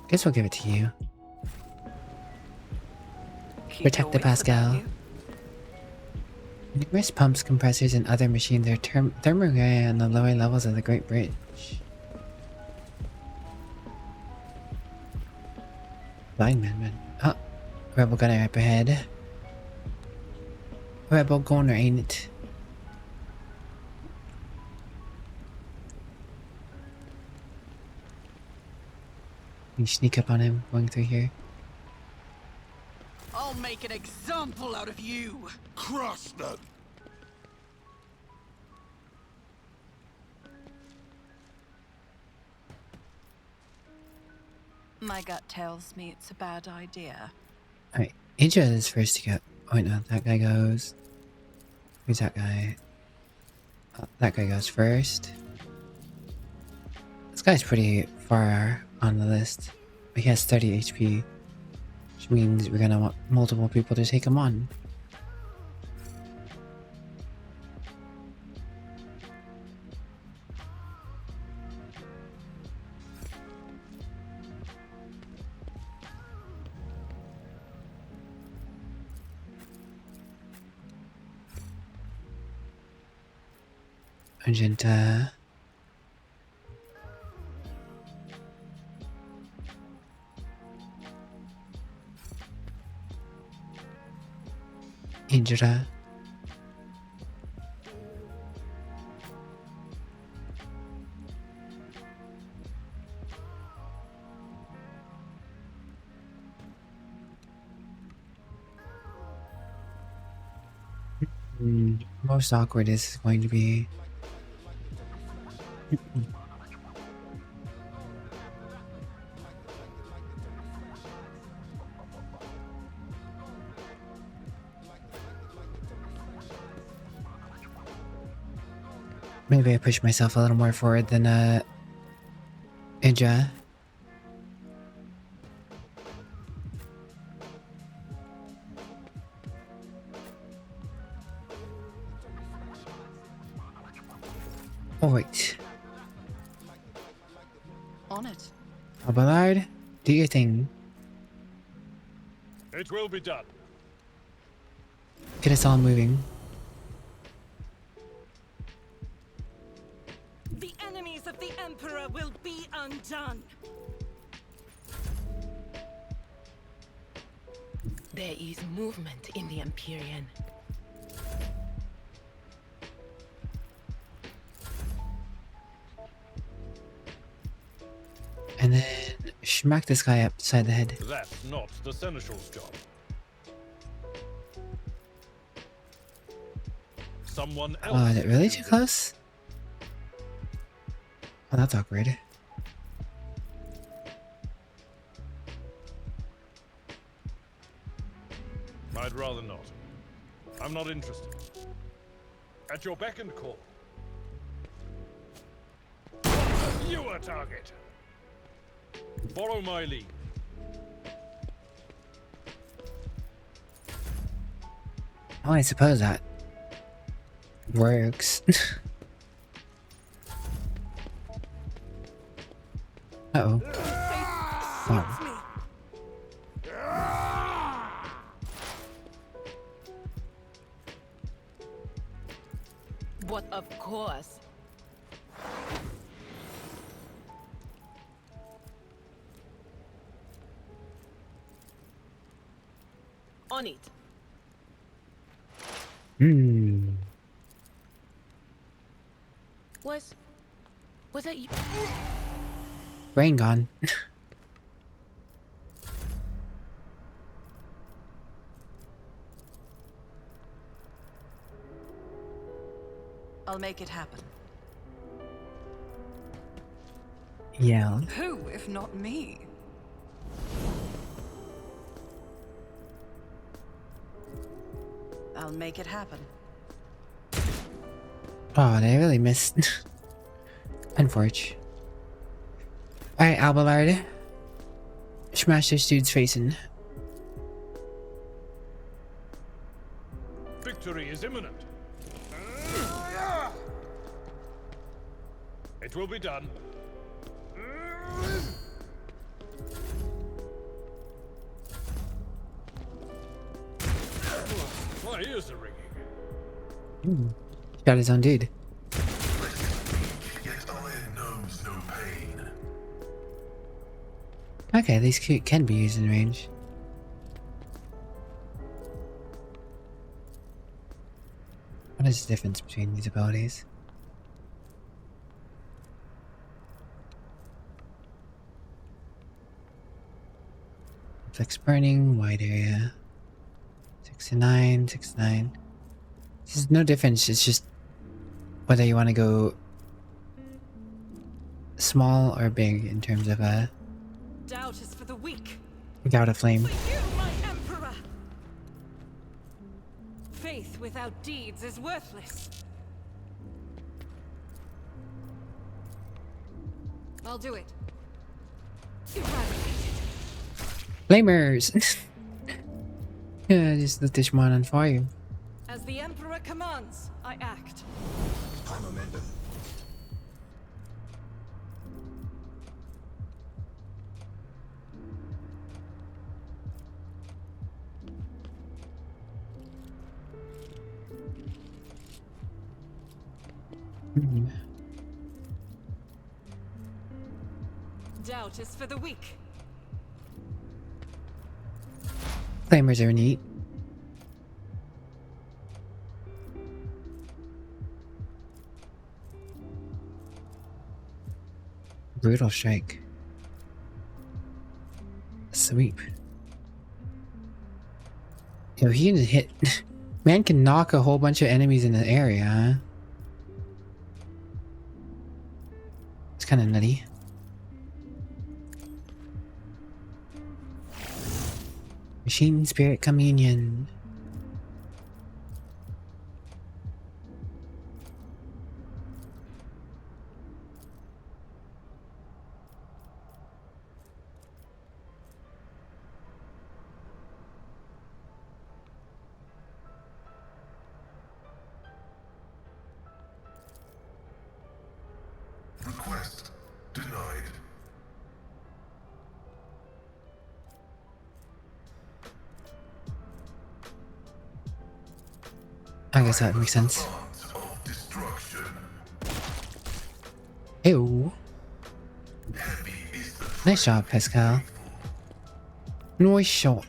Speaker 1: Guess we'll give it to you. Protect the Pascal. Numerous pumps, compressors, and other machines are thermogray on the lower levels of the Great Bridge. Blind man. Oh, rebel gunner up ahead. Rebel gunner, ain't it? Can you sneak up on him going through here?
Speaker 6: I'll make an example out of you.
Speaker 9: Crush them!
Speaker 3: My gut tells me it's a bad idea.
Speaker 1: Alright, Idra is first to go. Oh wait, no, that guy goes. Who's that guy? Oh, that guy goes first. This guy's pretty far on the list. But he has 30 HP. Which means we're gonna want multiple people to take him on. Argenta. Indra. Most awkward is going to be... Maybe I push myself a little more forward than Idra. Alright.
Speaker 3: On it.
Speaker 1: Abelard, do your thing.
Speaker 4: It will be done.
Speaker 1: Get us all moving.
Speaker 2: The enemies of the Emperor will be undone.
Speaker 5: There is movement in the Empyrean.
Speaker 1: And then smack this guy upside the head.
Speaker 4: That's not the Seneschal's job. Someone else.
Speaker 1: Oh, is it really too close? Oh, that's awkward.
Speaker 4: I'd rather not. I'm not interested. At your beck and call. You a target. Follow my lead.
Speaker 1: Oh, I suppose that works. Uh-oh. Wow.
Speaker 5: But of course. On it. Was that you?
Speaker 1: Brain gone.
Speaker 3: I'll make it happen.
Speaker 1: Yeah.
Speaker 3: Who, if not me? I'll make it happen.
Speaker 1: Oh, they really missed. Unfortunate. Alright, Abelard. Smash this dude's face in.
Speaker 4: Victory is imminent. It will be done. My ears are ringing.
Speaker 1: Got his own dude.
Speaker 9: Yet iron knows no pain.
Speaker 1: Okay, these can be used in range. What is the difference between these abilities? Flex burning, wide area. 6 to 9, 6 to 9. There's no difference, it's just whether you want to go small or big in terms of
Speaker 2: Doubt is for the weak.
Speaker 1: without a flame.
Speaker 2: For you, my Emperor! Faith without deeds is worthless. I'll do it. Eradicate it.
Speaker 1: Flamers! Yeah, just lit this one on fire.
Speaker 2: As the Emperor commands, I act.
Speaker 9: Momentum.
Speaker 2: Doubt is for the weak.
Speaker 1: Flamers are neat. Brutal strike. Sweep. Yo, he can hit Man can knock a whole bunch of enemies in the area, huh? It's kind of nutty. Machine Spirit Communion.
Speaker 9: Request denied.
Speaker 1: I guess that makes sense.
Speaker 9: Bonds of destruction.
Speaker 1: Ew.
Speaker 9: Heavy is the
Speaker 1: Nice job, Pascal. Nice shot.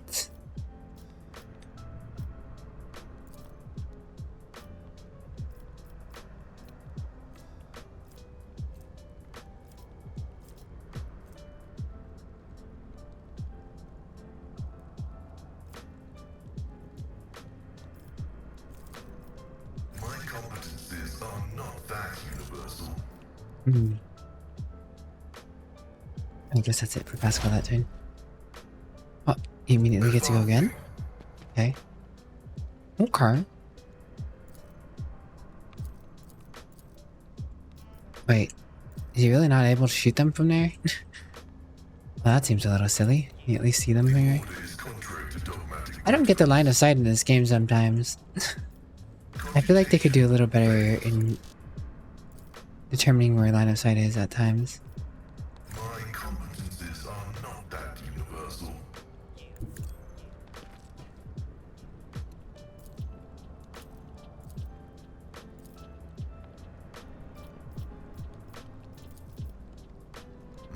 Speaker 9: My competencies are not that universal.
Speaker 1: Hmm. I guess that's it for Pascal that turn. Oh, he immediately gets to go again? Okay. Okay. Wait, is he really not able to shoot them from there? Well, that seems a little silly. You at least see them from here.
Speaker 9: Order is contrary to dogmatic.
Speaker 1: I don't get the line of sight in this game sometimes. I feel like they could do a little better in determining where line of sight is at times.
Speaker 9: My competencies are not that universal.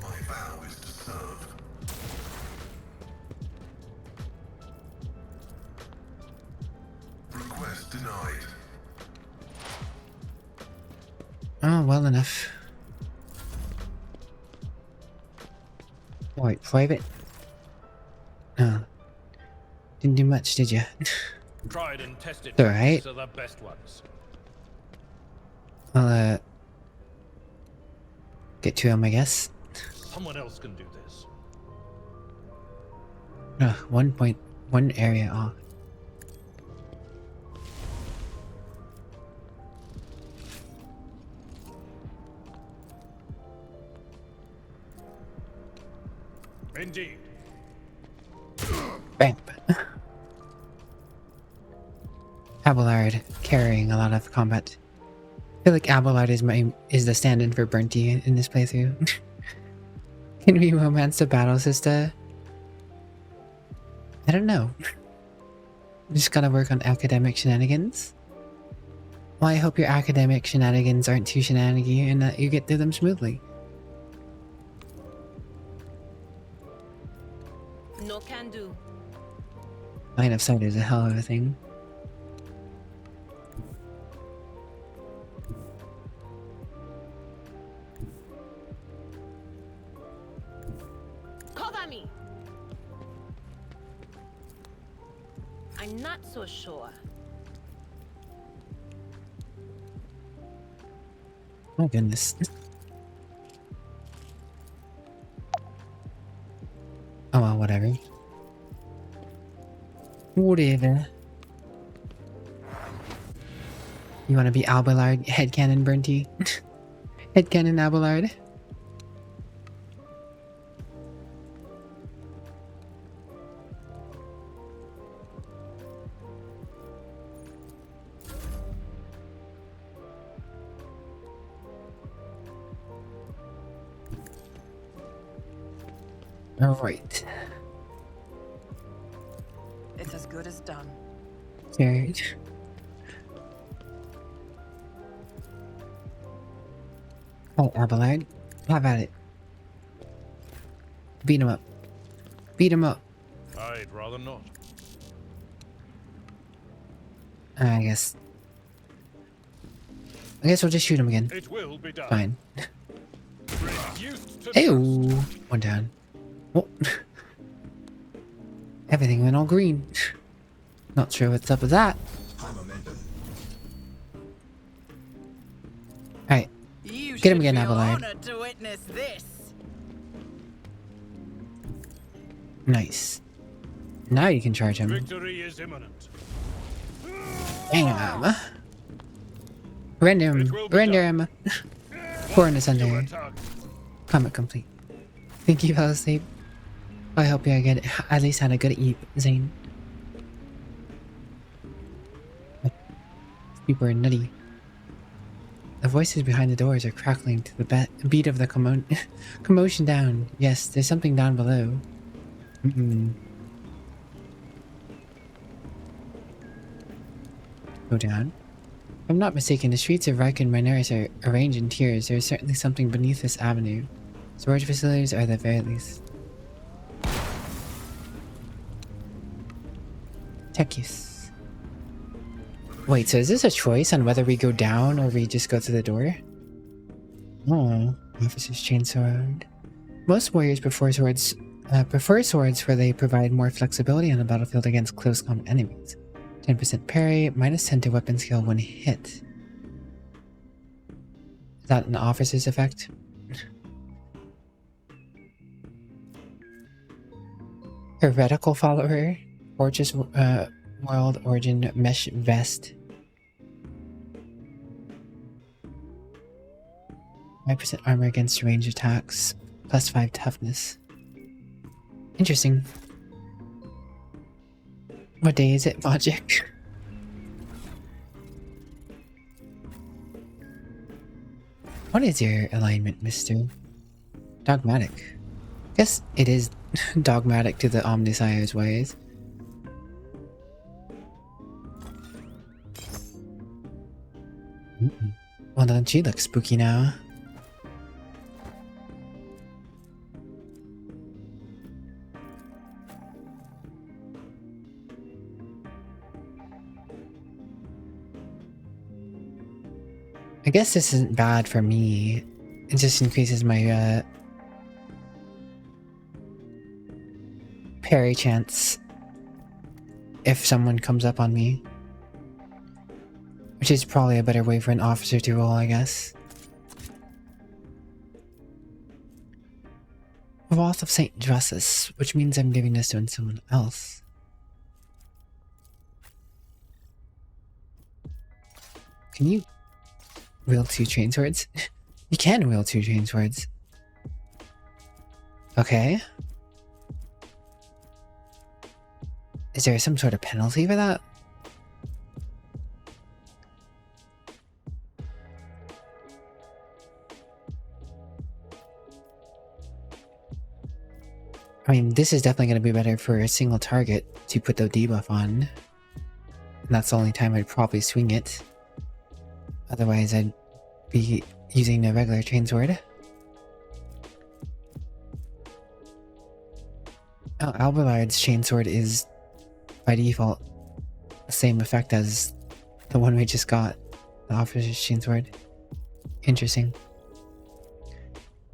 Speaker 9: My vow is to serve. Request denied.
Speaker 1: Oh, well enough. Wait, private? No. Didn't do much, did you?
Speaker 4: Tried and tested.
Speaker 1: All right.
Speaker 4: These are the best ones.
Speaker 1: I'll, get to him, I guess.
Speaker 4: Someone else can do this.
Speaker 1: 1.1 area off.
Speaker 4: Indeed.
Speaker 1: Bam. Abelard carrying a lot of combat. I feel like Abelard is the stand-in for Burnty in this playthrough. Can we romance a battle sister? I don't know. Just gotta work on academic shenanigans. Well, I hope your academic shenanigans aren't too shenanigy and that you get through them smoothly.
Speaker 5: No can do.
Speaker 1: Line of sight is a hell of a thing.
Speaker 5: Cover me. I'm not so sure.
Speaker 1: Oh goodness. Oh well, whatever. Whatever. You wanna be Abelard? Headcanon Burnty? Headcanon Abelard? Alright.
Speaker 3: It's as good as done.
Speaker 1: Scared. Oh, Abelard. Have at it. Beat him up. Beat him up.
Speaker 4: I'd rather not.
Speaker 1: I guess we'll just shoot him again.
Speaker 4: It will be done.
Speaker 1: Fine.
Speaker 4: Reduced to
Speaker 1: Ew! One down. Oh. Everything went all green. Not sure what's up with that. Alright,
Speaker 3: You
Speaker 1: get him
Speaker 3: should
Speaker 1: again,
Speaker 3: feel
Speaker 1: Abelard.
Speaker 3: honored to witness this.
Speaker 1: Nice. Now you can charge him.
Speaker 4: Victory is imminent.
Speaker 1: Bam! Render him. Render him. Corn is under. Comment complete. Think you fell asleep? I hope you at least had a good eat, Zane. People are nutty. The voices behind the doors are crackling to the beat of the commotion down. Yes, there's something down below. Go down. If I'm not mistaken, the streets of Reich and Mineris are arranged in tiers. There is certainly something beneath this avenue. Storage facilities are the very least. Tech use. Wait, so is this a choice on whether we go down or we just go through the door? Oh, officer's chainsword. Most warriors prefer swords where they provide more flexibility on the battlefield against close combat enemies. 10% parry, minus 10 to weapon skill when hit. Is that an officer's effect? Heretical follower, Fortress World Origin Mesh Vest. 5% armor against range attacks, plus 5 toughness. Interesting. What day is it, Logic? What is your alignment, Mr. Dogmatic? Guess it is dogmatic to the Omnissire's ways. Well, don't you look spooky now? I guess this isn't bad for me. It just increases my parry chance if someone comes up on me. Which is probably a better way for an officer to roll, I guess. Wrath of Saint Dresses, which means I'm giving this to someone else. Can you wield 2 chainswords? You can wield 2 chainswords. Okay. Is there some sort of penalty for that? I mean, this is definitely going to be better for a single target to put the debuff on. And that's the only time I'd probably swing it. Otherwise, I'd be using a regular chainsword. Oh, Albelard's chainsword is, by default, the same effect as the one we just got. The officer's chainsword. Interesting.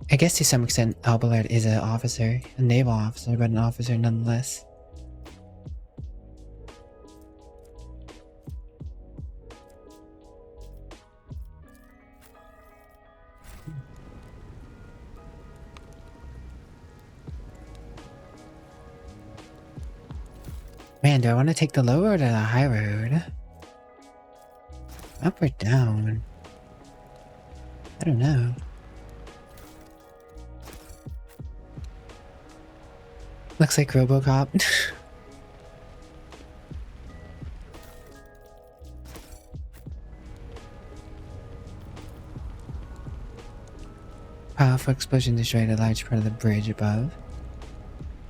Speaker 1: I guess to some extent, Albelard is an officer. A naval officer, but an officer nonetheless. Man, do I want to take the low road or the high road? Up or down? I don't know. Looks like RoboCop. Powerful explosion destroyed a large part of the bridge above.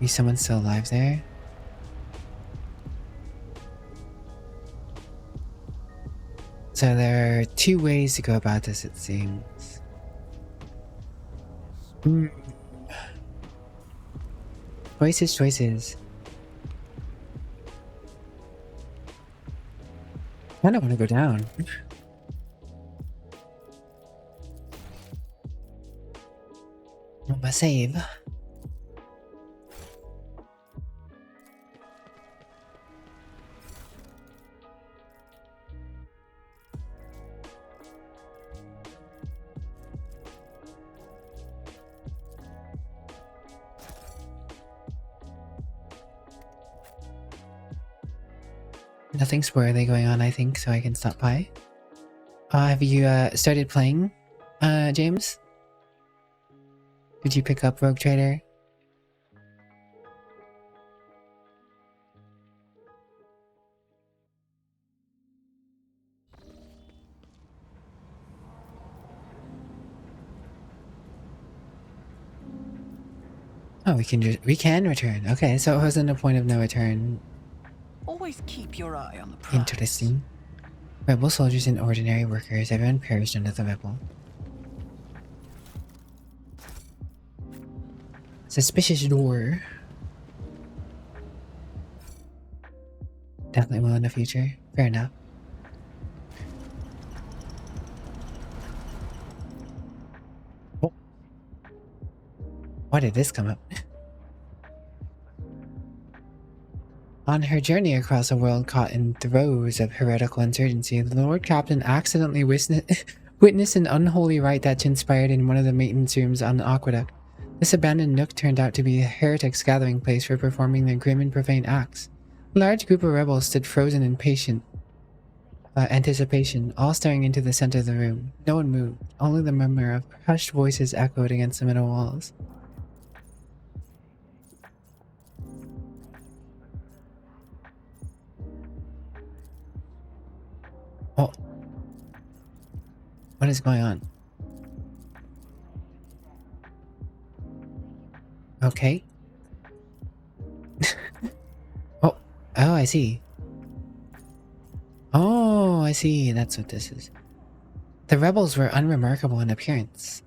Speaker 1: Is someone still alive there? So there are 2 ways to go about this, it seems. Choices. I don't want to go down. My save. nothing spoilerly going on, I think, so I can stop by. Have you started playing, James? Did you pick up Rogue Trader? Oh, we can return. Okay, so it wasn't a point of no return.
Speaker 3: Always keep your eye on the prize.
Speaker 1: Interesting. Rebel soldiers and ordinary workers, everyone perished under the rebel. Suspicious door. Definitely will in the future. Fair enough. Oh. Why did this come up? On her journey across a world caught in throes of heretical insurgency, the Lord Captain accidentally witnessed an unholy rite that transpired in one of the maintenance rooms on the aqueduct. This abandoned nook turned out to be a heretics' gathering place for performing their grim and profane acts. A large group of rebels stood frozen in patient anticipation, all staring into the center of the room. No one moved. Only the murmur of hushed voices echoed against the middle walls. Oh. What is going on? Okay. Oh, I see. Oh, I see. That's what this is. The rebels were unremarkable in appearance.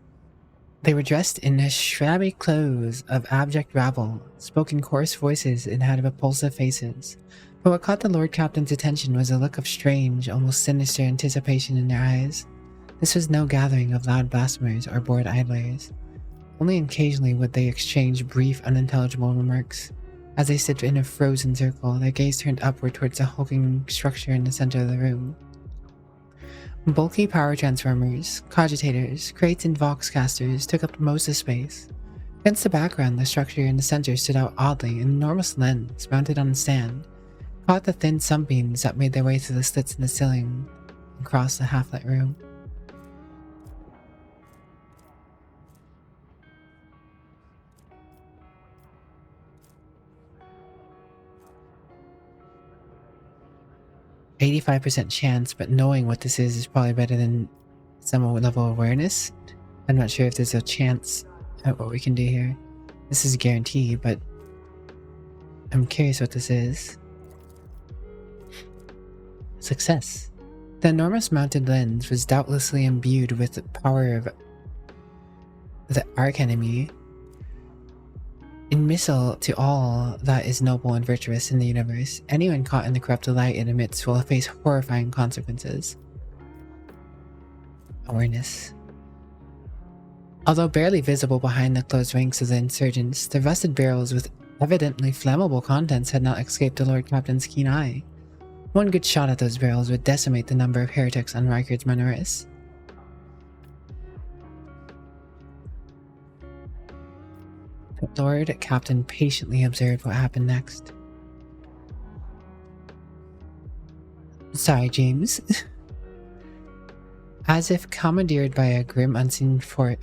Speaker 1: They were dressed in the shabby clothes of abject rabble, spoke in coarse voices, and had repulsive faces. But what caught the Lord Captain's attention was a look of strange, almost sinister anticipation in their eyes. This was no gathering of loud blasphemers or bored idlers. Only occasionally would they exchange brief, unintelligible remarks. As they stood in a frozen circle, their gaze turned upward towards the hulking structure in the center of the room. Bulky power transformers, cogitators, crates, and voxcasters took up most of the space. Against the background, the structure in the center stood out oddly. An enormous lens, mounted on a stand, caught the thin sunbeams that made their way through the slits in the ceiling across the half-lit room. 85% chance, but knowing what this is probably better than some level of awareness. I'm not sure if there's a chance at what we can do here. This is a guarantee, but I'm curious what this is. Success. The enormous mounted lens was doubtlessly imbued with the power of the archenemy, in missile to all that is noble and virtuous in the universe. Anyone caught in the corrupt light it emits will face horrifying consequences. Awareness. Although barely visible behind the closed ranks of the insurgents, the rusted barrels with evidently flammable contents had not escaped the Lord Captain's keen eye. One good shot at those barrels would decimate the number of heretics on Rikard's Manoris. The Lord Captain patiently observed what happened next. Sorry, James. As if commanded by a grim unseen force,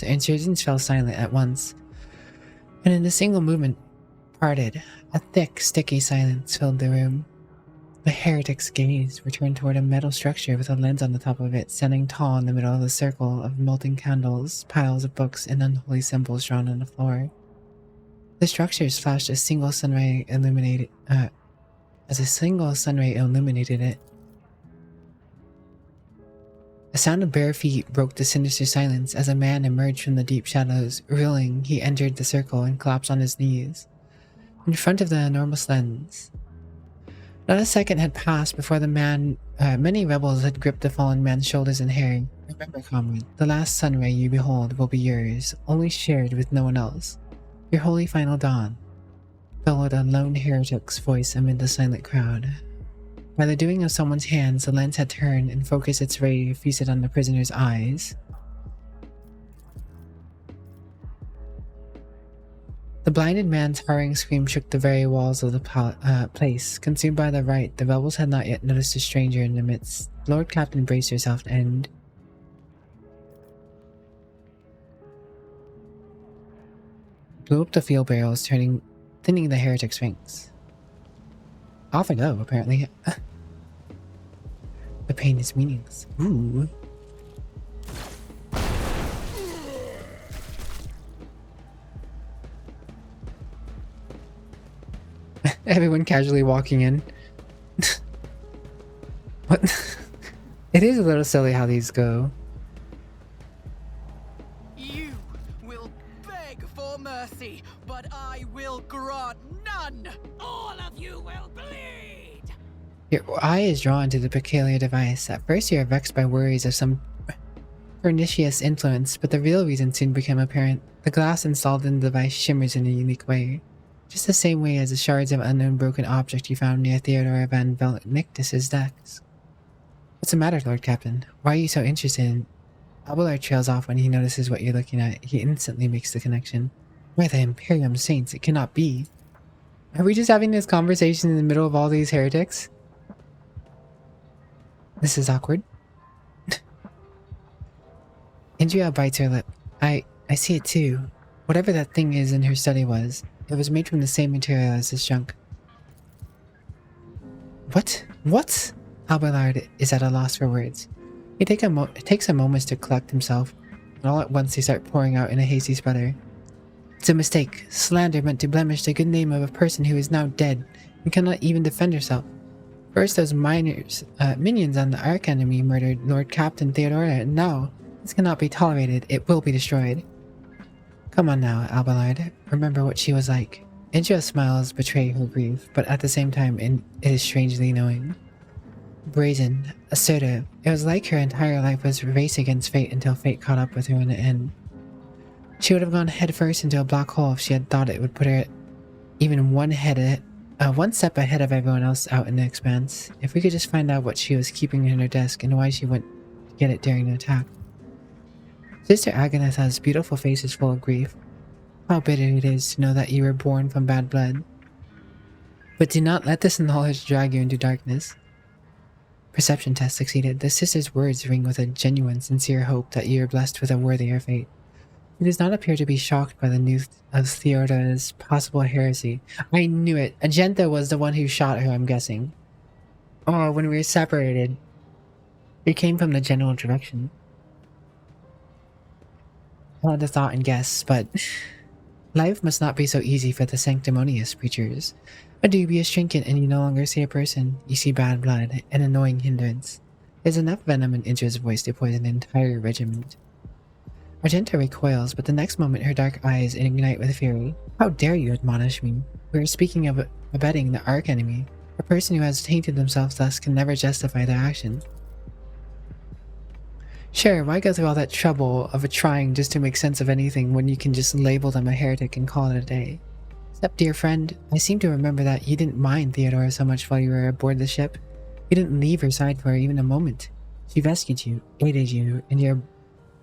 Speaker 1: the insurgents fell silent at once, and in a single movement parted. A thick, sticky silence filled the room. The heretic's gaze returned toward a metal structure with a lens on the top of it, standing tall in the middle of the circle of molten candles, piles of books, and unholy symbols drawn on the floor. The structures flashed a single sunray illuminated it. A sound of bare feet broke the sinister silence as a man emerged from the deep shadows. Reeling, he entered the circle and collapsed on his knees in front of the enormous lens. Not a second had passed before the man, many rebels had gripped the fallen man's shoulders and hair. Remember, comrade, the last sunray you behold will be yours, only shared with no one else. Your holy final dawn, bellowed a lone heretic's voice amid the silent crowd. By the doing of someone's hands, the lens had turned and focused its ray feasted on the prisoner's eyes. The blinded man's hurrying scream shook the very walls of the place. Consumed by the rite, the rebels had not yet noticed a stranger in the midst. Lord Captain braced herself and blew up the field barrels, thinning the heretic's ranks. Off I go, apparently. The pain is meaningless. Ooh. Everyone casually walking in. What? It is a little silly how these go.
Speaker 6: You will beg for mercy, but I will grant none.
Speaker 2: All of you will bleed!
Speaker 1: Your eye is drawn to the peculiar device. At first you are vexed by worries of some pernicious influence, but the real reason soon became apparent. The glass installed in the device shimmers in a unique way. Just the same way as the shards of unknown broken object you found near Theodore Van Velnictus's desk. What's the matter, Lord Captain? Why are you so interested in... Abelard trails off when he notices what you're looking at. He instantly makes the connection. Why the Imperium Saints? It cannot be. Are we just having this conversation in the middle of all these heretics? This is awkward. Andrea bites her lip. I see it too. Whatever that thing is in her study was, it was made from the same material as this junk. What? What? Abelard is at a loss for words. He takes a moment to collect himself, and all at once they start pouring out in a hasty sputter. It's a mistake. Slander meant to blemish the good name of a person who is now dead and cannot even defend herself. First those minions on the Archenemy murdered Lord Captain Theodora, and now this cannot be tolerated. It will be destroyed. Come on now, Abelard. Remember what she was like. Indra smiles betray her grief, but at the same time it is strangely knowing. Brazen, assertive. It was like her entire life was a race against fate until fate caught up with her in the end. She would have gone headfirst into a black hole if she had thought it would put her even one step ahead of everyone else out in the expanse. If we could just find out what she was keeping in her desk and why she went to get it during the attack. Sister Agatha's beautiful face is full of grief. How bitter it is to know that you were born from bad blood. But do not let this knowledge drag you into darkness. Perception test succeeded. The sister's words ring with a genuine, sincere hope that you are blessed with a worthier fate. She does not appear to be shocked by the news of Theodora's possible heresy. I knew it. Agenta was the one who shot her, I'm guessing. Oh, when we were separated. It came from the general direction. I had the thought and guess, but life must not be so easy for the sanctimonious preachers. A dubious trinket and you no longer see a person. You see bad blood, an annoying hindrance. There's enough venom in Indra's voice to poison an entire regiment. Argenta recoils, but the next moment her dark eyes ignite with fury. How dare you admonish me? We are speaking of abetting the archenemy. A person who has tainted themselves thus can never justify their action. Sure, why go through all that trouble of trying just to make sense of anything when you can just label them a heretic and call it a day? Except, dear friend, I seem to remember that you didn't mind Theodora so much while you were aboard the ship. You didn't leave her side for her even a moment. She rescued you, aided you, and your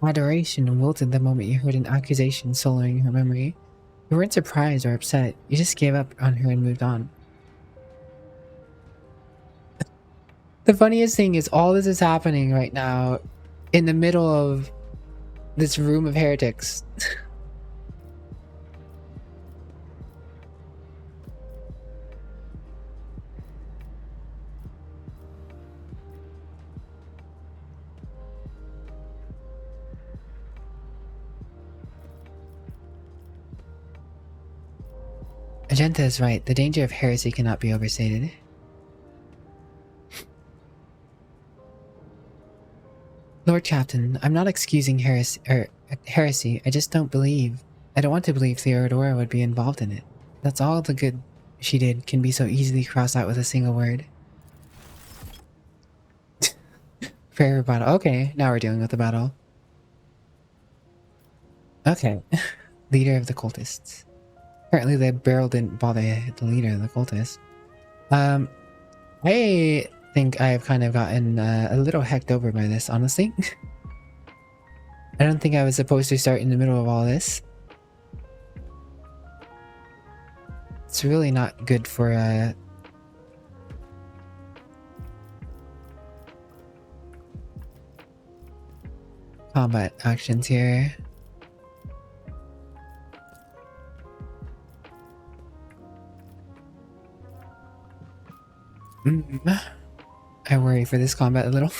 Speaker 1: adoration wilted the moment you heard an accusation sullying her memory. You weren't surprised or upset, you just gave up on her and moved on. The funniest thing is all this is happening right now in the middle of this room of heretics. Agenta is right. The danger of heresy cannot be overstated. Lord Captain, I'm not excusing heresy. I just don't believe. I don't want to believe Theodora would be involved in it. That's all the good she did can be so easily crossed out with a single word. Prayer battle. Okay, now we're dealing with the battle. Okay. Leader of the cultists. Apparently the barrel didn't bother the leader of the cultists. I think I've kind of gotten a little hecked over by this, honestly. I don't think I was supposed to start in the middle of all this. It's really not good for combat actions here. I worry for this combat a little.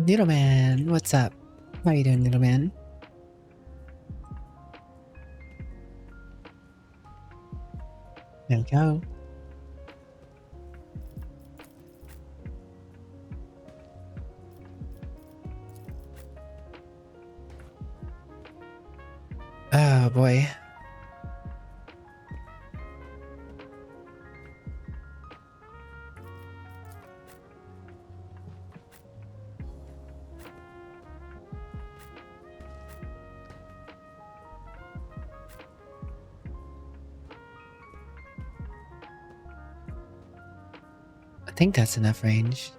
Speaker 1: Little man, what's up? How are you doing, little man? There we go. Oh boy. I think that's enough range.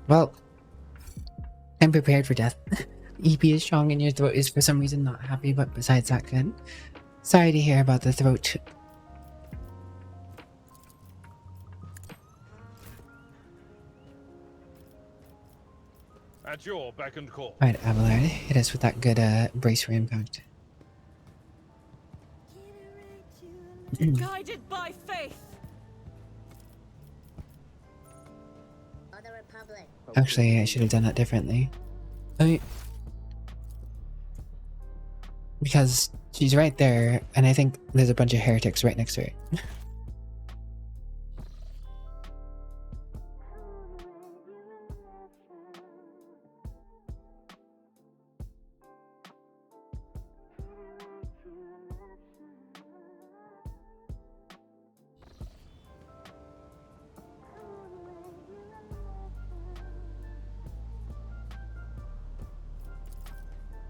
Speaker 1: Well, I'm prepared for death. EP is strong and your throat is for some reason not happy, but besides that, good. Sorry to hear about the throat.
Speaker 4: At your beck and call.
Speaker 1: Alright, Abelard, hit us with that good brace for impact.
Speaker 2: Guided by faith.
Speaker 1: Actually, I should have done that differently. Because she's right there, and I think there's a bunch of heretics right next to her.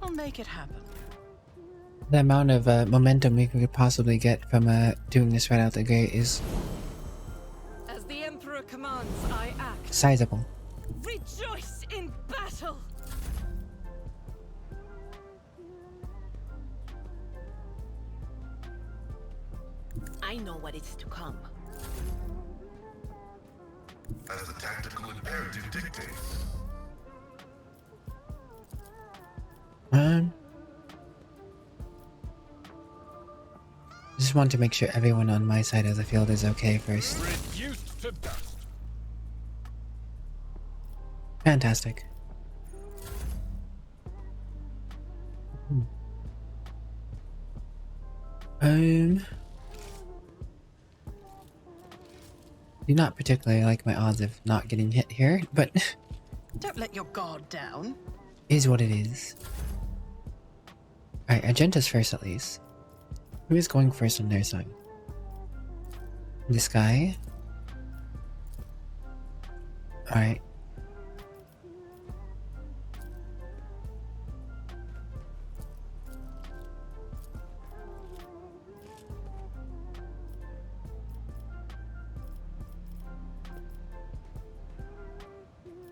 Speaker 3: I'll make it happen.
Speaker 1: The amount of momentum we could possibly get from doing this right out the gate is
Speaker 2: As the Emperor commands, I act.
Speaker 1: sizable.
Speaker 2: Rejoice in battle.
Speaker 5: I know what is to come.
Speaker 9: As the tactical imperative dictates.
Speaker 1: Just want to make sure everyone on my side of the field is okay first.
Speaker 4: Reduced to dust.
Speaker 1: Fantastic. Do not particularly like my odds of not getting hit here, but
Speaker 3: Don't let your guard down.
Speaker 1: is what it is. Alright, Argenta's first at least. Who is going first on their side? This guy? Alright.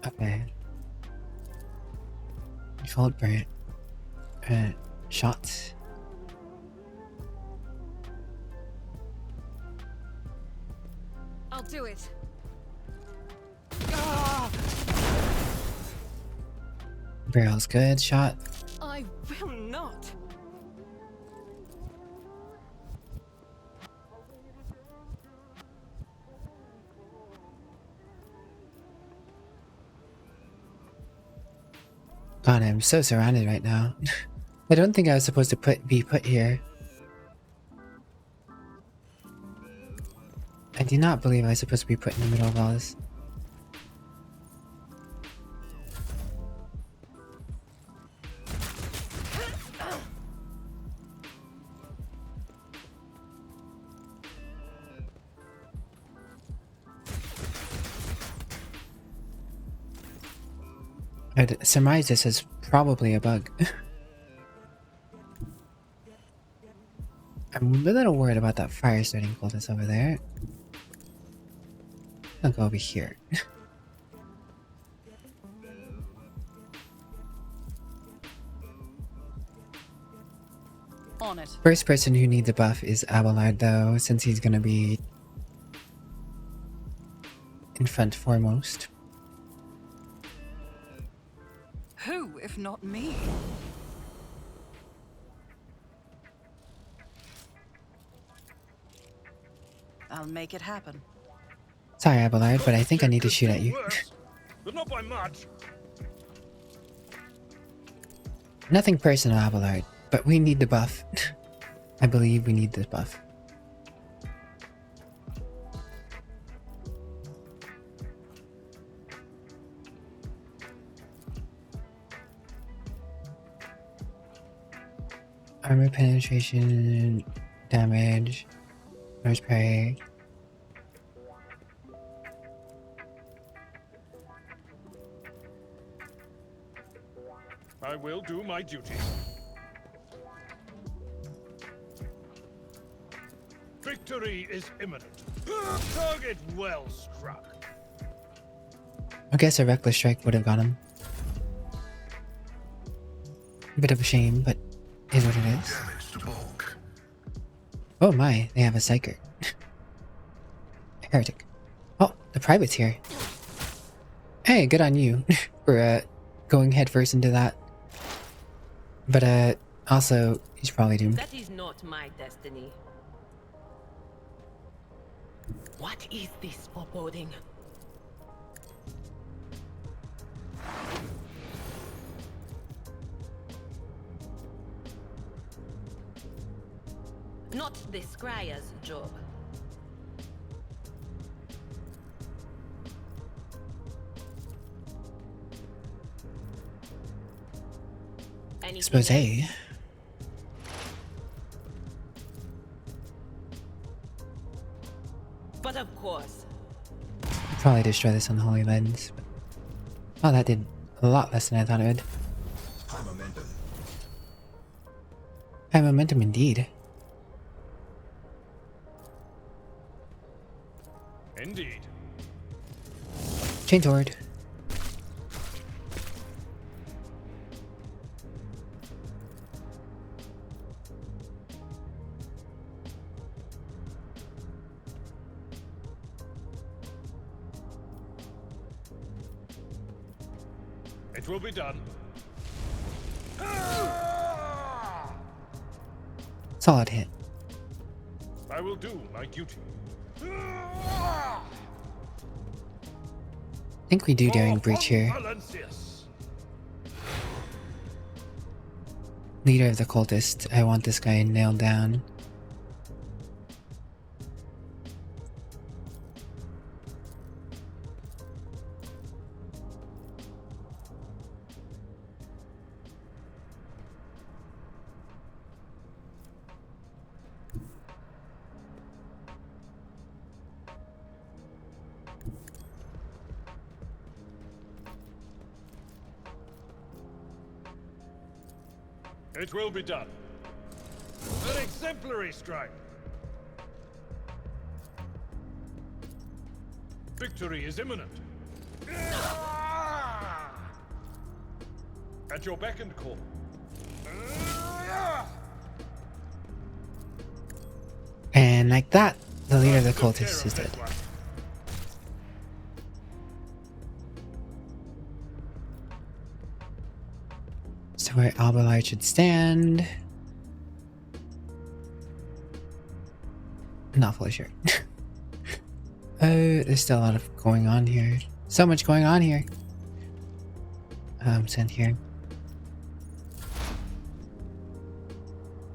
Speaker 1: Okay. Default burnt. Shots.
Speaker 2: I'll do it.
Speaker 1: Barrel's good. Shot.
Speaker 2: I will not.
Speaker 1: God, I'm so surrounded right now. I don't think I was supposed to be put here. I do not believe I was supposed to be put in the middle of all this. I'd surmise this is probably a bug. I'm a little worried about that fire starting cultist over there. I'll go over here.
Speaker 3: on it.
Speaker 1: First person who needs a buff is Abelard, though, since he's gonna be in front foremost.
Speaker 3: Who, if not me? I'll make it happen.
Speaker 1: Sorry, Abelard, but I think I need to shoot at you.
Speaker 4: Worse, but not by much.
Speaker 1: Nothing personal, Abelard, but we need the buff. I believe we need the buff. Armor penetration, damage, nose prey.
Speaker 4: I will do my duty. Victory is imminent. Target well struck.
Speaker 1: I guess a reckless strike would have got him. A bit of a shame, but is what it is.
Speaker 9: Damage to bulk.
Speaker 1: Oh my, they have a psyker. Heretic. Oh, the private's here. Hey, good on you for going headfirst into that. But also, he's probably doomed.
Speaker 5: That is not my destiny. What is this foreboding? Not the scryer's job.
Speaker 1: Suppose, hey.
Speaker 5: But of course.
Speaker 1: Probably destroy this unholy lens. Oh, that did a lot less than I thought it would.
Speaker 9: High momentum.
Speaker 1: High momentum indeed.
Speaker 4: Indeed.
Speaker 1: Chain sword.
Speaker 4: It will be done.
Speaker 1: Solid hit.
Speaker 4: I will do my duty.
Speaker 1: I think we do daring breach here. Leader of the cultists. I want this guy nailed down.
Speaker 4: It will be done. An exemplary strike. Victory is imminent. At your beck and call.
Speaker 1: And like that, the leader of the cultists is dead. So where Abelard should stand. Not fully sure. Oh, there's still a lot of going on here. So much going on here. Send here.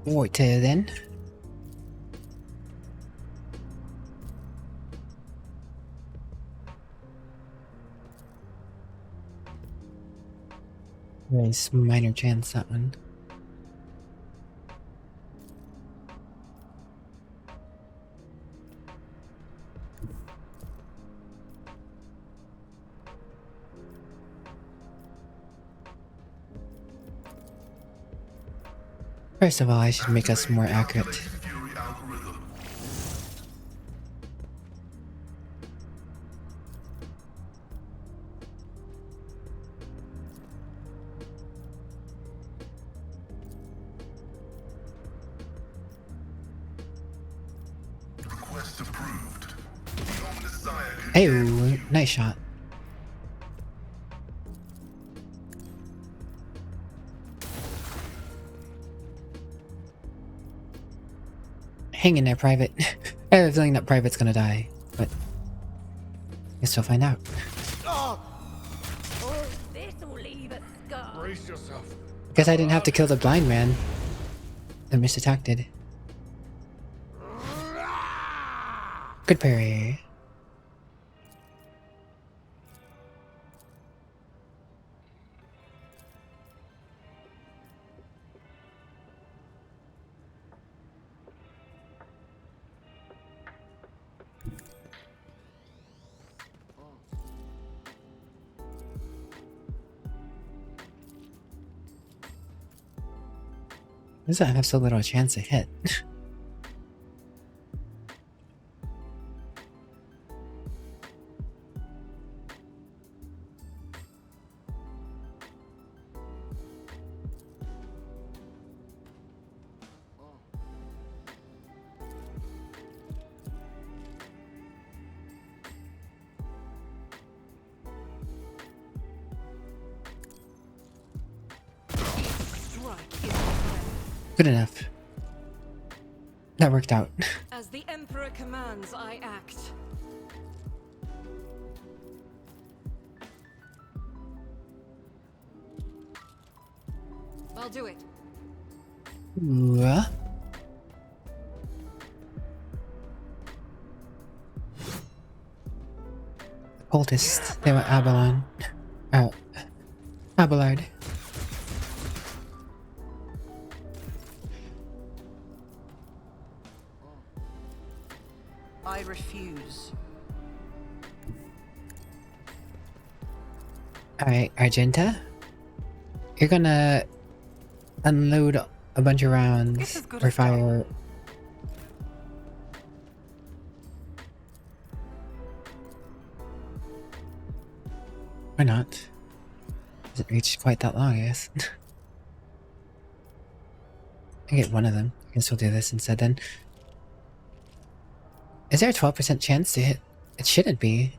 Speaker 1: Right then. Nice minor chance, that one. First of all, I should make us more accurate.
Speaker 9: Fury algorithm. request approved. The Omnissiah
Speaker 1: Hey,
Speaker 9: condemns you.
Speaker 1: nice shot. Hang in there, Private. I have a feeling that Private's gonna die, but guess we'll find out.
Speaker 5: This'll leave a scar.
Speaker 10: Brace yourself.
Speaker 1: Guess I didn't have to kill the blind man. The Miss Attack did. Good parry. Why does that have so little chance to hit? Good enough. That worked out.
Speaker 2: As the Emperor commands, I act. I'll do it.
Speaker 1: Ooh. Cultists. They were Abalon. Oh. Abelard.
Speaker 3: I refuse.
Speaker 1: Alright, Argenta. You're gonna unload a bunch of rounds
Speaker 3: It's as good
Speaker 1: or
Speaker 3: as done.
Speaker 1: fire. Why not? Doesn't reach quite that long, I guess. I get one of them. I guess we'll do this instead then. Is there a 12% chance to hit? It shouldn't be.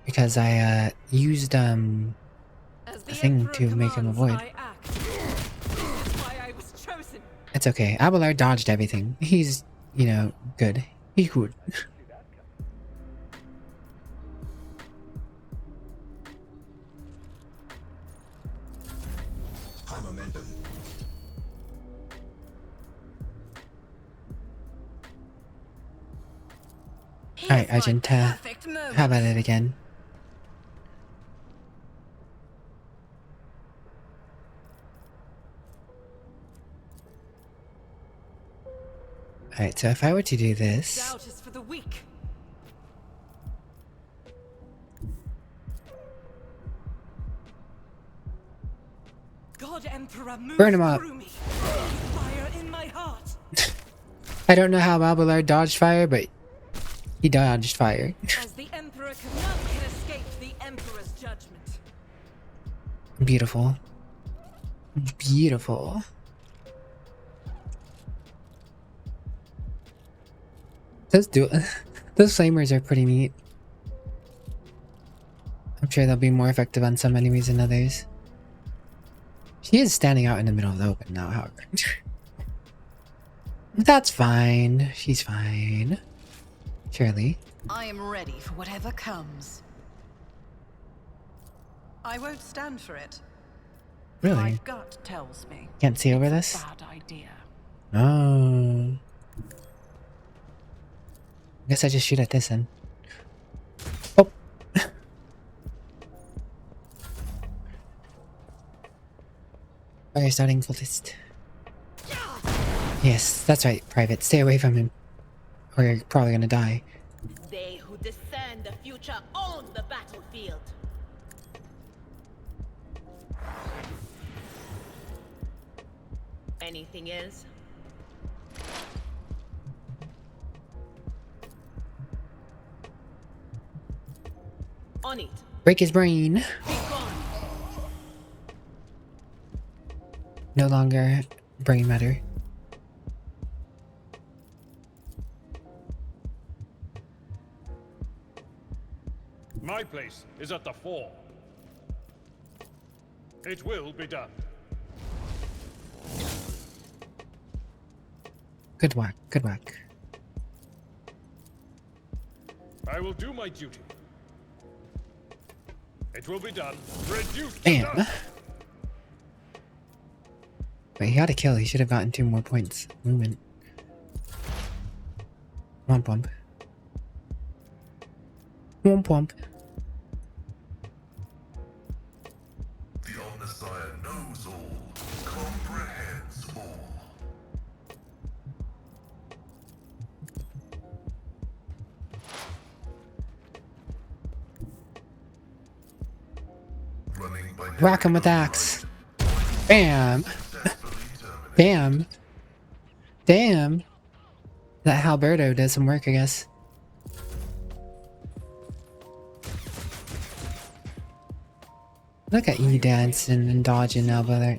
Speaker 1: Because I used
Speaker 2: As
Speaker 1: the thing
Speaker 2: Emperor
Speaker 1: to make him
Speaker 2: commands,
Speaker 1: avoid.
Speaker 2: I act. This is why I was chosen.
Speaker 1: It's okay. Abelard dodged everything. He's, you know, good. He's good.
Speaker 9: High momentum.
Speaker 1: Alright,
Speaker 3: Here's my
Speaker 1: Argenta.
Speaker 3: perfect moment.
Speaker 1: How about it again? Alright, so if I were to do this...
Speaker 2: Doubt is for the weak. God Emperor, move
Speaker 1: Burn him up.
Speaker 2: through me. Fire in my heart.
Speaker 1: I don't know how Abelard dodged fire, but he dodged fire.
Speaker 2: As the Emperor none can escape the Emperor's judgment.
Speaker 1: Beautiful. Beautiful. Those flamers are pretty neat. I'm sure they'll be more effective on some enemies than others. She is standing out in the middle of the open now, however. That's fine. She's fine. Surely.
Speaker 3: I am ready for whatever comes. I won't stand for it. My
Speaker 1: Really?
Speaker 3: gut tells me.
Speaker 1: Can't see over this?
Speaker 3: Bad idea.
Speaker 1: Oh. I guess I just shoot at this then. Oh. Fire starting cultist. Yes, that's right, Private. Stay away from him. Or you're probably gonna die.
Speaker 5: They who discern the future own the battlefield. Anything else? On it.
Speaker 1: Break his brain.
Speaker 5: Be gone.
Speaker 1: No longer brain matter.
Speaker 7: My place is at the fore. It will be done.
Speaker 1: Good work, good work.
Speaker 7: I will do my duty. It will be done. Reduce to
Speaker 1: Bam.
Speaker 7: dust.
Speaker 1: But he got a kill. He should have gotten 2 more points. Movement. Womp womp. Womp womp.
Speaker 9: The Omnissiah knows all, comprehends all. Running by
Speaker 1: Rock him with the axe. Bam. Bam. Damn. That Halberto does some work, I guess. Look at you dancing and dodging, Abelard.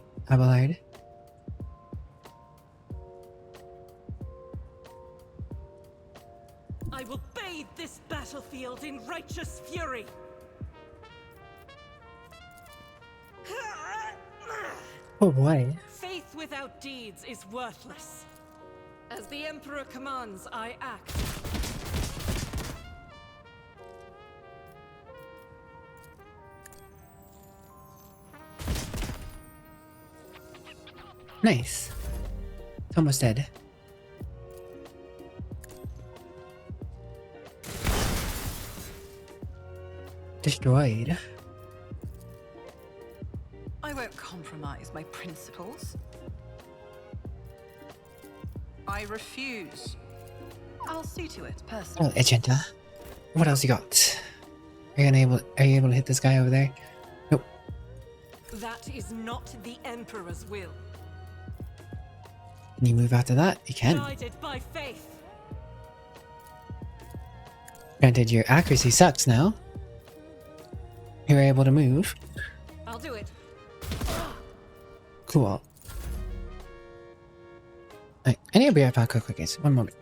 Speaker 2: I will bathe this battlefield in righteous fury.
Speaker 1: Oh boy.
Speaker 2: Faith without deeds is worthless. As the Emperor commands, I act.
Speaker 1: Nice. It's almost dead. Destroyed.
Speaker 3: I won't compromise my principles. I refuse. I'll see to it personally.
Speaker 1: Oh, Agenda. What else you got? Are you able to hit this guy over there? Nope.
Speaker 2: That is not the Emperor's will.
Speaker 1: Can you move after that? You can.
Speaker 2: Guided by faith.
Speaker 1: Granted, your accuracy sucks now. You're able to move.
Speaker 2: I'll do it.
Speaker 1: Cool. Right, I need to be right back quick, guys. One moment.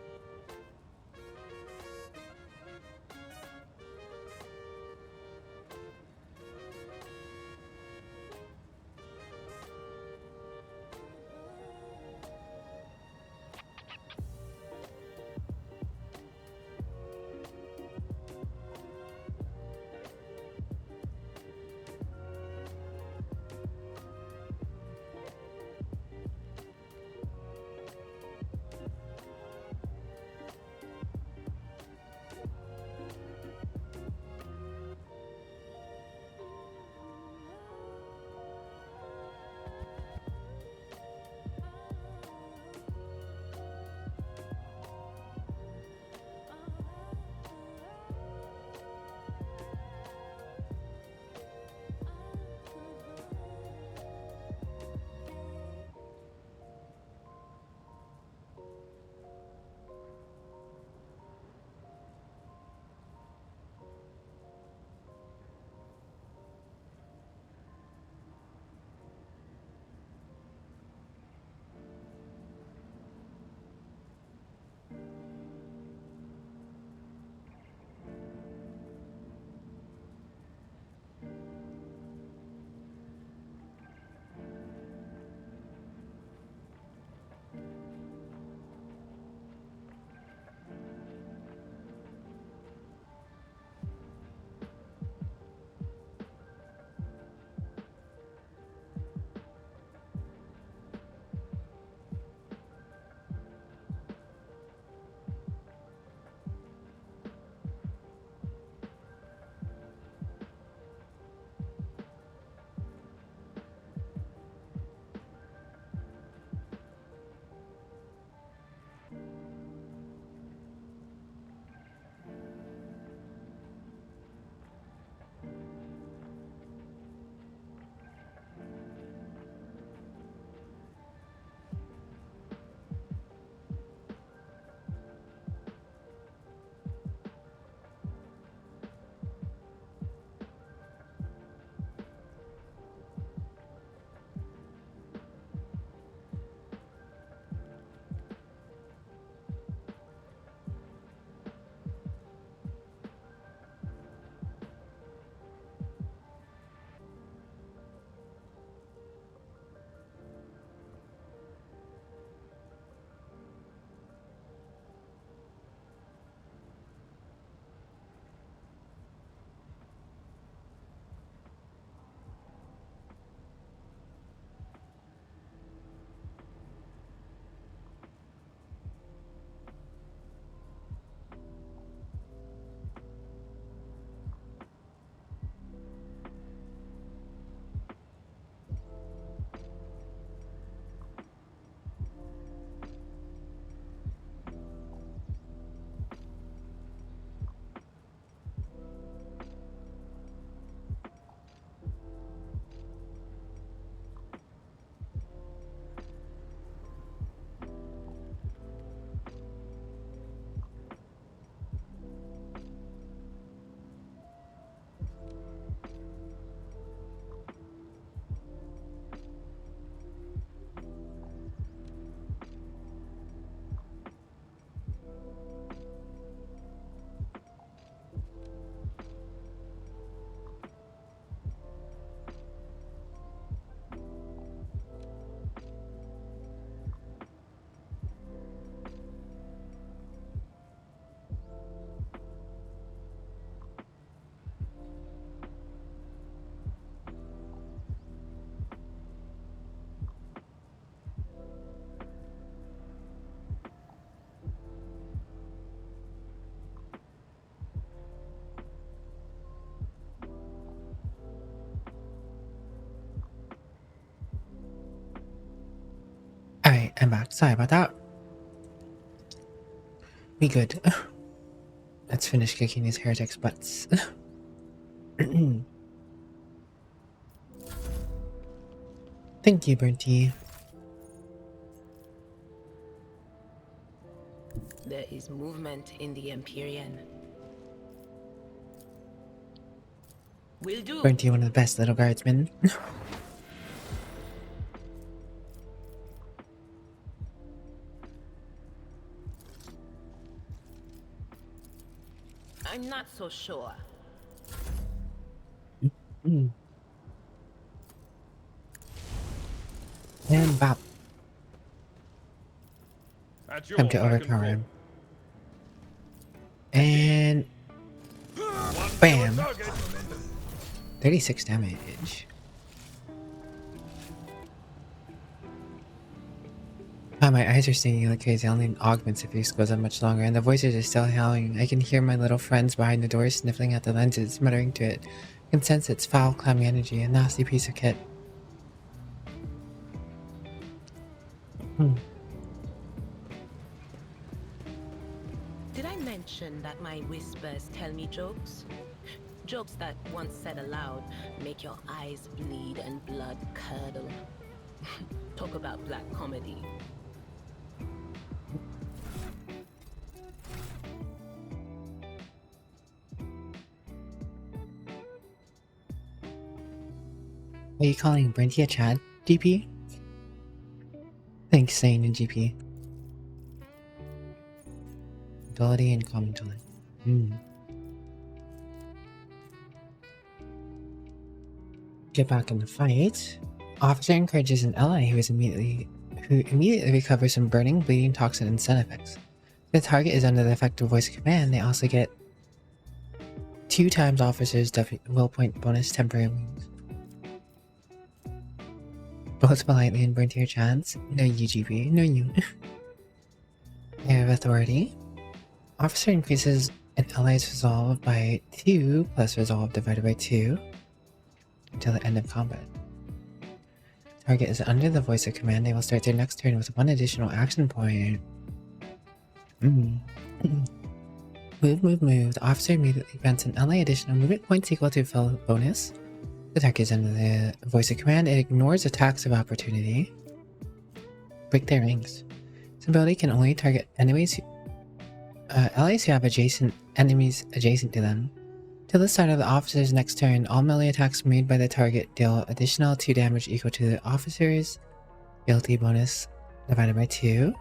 Speaker 1: I'm back. Sorry about that. Be good. Let's finish kicking these heretics' butts. Thank you, Bernty.
Speaker 5: There is movement in the Empyrean. Will do.
Speaker 1: Bernty, one of the best little guardsmen.
Speaker 5: I'm not so sure.
Speaker 1: And bop. Time to overpower him. And bam. 36 damage. My eyes are stinging like crazy. I'll need augments if this goes on much longer. And the voices are still howling. I can hear my little friends behind the door sniffling at the lenses, muttering to it. I can sense its foul, clammy energy. A nasty piece of kit.
Speaker 5: Did I mention that my whispers tell me jokes? Jokes that, once said aloud, make your eyes bleed and blood curdle. Talk about black comedy.
Speaker 1: Are you calling Brenty a Chad, GP? Thanks, saying in GP. Ability and commentary. Get back in the fight. Officer encourages an ally who immediately recovers from burning, bleeding, toxin, and sun effects. If the target is under the effect of voice of command, they also get 2 times officer's will point bonus temporary wounds. Both politely and burn to your chance. No you, GP. No you. Air of authority. Officer increases an ally's resolve by 2 plus resolve divided by 2 until the end of combat. Target is under the voice of command. They will start their next turn with 1 additional action point. Move. The officer immediately grants an ally additional movement points equal to full bonus. The target is under the voice of command. It ignores attacks of opportunity. Break their ranks. This ability can only target allies who have enemies adjacent to them. Till the start of the officer's next turn, all melee attacks made by the target deal additional 2 damage equal to the officer's guilty bonus divided by 2.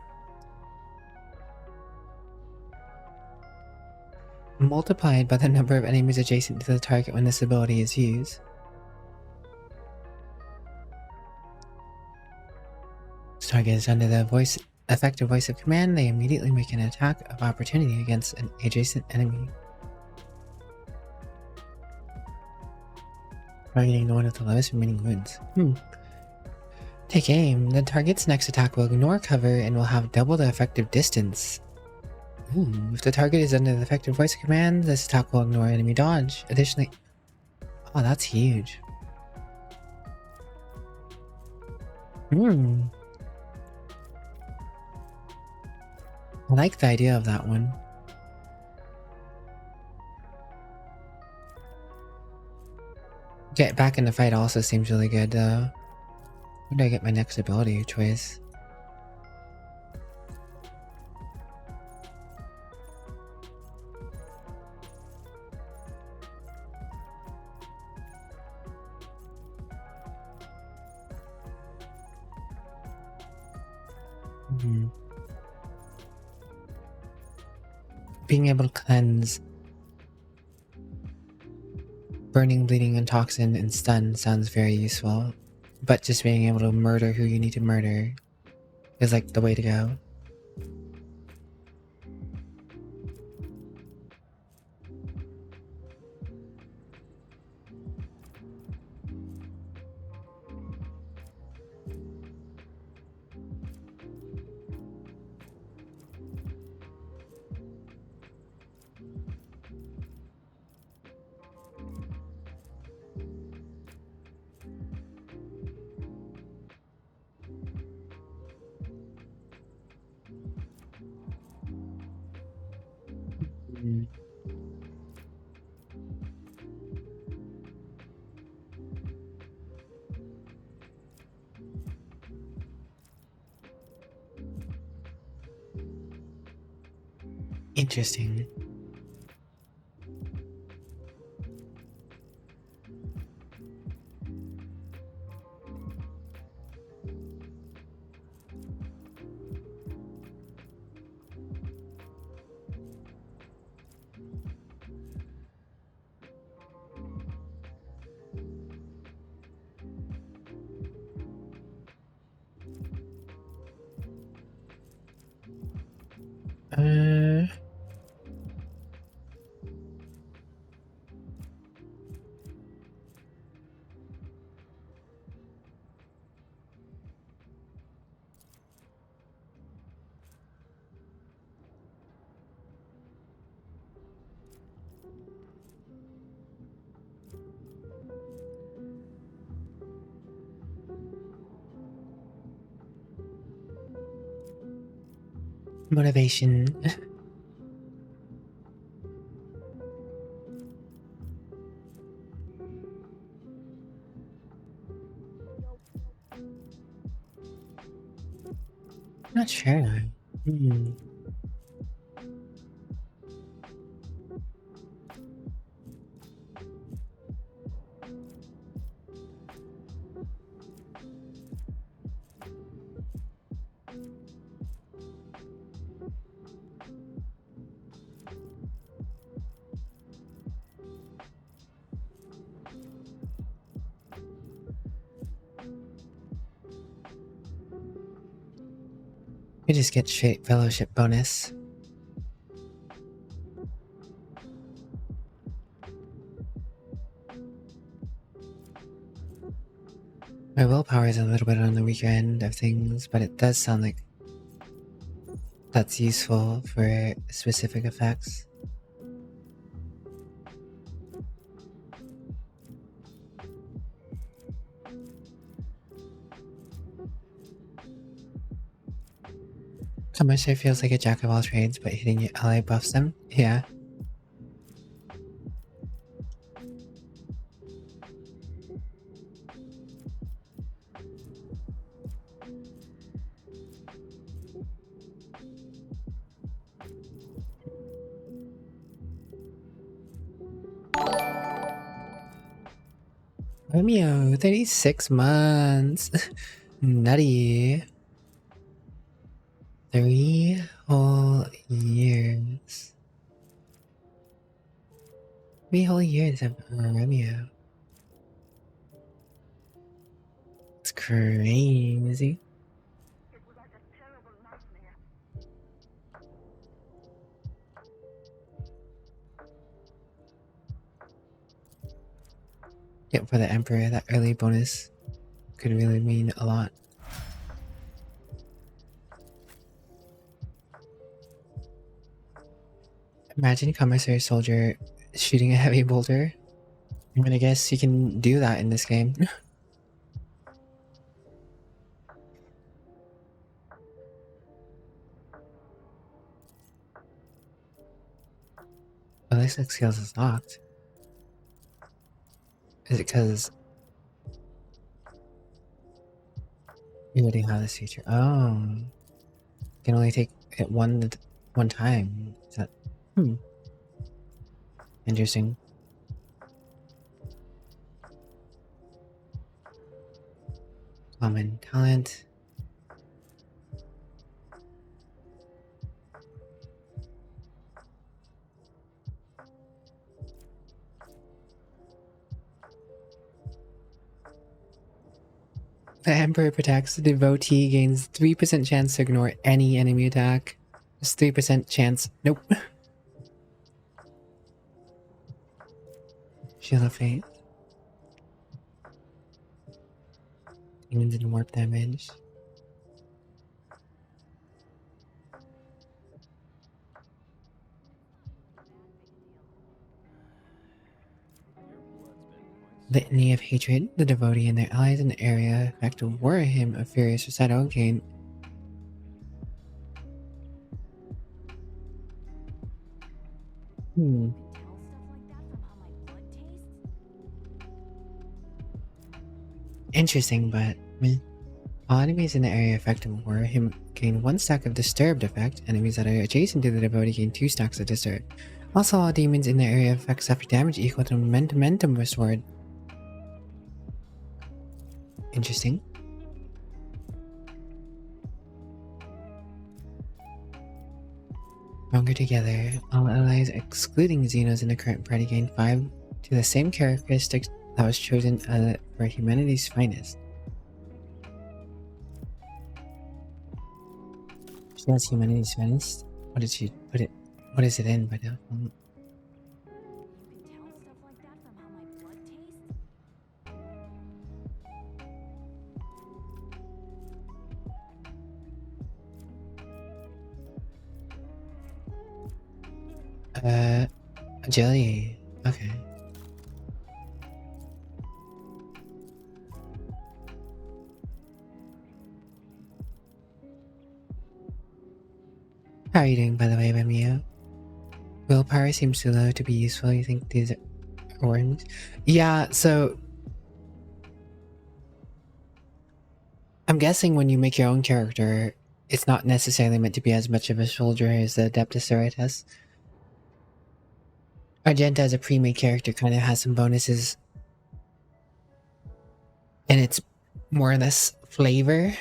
Speaker 1: Multiplied by the number of enemies adjacent to the target when this ability is used. This target is under the effective voice of command. They immediately make an attack of opportunity against an adjacent enemy. Targeting the one with the lowest remaining wounds. Take aim. The target's next attack will ignore cover and will have double the effective distance. If the target is under the effective voice of command, this attack will ignore enemy dodge. Additionally... Oh, that's huge. I like the idea of that one. Get back in the fight also seems really good though. Where do I get my next ability choice? Being able to cleanse burning, bleeding, and toxin and stun sounds very useful, but just being able to murder who you need to murder is like the way to go. Hmm. Interesting. Uh, motivation. Not sure. Hmm. We just get straight fellowship bonus. My willpower is a little bit on the weaker end of things, but it does sound like that's useful for specific effects. Commercer feels like a jack of all trades, but hitting your ally buffs them. Yeah. Romeo, 36 months. Nutty. 3 whole years. 3 whole years of Romeo. It's crazy. Yeah, for the Emperor, that early bonus could really mean a lot. Imagine Commercer Soldier shooting a heavy bolter. I mean, I guess you can do that in this game. Ballistic skills is locked. Is it because you already have this feature? Oh, you can only take it one time. Is that interesting? Common talent. The Emperor protects. The devotee gains 3% chance to ignore any enemy attack. Just 3% chance. Nope. Shield of Faith. Demons and warp damage. Litany of Hatred. The devotee and their allies in the area effect of War Hymn of Furious Recital gain Interesting, but meh. All enemies in the area affected Warhammer gain 1 stack of Disturbed effect. Enemies that are adjacent to the devotee gain 2 stacks of Disturbed. Also, all demons in the area effect suffer damage equal to momentum restored. Interesting. Stronger together, all allies excluding Xenos in the current party gain 5 to the same characteristics that was chosen for humanity's finest. She has humanity's finest? What did she put it? What is it in by now? Agility. Okay. How are you doing, by the way, Bamio? Willpower seems too low to be useful. You think these are worms? Yeah, so I'm guessing when you make your own character, it's not necessarily meant to be as much of a soldier as the Adeptus Sororitas. Argenta as a pre-made character kind of has some bonuses. And it's more or less flavor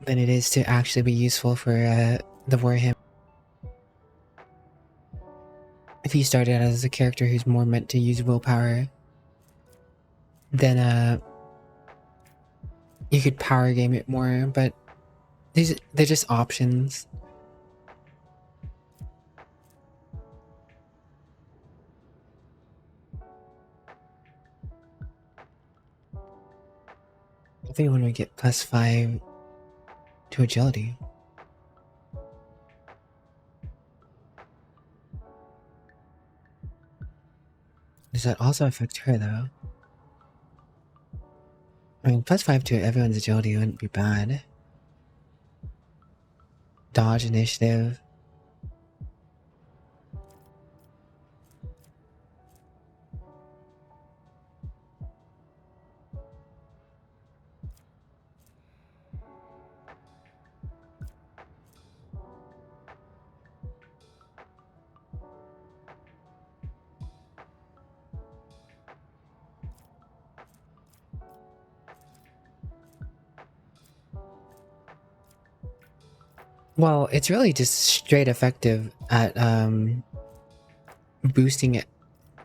Speaker 1: than it is to actually be useful for the Warhammer. If you started out as a character who's more meant to use willpower, then you could power game it more, but they're just options. I think when we get +5 to agility. Does that also affect her though? I mean, +5 to everyone's agility wouldn't be bad. Dodge, initiative. Well, it's really just straight effective at boosting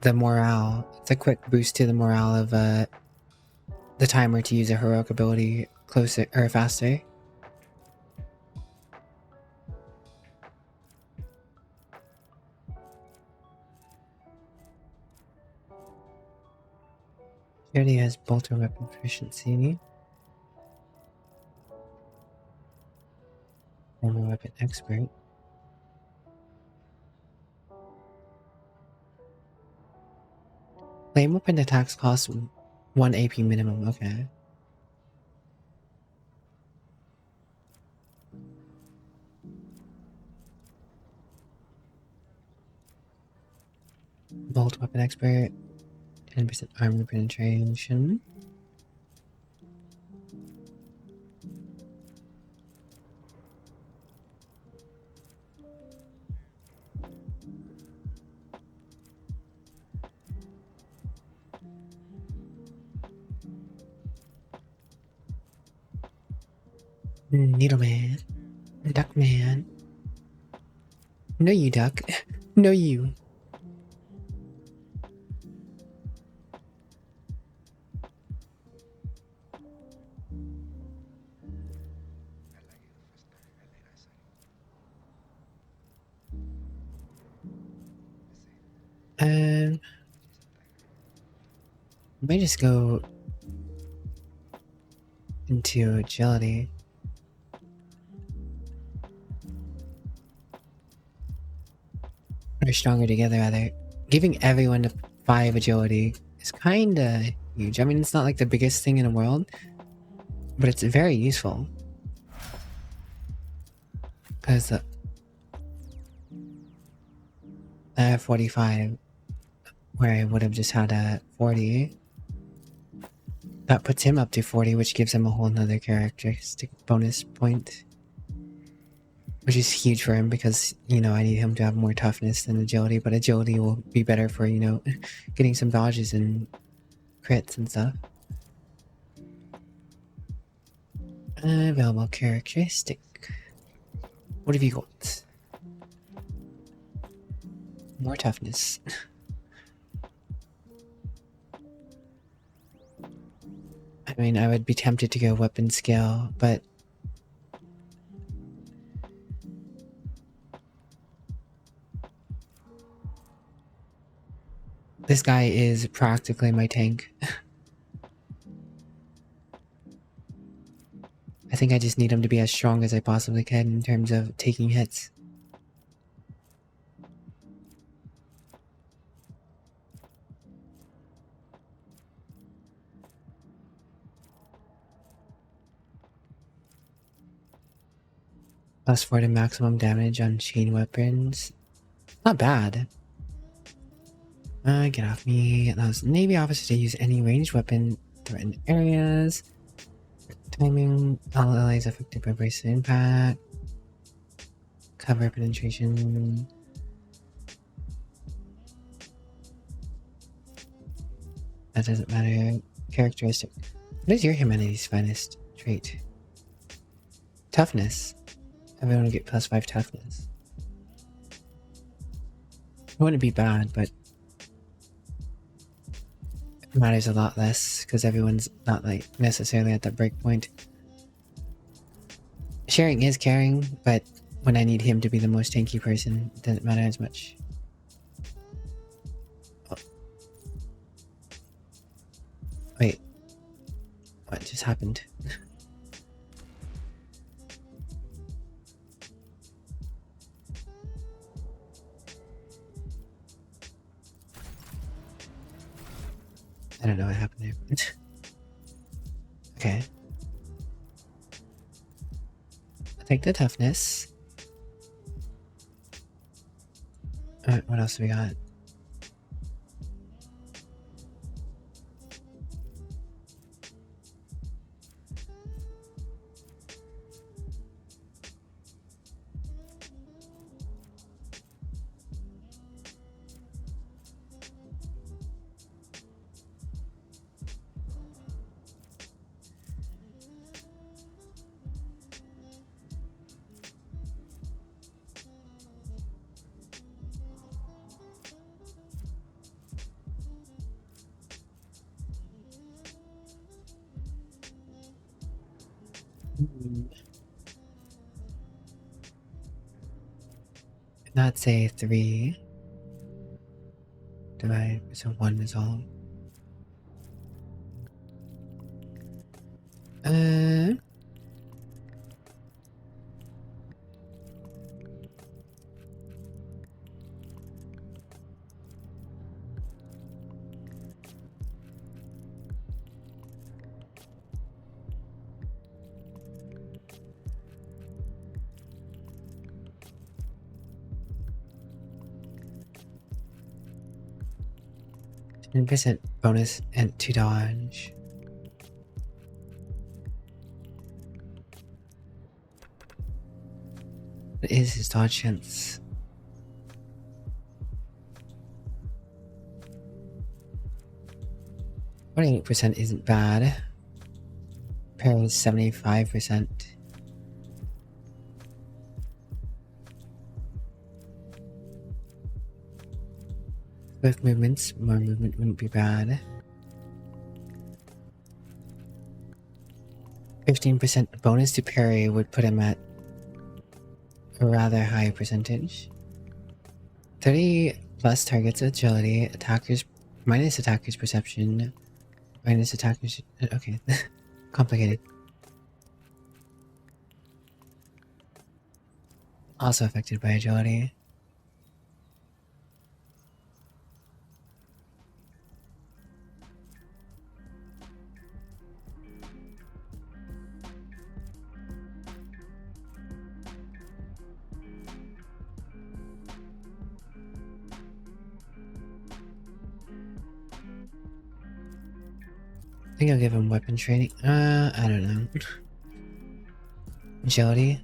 Speaker 1: the morale. It's a quick boost to the morale of the timer to use a heroic ability closer or faster. He already has bolter weapon proficiency. Armor weapon expert. Flame weapon attacks cost 1 AP minimum, okay. Bolt weapon expert. 10% armor penetration. Needleman. Duckman. No you, duck. No you. I might just go into agility. Or stronger together, rather. Giving everyone 5 agility is kinda huge. I mean, it's not like the biggest thing in the world, but it's very useful. Because 45, where I would have just had a 40. That puts him up to 40, which gives him a whole nother characteristic bonus point. Which is huge for him because, you know, I need him to have more toughness than agility, but agility will be better for, you know, getting some dodges and crits and stuff. Available characteristic. What have you got? More toughness. I mean, I would be tempted to go weapon skill, but this guy is practically my tank. I think I just need him to be as strong as I possibly can in terms of taking hits. +4 to maximum damage on chain weapons. Not bad. Get off me. Allows Navy officers to use any ranged weapon threatened areas. Timing. All allies affected by bracelet impact. Cover penetration. That doesn't matter. Characteristic. What is your humanity's finest trait? Toughness. Everyone will get +5 toughness. It wouldn't be bad, but it matters a lot less because everyone's not like necessarily at that break point. Sharing is caring, but when I need him to be the most tanky person, it doesn't matter as much. Oh. Wait. What just happened? I don't know what happened there. Okay. I'll take the toughness. Alright, what else do we got? Not say 3. Divide, so 1 is all. %, bonus and to dodge. What is his dodge chance? 28% isn't bad. Parry is 75%. With movements, more movement wouldn't be bad. 15% bonus to parry would put him at a rather high percentage. 30 plus targets agility, attackers minus attackers perception, minus attackers. Okay, complicated. Also affected by agility. I think I'll give him weapon training. I don't know. Agility.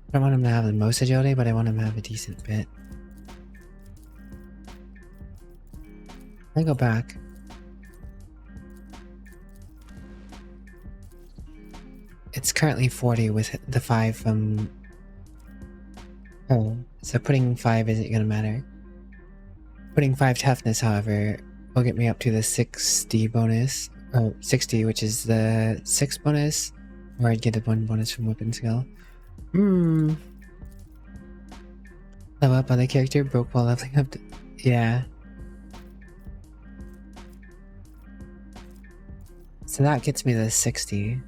Speaker 1: I don't want him to have the most agility, but I want him to have a decent bit. I go back. It's currently 40 with the 5 from... Oh, so putting 5 isn't gonna matter. Putting 5 toughness, however, will get me up to the 60 bonus. Or 60, which is the 6 bonus. Or I'd get a 1 bonus from weapon skill. Level up on the character, broke while leveling up. Yeah. So that gets me the 60.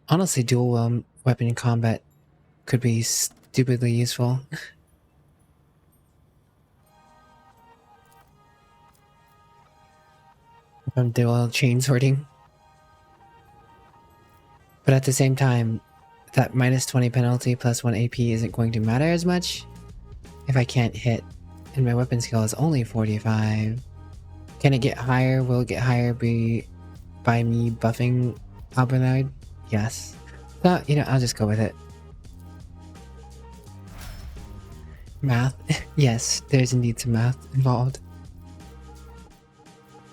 Speaker 1: Honestly, dual weapon combat could be stupidly useful. From dual chain sorting. But at the same time, that minus 20 penalty plus 1 AP isn't going to matter as much if I can't hit, and my weapon skill is only 45. Can it get higher? Will it get higher by me buffing Albernard? Yes. So, you know, I'll just go with it. Math? Yes, there's indeed some math involved.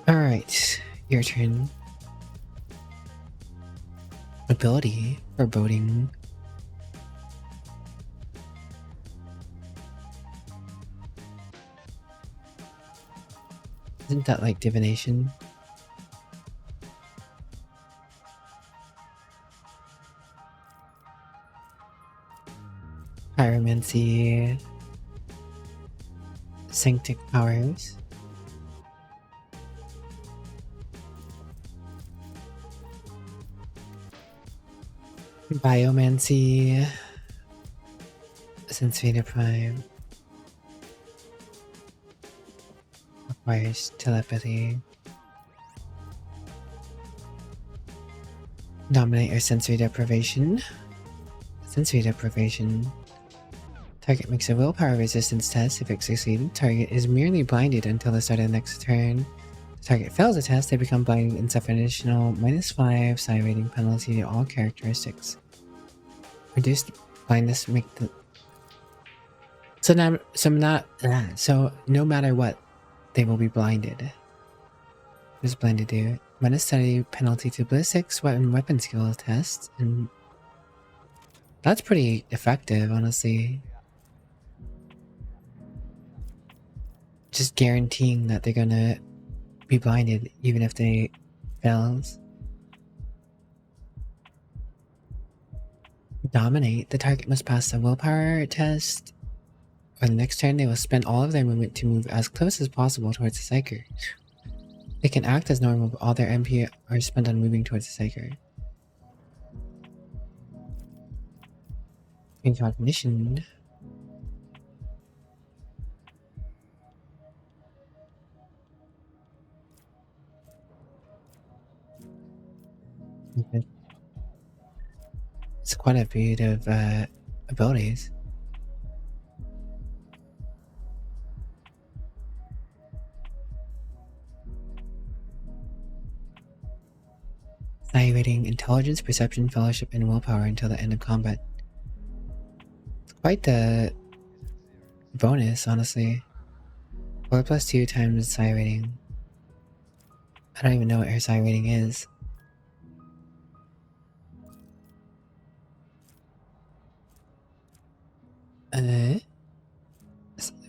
Speaker 1: Alright, your turn. Ability for boating. Isn't that like divination? Pyromancy. Sanctic powers. Biomancy. Sense Vita Prime. Requires telepathy. Dominate or sensory deprivation. Sensory deprivation. Target makes a willpower resistance test. If it succeeds, target is merely blinded until the start of the next turn. If the target fails the test, they become blinded and suffer an additional -5 psi rating penalty to all characteristics. Reduced blindness make the... So no matter what, they will be blinded. What does blinded do? -30 penalty to ballistics weapon skill test, and that's pretty effective, honestly. Just guaranteeing that they're gonna be blinded even if they fails. Dominate. The target must pass the willpower test. On the next turn, they will spend all of their movement to move as close as possible towards the psyker. They can act as normal, but all their MP are spent on moving towards the psyker. Incognition. Okay. It's quite a bit of abilities. Evaluating intelligence, perception, fellowship, and willpower until the end of combat. It's quite the bonus, honestly. 4+2 times psi rating. I don't even know what her psi rating is.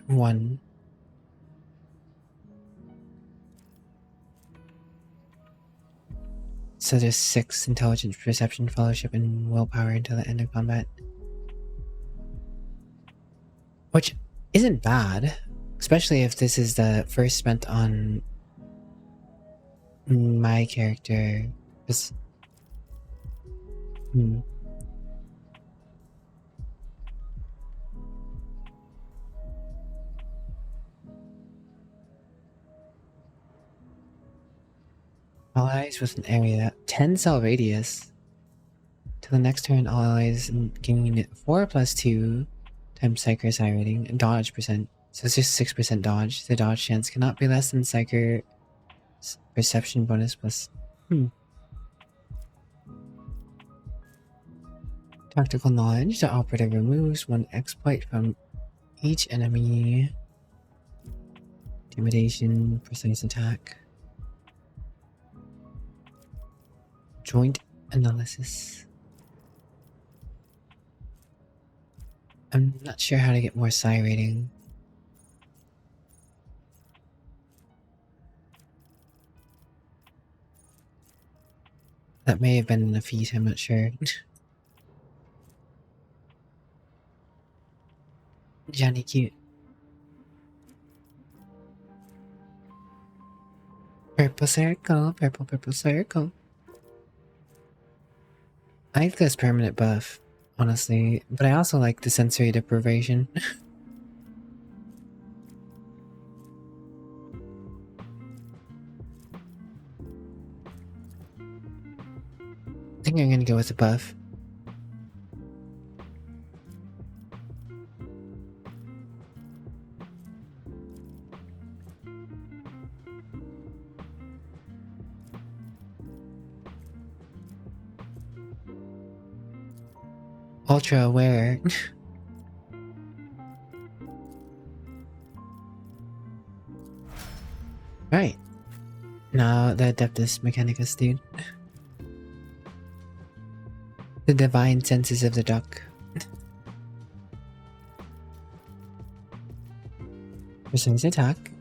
Speaker 1: One. So there's 6 intelligence, perception, fellowship, and willpower until the end of combat. Which isn't bad, especially if this is the first spent on my character is. Allies with an area 10 cell radius. To the next turn, all allies gain 4+2 times Psyker's high rating and dodge percent. So it's just 6% dodge. The dodge chance cannot be less than Psyker perception bonus plus. Tactical knowledge. The operative removes one exploit from each enemy. Intimidation, precise attack. Joint analysis. I'm not sure how to get more psi rating. That may have been in a feat, I'm not sure. Johnny cute. Purple circle, purple circle. I like this permanent buff, honestly, but I also like the sensory deprivation. I think I'm gonna go with the buff. Ultra aware. Right. Now the Adeptus Mechanicus, dude. The divine senses of the duck. Precise attack.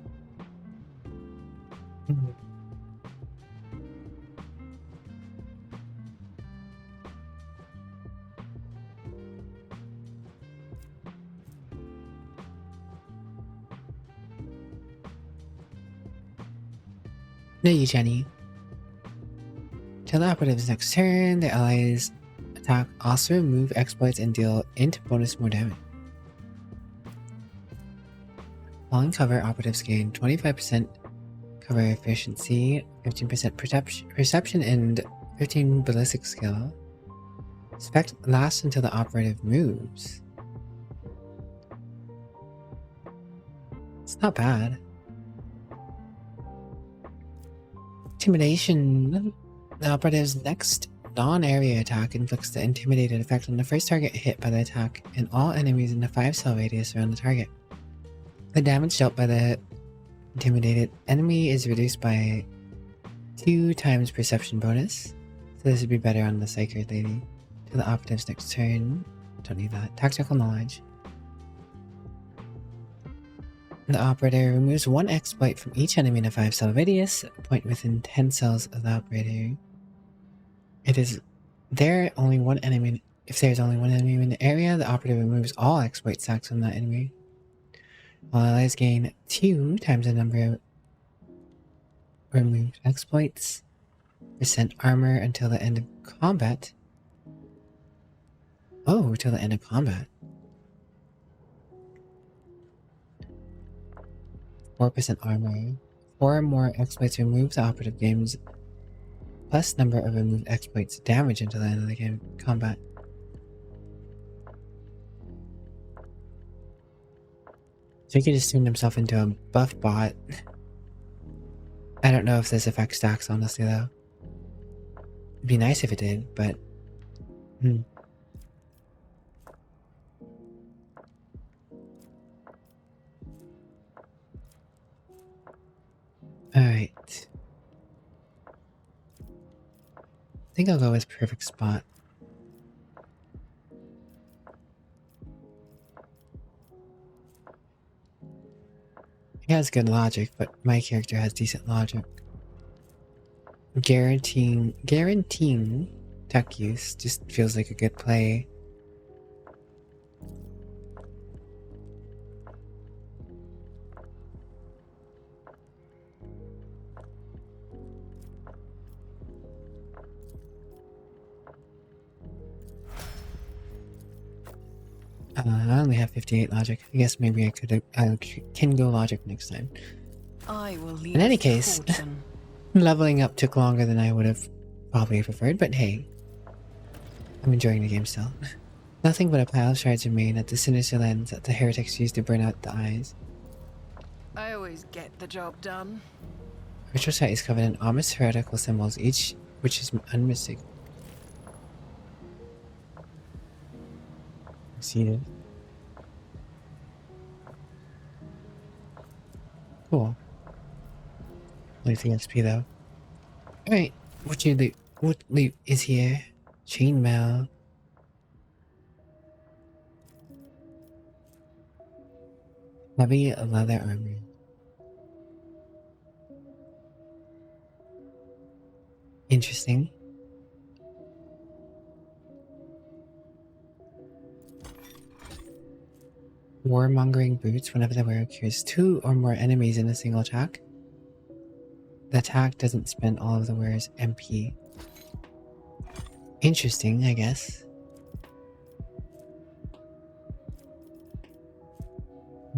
Speaker 1: No, you, Jenny. Till the operative's next turn, the allies attack also remove exploits and deal int bonus more damage. While in cover, operatives gain 25% cover efficiency, 15% perception, and 15 ballistic skill. Spec lasts until the operative moves. It's not bad. Intimidation. The operative's next non-area attack inflicts the intimidated effect on the first target hit by the attack and all enemies in the 5 cell radius around the target. The damage dealt by the intimidated enemy is reduced by 2 times perception bonus. So this would be better on the Psyker lady. To the operative's next turn. Don't need that. Tactical knowledge. The operator removes 1 exploit from each enemy in a 5 cell radius, a point within 10 cells of the operator. It is there only one enemy. If there's only one enemy in the area, the operator removes all exploit stacks from that enemy. While allies gain 2 times the number of removed exploits, percent armor until the end of combat. Oh, till the end of combat. 4% armor. 4 more exploits remove the operative game's plus number of removed exploits damage until the end of the game combat. So he could just tune himself into a buff bot. I don't know if this affects stacks, honestly, though. It'd be nice if it did, but... Alright. I think I'll go with perfect spot. He has good logic, but my character has decent logic. Guaranteeing tech use just feels like a good play. I only have 58 logic. I guess maybe I can go logic next time.
Speaker 3: I will leave
Speaker 1: In any
Speaker 3: us to
Speaker 1: case,
Speaker 3: fortune.
Speaker 1: leveling up took longer than I would have probably preferred, but hey, I'm enjoying the game still. Nothing but a pile of shards remain at the sinister lens that the heretics used to burn out the eyes.
Speaker 3: I always get the job done.
Speaker 1: Ritual site is covered in ominous heretical symbols, each which is unmistakable. See it. Cool. Only thing XP though. Alright, what loot is here? Chainmail. Heavy leather armor. Interesting. Warmongering boots. Whenever the wearer cures 2 or more enemies in a single attack, the attack doesn't spend all of the wearer's MP. Interesting, I guess.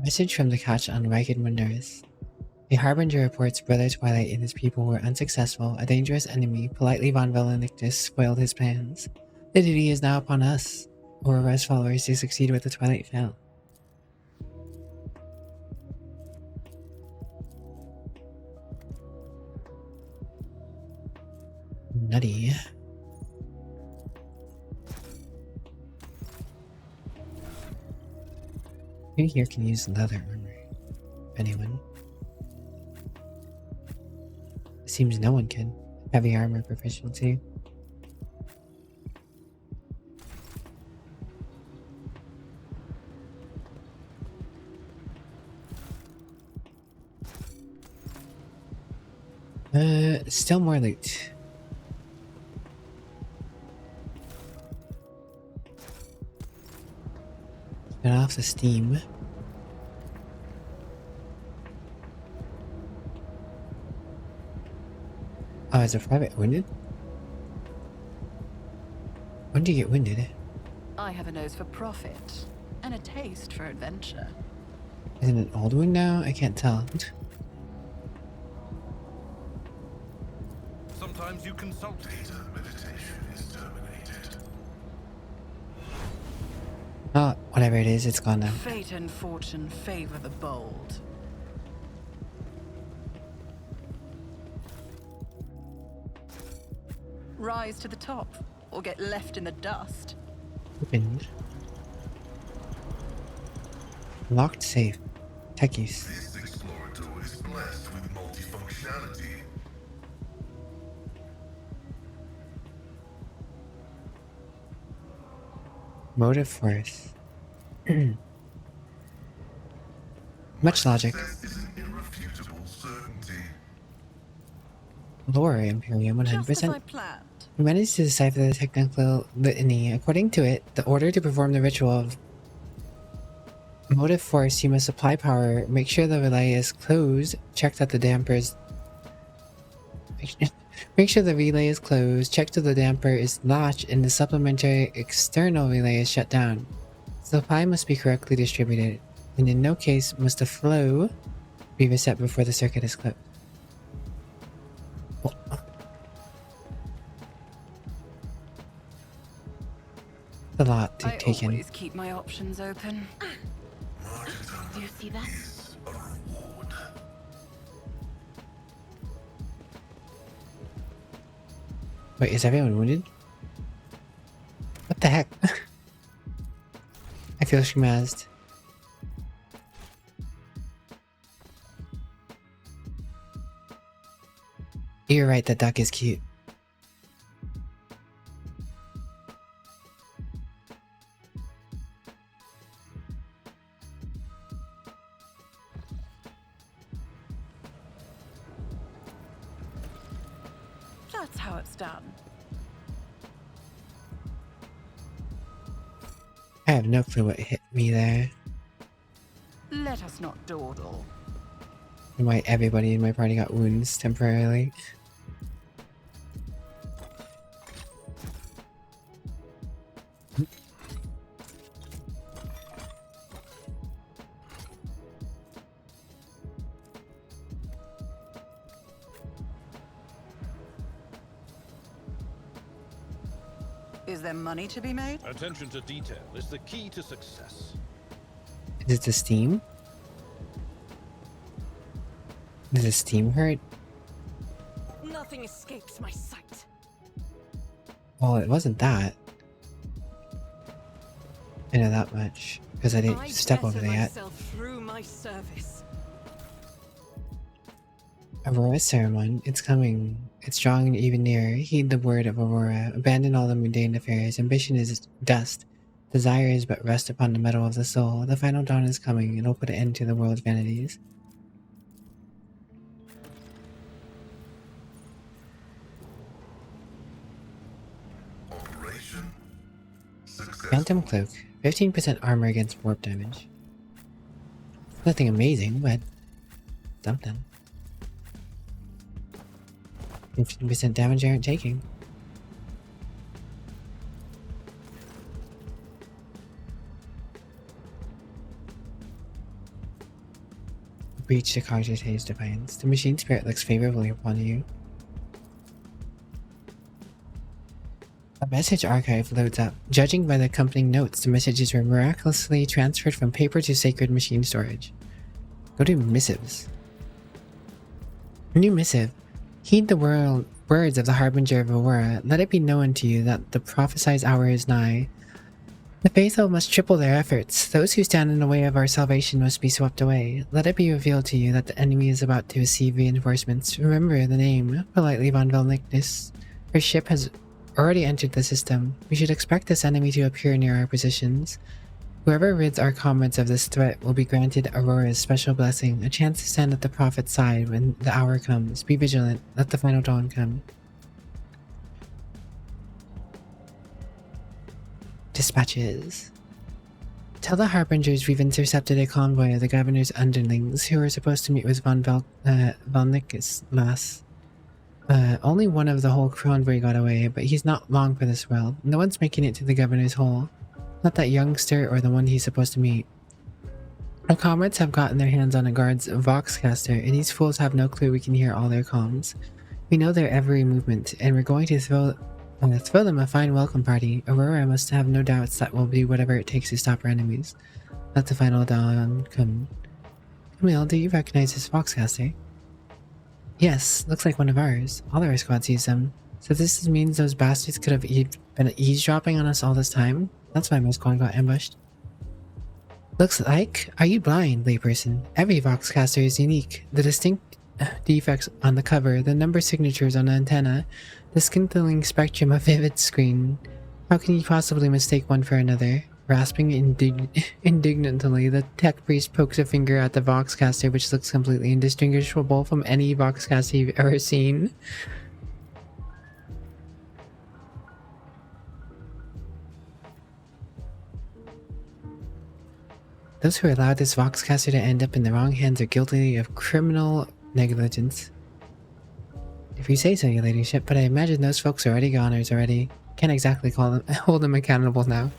Speaker 1: Message from the catch on Ragged Wonders. The Harbinger reports Brother Twilight and his people were unsuccessful. A dangerous enemy, politely Von Valentictus, spoiled his plans. The duty is now upon us, Aurora's followers, to succeed with the Twilight Fell. Nutty. Who here can use leather armor? Anyone? It seems no one can. Heavy armor proficiency. Still more loot. Get off the steam. Oh, is a private winded? When do you get winded?
Speaker 3: I have a nose for profit and a taste for adventure.
Speaker 1: Is it an old wound now? I can't tell.
Speaker 4: Sometimes you consult
Speaker 9: Data meditation is terminated.
Speaker 1: Oh, whatever it is, it's gone now.
Speaker 3: Fate and fortune favor the bold. Rise to the top, or get left in the dust.
Speaker 1: Opened. Locked safe. Tech use.
Speaker 9: This explorer door is blessed with multifunctionality.
Speaker 1: Motive force. Much logic.
Speaker 9: Success is an irrefutable certainty.
Speaker 1: Lore Imperium
Speaker 3: Just as I
Speaker 1: 100%.
Speaker 3: planned.
Speaker 1: We managed to decipher the technical litany. According to it, the order to perform the ritual of motive force, you must apply power, make sure the relay is closed, check that the dampers... Make sure the relay is closed, check that the damper is latched, and the supplementary external relay is shut down. Supply must be correctly distributed, and in no case must the flow be reset before the circuit is closed. A lot to
Speaker 3: I
Speaker 1: take in.
Speaker 3: always keep my options open.
Speaker 5: Do you see that?
Speaker 9: Is a reward.
Speaker 1: Wait, is everyone wounded? What the heck? I feel schmazzed. You're right, that duck is cute.
Speaker 3: That's how it's done.
Speaker 1: I have no clue what hit me there.
Speaker 3: Let us not dawdle.
Speaker 1: And why everybody in my party got wounds temporarily.
Speaker 6: Is there money to be made?
Speaker 4: Attention to detail is the key to success.
Speaker 1: Is it the steam? Does the steam hurt?
Speaker 2: Nothing escapes my sight.
Speaker 1: Well, it wasn't that. I know that much because I didn't step over there yet.
Speaker 2: Through my service.
Speaker 1: Aurora ceremony, it's coming. It's drawing even nearer. Heed the word of Aurora. Abandon all the mundane affairs. Ambition is dust. Desire is but rest upon the metal of the soul. The final dawn is coming. It'll put an end to the world's vanities.
Speaker 9: Operation successful.
Speaker 1: Phantom Cloak. 15% armor against warp damage. Nothing amazing, but something. 15% damage I aren't taking. Breach the Cogitate's defiance. The machine spirit looks favorably upon you. A message archive loads up. Judging by the accompanying notes, the messages were miraculously transferred from paper to sacred machine storage. Go to missives. New missive. Heed the words of the Harbinger of Aurora. Let it be known to you that the prophesied hour is nigh. The faithful must triple their efforts. Those who stand in the way of our salvation must be swept away. Let it be revealed to you that the enemy is about to receive reinforcements. Remember the name, politely von Velnickness. Her ship has already entered the system. We should expect this enemy to appear near our positions. Whoever rids our comrades of this threat will be granted Aurora's special blessing, a chance to stand at the Prophet's side when the hour comes. Be vigilant. Let the final dawn come. Dispatches. Tell the Harbingers we've intercepted a convoy of the governor's underlings who are supposed to meet with von Velnick's lass. Only one of the whole convoy got away, but he's not long for this world. No one's making it to the governor's hole. Not that youngster or the one he's supposed to meet. Our comrades have gotten their hands on a guard's voxcaster, and these fools have no clue we can hear all their comms. We know their every movement, and we're going to throw them a fine welcome party. Aurora must have no doubts that we'll do whatever it takes to stop our enemies. Let the final dawn come. Camille, do you recognize this voxcaster? Yes, looks like one of ours. All our squads use them. So this means those bastards could have been eavesdropping on us all this time? That's why my squad got ambushed. Looks like? Are you blind, layperson? Every voxcaster is unique. The distinct defects on the cover, the number signatures on the antenna, the scintillating spectrum of vivid screen. How can you possibly mistake one for another? Rasping indignantly, the tech priest pokes a finger at the voxcaster, which looks completely indistinguishable from any voxcaster you've ever seen. Those who allowed this voxcaster to end up in the wrong hands are guilty of criminal negligence. If you say so, your ladyship, but I imagine those folks are already goners already. Can't exactly hold them accountable now.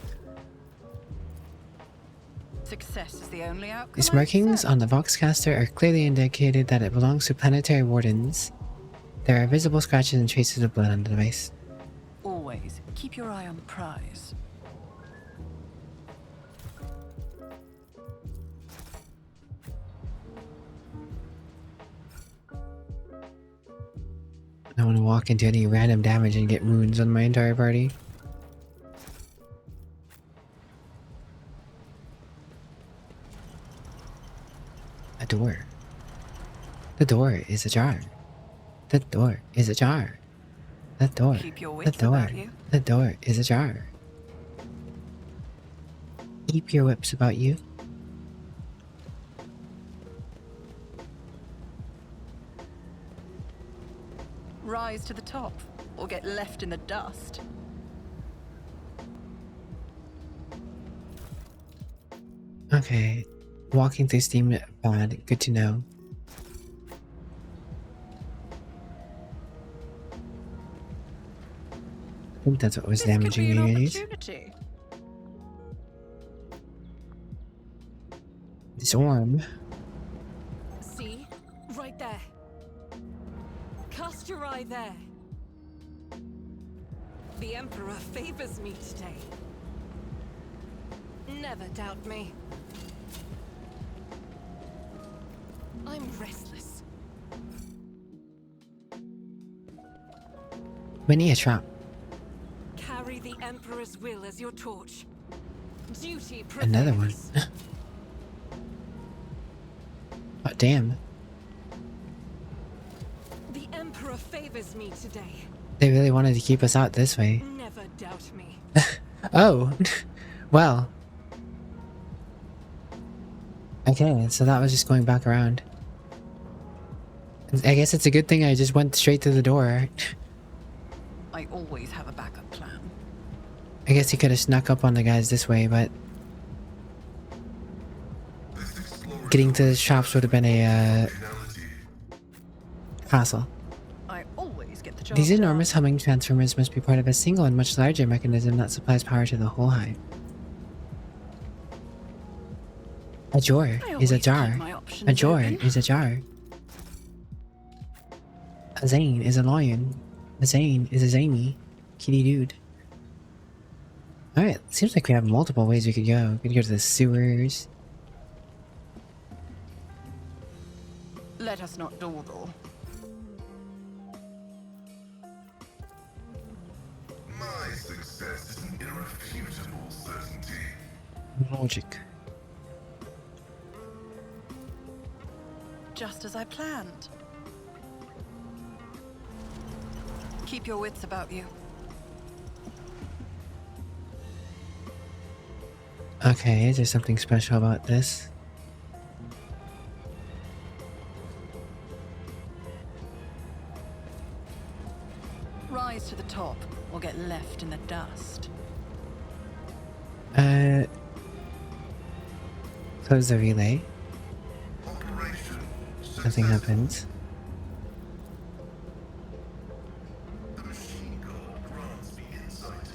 Speaker 6: Success is the only outcome.
Speaker 1: These markings on the voxcaster are clearly indicated that it belongs to planetary wardens. There are visible scratches and traces of blood on the device.
Speaker 3: Always keep your eye on the prize.
Speaker 1: I don't want to walk into any random damage and get wounds on my entire party. A door. The door is ajar. The door is ajar. The door.
Speaker 3: Keep your
Speaker 1: The
Speaker 3: wits
Speaker 1: door.
Speaker 3: about you.
Speaker 1: The door is ajar. Keep your whips about you.
Speaker 3: Rise to the top, or get left in the dust.
Speaker 1: Okay. Walking through steam bad. Good to know. I think that's what was
Speaker 3: This could
Speaker 1: damaging
Speaker 3: be an
Speaker 1: me, guys.
Speaker 3: opportunity.
Speaker 1: This orb.
Speaker 2: See? Right there. Cast your eye there. The Emperor favors me today. Never doubt me. I'm restless.
Speaker 1: We need a trap.
Speaker 2: Carry the Emperor's will as your torch. Duty
Speaker 1: Another one.
Speaker 2: prevails.
Speaker 1: Oh, damn.
Speaker 2: The Emperor favors me today.
Speaker 1: They really wanted to keep us out this way.
Speaker 2: Never doubt me.
Speaker 1: Oh. Well. Okay, so that was just going back around. I guess it's a good thing I just went straight through the door.
Speaker 3: I always have a backup plan.
Speaker 1: I guess he could have snuck up on the guys this way, but getting to the shops would have been a hassle.
Speaker 3: I always get the job
Speaker 1: These
Speaker 3: done.
Speaker 1: enormous humming transformers must be part of a single and much larger mechanism that supplies power to the whole hive. A drawer
Speaker 3: I
Speaker 1: is a
Speaker 3: always keep
Speaker 1: jar.
Speaker 3: my options
Speaker 1: A drawer
Speaker 3: open.
Speaker 1: is a jar. A Zane is a lion. A Zane is a zany kitty dude. Alright, seems like we have multiple ways we could go. We could go to the sewers.
Speaker 3: Let us not dawdle.
Speaker 9: My success is an irrefutable certainty.
Speaker 1: Logic.
Speaker 3: Just as I planned. Keep your wits about you.
Speaker 1: Okay, is there something special about this?
Speaker 3: Rise to the top, or get left in the dust.
Speaker 1: Close the relay.
Speaker 9: Operation
Speaker 1: Nothing
Speaker 9: successful.
Speaker 1: happens.
Speaker 9: The machine god grants me insight.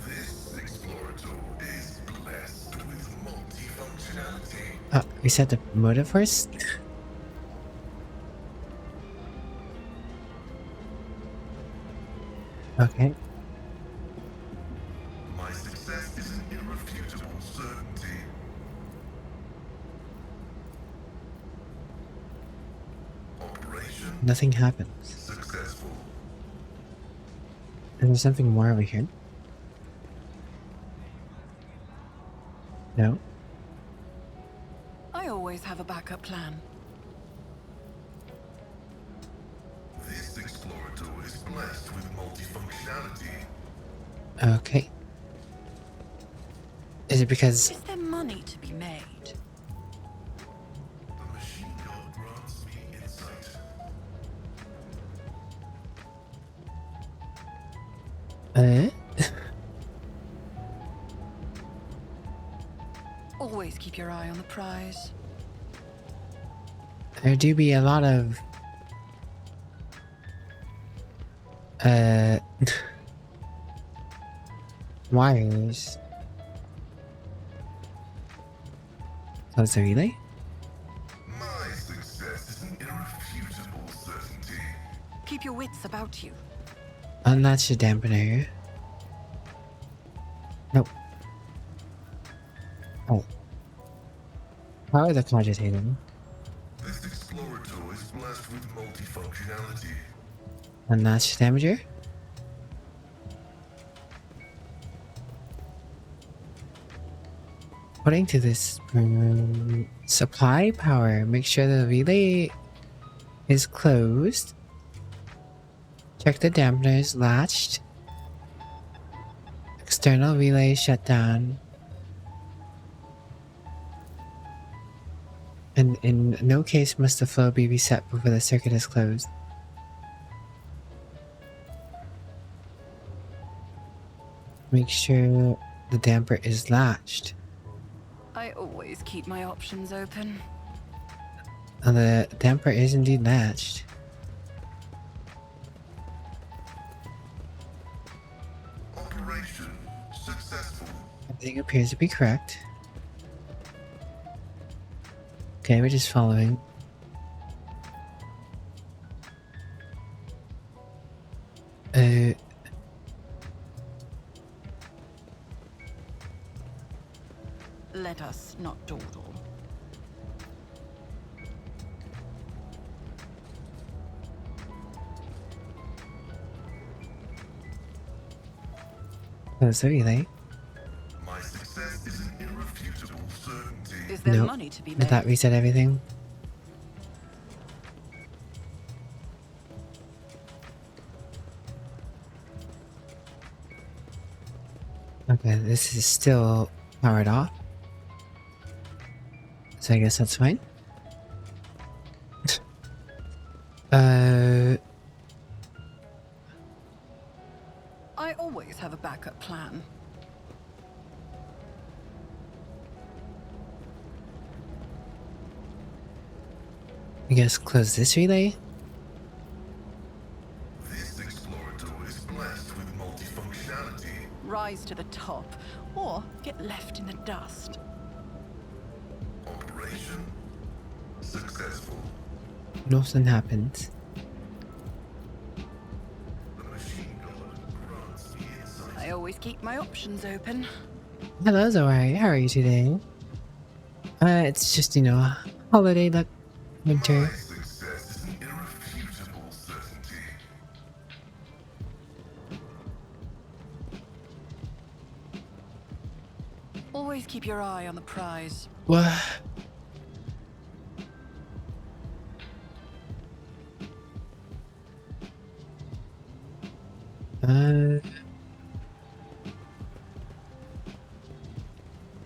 Speaker 9: This explorator is blessed with multifunctionality.
Speaker 1: We set the motive first? Okay.
Speaker 9: My success is an irrefutable certainty. Operation
Speaker 1: Nothing happens.
Speaker 9: successful.
Speaker 1: Is there something more over here? No?
Speaker 3: I always have a backup plan.
Speaker 9: This explorator is blessed with multifunctionality.
Speaker 1: Okay. Is it because...
Speaker 3: Is there money to be made?
Speaker 9: The machine god grants me insight.
Speaker 3: Always keep your eye on the prize.
Speaker 1: There do be a lot of... wires. Close the relay?
Speaker 9: My success is an irrefutable certainty.
Speaker 3: Keep your wits about you.
Speaker 1: Unlatch the dampener. Nope. Oh. Power the cogitator.
Speaker 9: This explorator is blessed with multifunctionality.
Speaker 1: Unlatch the damager. According to this supply power, make sure the relay is closed. Check the dampener is latched. External relay shut down. And in no case must the flow be reset before the circuit is closed. Make sure the damper is latched.
Speaker 3: I always keep my options open.
Speaker 1: The damper is indeed latched.
Speaker 9: Operation successful.
Speaker 1: Everything appears to be correct. Okay, we're just following.
Speaker 3: Let us not dawdle.
Speaker 1: Close the relay.
Speaker 9: My success is an irrefutable certainty.
Speaker 3: Is there
Speaker 1: Nope.
Speaker 3: money to be
Speaker 1: Did
Speaker 3: made?
Speaker 1: that reset everything? Okay, this is still powered off. So I guess that's fine.
Speaker 3: I always have a backup plan.
Speaker 1: I guess close this relay.
Speaker 9: This explorator is blessed with multifunctionality.
Speaker 3: Rise to the top, or get left in the dust.
Speaker 9: Operation successful.
Speaker 1: Nothing happened.
Speaker 9: The machine god grants me insight.
Speaker 3: I always keep my options open.
Speaker 1: Hello, Zoe. How are you today? It's just, you know, holiday like winter.
Speaker 9: My success is an irrefutable certainty.
Speaker 3: Always keep your eye on the prize.
Speaker 1: What?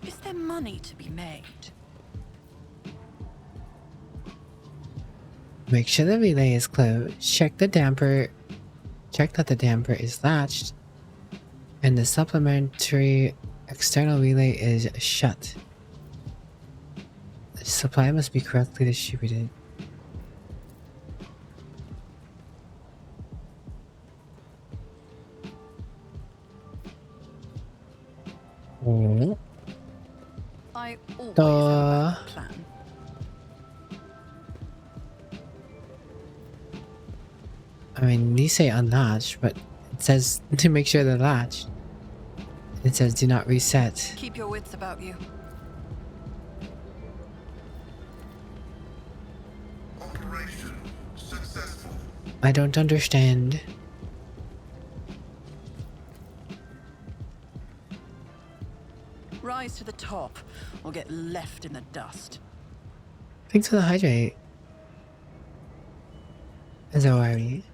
Speaker 3: Is there money to be made?
Speaker 1: Make sure the relay is closed. Check the damper. Check that the damper is latched. And the supplementary external relay is shut. The supply must be correctly distributed. Oh.
Speaker 3: I always have a backup plan.
Speaker 1: I mean, these say unlatched, but it says to make sure they're latched. It says do not reset.
Speaker 3: Keep your wits about you.
Speaker 9: Operation successful.
Speaker 1: I don't understand.
Speaker 3: Rise to the top, or get left in the dust.
Speaker 1: Thanks for the hydrate. As are we.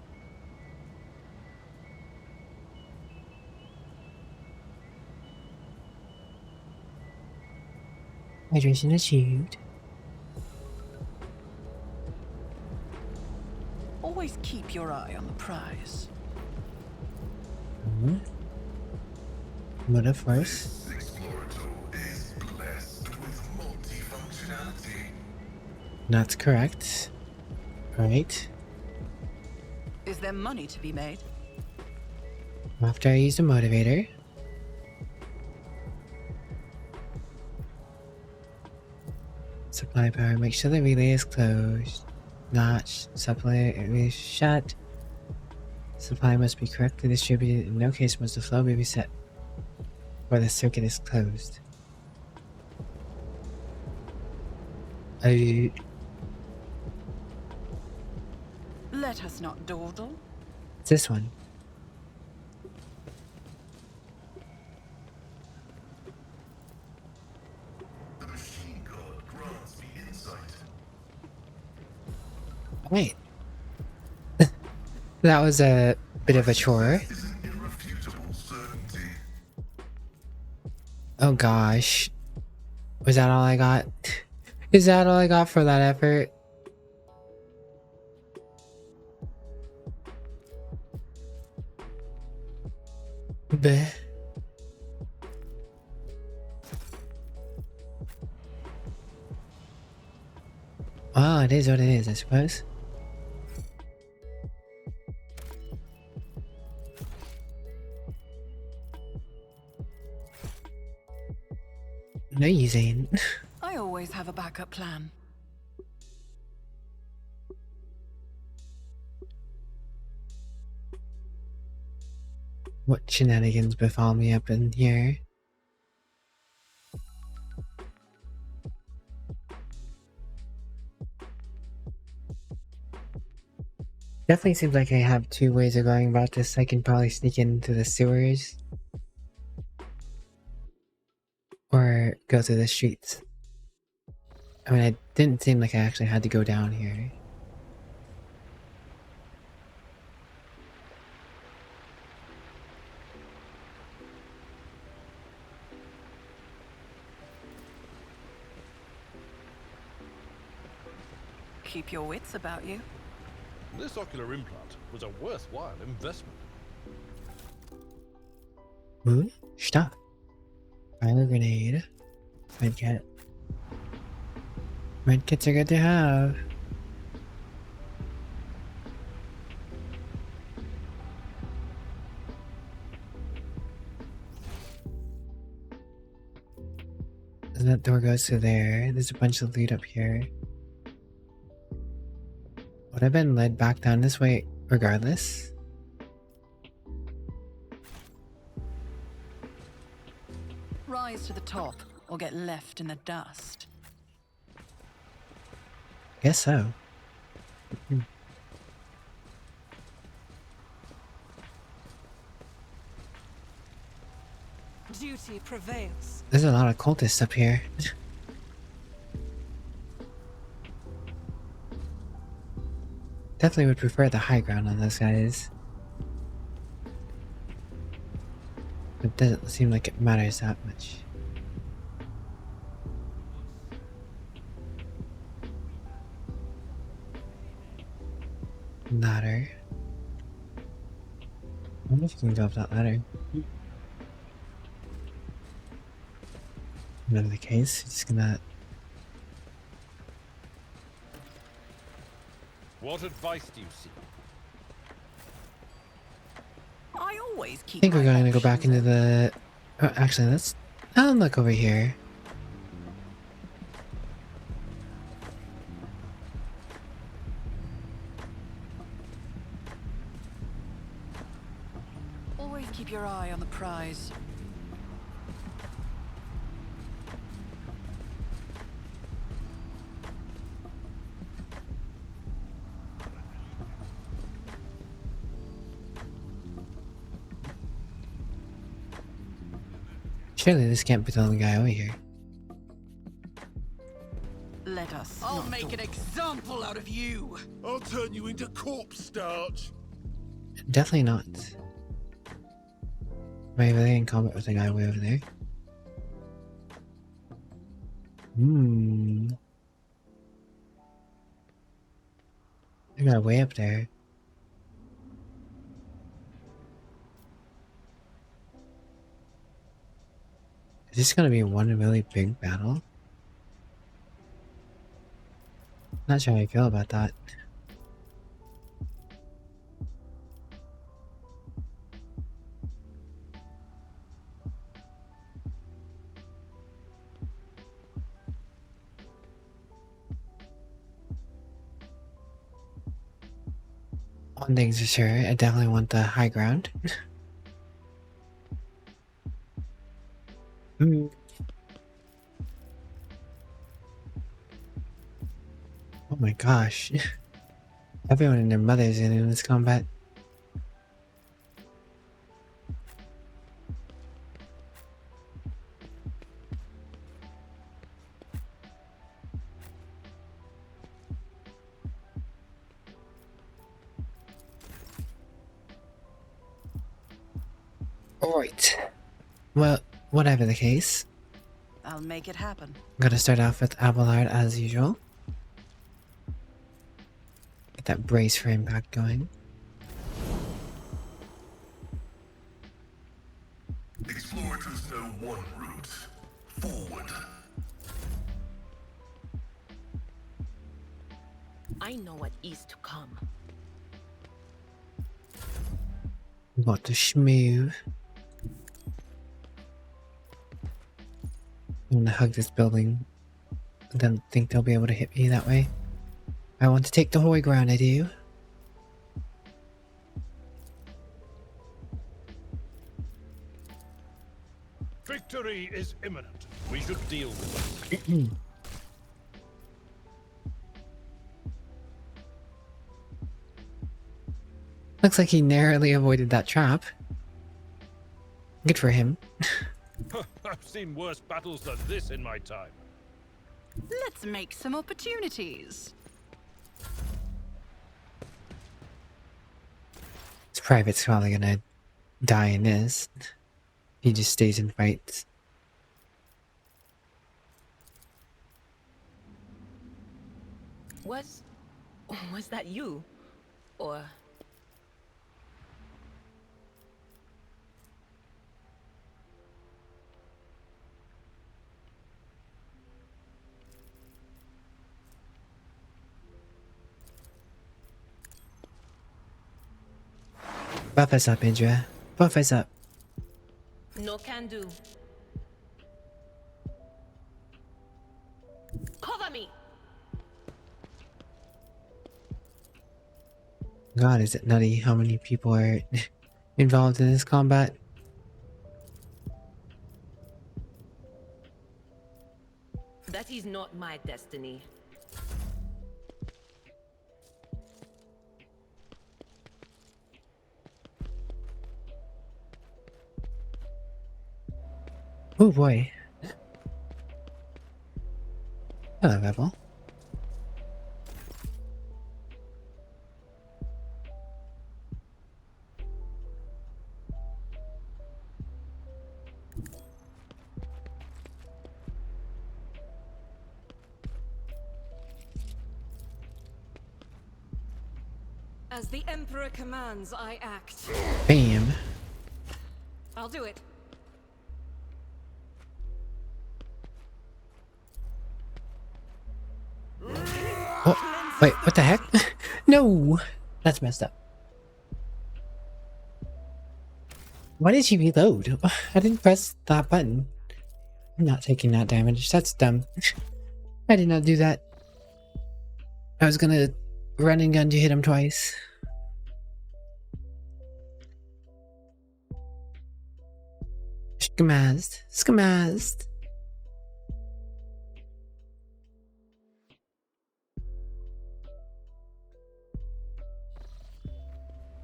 Speaker 1: Hydration achieved.
Speaker 3: Always keep your eye on the prize.
Speaker 1: Motor first.
Speaker 9: This explorator is blessed with multifunctionality.
Speaker 1: That's correct. Right.
Speaker 3: Is there money to be made?
Speaker 1: After I use the motivator. Supply power. Make sure the relay is closed. Notch. Supply is shut. Supply must be correctly distributed. In no case must the flow be reset or the circuit is closed.
Speaker 3: Let us not dawdle.
Speaker 1: It's this one.
Speaker 9: The machine god grants me insight.
Speaker 1: Wait. That was a bit of a chore.
Speaker 9: Is an irrefutable certainty.
Speaker 1: Oh gosh. Was that all I got? Is that all I got for that effort? Bleh. Well, it is what it is, I suppose. No using.
Speaker 3: I always have a backup plan.
Speaker 1: What shenanigans befall me up in here? Definitely seems like I have two ways of going about this. I can probably sneak into the sewers. Or go through the streets. I mean, it didn't seem like I actually had to go down here.
Speaker 3: Keep your wits about you.
Speaker 4: This ocular implant was a worthwhile investment.
Speaker 1: Ooh, stop. Fire grenade. Medkit. Medkits are good to have. And that door goes to there. There's a bunch of loot up here. Would I have been led back down this way regardless?
Speaker 3: Rise to the top or get left in the dust.
Speaker 1: Guess so.
Speaker 2: Duty prevails.
Speaker 1: There's a lot of cultists up here. Definitely would prefer the high ground on those guys. It doesn't seem like it matters that much. Ladder. I wonder if you can go up that ladder. Whatever the case, just gonna...
Speaker 4: What advice do you seek?
Speaker 3: I always keep.
Speaker 1: I think we're
Speaker 3: my
Speaker 1: going to go back
Speaker 3: options
Speaker 1: into the... Oh, actually, let's... I'll look over here.
Speaker 3: Always keep your eye on the prize.
Speaker 1: Surely this can't be the only guy over here.
Speaker 3: Let us.
Speaker 6: I'll
Speaker 3: not
Speaker 6: make
Speaker 3: talk.
Speaker 6: an example out of you.
Speaker 9: I'll turn you into corpse starch.
Speaker 1: Definitely not. Am I really in combat with the guy way over there? I got way up there. Is this gonna be one really big battle? Not sure how I feel about that. One thing's for sure, I definitely want the high ground. Oh my gosh. Everyone and their mothers in this combat. Alright. Well, whatever the case,
Speaker 3: I'll make it happen.
Speaker 1: gotta start off with Abelard as usual. Get that brace for impact going.
Speaker 9: Explorators know one route. Forward.
Speaker 5: I know what is to come.
Speaker 1: Got to schmove. I'm gonna hug this building. I don't think they'll be able to hit me that way. I want to take the high ground, I do.
Speaker 4: Victory is imminent. We should deal with it.
Speaker 1: Looks like he narrowly avoided that trap. Good for him.
Speaker 4: I've seen worse battles than this in my time.
Speaker 3: Let's make some opportunities.
Speaker 1: His private's probably gonna die in this. He just stays in fights.
Speaker 5: Was that you? Or...
Speaker 1: Buff us up, Indra. Buff us up.
Speaker 5: No can do. Cover me!
Speaker 1: God, is it nutty how many people are involved in this combat?
Speaker 5: That is not my destiny.
Speaker 1: Oh boy. Hello, Rebel.
Speaker 2: As the Emperor commands, I act.
Speaker 1: Bam.
Speaker 2: I'll do it.
Speaker 1: Oh, wait, what the heck? No! That's messed up. Why did she reload? I didn't press that button. I'm not taking that damage. That's dumb. I did not do that. I was gonna run and gun to hit him twice. Skamazed. Skamazed.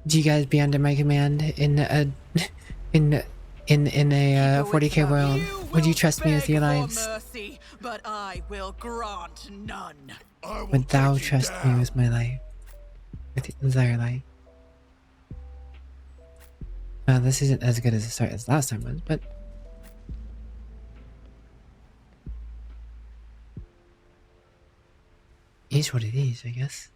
Speaker 1: Do you guys be under my command in a in a 40k world? Would you trust me with your lives?
Speaker 6: Mercy, but I will grant none.
Speaker 1: Would thou trust me with my life? With your entire life? Well, this isn't as good as a start as last time was, but is what it is, I guess.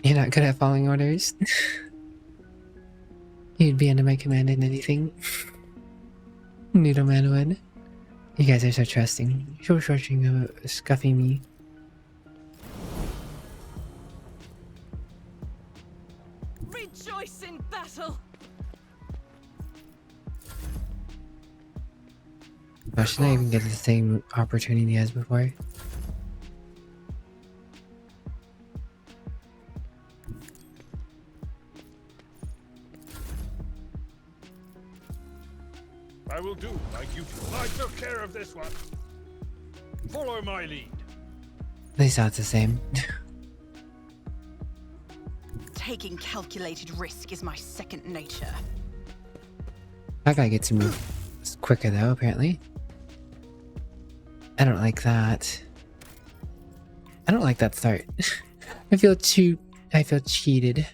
Speaker 1: You're not good at following orders. You'd be under my command in anything. Noodle man would. You guys are so trusting. So trusting of scuffing me.
Speaker 2: Rejoice in battle.
Speaker 1: Gosh, did I even get the same opportunity as before?
Speaker 4: I will do my duty. I took care of this one. Follow my lead.
Speaker 1: At least that's the same.
Speaker 3: Taking calculated risk is my second nature.
Speaker 1: That guy gets to move quicker though, apparently. I don't like that. I don't like that start. I feel cheated.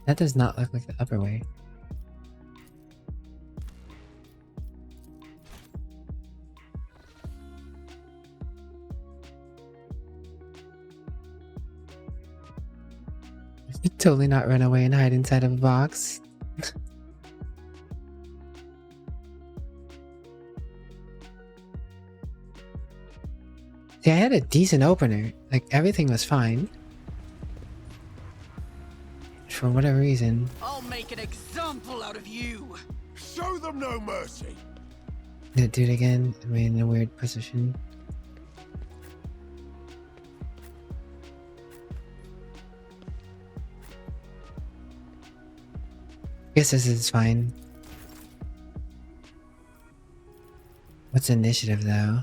Speaker 1: That does not look like the upper way. Totally not run away and hide inside of a box. See, I had a decent opener. Like, everything was fine. For whatever reason.
Speaker 6: I'll make an example out of you.
Speaker 9: Show them no mercy.
Speaker 1: Did it do it again? Am I in a weird position? Guess this is fine. What's initiative though?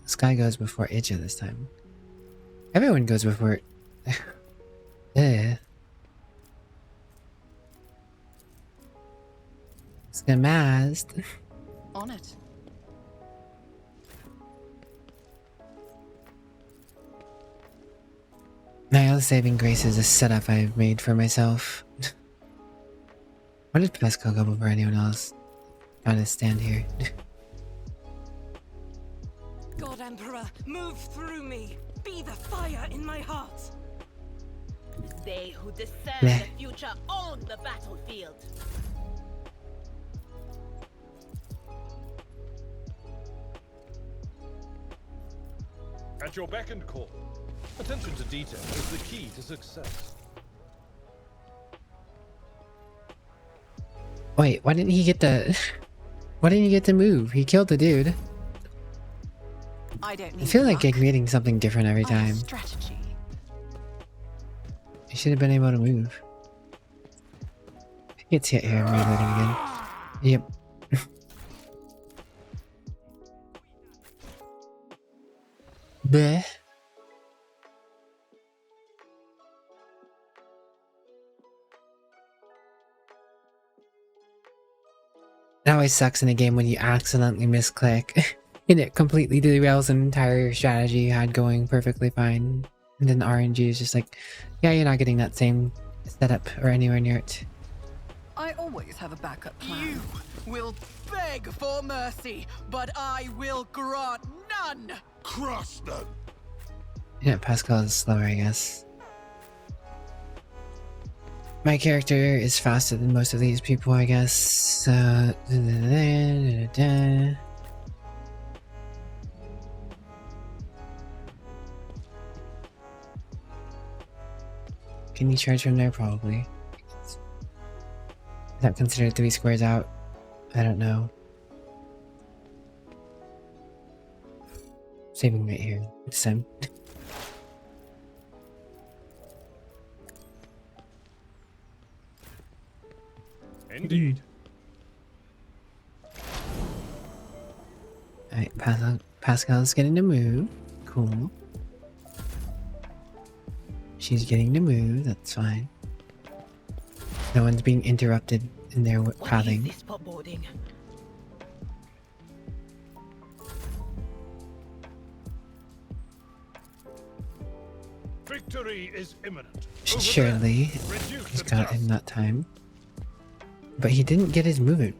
Speaker 1: Sky goes before Itcha this time. Everyone goes before. Skamazed.
Speaker 3: On it.
Speaker 1: My other saving grace is a setup I've made for myself. Why did Pascal go before anyone else? Trying to stand here.
Speaker 2: God Emperor, move through me. Be the fire in my heart.
Speaker 5: They who discern
Speaker 1: Meh.
Speaker 5: the future own the battlefield.
Speaker 4: At your beck and call. Attention to detail is the key to success.
Speaker 1: Wait, why didn't he get the... Why didn't he get to move? He killed the dude.
Speaker 3: I don't
Speaker 1: I
Speaker 3: need
Speaker 1: feel like
Speaker 3: luck.
Speaker 1: I'm getting something different every
Speaker 3: I have
Speaker 1: time.
Speaker 3: strategy.
Speaker 1: He should have been able to move. He gets hit here, I'm reloading again. Yep. Bleh. It always sucks in a game when you accidentally misclick and it completely derails an entire strategy you had going perfectly fine. And then RNG is just like, yeah, you're not getting that same setup or anywhere near it.
Speaker 3: I always have a backup plan.
Speaker 6: You will beg for mercy, but I will grant none.
Speaker 9: Crush them!
Speaker 1: Yeah, Pascal is slower, I guess. My character is faster than most of these people, I guess. Can you charge from there? Probably. Is that considered 3 squares out? I don't know. Saving right here. This time.
Speaker 4: Indeed.
Speaker 1: Alright, Pascal's getting to move. Cool. She's getting to move, that's fine. No one's being interrupted in their
Speaker 5: What is
Speaker 1: pathing.
Speaker 5: this foreboding?
Speaker 4: Victory is imminent.
Speaker 1: Surely,
Speaker 4: Reduce
Speaker 1: he's
Speaker 4: the
Speaker 1: got
Speaker 4: dust.
Speaker 1: him that time. But he didn't get his movement.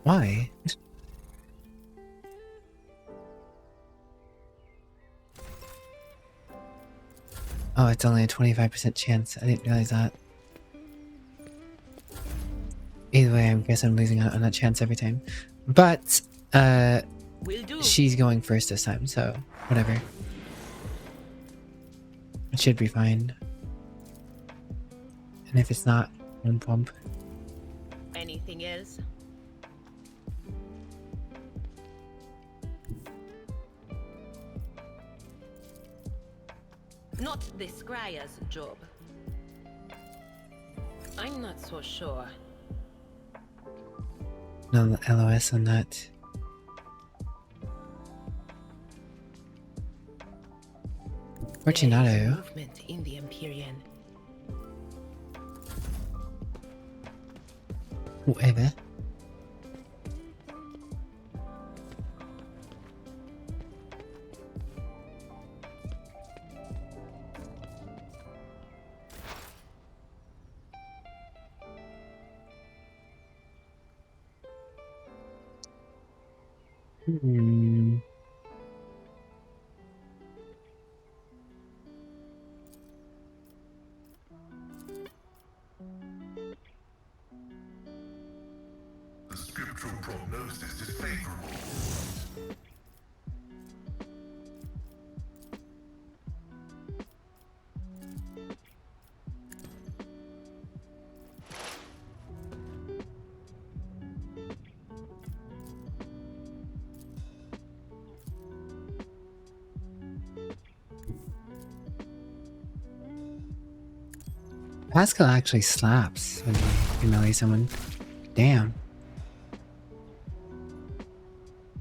Speaker 1: Why? Oh, it's only a 25% chance. I didn't realize that. Either way, I guess I'm losing out on that chance every time. But,
Speaker 5: Will do.
Speaker 1: she's going first this time, so whatever. It should be fine. And if it's not, one pump.
Speaker 5: Anything else? Not the scryer's job. I'm not so sure.
Speaker 1: No LOS on that. Fortunato.
Speaker 5: Movement in the Empyrean.
Speaker 1: Whatever. Hmm.
Speaker 9: The scriptural prognosis is favorable.
Speaker 1: Pascal actually slaps when you melee someone. Damn.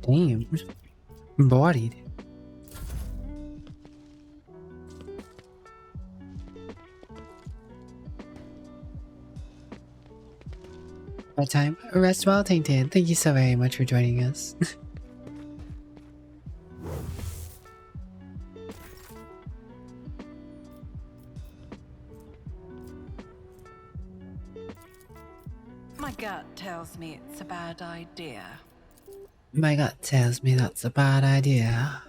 Speaker 1: Damn. Bodied. That time. Rest well, Tainted. Thank you so very much for joining us.
Speaker 3: My gut tells me it's a bad idea.
Speaker 1: My gut tells me that's a bad idea.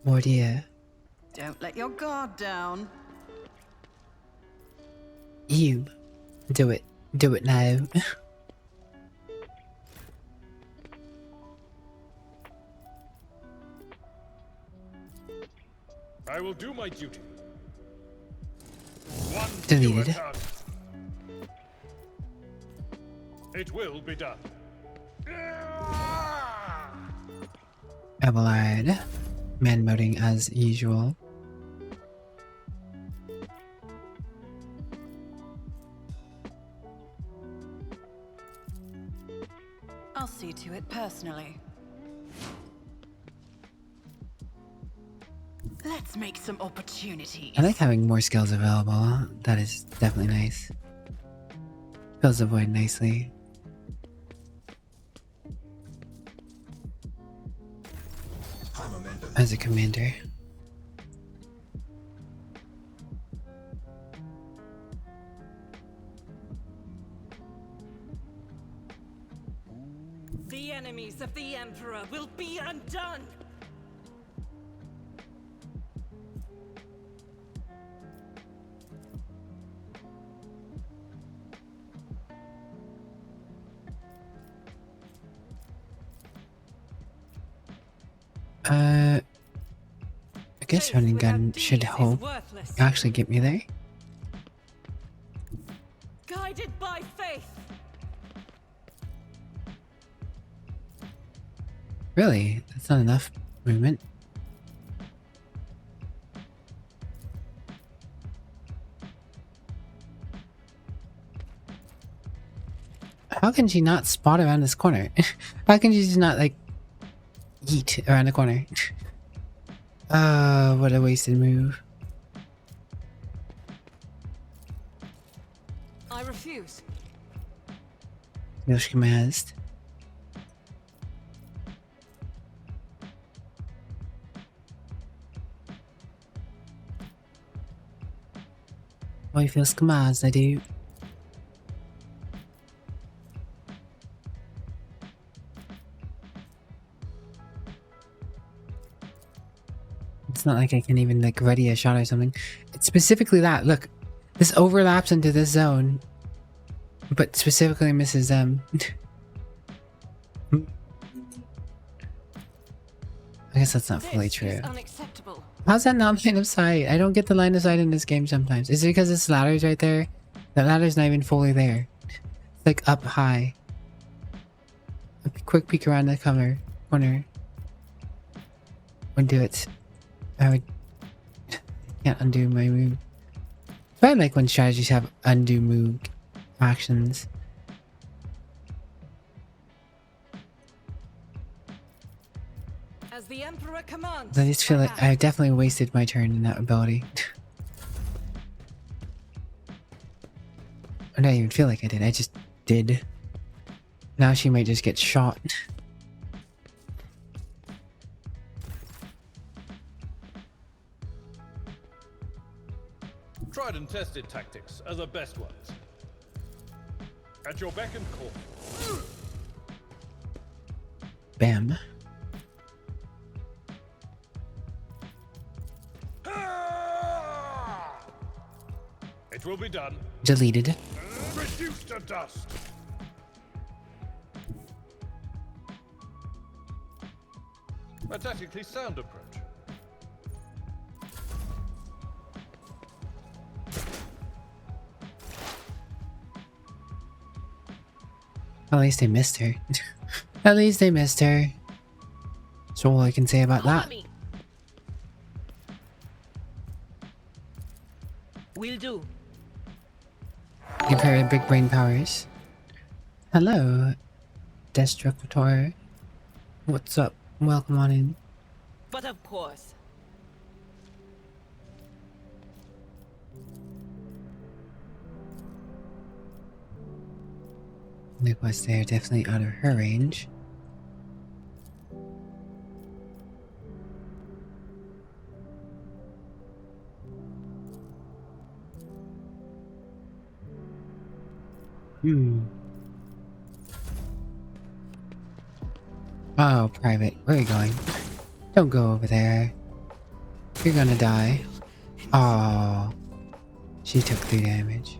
Speaker 1: Or dear.
Speaker 3: Don't let your guard down.
Speaker 1: You. Do it. Do it now.
Speaker 4: I will do my duty. One
Speaker 1: Deleted.
Speaker 4: fewer task. It will be done.
Speaker 1: Abelard. Man moding as usual.
Speaker 3: I'll see to it personally. Let's make some opportunities.
Speaker 1: I like having more skills available. That is definitely nice. Fills the void nicely. As a commander.
Speaker 2: The enemies of the Emperor will be undone!
Speaker 1: I guess running gun should help actually get me there.
Speaker 2: Guided by faith!
Speaker 1: Really? That's not enough movement. How can she not spot around this corner? How can she just not, like, yeet around the corner? What a wasted move.
Speaker 2: I refuse.
Speaker 1: Yoshimazed. Oh, he feels skamazed, I do. It's not like I can even like ready a shot or something. It's specifically that. Look, this overlaps into this zone, but specifically misses them. I guess that's not fully true.
Speaker 2: This is unacceptable.
Speaker 1: How's that not line of sight? I don't get the line of sight in this game sometimes. Is it because this ladder's right there? That ladder's not even fully there. It's like up high. A quick peek around the corner. Would do it. I would... can't undo my move. But I like when strategies have undo move actions.
Speaker 2: As the Emperor commands.
Speaker 1: I just feel like I definitely wasted my turn in that ability. I don't even feel like I did. I just did. Now she might just get shot.
Speaker 4: Tried and tested tactics are the best ones. At your beck and call.
Speaker 1: Bam.
Speaker 4: It will be done.
Speaker 1: Deleted.
Speaker 4: Reduced to dust. A tactically sound approach.
Speaker 1: At least they missed her. At least they missed her. That's all I can say about that.
Speaker 5: Will do.
Speaker 1: Give her big brain powers. Hello, Destructor. What's up? Welcome on in.
Speaker 5: But of course.
Speaker 1: Of course, they're definitely out of her range. Oh, Private, where are you going? Don't go over there. You're gonna die. Oh, she took 3 damage.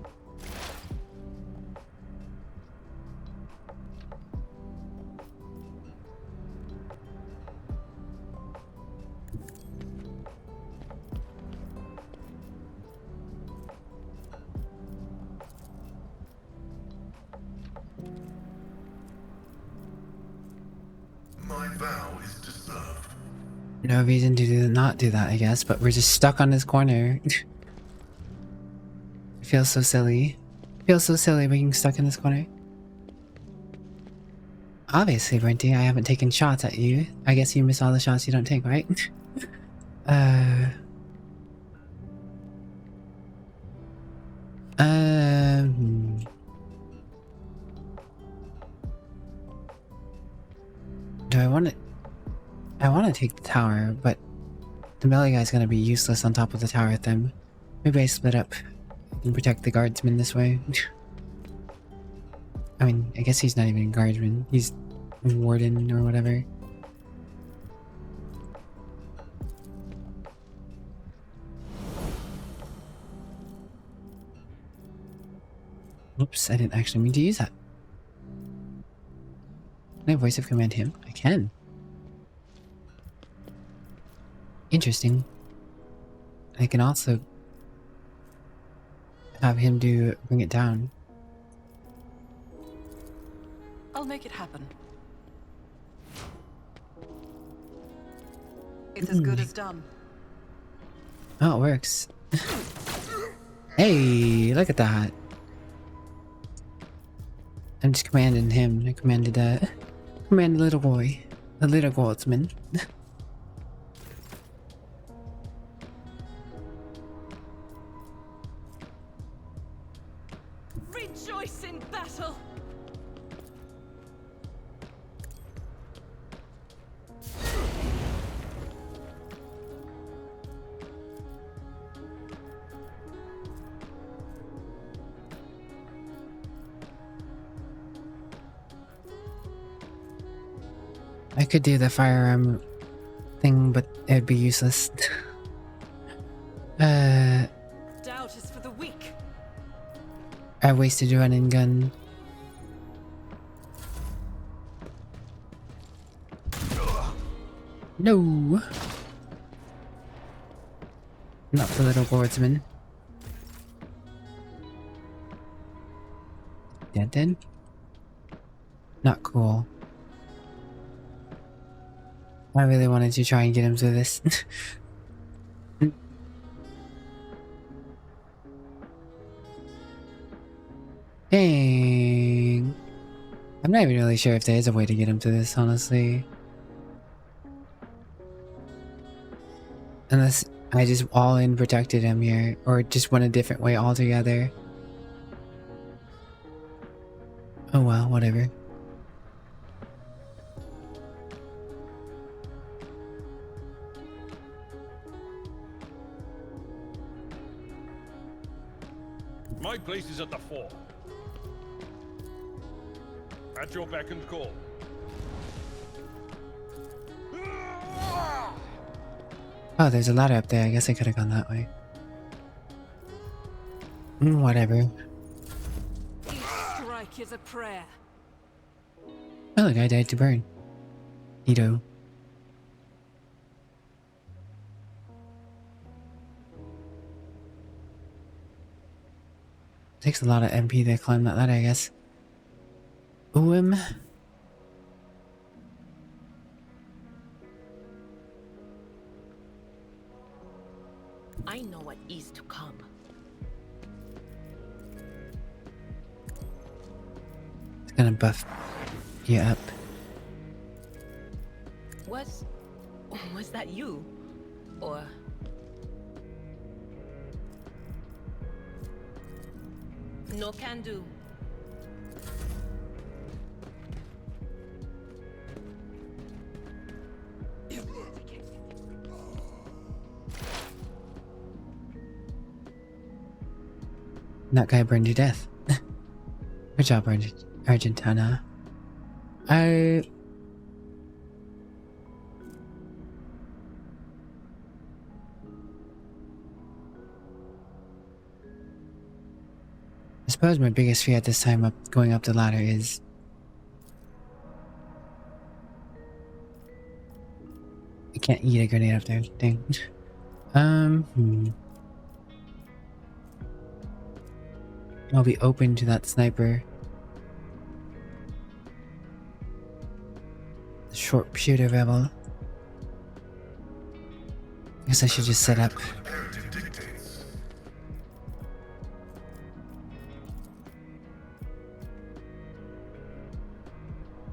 Speaker 9: My vow is to serve.
Speaker 1: No reason to not do that, I guess, but we're just stuck on this corner. It feels so silly. It feels so silly being stuck in this corner. Obviously, Brenty, I haven't taken shots at you. I guess you miss all the shots you don't take, right? Do I want to... I want to take the tower, but the melee guy's gonna be useless on top of the tower with them. Maybe I split up and protect the guardsman this way. I mean, I guess he's not even a guardsman. He's a warden or whatever. Oops, I didn't actually mean to use that. Can I voice of command him? I can. Interesting. I can also have him bring it down.
Speaker 3: I'll make it happen. It's as good as done.
Speaker 1: Oh, it works. Hey, look at that. I'm just commanding him. I commanded the little boy. The little guardsman.
Speaker 2: Rejoice in battle!
Speaker 1: I could do the firearm thing, but it'd be useless.
Speaker 2: Doubt is for the weak.
Speaker 1: I wasted a running gun. No! Not the little guardsman. Dead? Not cool. I really wanted to try and get him through this. Dang. I'm not even really sure if there is a way to get him to this, honestly. Unless I just all in protected him here, or just went a different way altogether. Oh well, whatever.
Speaker 4: My place is at the fore. At your beck and call.
Speaker 1: Oh, there's a ladder up there. I guess I could have gone that way. Whatever.
Speaker 2: Each strike is a prayer.
Speaker 1: Oh, the guy died to burn. Neato. Takes a lot of MP to climb that ladder, I guess.
Speaker 5: I know what is to come.
Speaker 1: buff you up.
Speaker 5: Was that you? Or... No can do.
Speaker 1: That guy burned to death. Good job, Argentina. I suppose my biggest fear at this time going up the ladder is I can't eat a grenade up there. Dang. I'll be open to that sniper. The sharpshooter rebel. Guess I should just set up.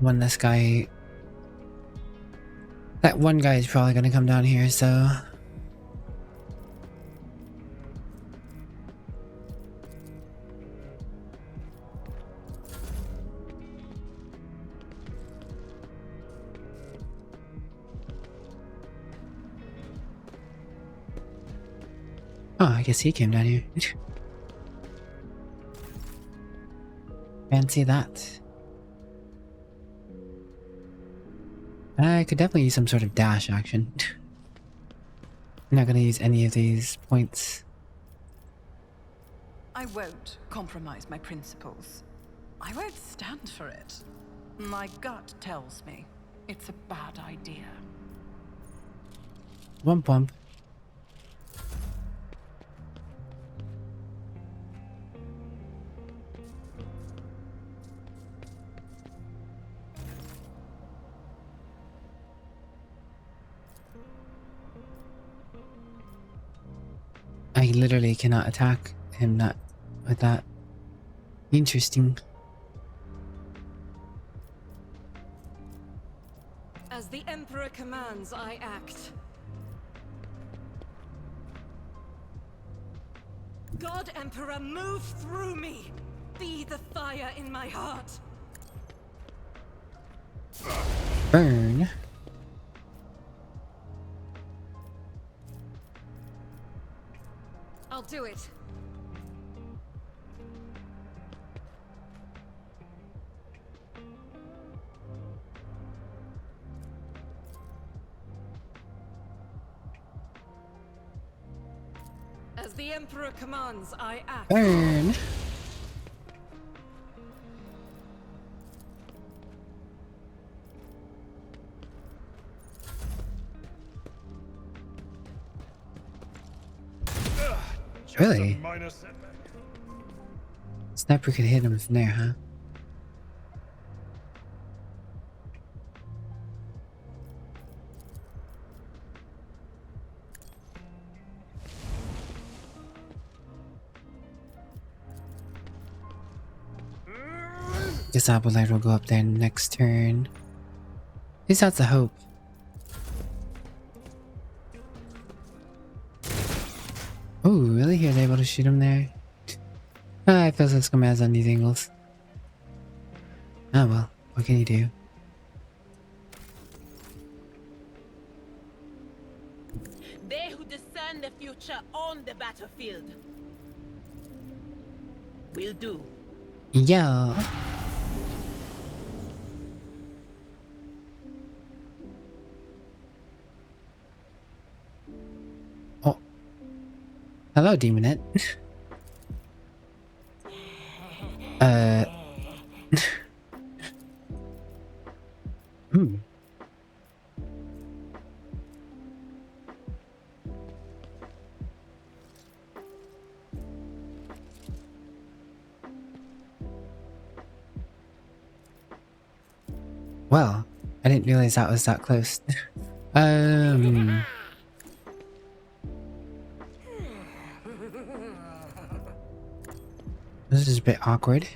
Speaker 1: One less guy. That one guy is probably gonna come down here, so. Oh, I guess he came down here. Fancy that. I could definitely use some sort of dash action. I'm not gonna use any of these points.
Speaker 3: I won't compromise my principles. I won't stand for it. My gut tells me it's a bad idea.
Speaker 1: Wump wump. I literally cannot attack him with that. Interesting.
Speaker 2: As the Emperor commands, I act. God Emperor, move through me! Be the fire in my heart!
Speaker 1: Burn.
Speaker 2: I'll do it. As the Emperor commands, I act.
Speaker 1: Burn. Really? Sniper could hit him from there, huh? Guess Appleite will go up there next turn. At least that's a hope. Oh, really? He was able to shoot him there? I feel so scumazz on these angles. Oh well, what can you do?
Speaker 5: They who discern the future on the battlefield will do.
Speaker 1: Yeah. Oh. Hello, Demonette. Well, I didn't realize that was that close. This is a bit awkward.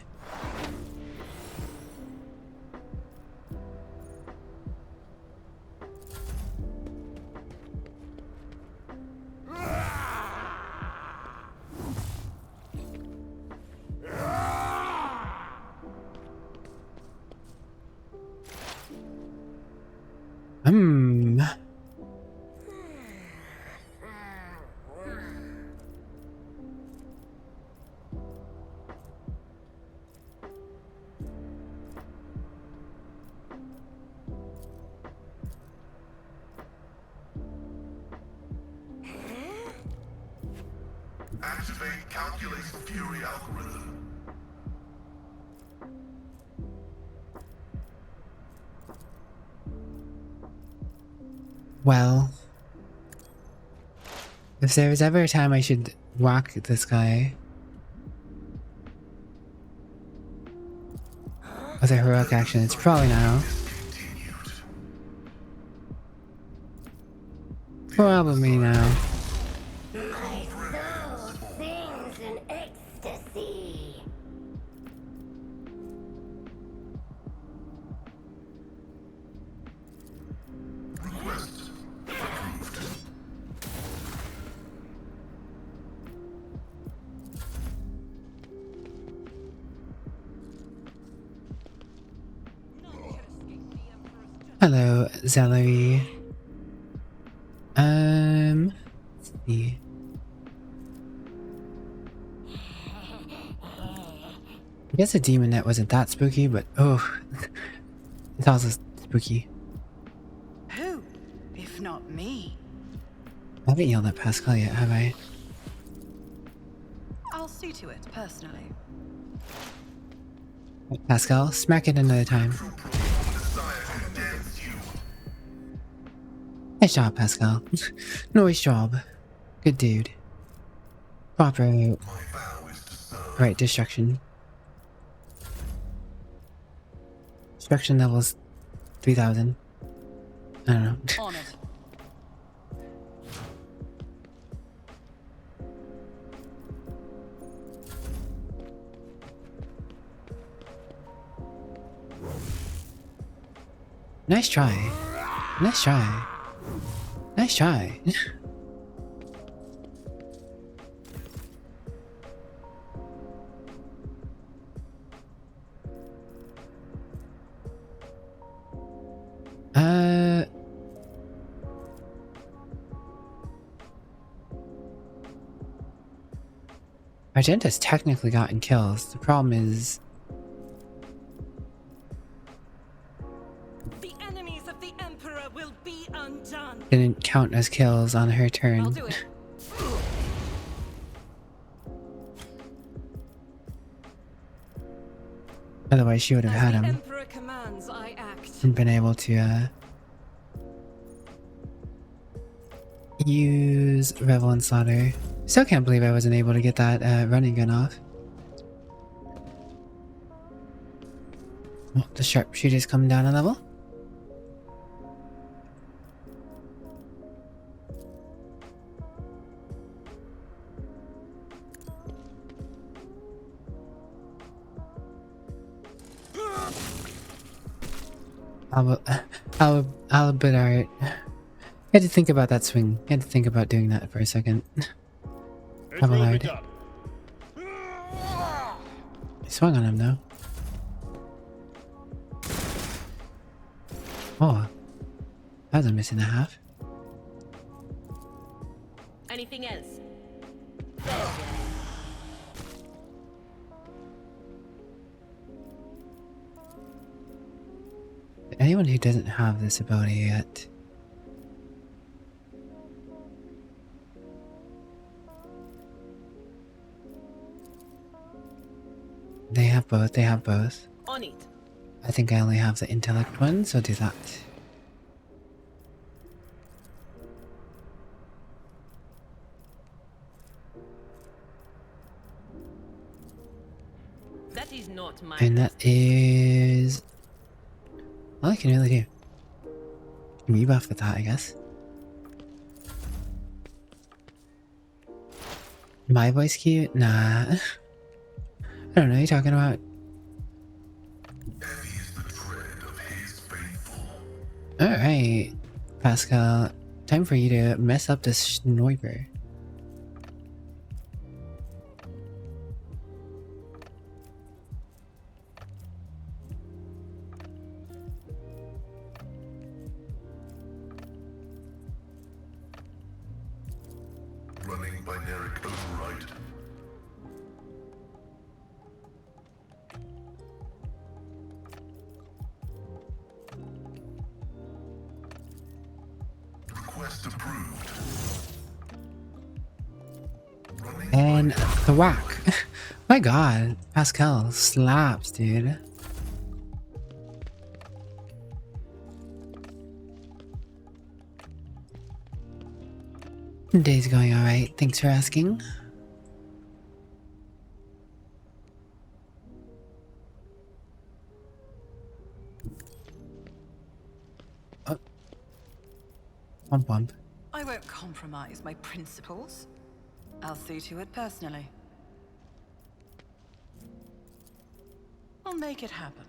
Speaker 9: Activate Calculate Fury algorithm.
Speaker 1: Well, if there was ever a time I should whack this guy with a heroic action, it's probably now. Probably now.
Speaker 11: My soul sings in ecstasy.
Speaker 9: Request approved.
Speaker 1: Hello, Zellery. Let's see. I guess a demon net wasn't that spooky, but oh, it's also spooky.
Speaker 3: Who, if not me?
Speaker 1: I haven't yelled at Pascal yet, have I?
Speaker 3: I'll see to it personally.
Speaker 1: Pascal, smack it another time. Nice job, Pascal. Nice job. Good dude. Proper. Right, destruction. Destruction levels 3000. I don't know.
Speaker 3: On it.
Speaker 1: Nice try. Nice try. Nice try. Argenta's technically gotten kills. The problem is
Speaker 2: The enemies of the Emperor will be undone.
Speaker 1: didn't count as kills on her
Speaker 2: I'll
Speaker 1: turn.
Speaker 2: do it.
Speaker 1: Otherwise she would have
Speaker 2: As
Speaker 1: had
Speaker 2: the
Speaker 1: him
Speaker 2: Emperor commands, I act.
Speaker 1: and been able to use Revel and Slaughter. Still can't believe I wasn't able to get that running gun off. Oh, the sharpshooter's coming down a level. Albert. I had to think about that swing. I had to think about doing that for a second. Abelard. I swung on him though. Oh. That was a miss and a half.
Speaker 11: Anything else?
Speaker 1: Anyone who doesn't have this ability yet. They have both, they have both.
Speaker 11: On it.
Speaker 1: I think I only have the intellect one, so do that.
Speaker 11: That is not my.
Speaker 1: And that is all I can really do. Rebuff with that, I guess. My voice cue? Nah. I don't know what you're talking about. Alright, Pascal. Time for you to mess up this sniper.
Speaker 9: Running binaric override. Request approved.
Speaker 1: And thwack. My god, Pascal slaps, dude. Day's going alright, thanks for asking. Oh. Womp womp.
Speaker 3: I won't compromise my principles. I'll see to it personally. I'll make it happen.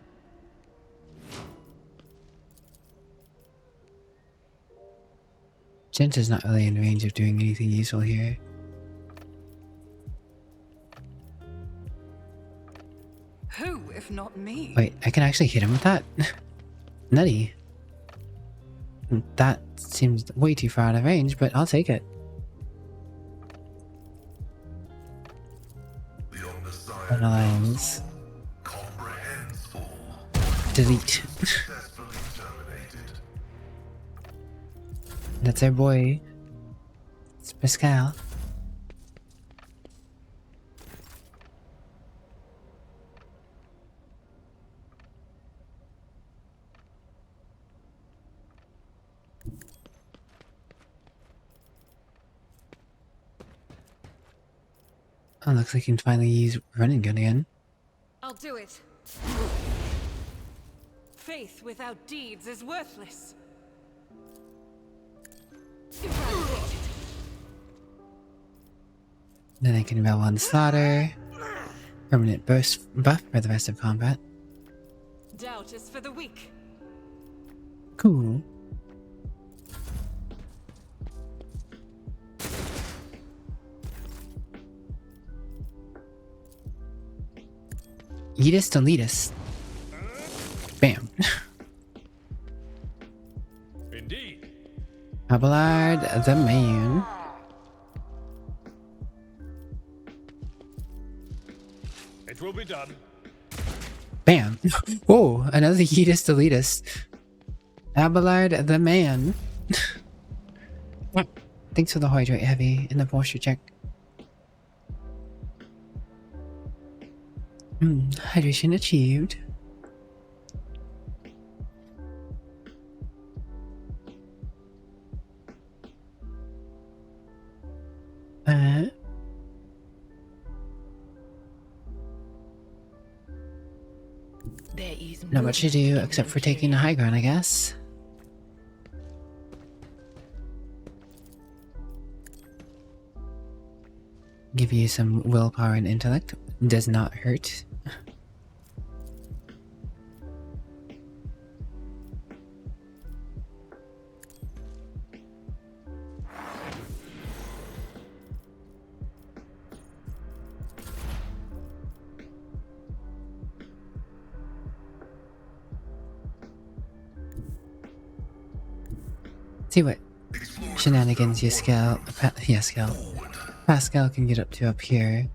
Speaker 1: Gent is not really in range of doing anything useful here.
Speaker 3: Who, if not me?
Speaker 1: Wait, I can actually hit him with that? Nutty. That seems way too far out of range, but I'll take it. Analyze. Delete. That's our boy. It's Pascal. Oh, looks like you can finally use running gun again.
Speaker 2: I'll do it. Faith without deeds is worthless.
Speaker 1: Then I can roll on slaughter. Permanent burst buff for the rest of combat.
Speaker 2: Doubt is for the weak.
Speaker 1: Cool. Eat us to lead us. Bam.
Speaker 4: Indeed.
Speaker 1: Abelard the man.
Speaker 4: It will be done.
Speaker 1: Bam. Whoa, another Yeetus Deletus. Abelard the man. Thanks for the hydrate heavy in the posture check. Hydration achieved.
Speaker 5: There is
Speaker 1: Not much to do except for taking the high ground, I guess. Give you some willpower and intellect. Does not hurt. See what shenanigans you Pascal can get up to up here.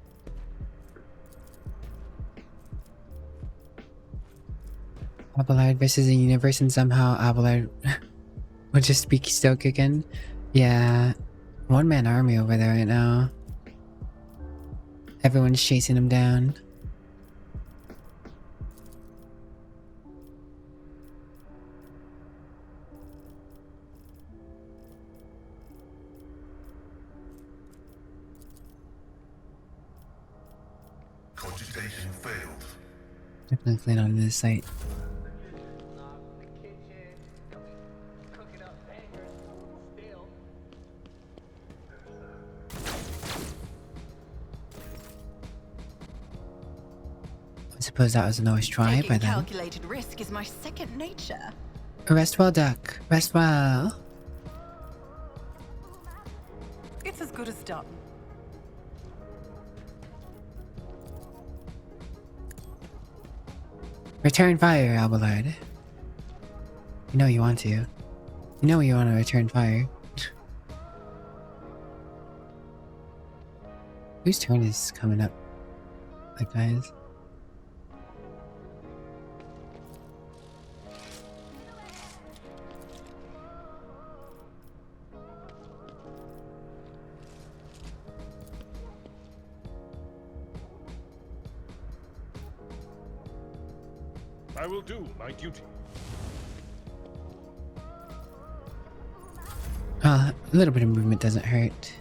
Speaker 1: Abelard versus the universe, and somehow Abelard would just be still kicking. Yeah, one-man army over there right now. Everyone's chasing him down.
Speaker 9: Cogitation failed.
Speaker 1: Definitely clean on this site. I suppose that was a nice try by them.
Speaker 3: Calculated risk is my second nature.
Speaker 1: Rest well, duck. Rest well.
Speaker 3: It's as good as done.
Speaker 1: Return fire, Abelard. You know you want to. You know you want to return fire. Whose turn is coming up? Like, guys.
Speaker 4: I will do my duty.
Speaker 1: A little bit of movement doesn't hurt.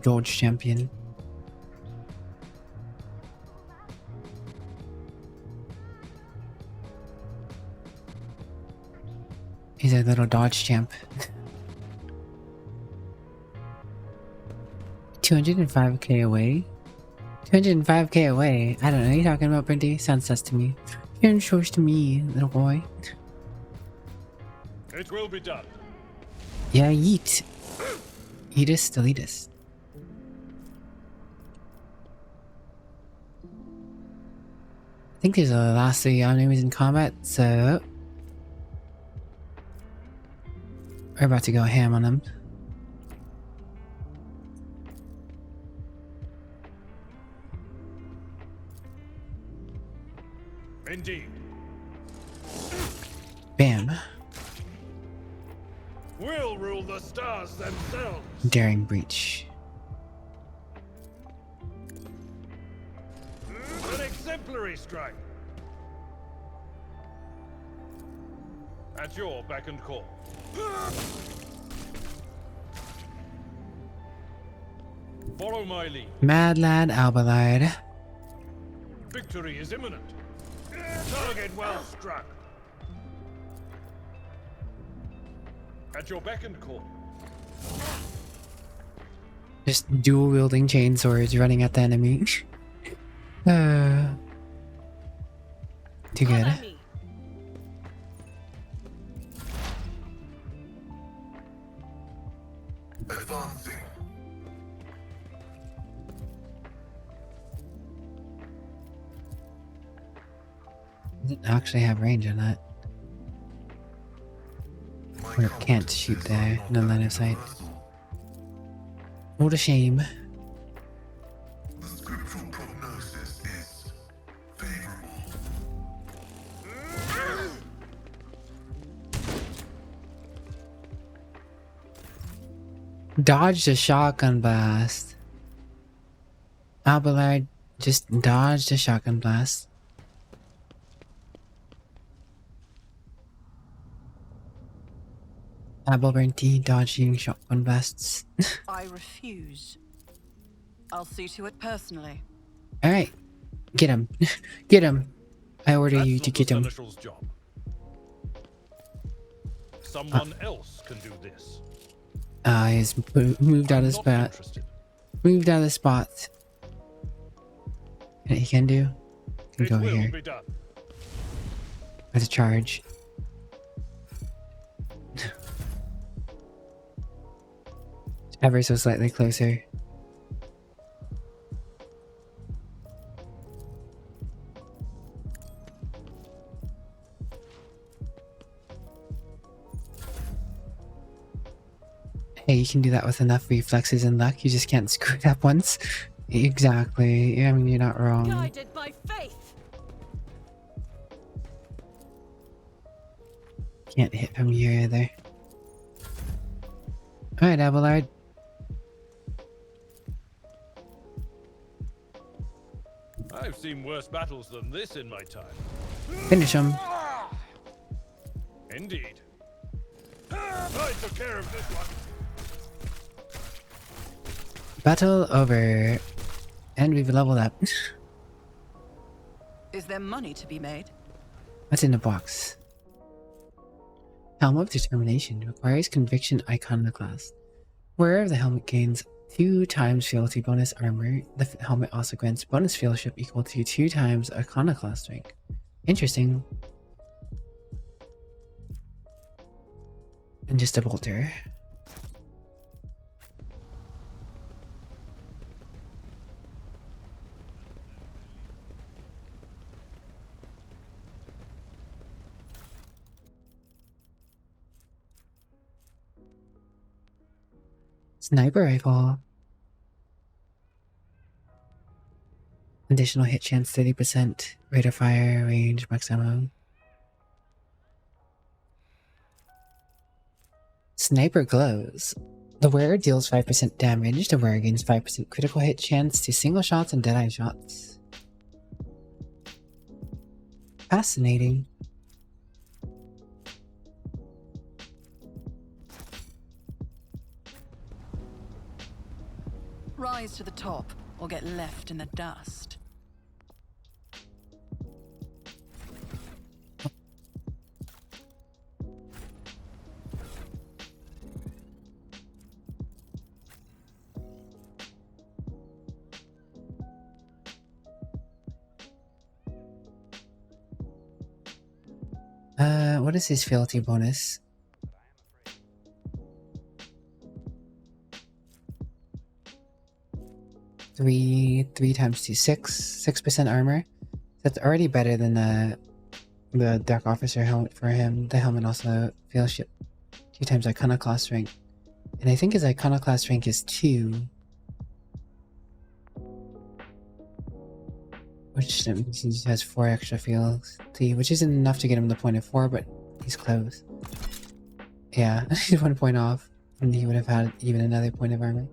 Speaker 1: Dodge champion. He's a little dodge champ. 205k away? 205k away? I don't know what you're talking about, Brindy. Sounds sus to me. You're close to me, little boy.
Speaker 4: It will be done.
Speaker 1: Yeah, yeet. Eatus, deletus. I think there's a last 3 enemies in combat, so we're about to go ham on them.
Speaker 4: Indeed.
Speaker 1: Bam.
Speaker 4: We'll rule the stars themselves.
Speaker 1: Daring breach.
Speaker 4: An exemplary strike. At your beck and call. Follow my lead.
Speaker 1: Mad lad Alballard.
Speaker 4: Victory is imminent. Target well struck. At your beck and call.
Speaker 1: Just dual wielding chainswords running at the enemy. Too good.
Speaker 9: Advancing.
Speaker 1: Doesn't actually have range on that. Or it can't shoot there, no line of sight. What a shame.
Speaker 9: The scriptural prognosis is favorable.
Speaker 1: Dodged a shotgun blast. Alballard just dodged a shotgun blast. Abelbernty dodging shotgun blasts.
Speaker 3: I refuse. I'll see to it personally.
Speaker 1: Alright. Get him. Get him. I order
Speaker 4: That's
Speaker 1: you to get him.
Speaker 4: Seneschal's job. Someone else can do this.
Speaker 1: He's moved out of the
Speaker 4: Not
Speaker 1: spot.
Speaker 4: interested.
Speaker 1: Moved out of the spot. What he can do? Can
Speaker 4: It
Speaker 1: go over
Speaker 4: will
Speaker 1: here.
Speaker 4: be done.
Speaker 1: With a charge. Ever so slightly closer. Hey, you can do that with enough reflexes and luck. You just can't screw it up once. Exactly. I mean, you're not wrong.
Speaker 2: Guided by faith.
Speaker 1: Can't hit from here either. Alright, Abelard.
Speaker 4: I've seen worse battles than this in my time.
Speaker 1: Finish him.
Speaker 4: Indeed. I took care of this one.
Speaker 1: Battle over. And we've leveled up.
Speaker 3: Is there money to be made?
Speaker 1: What's in the box? Helm of Determination requires Conviction Iconoclast. Wearer of the helmet gains 2 times fealty bonus armor. The helmet also grants bonus fellowship equal to 2 times Iconoclast rank. Interesting. And just a bolter. Sniper rifle. Additional hit chance 30%. Rate of fire, range, max ammo. Sniper Glows. The wearer deals 5% damage. The wearer gains 5% critical hit chance to single shots and deadeye shots. Fascinating.
Speaker 3: Rise to the top, or get left in the dust.
Speaker 1: What is his fealty bonus? Three times 2, 6% armor. That's already better than the Dark Officer helmet for him. The helmet also feels shit 2 times Iconoclast rank. And I think his Iconoclast rank is 2. Which means he has 4 extra fealty, which isn't enough to get him the point of 4, but he's close. Yeah, he's 1 point off, and he would have had even another point of armor.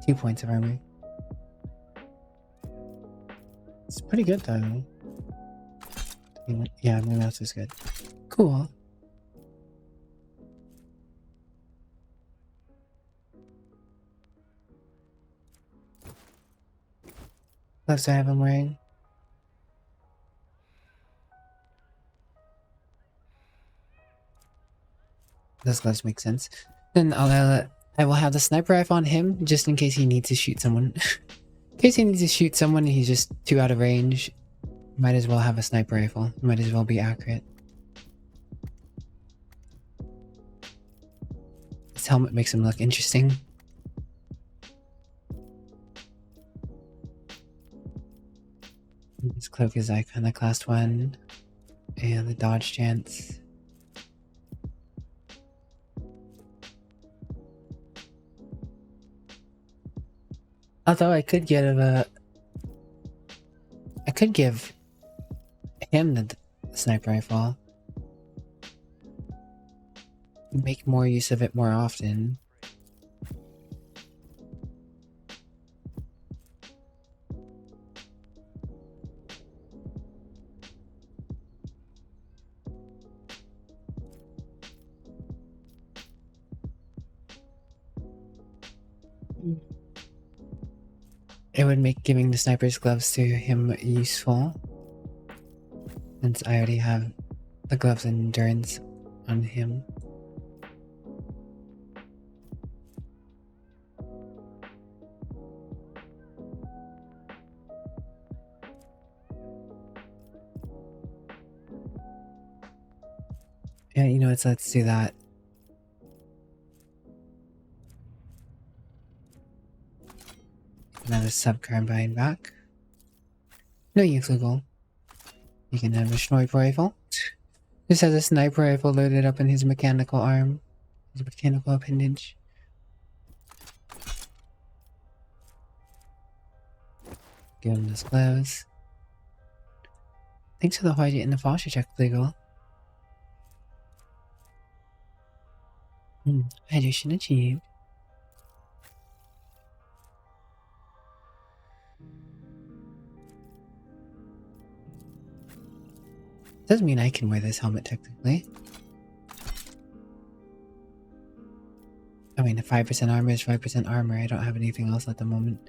Speaker 1: 2 points of armor. It's pretty good though. Yeah, my mouse is good. Cool. Gloves I have him wearing. Those gloves make sense. Then I will have the sniper rifle on him just in case he needs to shoot someone. In case he needs to shoot someone and he's just too out of range, might as well have a sniper rifle. Might as well be accurate. This helmet makes him look interesting. His cloak is Iconoclast 1. And the dodge chance. Although I could give him the sniper rifle. Make more use of it more often. It would make giving the sniper's gloves to him useful, since I already have the gloves and endurance on him. Yeah, you know what, let's do that. Another sub-carbine back. No use, Google. You can have a sniper rifle. This has a sniper rifle loaded up in his mechanical arm. His mechanical appendage. Give him those gloves. Thanks for the White and the posture check, Google. Hydration achieved. Doesn't mean I can wear this helmet technically. I mean, 5% armor is 5% armor. I don't have anything else at the moment.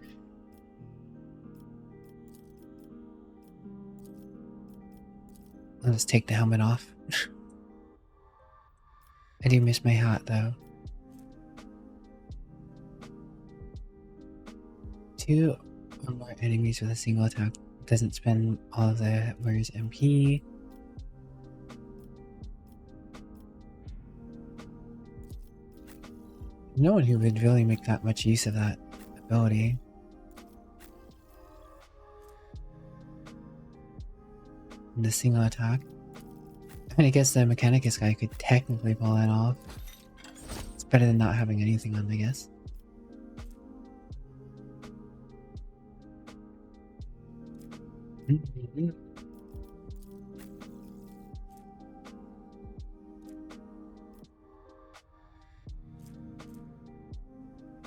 Speaker 1: I'll just take the helmet off. I do miss my hat though. 2 or more enemies with a single attack. Doesn't spend all of the wearer's MP. No one who would really make that much use of that ability. And the single attack. I mean, I guess the Mechanicus guy could technically pull that off. It's better than not having anything on, I guess.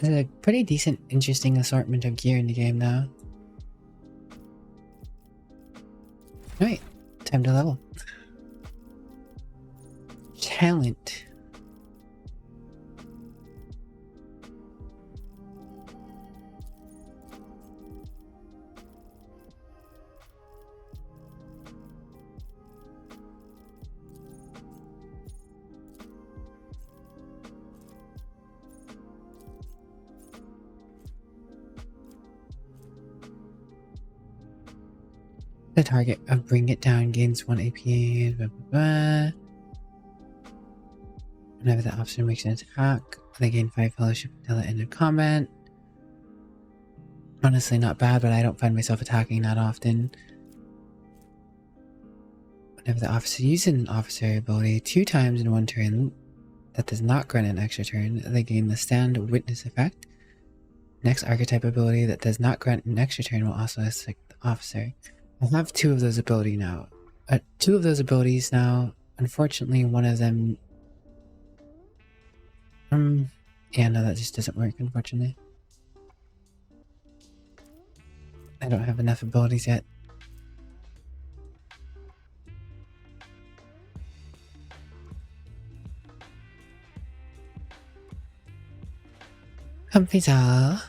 Speaker 1: There's a pretty decent, interesting assortment of gear in the game now. Alright, time to level. Talent. The target of Bring It Down gains 1 AP. Blah, blah, blah. Whenever the officer makes an attack, they gain 5 fellowship until the end of combat. Honestly, not bad, but I don't find myself attacking that often. Whenever the officer uses an officer ability 2 times in 1 turn, that does not grant an extra turn, they gain the Stand Witness effect. Next archetype ability that does not grant an extra turn will also affect the officer. I have 2 of those abilities now. Unfortunately, one of them... yeah, no, that just doesn't work, unfortunately. I don't have enough abilities yet. Computer.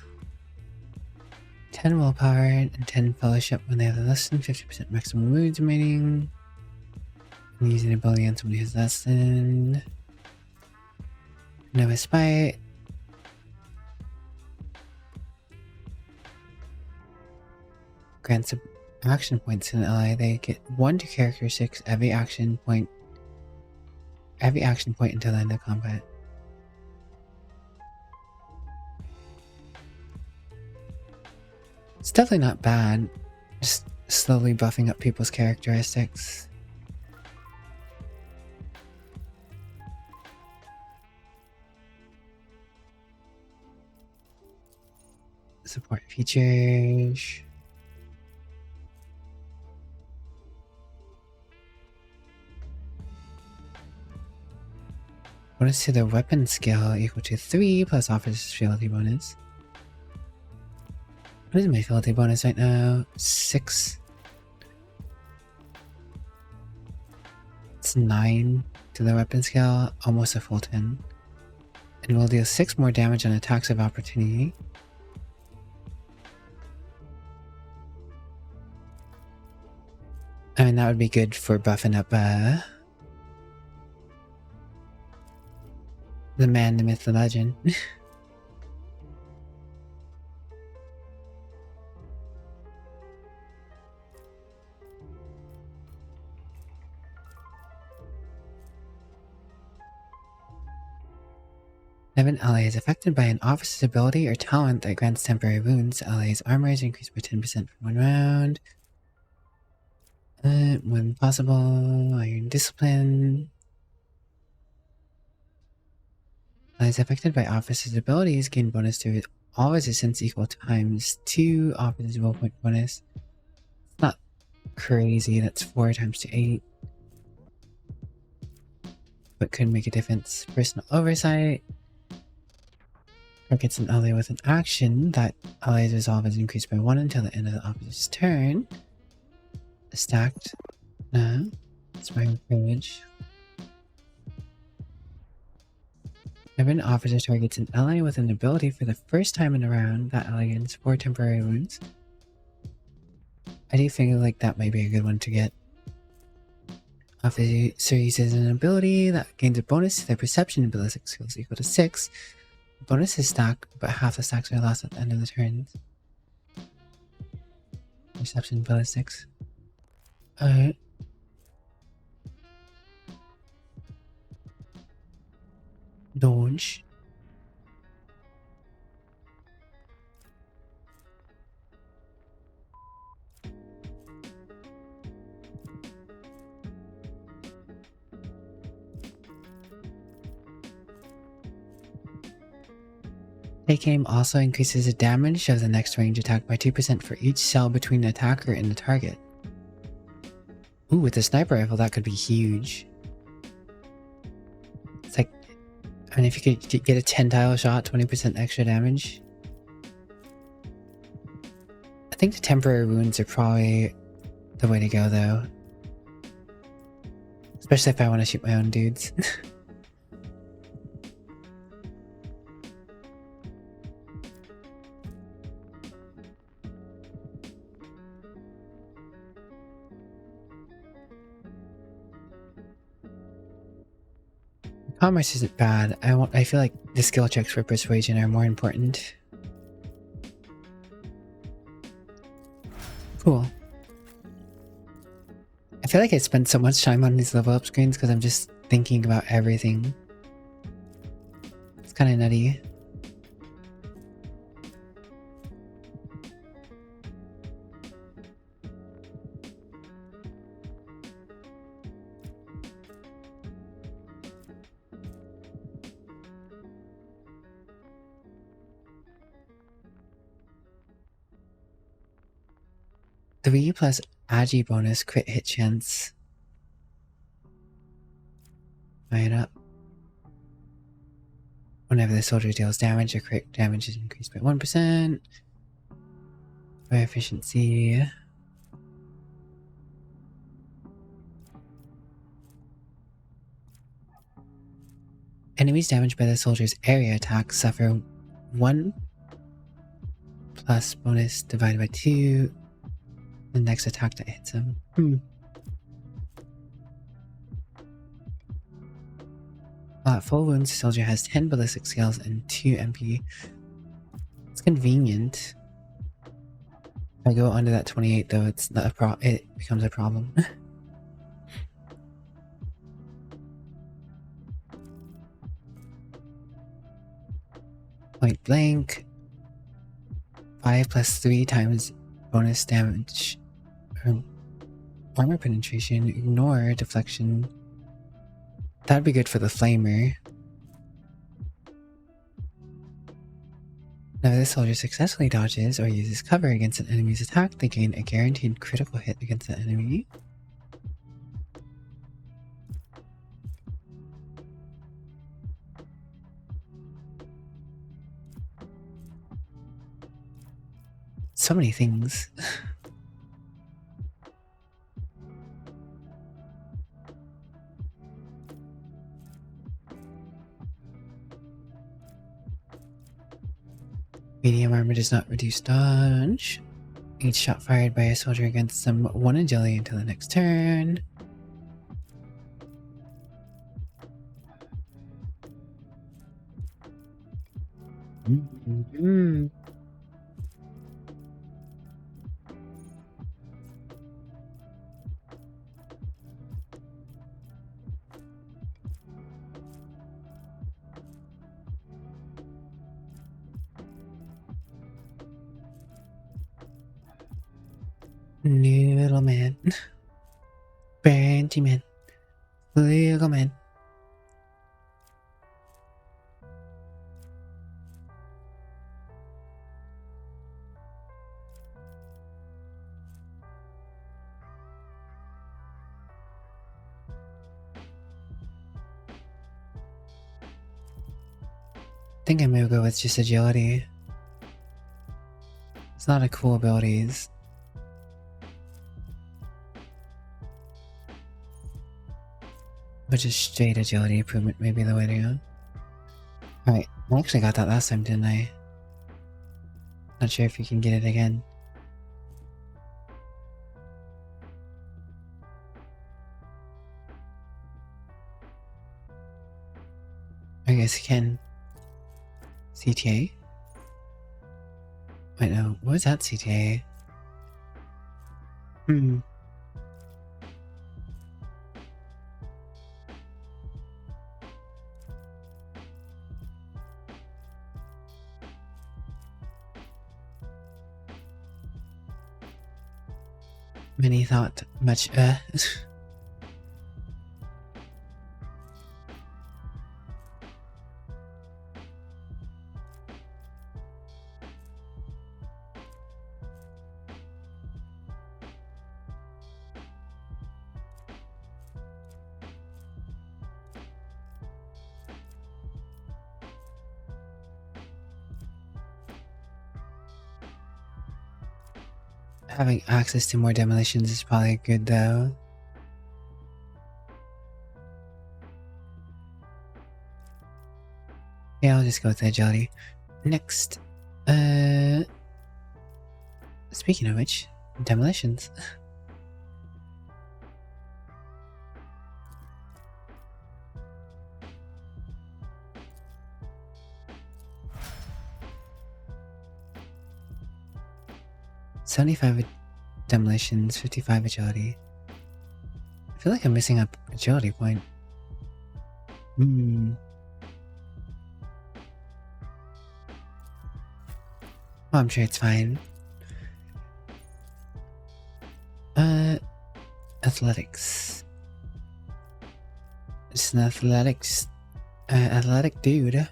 Speaker 1: 10 willpower and 10 fellowship when they have less than 50% maximum wounds remaining. I'm using an ability on somebody who's less than... No spite. Grants action points to an ally. They get 1 to character 6 every action point until the end of combat. It's definitely not bad. Just slowly buffing up people's characteristics. Support features. Bonus to the weapon skill equal to 3 plus officer's fealty bonus. What is my fealty bonus right now? 6. It's 9 to the weapon skill, almost a full 10. And will deal 6 more damage on attacks of opportunity. I mean, that would be good for buffing up the man, the myth, the legend. If an ally is affected by an officer's ability or talent that grants temporary wounds, the ally's armor is increased by 10% for 1 round. When possible, iron discipline. Allies affected by officer's abilities gain bonus to all resistance equal times 2 officer's will point bonus. It's not crazy, that's 4 times to 8. But could make a difference. Personal oversight. Targets an ally with an action. That ally's resolve is increased by 1 until the end of the officer's turn. Stacked. No. Inspiring privilege. If an officer targets an ally with an ability for the first time in a round, that ally gains 4 temporary wounds. I do feel like that might be a good one to get. Officer uses an ability that gains a bonus to their perception ability skills equal to 6. The bonus is stacked, but half the stacks are lost at the end of the turns. Perception ballistics. Alright. Dodge. Take aim also increases the damage of the next range attack by 2% for each cell between the attacker and the target. Ooh, with the sniper rifle that could be huge. It's like, I mean, if you could get a 10 tile shot, 20% extra damage. I think the temporary wounds are probably the way to go, though. Especially if I want to shoot my own dudes. Commerce isn't bad. I feel like the skill checks for persuasion are more important. Cool. I feel like I spend so much time on these level up screens because I'm just thinking about everything. It's kind of nutty. Three plus Agi bonus crit hit chance. Line up. Whenever the soldier deals damage, your crit damage is increased by 1%. By efficiency. Enemies damaged by the soldier's area attack suffer 1 plus bonus divided by 2. The next attack that hits him. At full wounds, the soldier has 10 ballistic scales and 2 MP. It's convenient. If I go under that 28 though, it's not it becomes a problem. Point blank. 5 plus 3 times bonus damage. Armor penetration. Ignore deflection. That'd be good for the flamer. Now, if the soldier successfully dodges or uses cover against an enemy's attack, they gain a guaranteed critical hit against the enemy. So many things. Medium armor does not reduce dodge. Each shot fired by a soldier against them 1 agility until the next turn. Little man. Benji man. Little man. I think I'm gonna go with just agility. It's not a cool abilities. But just straight agility improvement may be the way to go. Alright, I actually got that last time, didn't I? Not sure if you can get it again. I guess you can. CTA? Wait, no. What was that CTA? Many thought much, Having access to more demolitions is probably good though. Yeah, I'll just go with agility. Next, speaking of which, demolitions. $75 demolitions, 55 agility. I feel like I'm missing up agility point. Oh, I'm sure it's fine. Athletics. Just an athletic dude.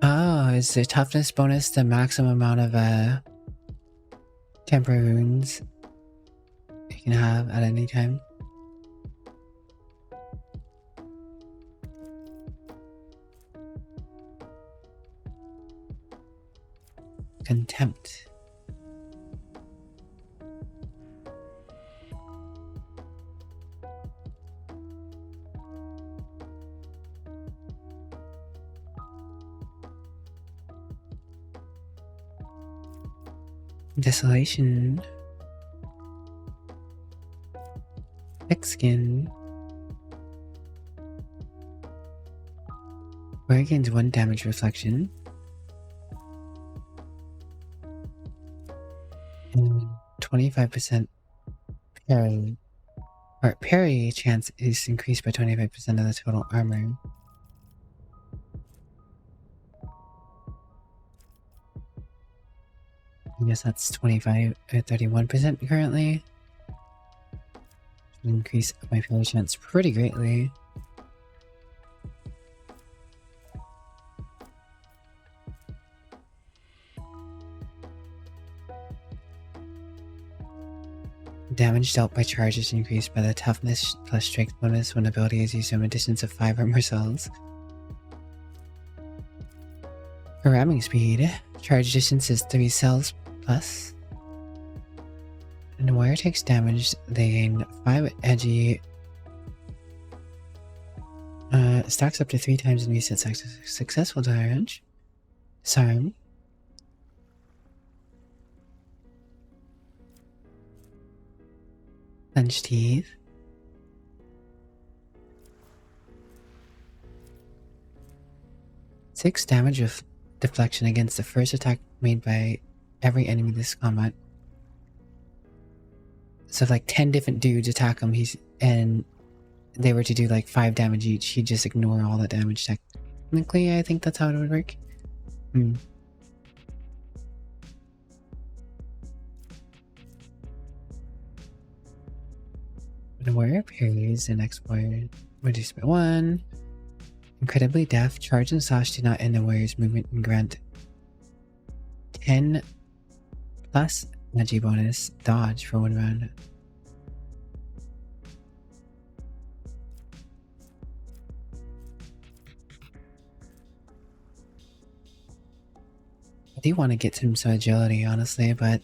Speaker 1: Oh, is the toughness bonus the maximum amount of temporary wounds you can have at any time? Contempt. Desolation. Thick skin. Where gains 1 damage reflection. And 25% parry. Or parry chance is increased by 25% of the total armor. I guess that's 31% currently. Increase my parry chance pretty greatly. Damage dealt by charges increased by the toughness plus strength bonus when ability is used from a distance of 5 or more cells. For ramming speed, charge distance is 3 cells plus. And the wire takes damage, they gain 5 edgy. Stacks up to 3 times and resets successful damage. Disarm. Clenched teeth. Six damage of deflection against the first attack made by every enemy this combat. So if like 10 different dudes attack him, and they were to do like 5 damage each, he'd just ignore all the damage technically. I think that's how it would work. The warrior parries and exploit reduced by 1. Incredibly deaf, charge and slash do not end the warrior's movement and grant 10 plus energy bonus dodge for 1 round. I do want to get him some agility, honestly, but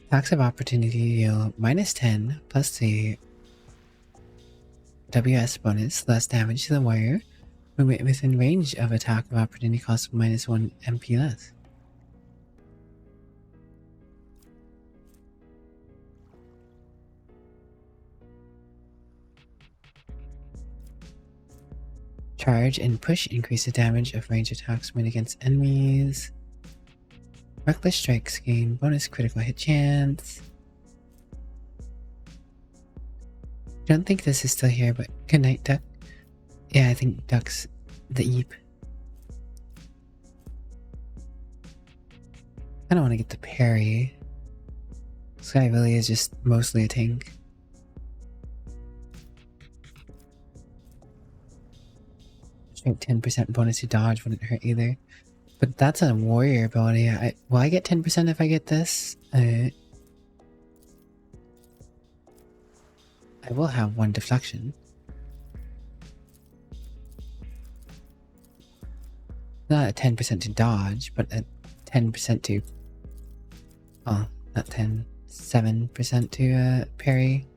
Speaker 1: attacks of opportunity deal -10 plus the WS bonus, less damage to the warrior. Movement within range of attack of opportunity costs -1 MP less. Charge and push increase the damage of range attacks made against enemies. Reckless strikes gain bonus critical hit chance. Don't think this is still here, but good night, Duck. Yeah, I think Duck's the Eep. I don't want to get the parry. This guy really is just mostly a tank. Straight 10% bonus to dodge wouldn't hurt either. But that's a warrior ability. Will I get 10% if I get this? I will have 1 deflection. Not a 10% to dodge, but a 10% to... Oh, not 10. 7% to parry.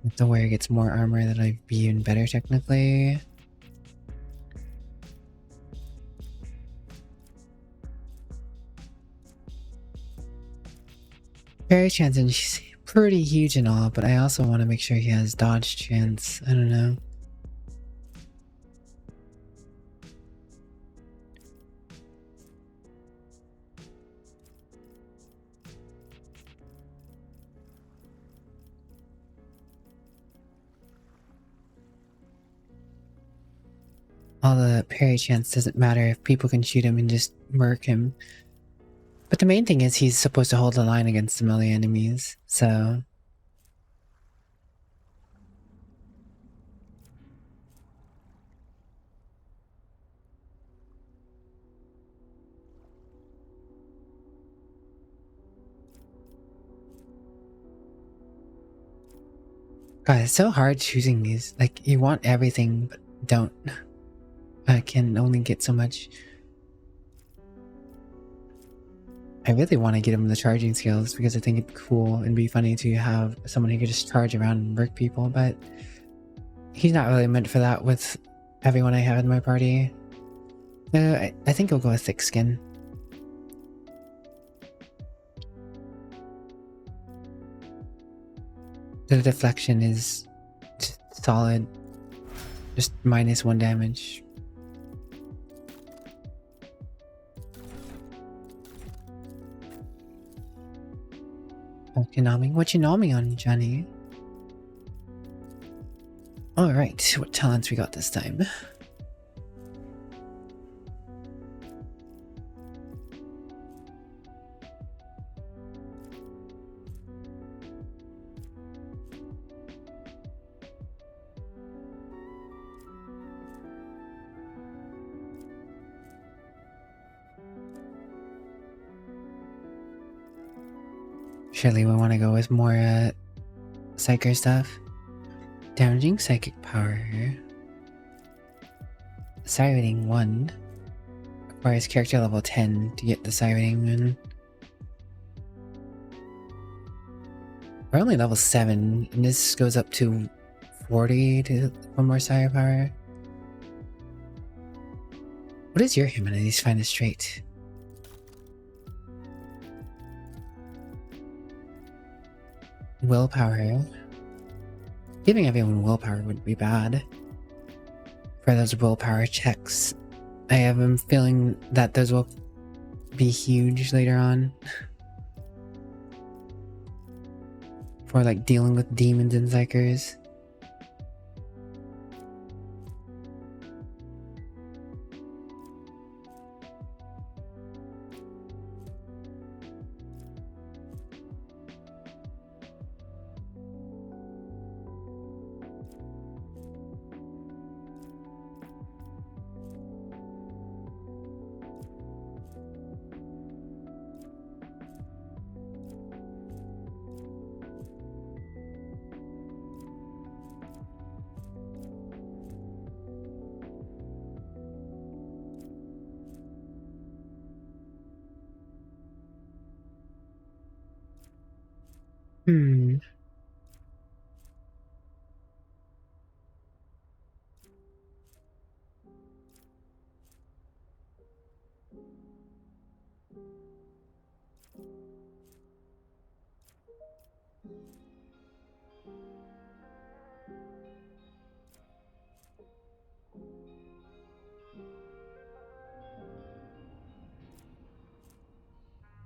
Speaker 1: If the warrior gets more armor, that'll be even better technically. Parry chance, and she's pretty huge and all, but I also want to make sure he has dodge chance. I don't know. All the parry chance doesn't matter if people can shoot him and just murk him. But the main thing is he's supposed to hold the line against the melee enemies, so... God, it's so hard choosing these. Like, you want everything, but don't. I can only get so much. I really want to get him the charging skills because I think it'd be cool and be funny to have someone who could just charge around and murk people, but he's not really meant for that with everyone I have in my party. I think I'll go with thick skin. The deflection is solid, just -1 damage. What you nomming on, Johnny? Alright, what talents we got this time? Surely we want to go with more psyker stuff. Damaging psychic power. Sirening 1 requires character level 10 to get the sirening one. We're only level 7, and this goes up to 40 to 1 more sire power. What is your humanity's finest trait? Willpower. Giving everyone willpower wouldn't be bad. For those willpower checks, I have a feeling that those will be huge later on. For like dealing with demons and psychers.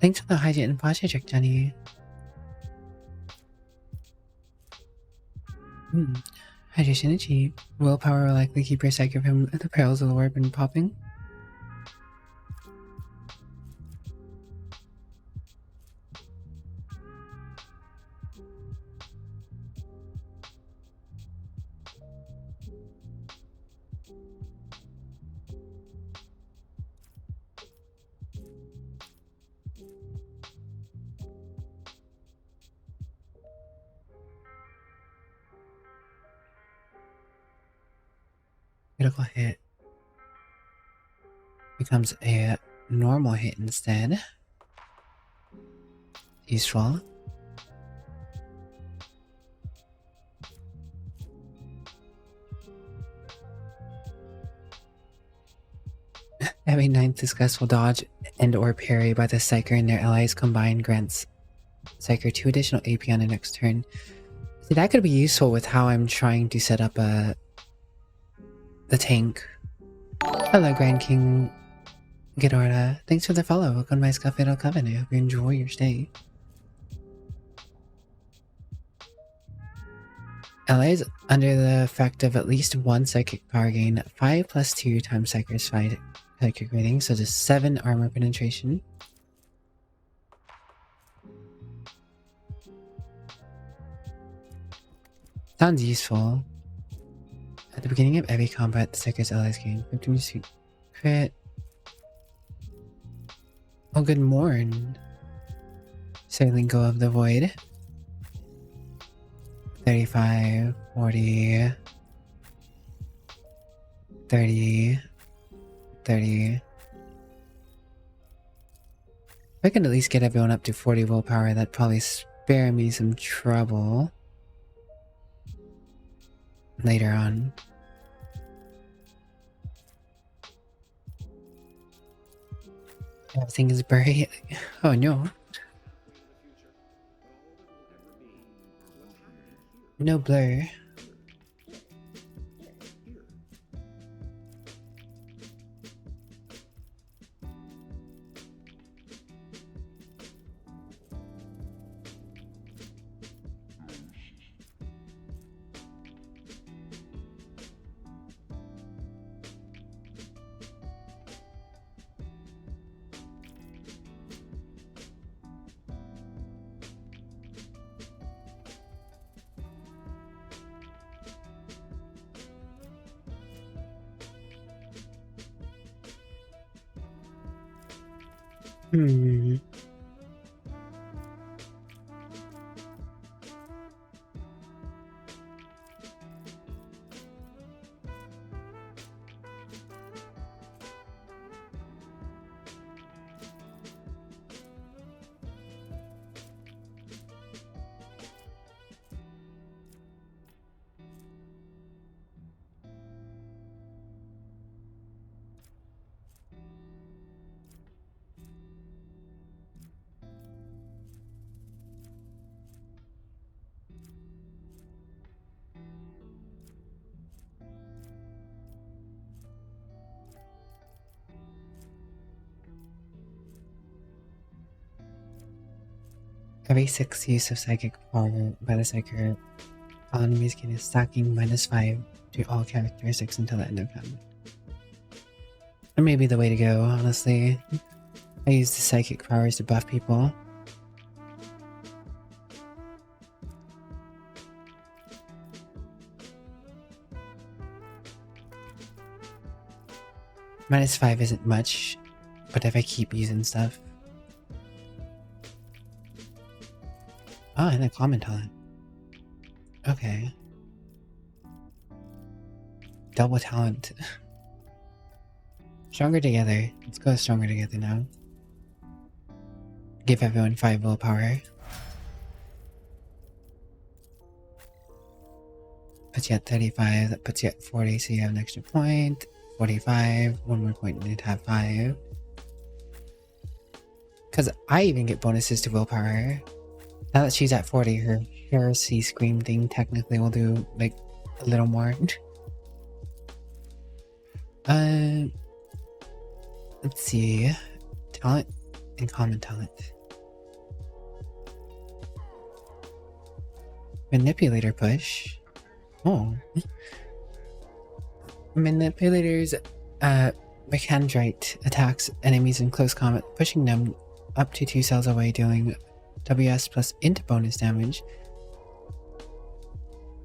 Speaker 1: Thanks for the hygiene and posture check, Johnny. Hydration achieved. Willpower will likely keep your psyche from the perils of the warp and popping. Critical hit becomes a normal hit instead. Useful. Every 9th successful dodge and or parry by the Psyker and their allies combined grants Psyker 2 additional AP on the next turn. See, that could be useful with how I'm trying to set up the tank. Hello, Grand King Ghidorah. Thanks for the follow. Welcome to my Scuffle Coven. I hope you enjoy your stay. Allies under the effect of at least one psychic power gain 5 + 2 times Psyker's 5 psychic rating, so just 7 armor penetration. Sounds useful. At the beginning of every combat, the Psyker's allies gain 15% crit. Oh, good morn. Sailing Go of the Void. 35, 40, 30, 30. If I can at least get everyone up to 40 willpower, that'd probably spare me some trouble later on. Everything is buried. Oh no. No blur. Every 6 use of psychic power by the Psyker, all enemies gain a stacking -5 to all characteristics until the end of combat. Or maybe the way to go, honestly. I use the psychic powers to buff people. -5 isn't much, but if I keep using stuff. Oh, and a common talent. Okay. Double talent. Stronger together. Let's go stronger together now. Give everyone 5 willpower. Puts you at 35, that puts you at 40, so you have an extra point. 45, one more point and you'd have 5. Because I even get bonuses to willpower. Now that she's at 40, her heresy scream thing technically will do like a little more. Let's see. Talent and common talent. Manipulator push. Oh. Manipulator's Mechandrite attacks enemies in close combat, pushing them up to 2 cells away, dealing WS plus int bonus damage.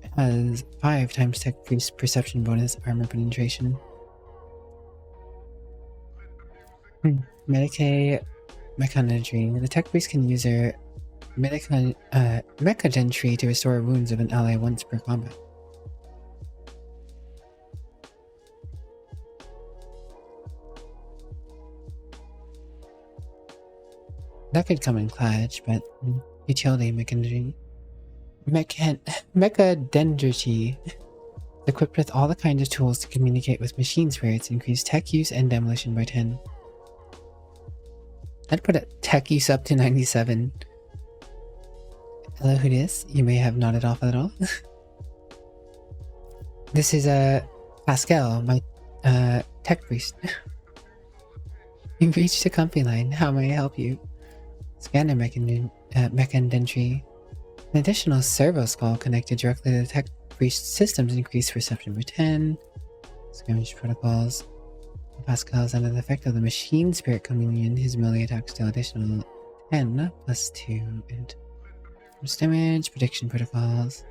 Speaker 1: It has 5 times tech priest perception bonus armor penetration. Medicae Mechanentry. The tech priest can use her Mechanentry to restore wounds of an ally once per combat. That could come in clutch, but utility Mechadendrity. Equipped with all the kinds of tools to communicate with machine spirits, increase tech use and demolition by 10. I'd put a tech use up to 97. Hello, who dis? You may have nodded off a little. This is Pascal, my tech priest. You've reached a company line. How may I help you? Scanner mechandentry. An additional servo skull connected directly to the tech priest systems increased perception by 10. Skirmish protocols. Pascal is under the effect of the machine spirit communion. His melee attack still additional 10 plus 2 and damage. Prediction protocols.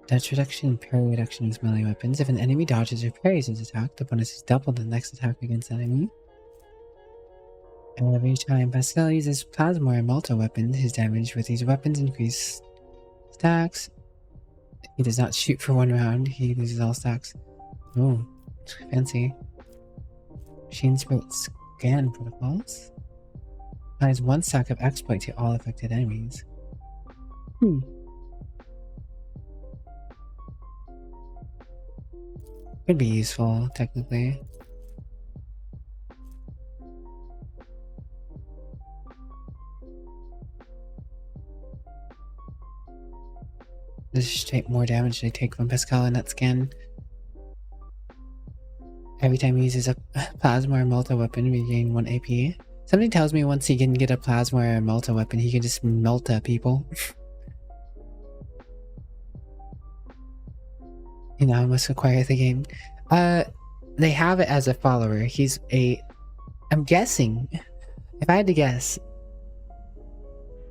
Speaker 1: Dodge reduction and parry reduction with melee weapons. If an enemy dodges or parries his attack, the bonus is doubled the next attack against the enemy. And every time Pascal uses plasma or multi weapons, his damage with these weapons increase stacks. He does not shoot for 1 round, he loses all stacks. Oh, fancy. Machine Spirit Scan protocols. Applies 1 stack of exploit to all affected enemies. Could be useful, technically. This should take more damage they take from Pascal in that scan. Every time he uses a plasma or multi weapon, we gain 1 AP. Something tells me once he can get a plasma or a multi weapon, he can just melt people. You know, I must acquire the game. They have it as a follower. He's I'm guessing, if I had to guess,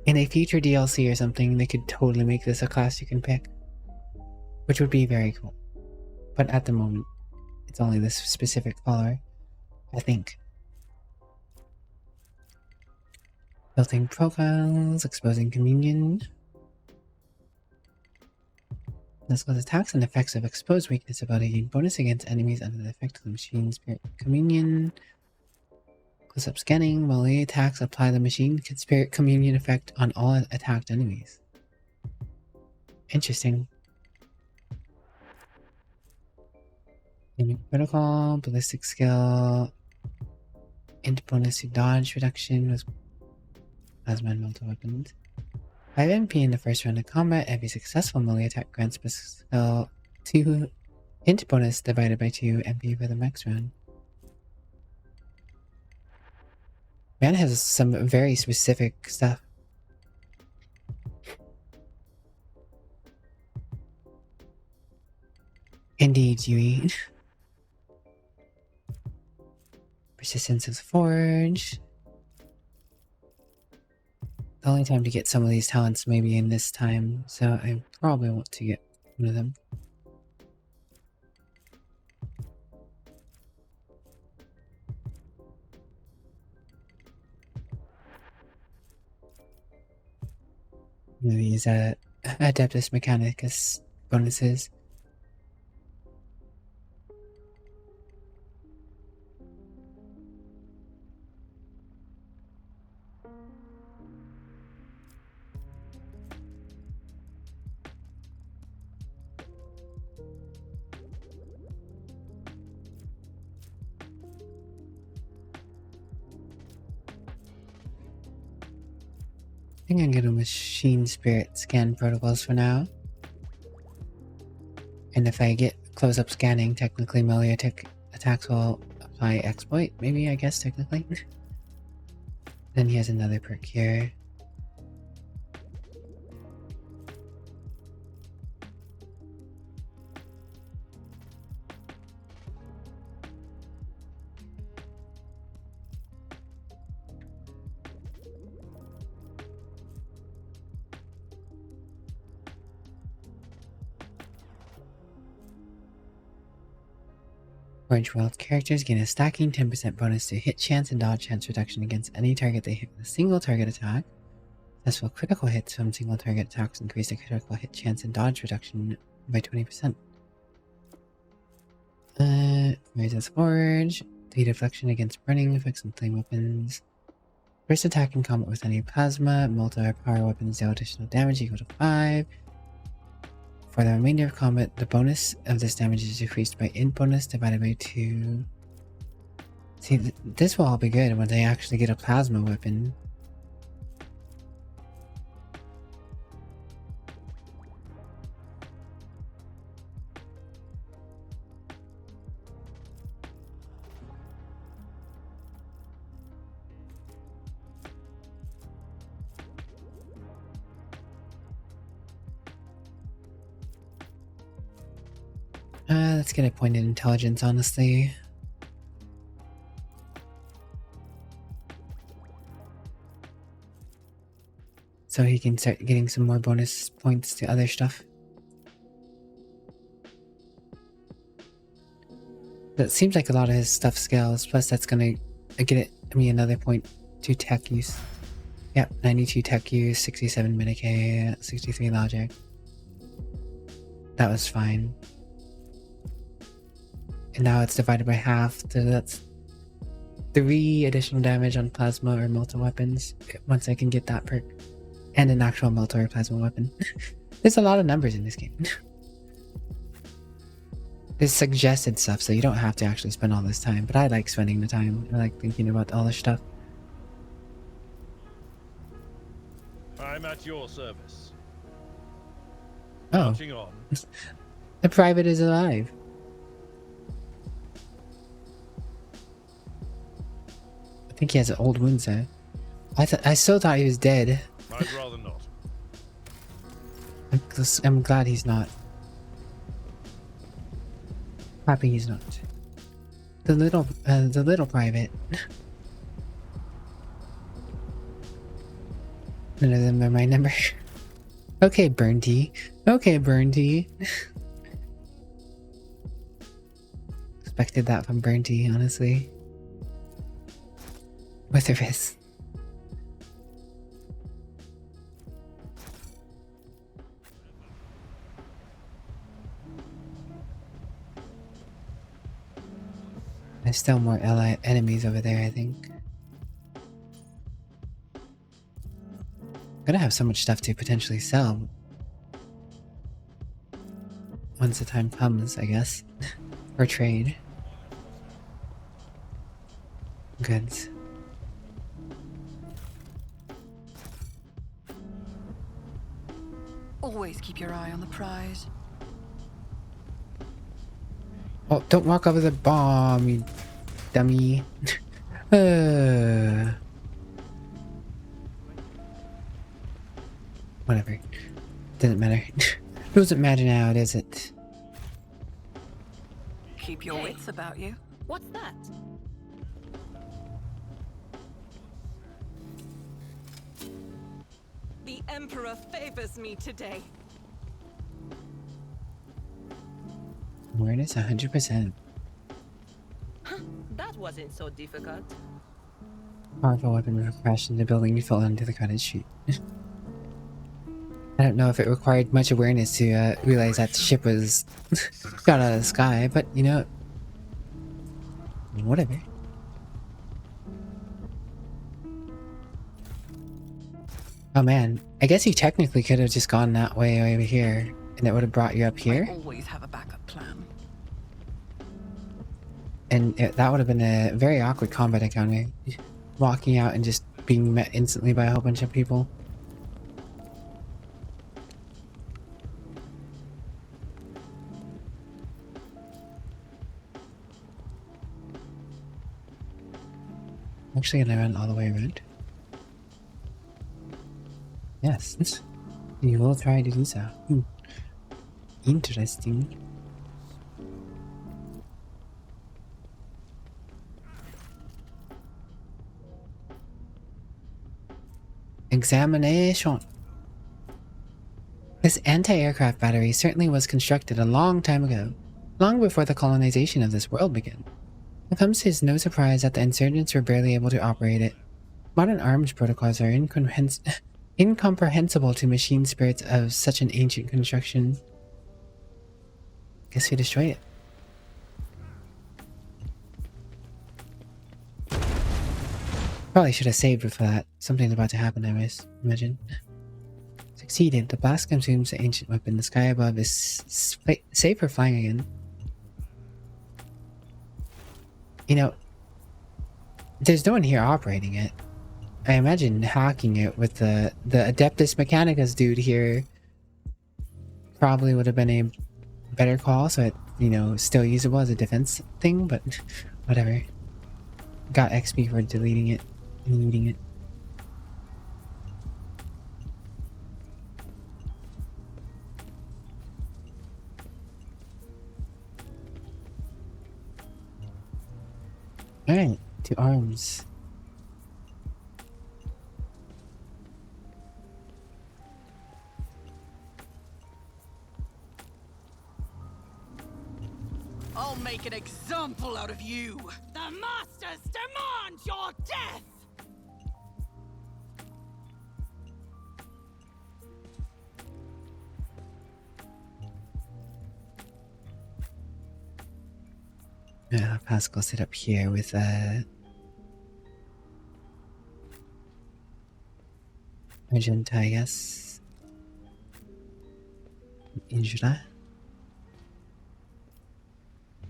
Speaker 1: in a future DLC or something, they could totally make this a class you can pick. Which would be very cool. But at the moment, it's only this specific follower, I think. Building profiles, exposing communion. This goes attacks and effects of exposed weakness ability gain bonus against enemies under the effect of the machine spirit communion. Close up scanning, melee attacks apply the machine spirit communion effect on all attacked enemies. Interesting. Enemy protocol, ballistic skill, int bonus to dodge reduction with plasma and multi weapons. 5 MP in the first round of combat. Every successful melee attack grants skill 2 int bonus divided by 2 MP for the next round. Man has some very specific stuff. Indeed, Yui. Persistence of the Forge. The only time to get some of these talents may be in this time, so I probably want to get one of them. These Adeptus Mechanicus bonuses. I think I'm gonna machine spirit scan protocols for now. And if I get close-up scanning, technically melee attacks will apply exploit, maybe, I guess, technically. Then he has another perk here. Orange World characters gain a stacking 10% bonus to hit chance and dodge chance reduction against any target they hit with a single target attack. Successful critical hits from single target attacks increase the critical hit chance and dodge reduction by 20%. Raises Forge. The deflection against burning effects and flame weapons. First attack in combat with any plasma, multi-power weapons deal additional damage equal to 5. For the remainder of combat, the bonus of this damage is decreased by int bonus divided by 2. See, this will all be good when they actually get a plasma weapon. Let's get a point in intelligence, honestly. So he can start getting some more bonus points to other stuff. That seems like a lot of his stuff scales, plus that's gonna get me another point to tech use. Yep, 92 tech use, 67 Medicaid, 63 logic. That was fine. And now it's divided by half, so that's 3 additional damage on plasma or multi-weapons once I can get that perk. And an actual multi or plasma weapon. There's a lot of numbers in this game. There's suggested stuff, so you don't have to actually spend all this time, but I like spending the time. I like thinking about all this stuff.
Speaker 4: I'm at your service.
Speaker 1: Oh.
Speaker 4: Marching on.
Speaker 1: The private is alive. I think he has an old wound set. I still thought he was dead.
Speaker 4: I'd rather not.
Speaker 1: I'm glad he's not. Happy he's not. The little private. None of them are my number. Okay, Burnty. Okay, Burnty. Expected that from Burnty, honestly. With her fist. There's still more allied enemies over there, I think. I'm gonna have so much stuff to potentially sell. Once the time comes, I guess. Or trade. Goods.
Speaker 3: Always keep your eye on the prize.
Speaker 1: Oh, don't walk over the bomb, you dummy. Whatever. Doesn't matter. Doesn't matter now, does it?
Speaker 3: Keep your wits about you.
Speaker 11: What's that?
Speaker 2: The Emperor favors me today.
Speaker 1: Awareness 100%.
Speaker 11: That wasn't so difficult.
Speaker 1: Powerful weapon crashed into the building and fell onto the crowded street. I don't know if it required much awareness to realize that the ship was shot out of the sky, but you know, whatever. Oh man, I guess you technically could have just gone that way over here, and it would have brought you up here.
Speaker 3: I always have a backup plan.
Speaker 1: And that would have been a very awkward combat encounter. Walking out and just being met instantly by a whole bunch of people. Actually, gonna run all the way around. Yes, you will try to do so. Interesting. Examination. This anti-aircraft battery certainly was constructed a long time ago, long before the colonization of this world began. It comes as no surprise that the insurgents were barely able to operate it. Modern arms protocols are incomprehensible to machine spirits of such an ancient construction. Guess we destroyed it. Probably should have saved for that. Something's about to happen, I imagine. Succeeded. The blast consumes the ancient weapon. The sky above is safe for flying again. You know, there's no one here operating it. I imagine hacking it with the Adeptus Mechanicus dude here probably would have been a better call, so it, you know, still usable as a defense thing, but whatever. Got XP for deleting it and looting it. Alright, to arms.
Speaker 6: I'll make an example out of you.
Speaker 2: The masters demand your death!
Speaker 1: Yeah, Pascal sit up here with Magenta, I guess. Injura.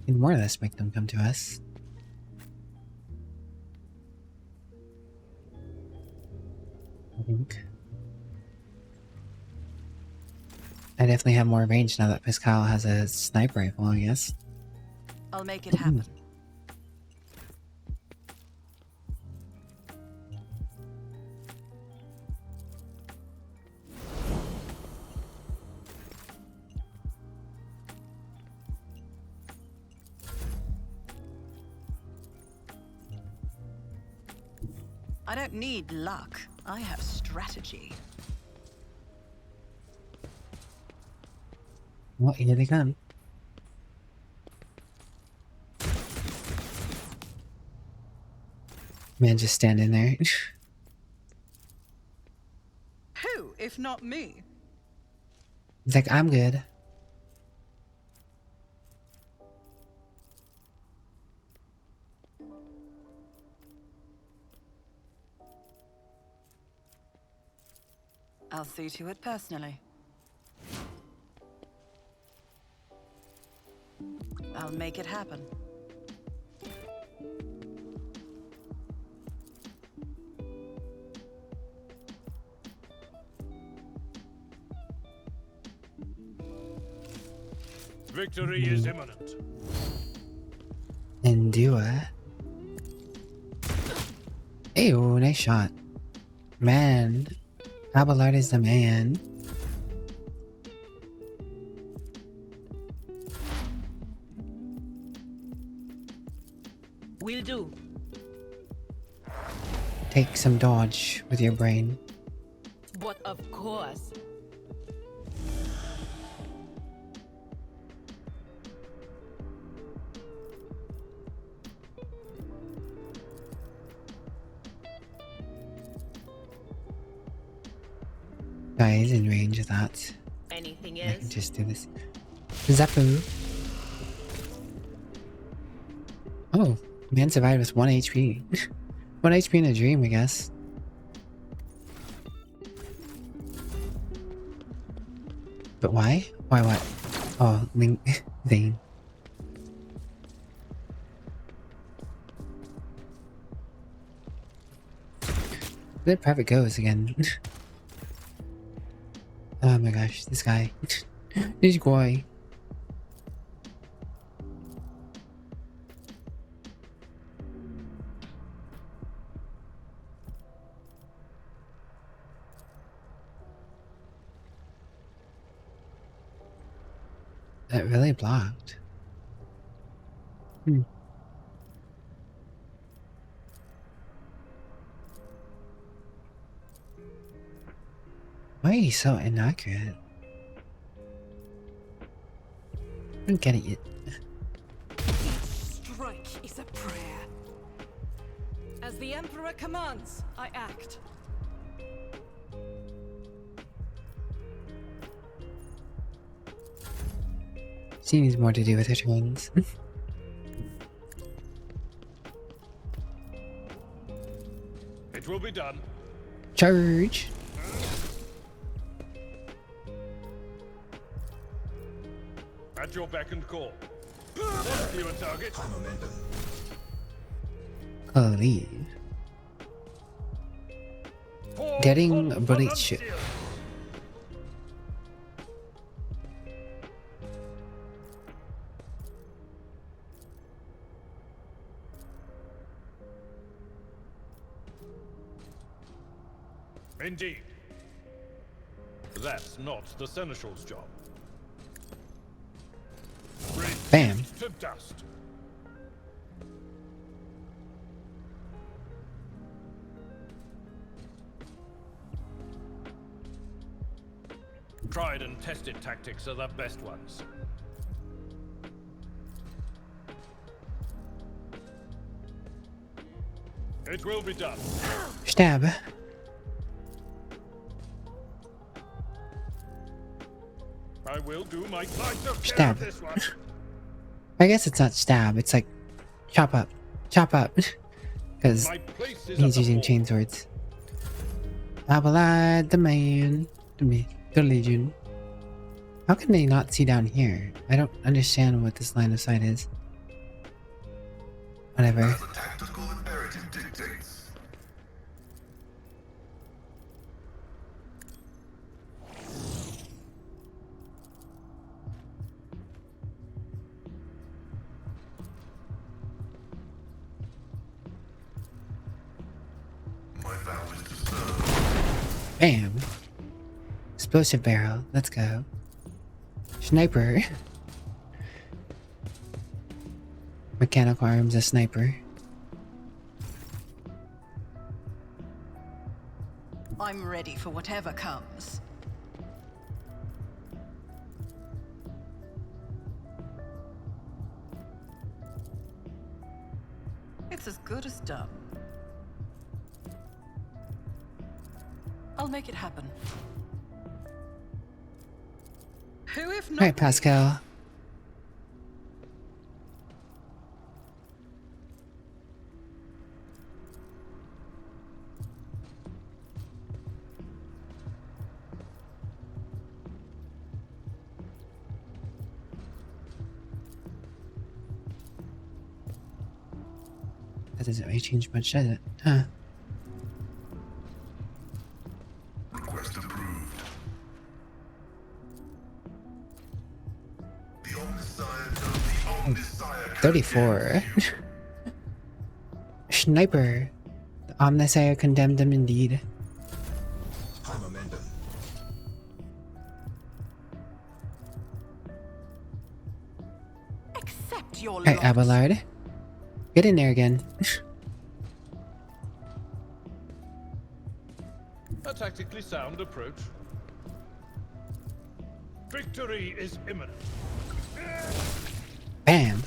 Speaker 1: Can more or less make them come to us. I think. I definitely have more range now that Pascal has a sniper rifle, I guess.
Speaker 3: I'll make it happen. I don't need luck. I have strategy.
Speaker 1: Well, here they come. Man, just standing there.
Speaker 6: Who, if not me?
Speaker 1: He's like, I'm good.
Speaker 3: I'll see to it personally. I'll make it happen.
Speaker 4: Victory is imminent.
Speaker 1: Endure. Ew, nice shot. Man. Abelard is the man.
Speaker 11: Will do.
Speaker 1: Take some dodge with your brain.
Speaker 11: But of course.
Speaker 1: Guys, in range of that.
Speaker 11: Anything
Speaker 1: I can
Speaker 11: else?
Speaker 1: just do this. Zappu. Oh, man survived with 1 HP. 1 HP in a dream, I guess. But why? Why what? Oh, Link Vane. Where did Private goes again? Oh my gosh, this guy. This guy. That really blocked. Why are you so inaccurate? I don't get it yet.
Speaker 2: Each strike is a prayer. As the Emperor commands, I act.
Speaker 1: She needs more to do with her trains.
Speaker 4: It will be done.
Speaker 1: Charge.
Speaker 4: At your beck and call. One fewer target.
Speaker 1: Leave. Getting bullet ship.
Speaker 4: Indeed. That's not the Seneschal's job.
Speaker 1: Bam.
Speaker 4: To dust. Tried and tested tactics are the best ones. It will be done.
Speaker 1: Stab.
Speaker 4: I will do my part of
Speaker 1: Stab.
Speaker 4: this one.
Speaker 1: I guess it's not stab, it's like chop up. Chop up. Because
Speaker 4: My place is
Speaker 1: he's
Speaker 4: at the
Speaker 1: using
Speaker 4: fore.
Speaker 1: chainswords. Abelard, the man. The Legion. How can they not see down here? I don't understand what this line of sight is. Whatever.
Speaker 9: As the tactical imperative dictates. My vow is to serve.
Speaker 1: Bam. Explosive barrel. Let's go. Sniper. Mechanical arms, a sniper.
Speaker 3: I'm ready for whatever comes. It's as good as done. I'll make it happen. Who if not?
Speaker 1: Alright, Pascal. That doesn't really change much, does it? Huh.
Speaker 9: Request approved. The Omnissiah
Speaker 1: 34. Sniper. The Omnissiah condemned him indeed.
Speaker 3: Accept your
Speaker 1: Alright,
Speaker 3: lot.
Speaker 1: Abelard. Get in there again.
Speaker 4: A tactically sound approach. Victory is imminent.
Speaker 1: Bam.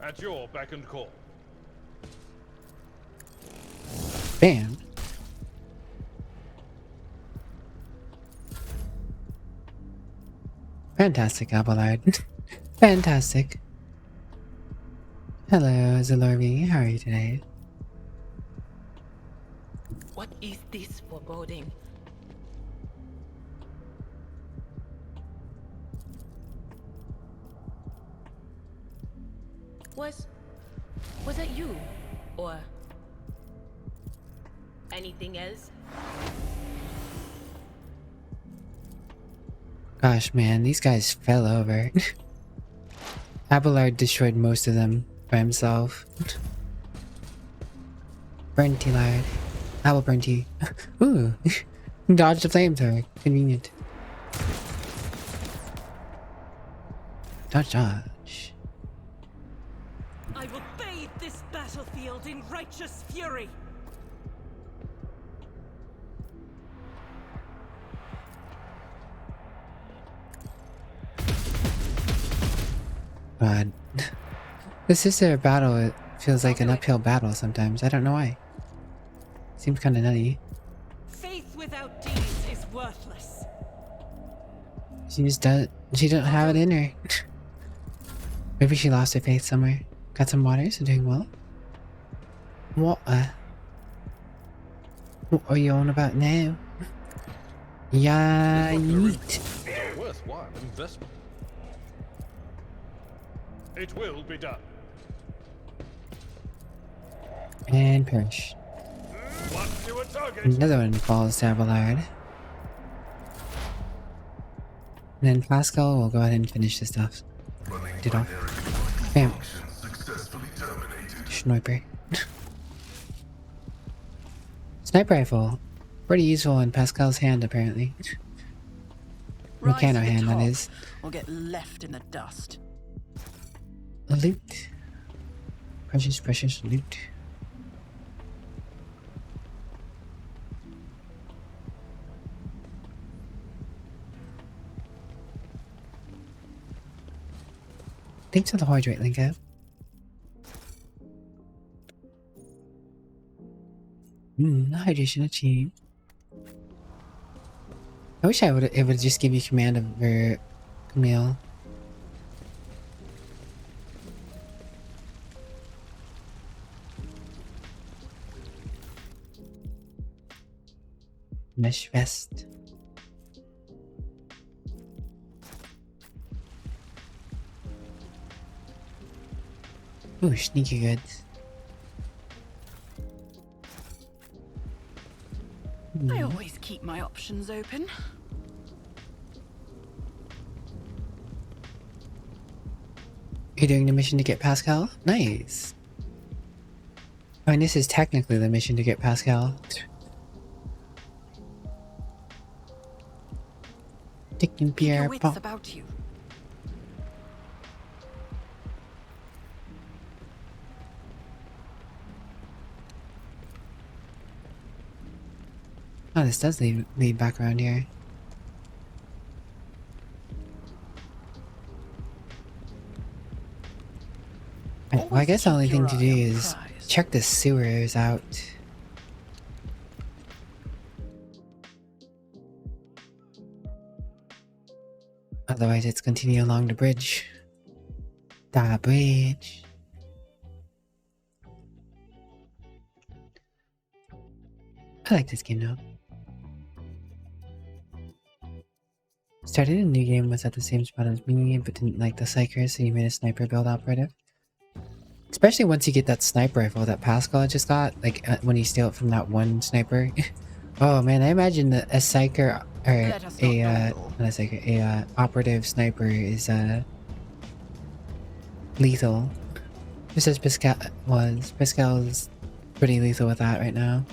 Speaker 4: At your beck and call.
Speaker 1: Bam. Fantastic, Abelard. Fantastic. Hello, Zalorvi. How are you today?
Speaker 11: What is this foreboding? Was that you? Or anything else?
Speaker 1: Gosh, man, these guys fell over. Abelard destroyed most of them by himself. Burnty lad. Abel Burnty. Ooh. Dodge the flamethrower. Convenient. Dodge, dodge.
Speaker 2: I will bathe this battlefield in righteous fury.
Speaker 1: God. This is a battle. It feels like an uphill battle sometimes. I don't know why. Seems kind of nutty.
Speaker 2: Faith without deeds is worthless.
Speaker 1: She just doesn't. She don't have it in her. Maybe she lost her faith somewhere. Got some water, so doing well. What? What are you on about now? Yeah, yeet.
Speaker 4: It's a worthwhile investment. It will be done.
Speaker 1: And perish.
Speaker 4: One to a target.
Speaker 1: Another one falls to Abelard. And then Pascal will go ahead and finish this stuff. Did all. Bam. Sniper. Sniper rifle. Pretty useful in Pascal's hand, apparently. Mechano hand, that is.
Speaker 3: Or get left in the dust.
Speaker 1: Loot. Precious, precious loot. Thanks for the hydrate link out. Hydration achieved. I wish it would just give you command of your meal. Mesh vest. Ooh, sneaky goods.
Speaker 3: I always keep my options open.
Speaker 1: You're doing the mission to get Pascal? Nice. I mean, this is technically the mission to get Pascal. Taking Pierre
Speaker 3: Keep your wits about you.
Speaker 1: Oh, this does lead back around here. Right, well, I guess the only thing to do is check the sewers out. Otherwise, it's continue along the bridge. The bridge. I like this game though. Started a new game, was at the same spot as me, but didn't like the psychers, so you made a sniper build operative. Especially once you get that sniper rifle that Pascal just got, like when you steal it from that one sniper. Oh man, I imagine that a psyker or a operative sniper is lethal. Just as Pascal's pretty lethal with that right now.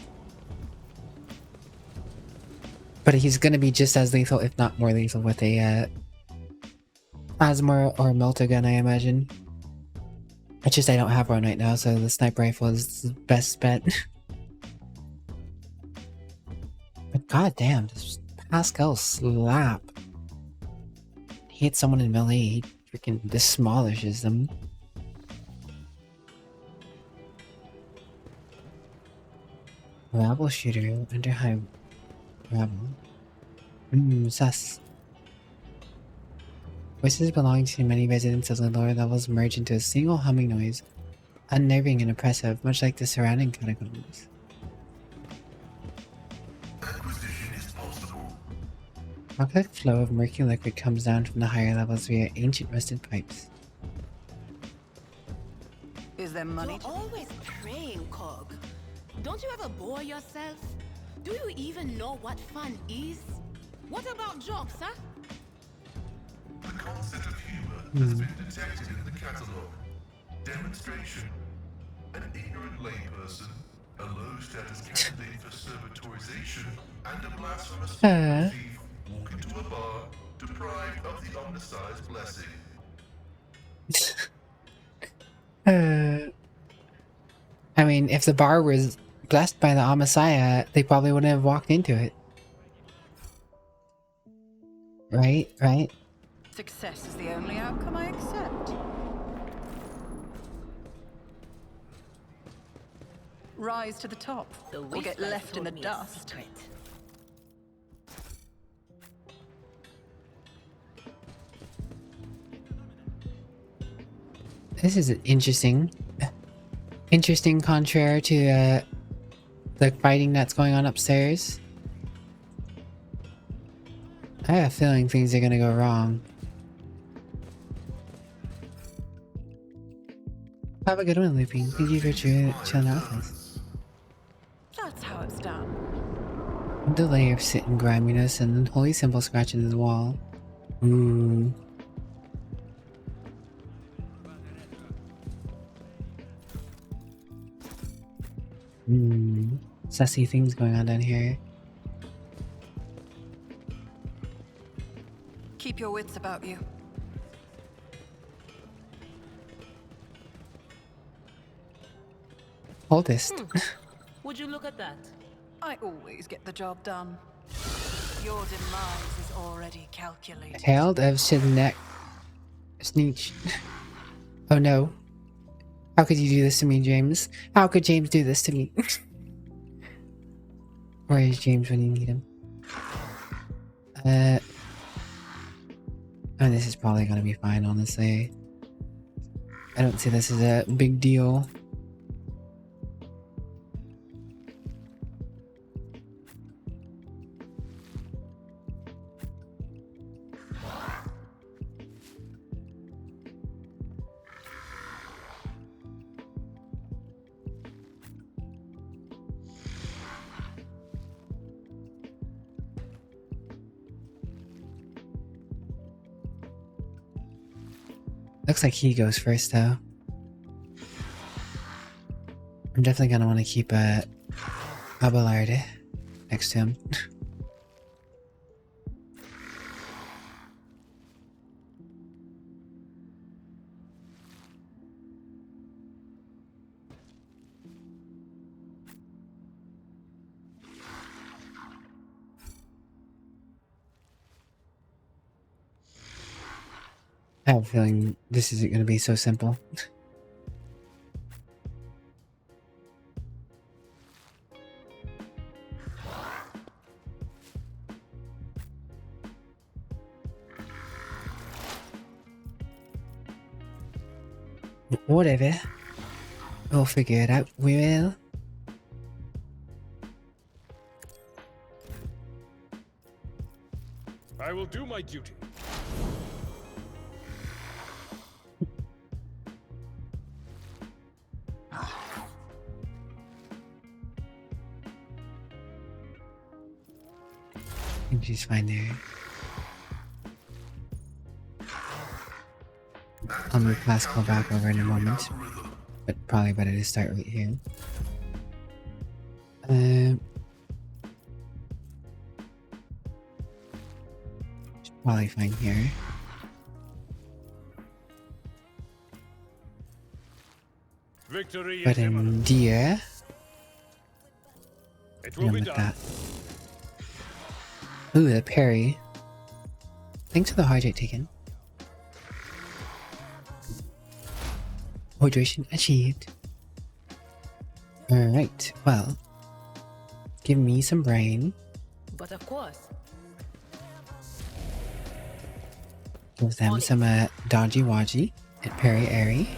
Speaker 1: But he's gonna be just as lethal, if not more lethal, with a Asmar or Melta-gun, I imagine. It's just I don't have one right now, so the sniper rifle is the best bet. But goddamn, this Pascal slap. He hits someone in melee, he freaking demolishes them. Rabble shooter under high rabble. Sus. Voices belonging to many residents of the lower levels merge into a single humming noise, unnerving and oppressive, much like the surrounding catacombs.
Speaker 9: Acquisition is possible.
Speaker 1: Rock-like flow of murky liquid comes down from the higher levels via ancient rusted pipes.
Speaker 3: Is there money?
Speaker 5: You're always praying, Cog. Don't you ever bore yourself? Do you even know what fun is? What about jokes, huh?
Speaker 9: The concept of humor has been detected in the catalog. Demonstration. An ignorant layperson, a low-status candidate for servitorization, and a blasphemous thief walk into a bar, deprived of the omnisci's blessing.
Speaker 1: I mean, if the bar was blessed by the Omnissiah, they probably wouldn't have walked into it. Right? Right?
Speaker 3: Success is the only outcome I accept. Rise to the top, or get left in the dust.
Speaker 1: This is interesting. Interesting contrary to the fighting that's going on upstairs. I have a feeling things are gonna go wrong. Have a good one, Looping. Thank you for chilling out with us.
Speaker 3: That's how it's done.
Speaker 1: The layer of sit and griminess and holy symbol scratching the wall. Ooh. Sussy things going on down here.
Speaker 3: Keep your wits about you.
Speaker 1: Hold this.
Speaker 11: Would you look at that?
Speaker 3: I always get the job done. Your demise is already calculated.
Speaker 1: Hailed of Sidneck. Sneech. Oh no. How could you do this to me, James? How could James do this to me? Where is James when you need him? Oh, this is probably gonna be fine, honestly. I don't see this as a big deal. Looks like he goes first, though. I'm definitely gonna want to keep Abelard next to him. I have a feeling this isn't going to be so simple. Whatever. We'll figure it out. We will.
Speaker 4: I will do my duty.
Speaker 1: I think she's fine there. I'll move classical back over in a moment, but probably better to start right here. Probably fine here.
Speaker 4: Victory
Speaker 1: But
Speaker 4: is
Speaker 1: in
Speaker 4: imminent.
Speaker 1: deer,
Speaker 4: It will be
Speaker 1: with
Speaker 4: done.
Speaker 1: that. Ooh, the parry. Thanks for the hydrate taken. Hydration achieved. Alright, well. Give me some brain.
Speaker 11: But of course.
Speaker 1: Give them some dodgy wadgy and parry airy.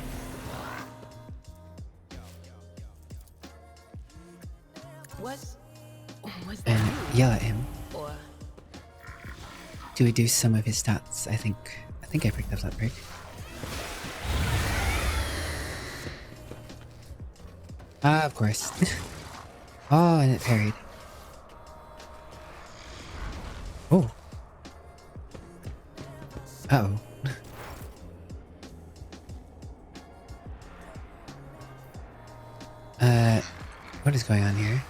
Speaker 11: Was that
Speaker 1: And
Speaker 11: you?
Speaker 1: yell at him.
Speaker 11: Or
Speaker 1: To reduce some of his stats, I think I picked up that break. Ah, of course. Oh, and it parried. Oh. Uh-oh. What is going on here?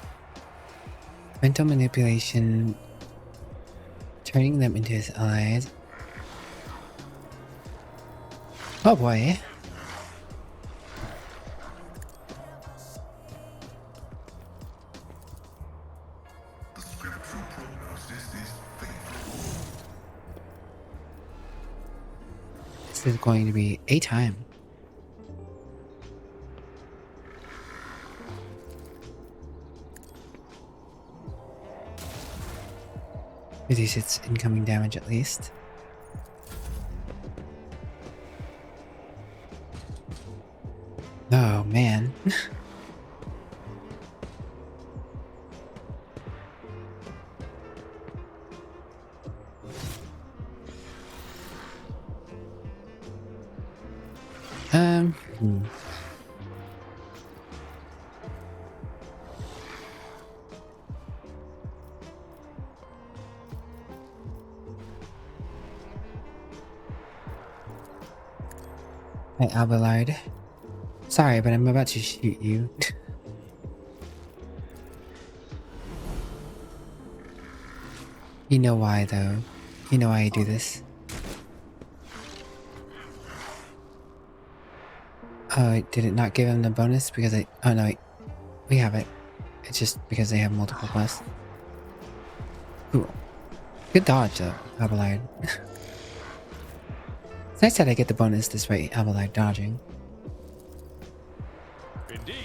Speaker 1: Mental manipulation. Turning them into his allies. Oh boy.
Speaker 9: The scriptural prognosis is faithful.
Speaker 1: This is going to be a time. Reduce its incoming damage at least. Oh man. Hmm. Hey, Abelard. Sorry, but I'm about to shoot you. You know why, though. You know why I do this. Oh, did it not give him the bonus? Because I... Oh, no, we have it. It's just because they have multiple plus. Cool. Good dodge, though, Abelard. It's nice that I get the bonus despite Abelard dodging.
Speaker 4: Indeed.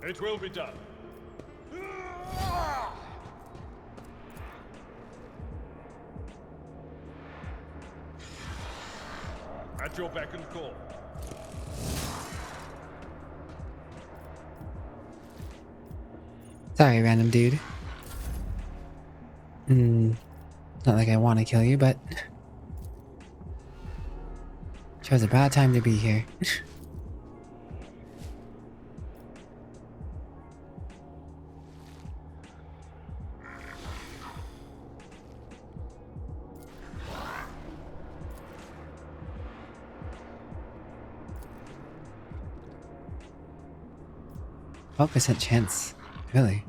Speaker 4: It will be done. At your beck and call.
Speaker 1: Sorry, random dude. Not like I want to kill you, but... Chose a bad time to be here. %, chance. Really?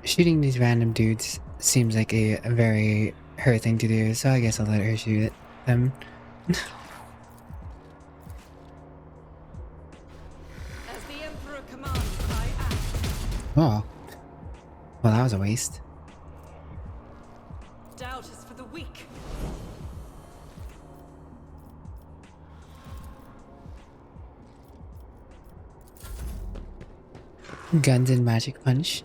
Speaker 1: Shooting these random dudes seems like a very her thing to do, so I guess I'll let her shoot them.
Speaker 2: As the Emperor commands, I act.
Speaker 1: Oh. Well, that was a waste.
Speaker 2: Doubt is for the weak.
Speaker 1: Guns and magic punch.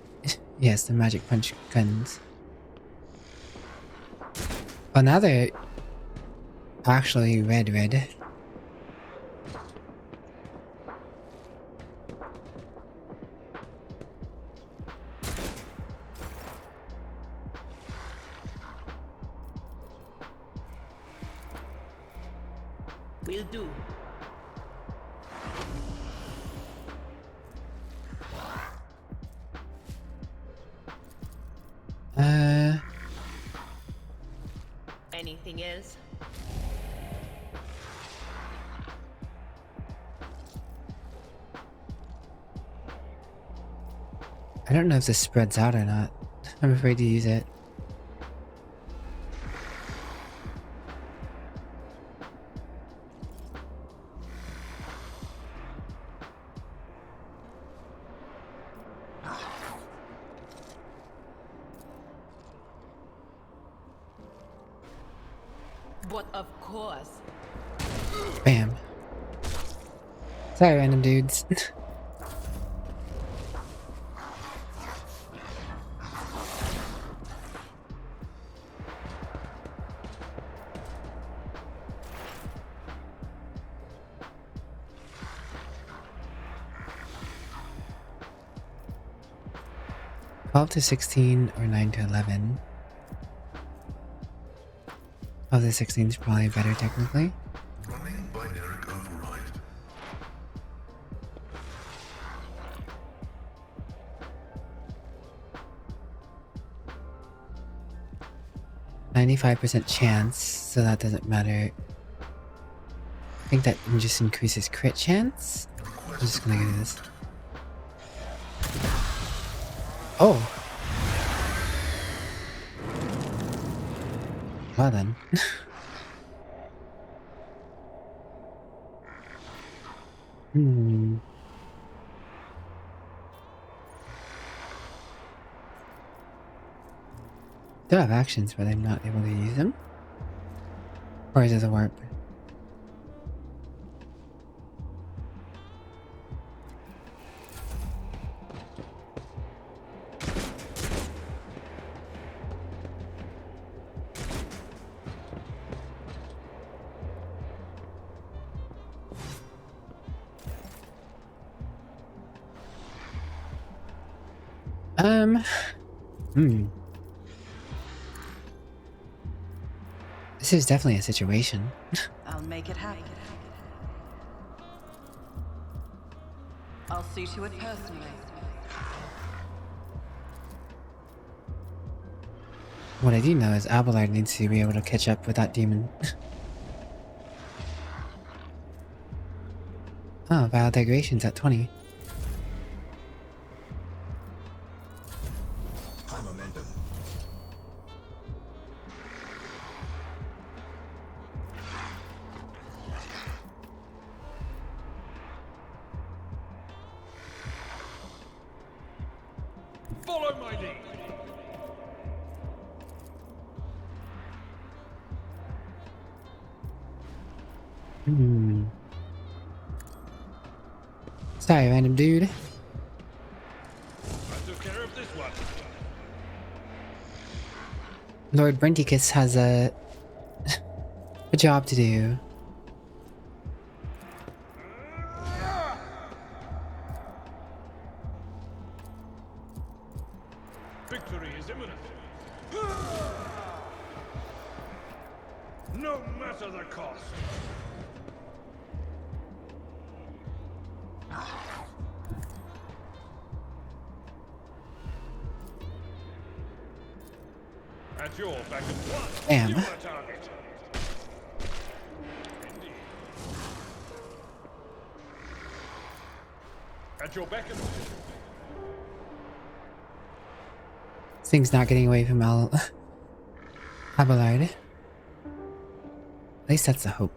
Speaker 1: Yes, the magic punch guns. Oh, now they're actually red.
Speaker 11: Will do. Anything else?
Speaker 1: I don't know if this spreads out or not. I'm afraid to use it.
Speaker 11: But of course.
Speaker 1: Bam. Sorry, random dudes. $12 to $16 or $9 to $11. Oh, the 16 is probably better technically.
Speaker 9: Running binary override.
Speaker 1: %95 chance, so that doesn't matter. I think that just increases crit chance. I'm just gonna do this. Oh. Well then. Hmm. Do have actions, but I'm not able to use them? Or is it a warp? This is definitely a situation.
Speaker 3: I'll make it happen. I'll see to it personally.
Speaker 1: What I do know is Abelard needs to be able to catch up with that demon. Oh, biodegradation's at 20.
Speaker 9: High momentum.
Speaker 4: Follow my lead.
Speaker 1: Sorry, random dude.
Speaker 4: I took care of this one.
Speaker 1: Lord Brenticus has a job to do.
Speaker 4: Victory is imminent. No matter the cost. At your back and forth.
Speaker 1: Damn.
Speaker 4: You are a target. Indeed. At your back and
Speaker 1: This thing's not getting away from Abelard. At least that's the hope.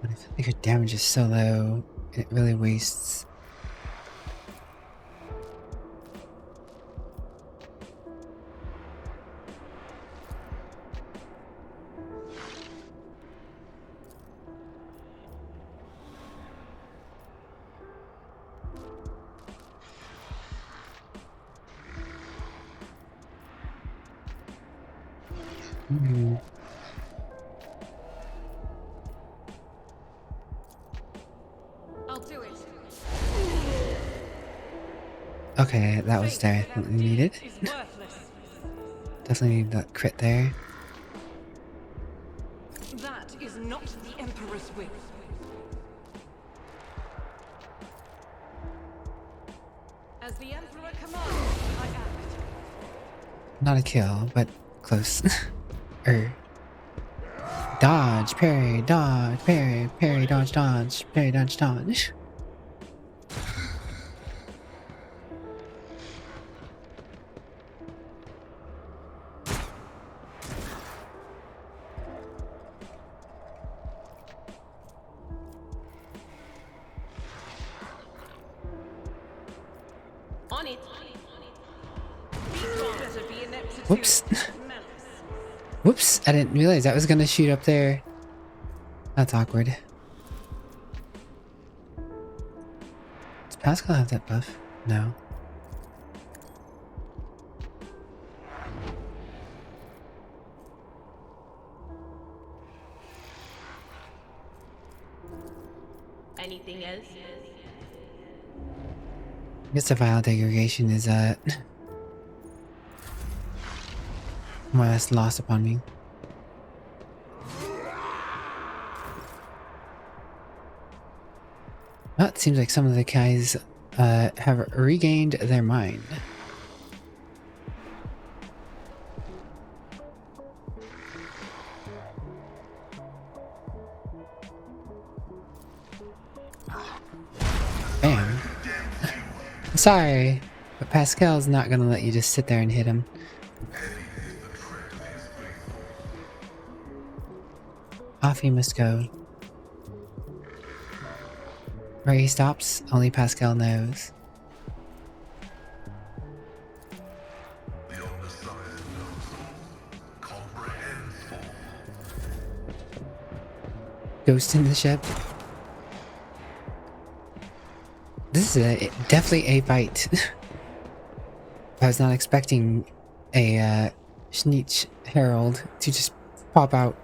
Speaker 1: I feel like her damage is so low, it really wastes.
Speaker 2: I'll do it.
Speaker 1: Okay, that was there. I needed.
Speaker 2: Is worthless.
Speaker 1: Definitely need that crit there.
Speaker 2: That is not the Emperor's will. As the Emperor commands, I act.
Speaker 1: Not a kill, but close. Dodge, parry, dodge, parry, parry, dodge, dodge, parry, dodge, dodge.
Speaker 11: On it.
Speaker 2: Better be ineptitude.
Speaker 1: Whoops.
Speaker 2: Malice.
Speaker 1: Whoops, I didn't realize that was gonna shoot up there. That's awkward. Does Pascal have that buff? No.
Speaker 11: Anything else?
Speaker 1: I guess the vial degradation is more or less lost upon me. Well, it seems like some of the guys have regained their mind. sorry, but Pascal's not gonna let you just sit there and hit him. Off he must go. Where he stops, only Pascal knows. Ghost in the ship. This is definitely a fight. I was not expecting a Schneech Herald to just pop out.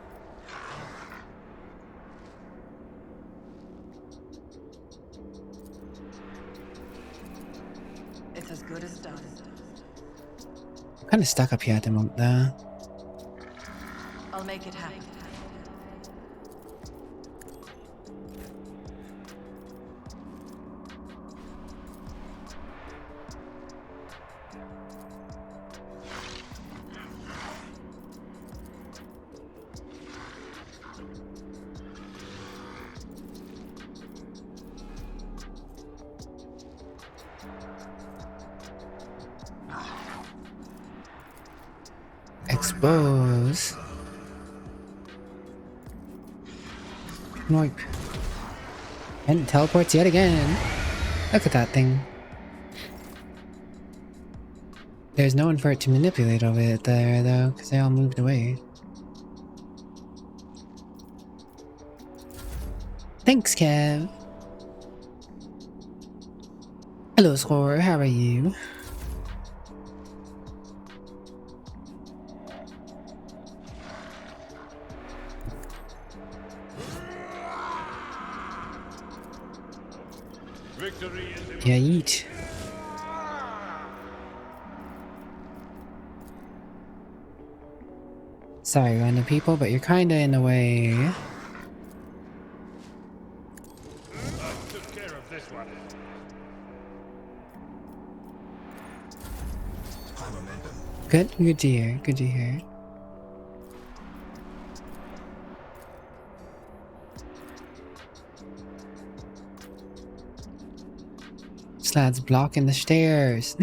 Speaker 3: It's as good as done.
Speaker 1: I'm kind of stuck up here at the moment, though.
Speaker 3: I'll make it happen.
Speaker 1: Expose. Noip. And it teleports yet again. Look at that thing. There's no one for it to manipulate over there, though, because they all moved away. Thanks, Kev. Hello, Scorer. How are you? Yeah, eat. Sorry, random people, but you're kinda in the way.
Speaker 7: I took care of this one.
Speaker 1: Good to hear, good to hear. Slad's blocking the stairs.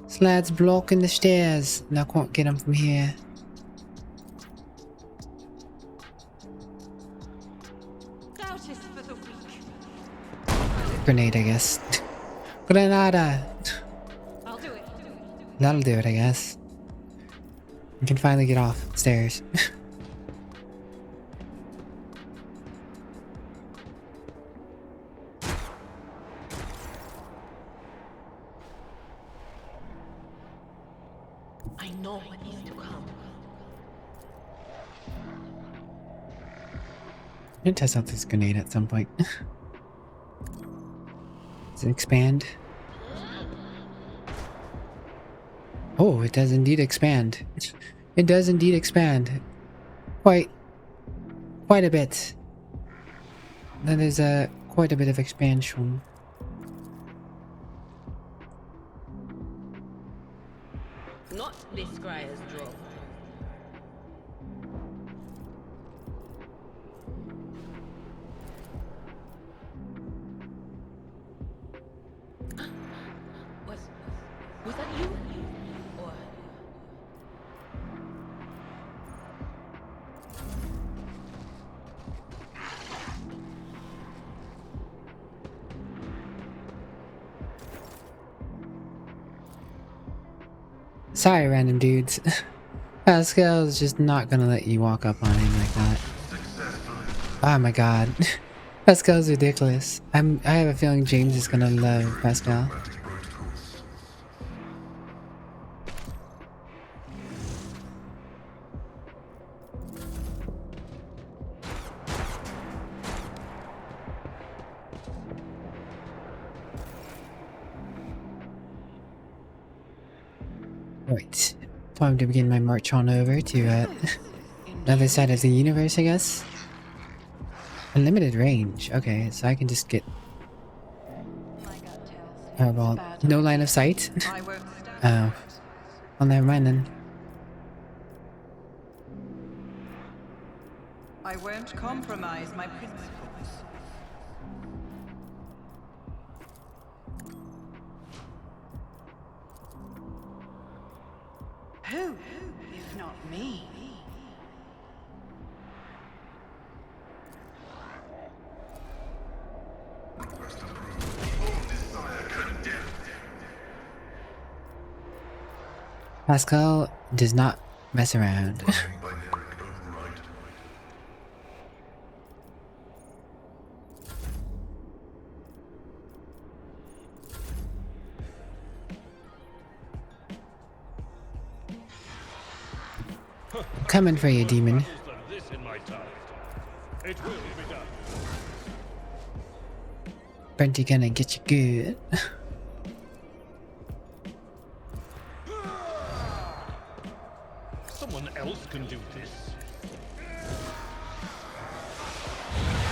Speaker 1: Slad's blocking the stairs. And I can't get him from here. Grenade, I guess. Grenada!
Speaker 2: I'll do it.
Speaker 1: That'll do it, I guess. We can finally get off stairs.
Speaker 11: I know what is to come.
Speaker 1: I'm gonna test out this grenade at some point. Does it expand? Oh, it does indeed expand. It does indeed expand. Quite a bit. That is quite a bit of expansion.
Speaker 11: Not this Scryer's draw. Was that you? Or
Speaker 1: Sorry, random dudes. Pascal's just not gonna let you walk up on him like that. Oh my god. Pascal's ridiculous. I have a feeling James is gonna love Pascal. Right. Time to begin my march on over to the other side of the universe, I guess. Unlimited range. Okay, so I can just get... Oh, well, no line of sight? Oh. Well, never mind then.
Speaker 3: I won't compromise my principles. Who, if not me?
Speaker 9: Request approved. All desire condemned.
Speaker 1: Pascal does not mess around.
Speaker 9: Binary override.
Speaker 1: Coming for you, demon.
Speaker 4: Battles than this in my time. It will be done.
Speaker 1: Brenty gonna get you good.
Speaker 4: Someone else can do this.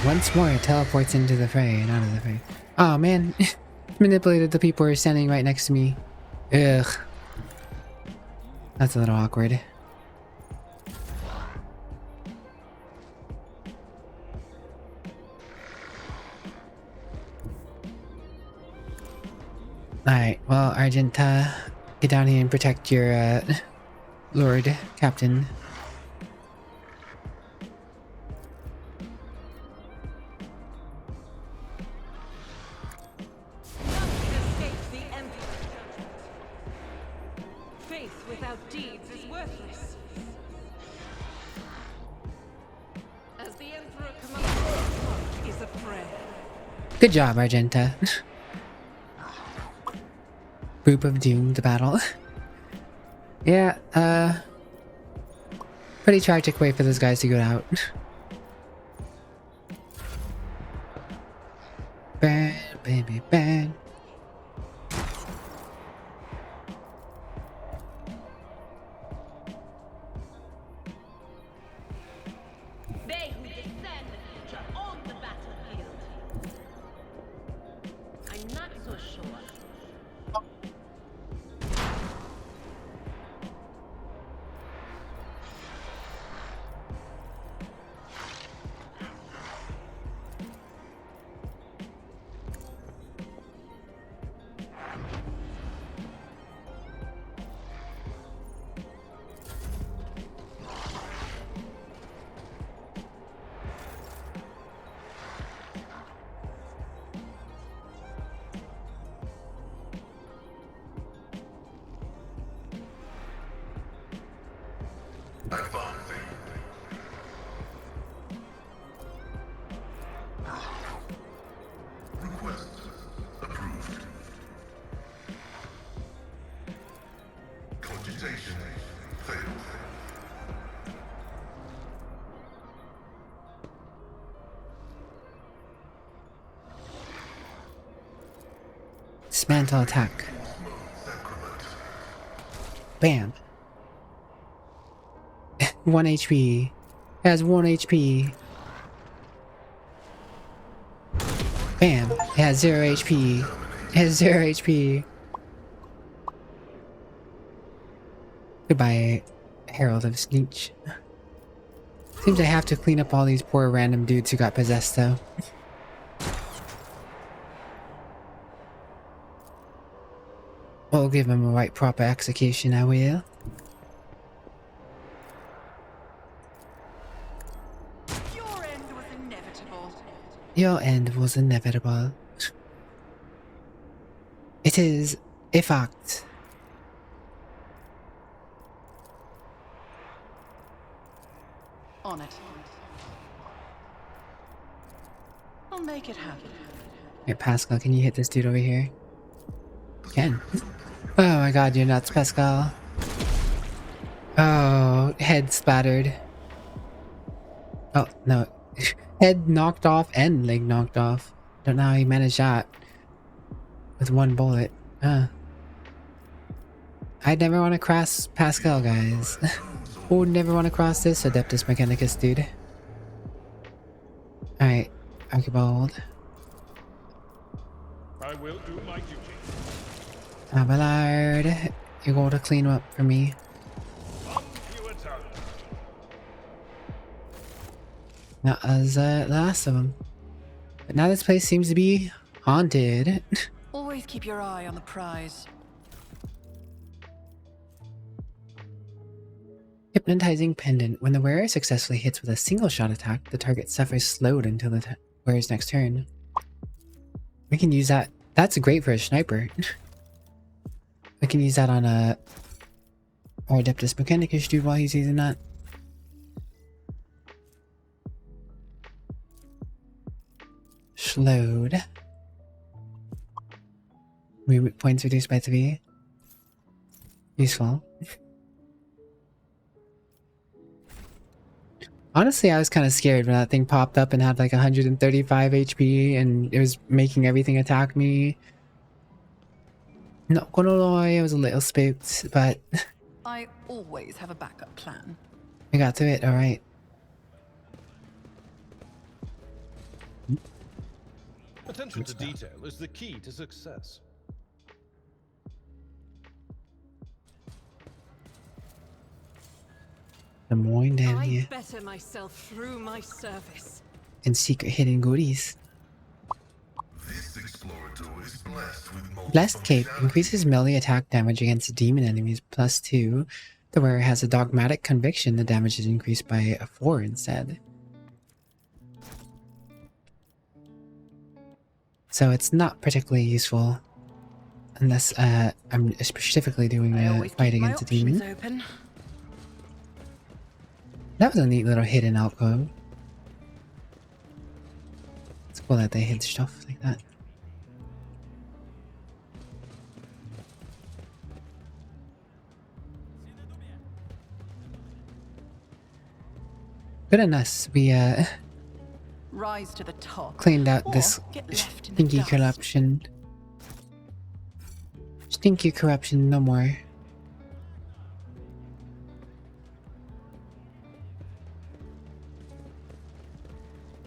Speaker 1: Once more, it teleports into the fray and out of the fray. Oh man, manipulated the people who are standing right next to me. Ugh. That's a little awkward. Alright, well, Argent, get down here and protect your, Lord Captain.
Speaker 2: Nothing escapes the Emperor's judgment. Faith without deeds is worthless. As the Emperor commands, is a prayer.
Speaker 1: Good job, Argenta. Group of Doom to battle. Yeah, pretty tragic way for those guys to go out. Bad, baby, bad.
Speaker 11: They who discern the future on the battlefield. I'm not so sure.
Speaker 9: Advancing. Request approved. Cogitation failed.
Speaker 1: Dismantle attack.
Speaker 9: Sacrament.
Speaker 1: Bam. 1 HP. Has 1 HP. Bam. It has 0 HP. It has 0 HP. Goodbye, Herald of Sneech. Seems I have to clean up all these poor random dudes who got possessed though. We'll give him a right proper execution, I will.
Speaker 3: Your end was inevitable.
Speaker 1: Your end was inevitable. It is a fact.
Speaker 3: On it. I'll make it happen.
Speaker 1: Hey, Pascal, can you hit this dude over here? Can. Oh my god, you're nuts, Pascal. Oh, head splattered. Oh, no. Head knocked off and leg knocked off. Don't know how he managed that. With one bullet. I'd never want to cross Pascal, guys. Who would never want to cross this Adeptus Mechanicus, dude? Alright, Archibald.
Speaker 4: I will do my duty.
Speaker 1: Abelard, you're going to clean up for me.
Speaker 4: Some fewer tongues.
Speaker 1: Not as the last of them. But now this place seems to be haunted.
Speaker 3: Always keep your eye on the prize.
Speaker 1: Hypnotizing pendant. When the wearer successfully hits with a single shot attack, the target suffers slowed until the wearer's next turn. We can use that. That's great for a sniper. We can use that on our Adeptus Mechanicus dude while he's using that. Slowed. Points reduced by 3. Useful. Honestly, I was kind of scared when that thing popped up and had like 135 HP and it was making everything attack me. Not gonna lie, I was a little spooked, but
Speaker 3: I always have a backup plan.
Speaker 1: we got through it, alright.
Speaker 4: Attention to detail is the key to success.
Speaker 1: Some wine down
Speaker 2: I
Speaker 1: here.
Speaker 2: better myself through my service.
Speaker 1: And secret hidden goodies.
Speaker 9: This explorator is blessed with multiple
Speaker 1: Blessed Cape
Speaker 9: functionality.
Speaker 1: increases melee attack damage against demon enemies +2. The wearer has a dogmatic conviction, the damage is increased by a 4 instead. So it's not particularly useful unless I'm specifically doing
Speaker 3: I
Speaker 1: a
Speaker 3: always
Speaker 1: fight
Speaker 3: keep my
Speaker 1: against a demon.
Speaker 3: options open.
Speaker 1: That was a neat little hidden alcove. It's cool that they hid stuff like that. Good on us. We
Speaker 3: Rise to the top.
Speaker 1: cleaned out
Speaker 3: Or
Speaker 1: this
Speaker 3: get left in the
Speaker 1: stinky
Speaker 3: dust.
Speaker 1: corruption. Stinky corruption, no more.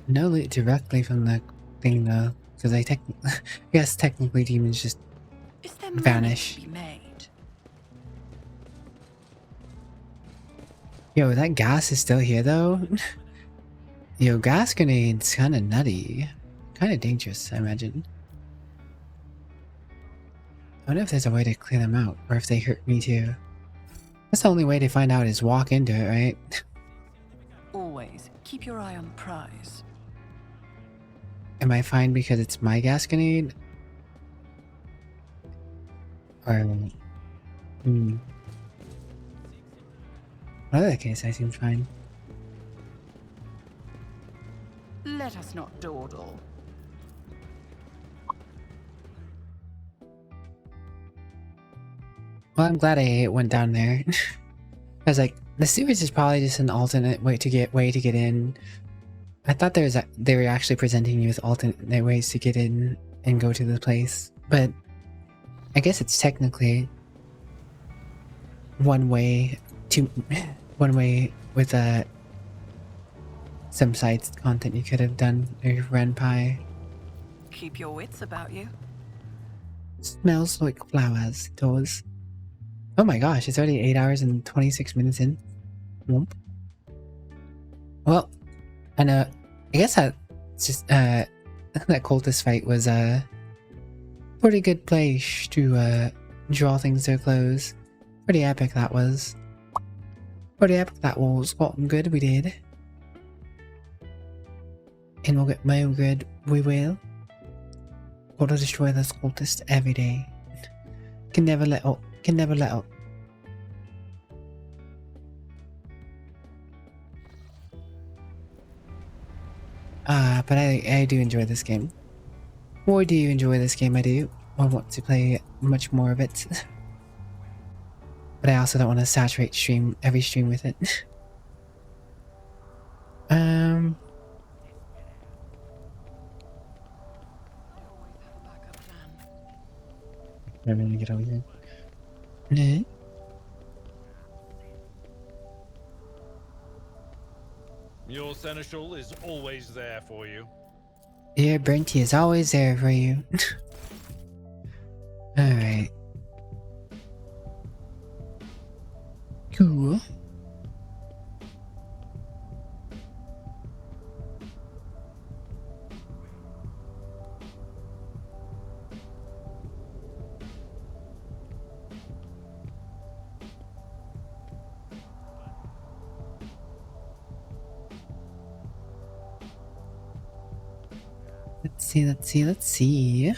Speaker 1: No loot directly from the thing though, because I guess technically demons just
Speaker 3: Is there money
Speaker 1: vanish.
Speaker 3: to be made?
Speaker 1: Yo, that gas is still here though. Yo, gas grenades kind of nutty, kind of dangerous, I imagine. I wonder if there's a way to clear them out, or if they hurt me too. That's the only way to find out is walk into it, right?
Speaker 3: Always keep your eye on the prize.
Speaker 1: Am I fine because it's my gas grenade? Or... Whatever the case, I seem fine.
Speaker 3: Let us not dawdle.
Speaker 1: Well, I'm glad I went down there. I was like, the sewers is probably just an alternate way to get in. I thought they were actually presenting you with alternate ways to get in and go to the place, but I guess it's technically one way with some side content you could have done or ran by.
Speaker 3: Keep your wits about you.
Speaker 1: Smells like flowers, it does. Oh my gosh, it's already 8 hours and 26 minutes in. Whoomp. Well, I know. I guess that just that cultist fight was a pretty good place to draw things to a close. Pretty epic that was. Pretty epic that was. What good we did. And we'll get more good. We will. Gotta destroy this cultist every day. Can never let up. Can never let up. But I do enjoy this game. Why do you enjoy this game? I do. I want to play much more of it. But I also don't want to saturate every stream with it.
Speaker 3: Always have a backup plan.
Speaker 1: I'm gonna get over here. No.
Speaker 4: Your seneschal is always there for you.
Speaker 1: Yeah, Brenty is always there for you. Alright. Cool. let's see.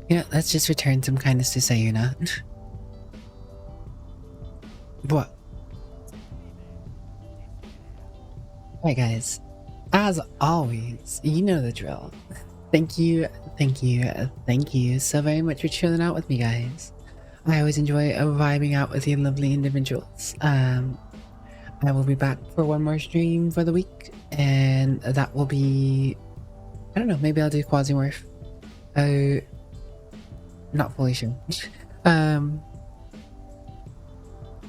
Speaker 1: You know, let's just return some kindness to Sayuna. What? Alright guys, as always, you know the drill. Thank you so very much for chilling out with me, guys. I always enjoy vibing out with you lovely individuals. I will be back for one more stream for the week, and that will be, I don't know, maybe I'll do Quasimorph. Not fully sure.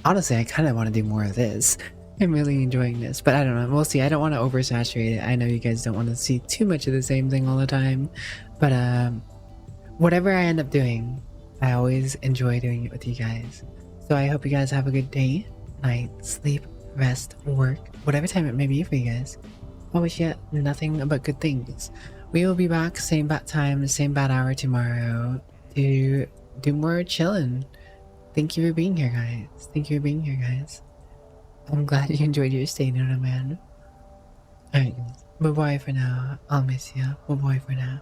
Speaker 1: Honestly, I kind of want to do more of this. I'm really enjoying this, but I don't know. We'll see. I don't want to oversaturate it. I know you guys don't want to see too much of the same thing all the time, but whatever I end up doing, I always enjoy doing it with you guys. So I hope you guys have a good day, night, sleep, rest, work, whatever time it may be for you guys. I wish you nothing but good things. We will be back same bat time, same bat hour tomorrow to do more chilling. Thank you for being here, guys. Thank you for being here, guys. I'm glad you enjoyed your stay, Nona Man. Alright, guys. Bye-bye for now. I'll miss you. Bye-bye for now.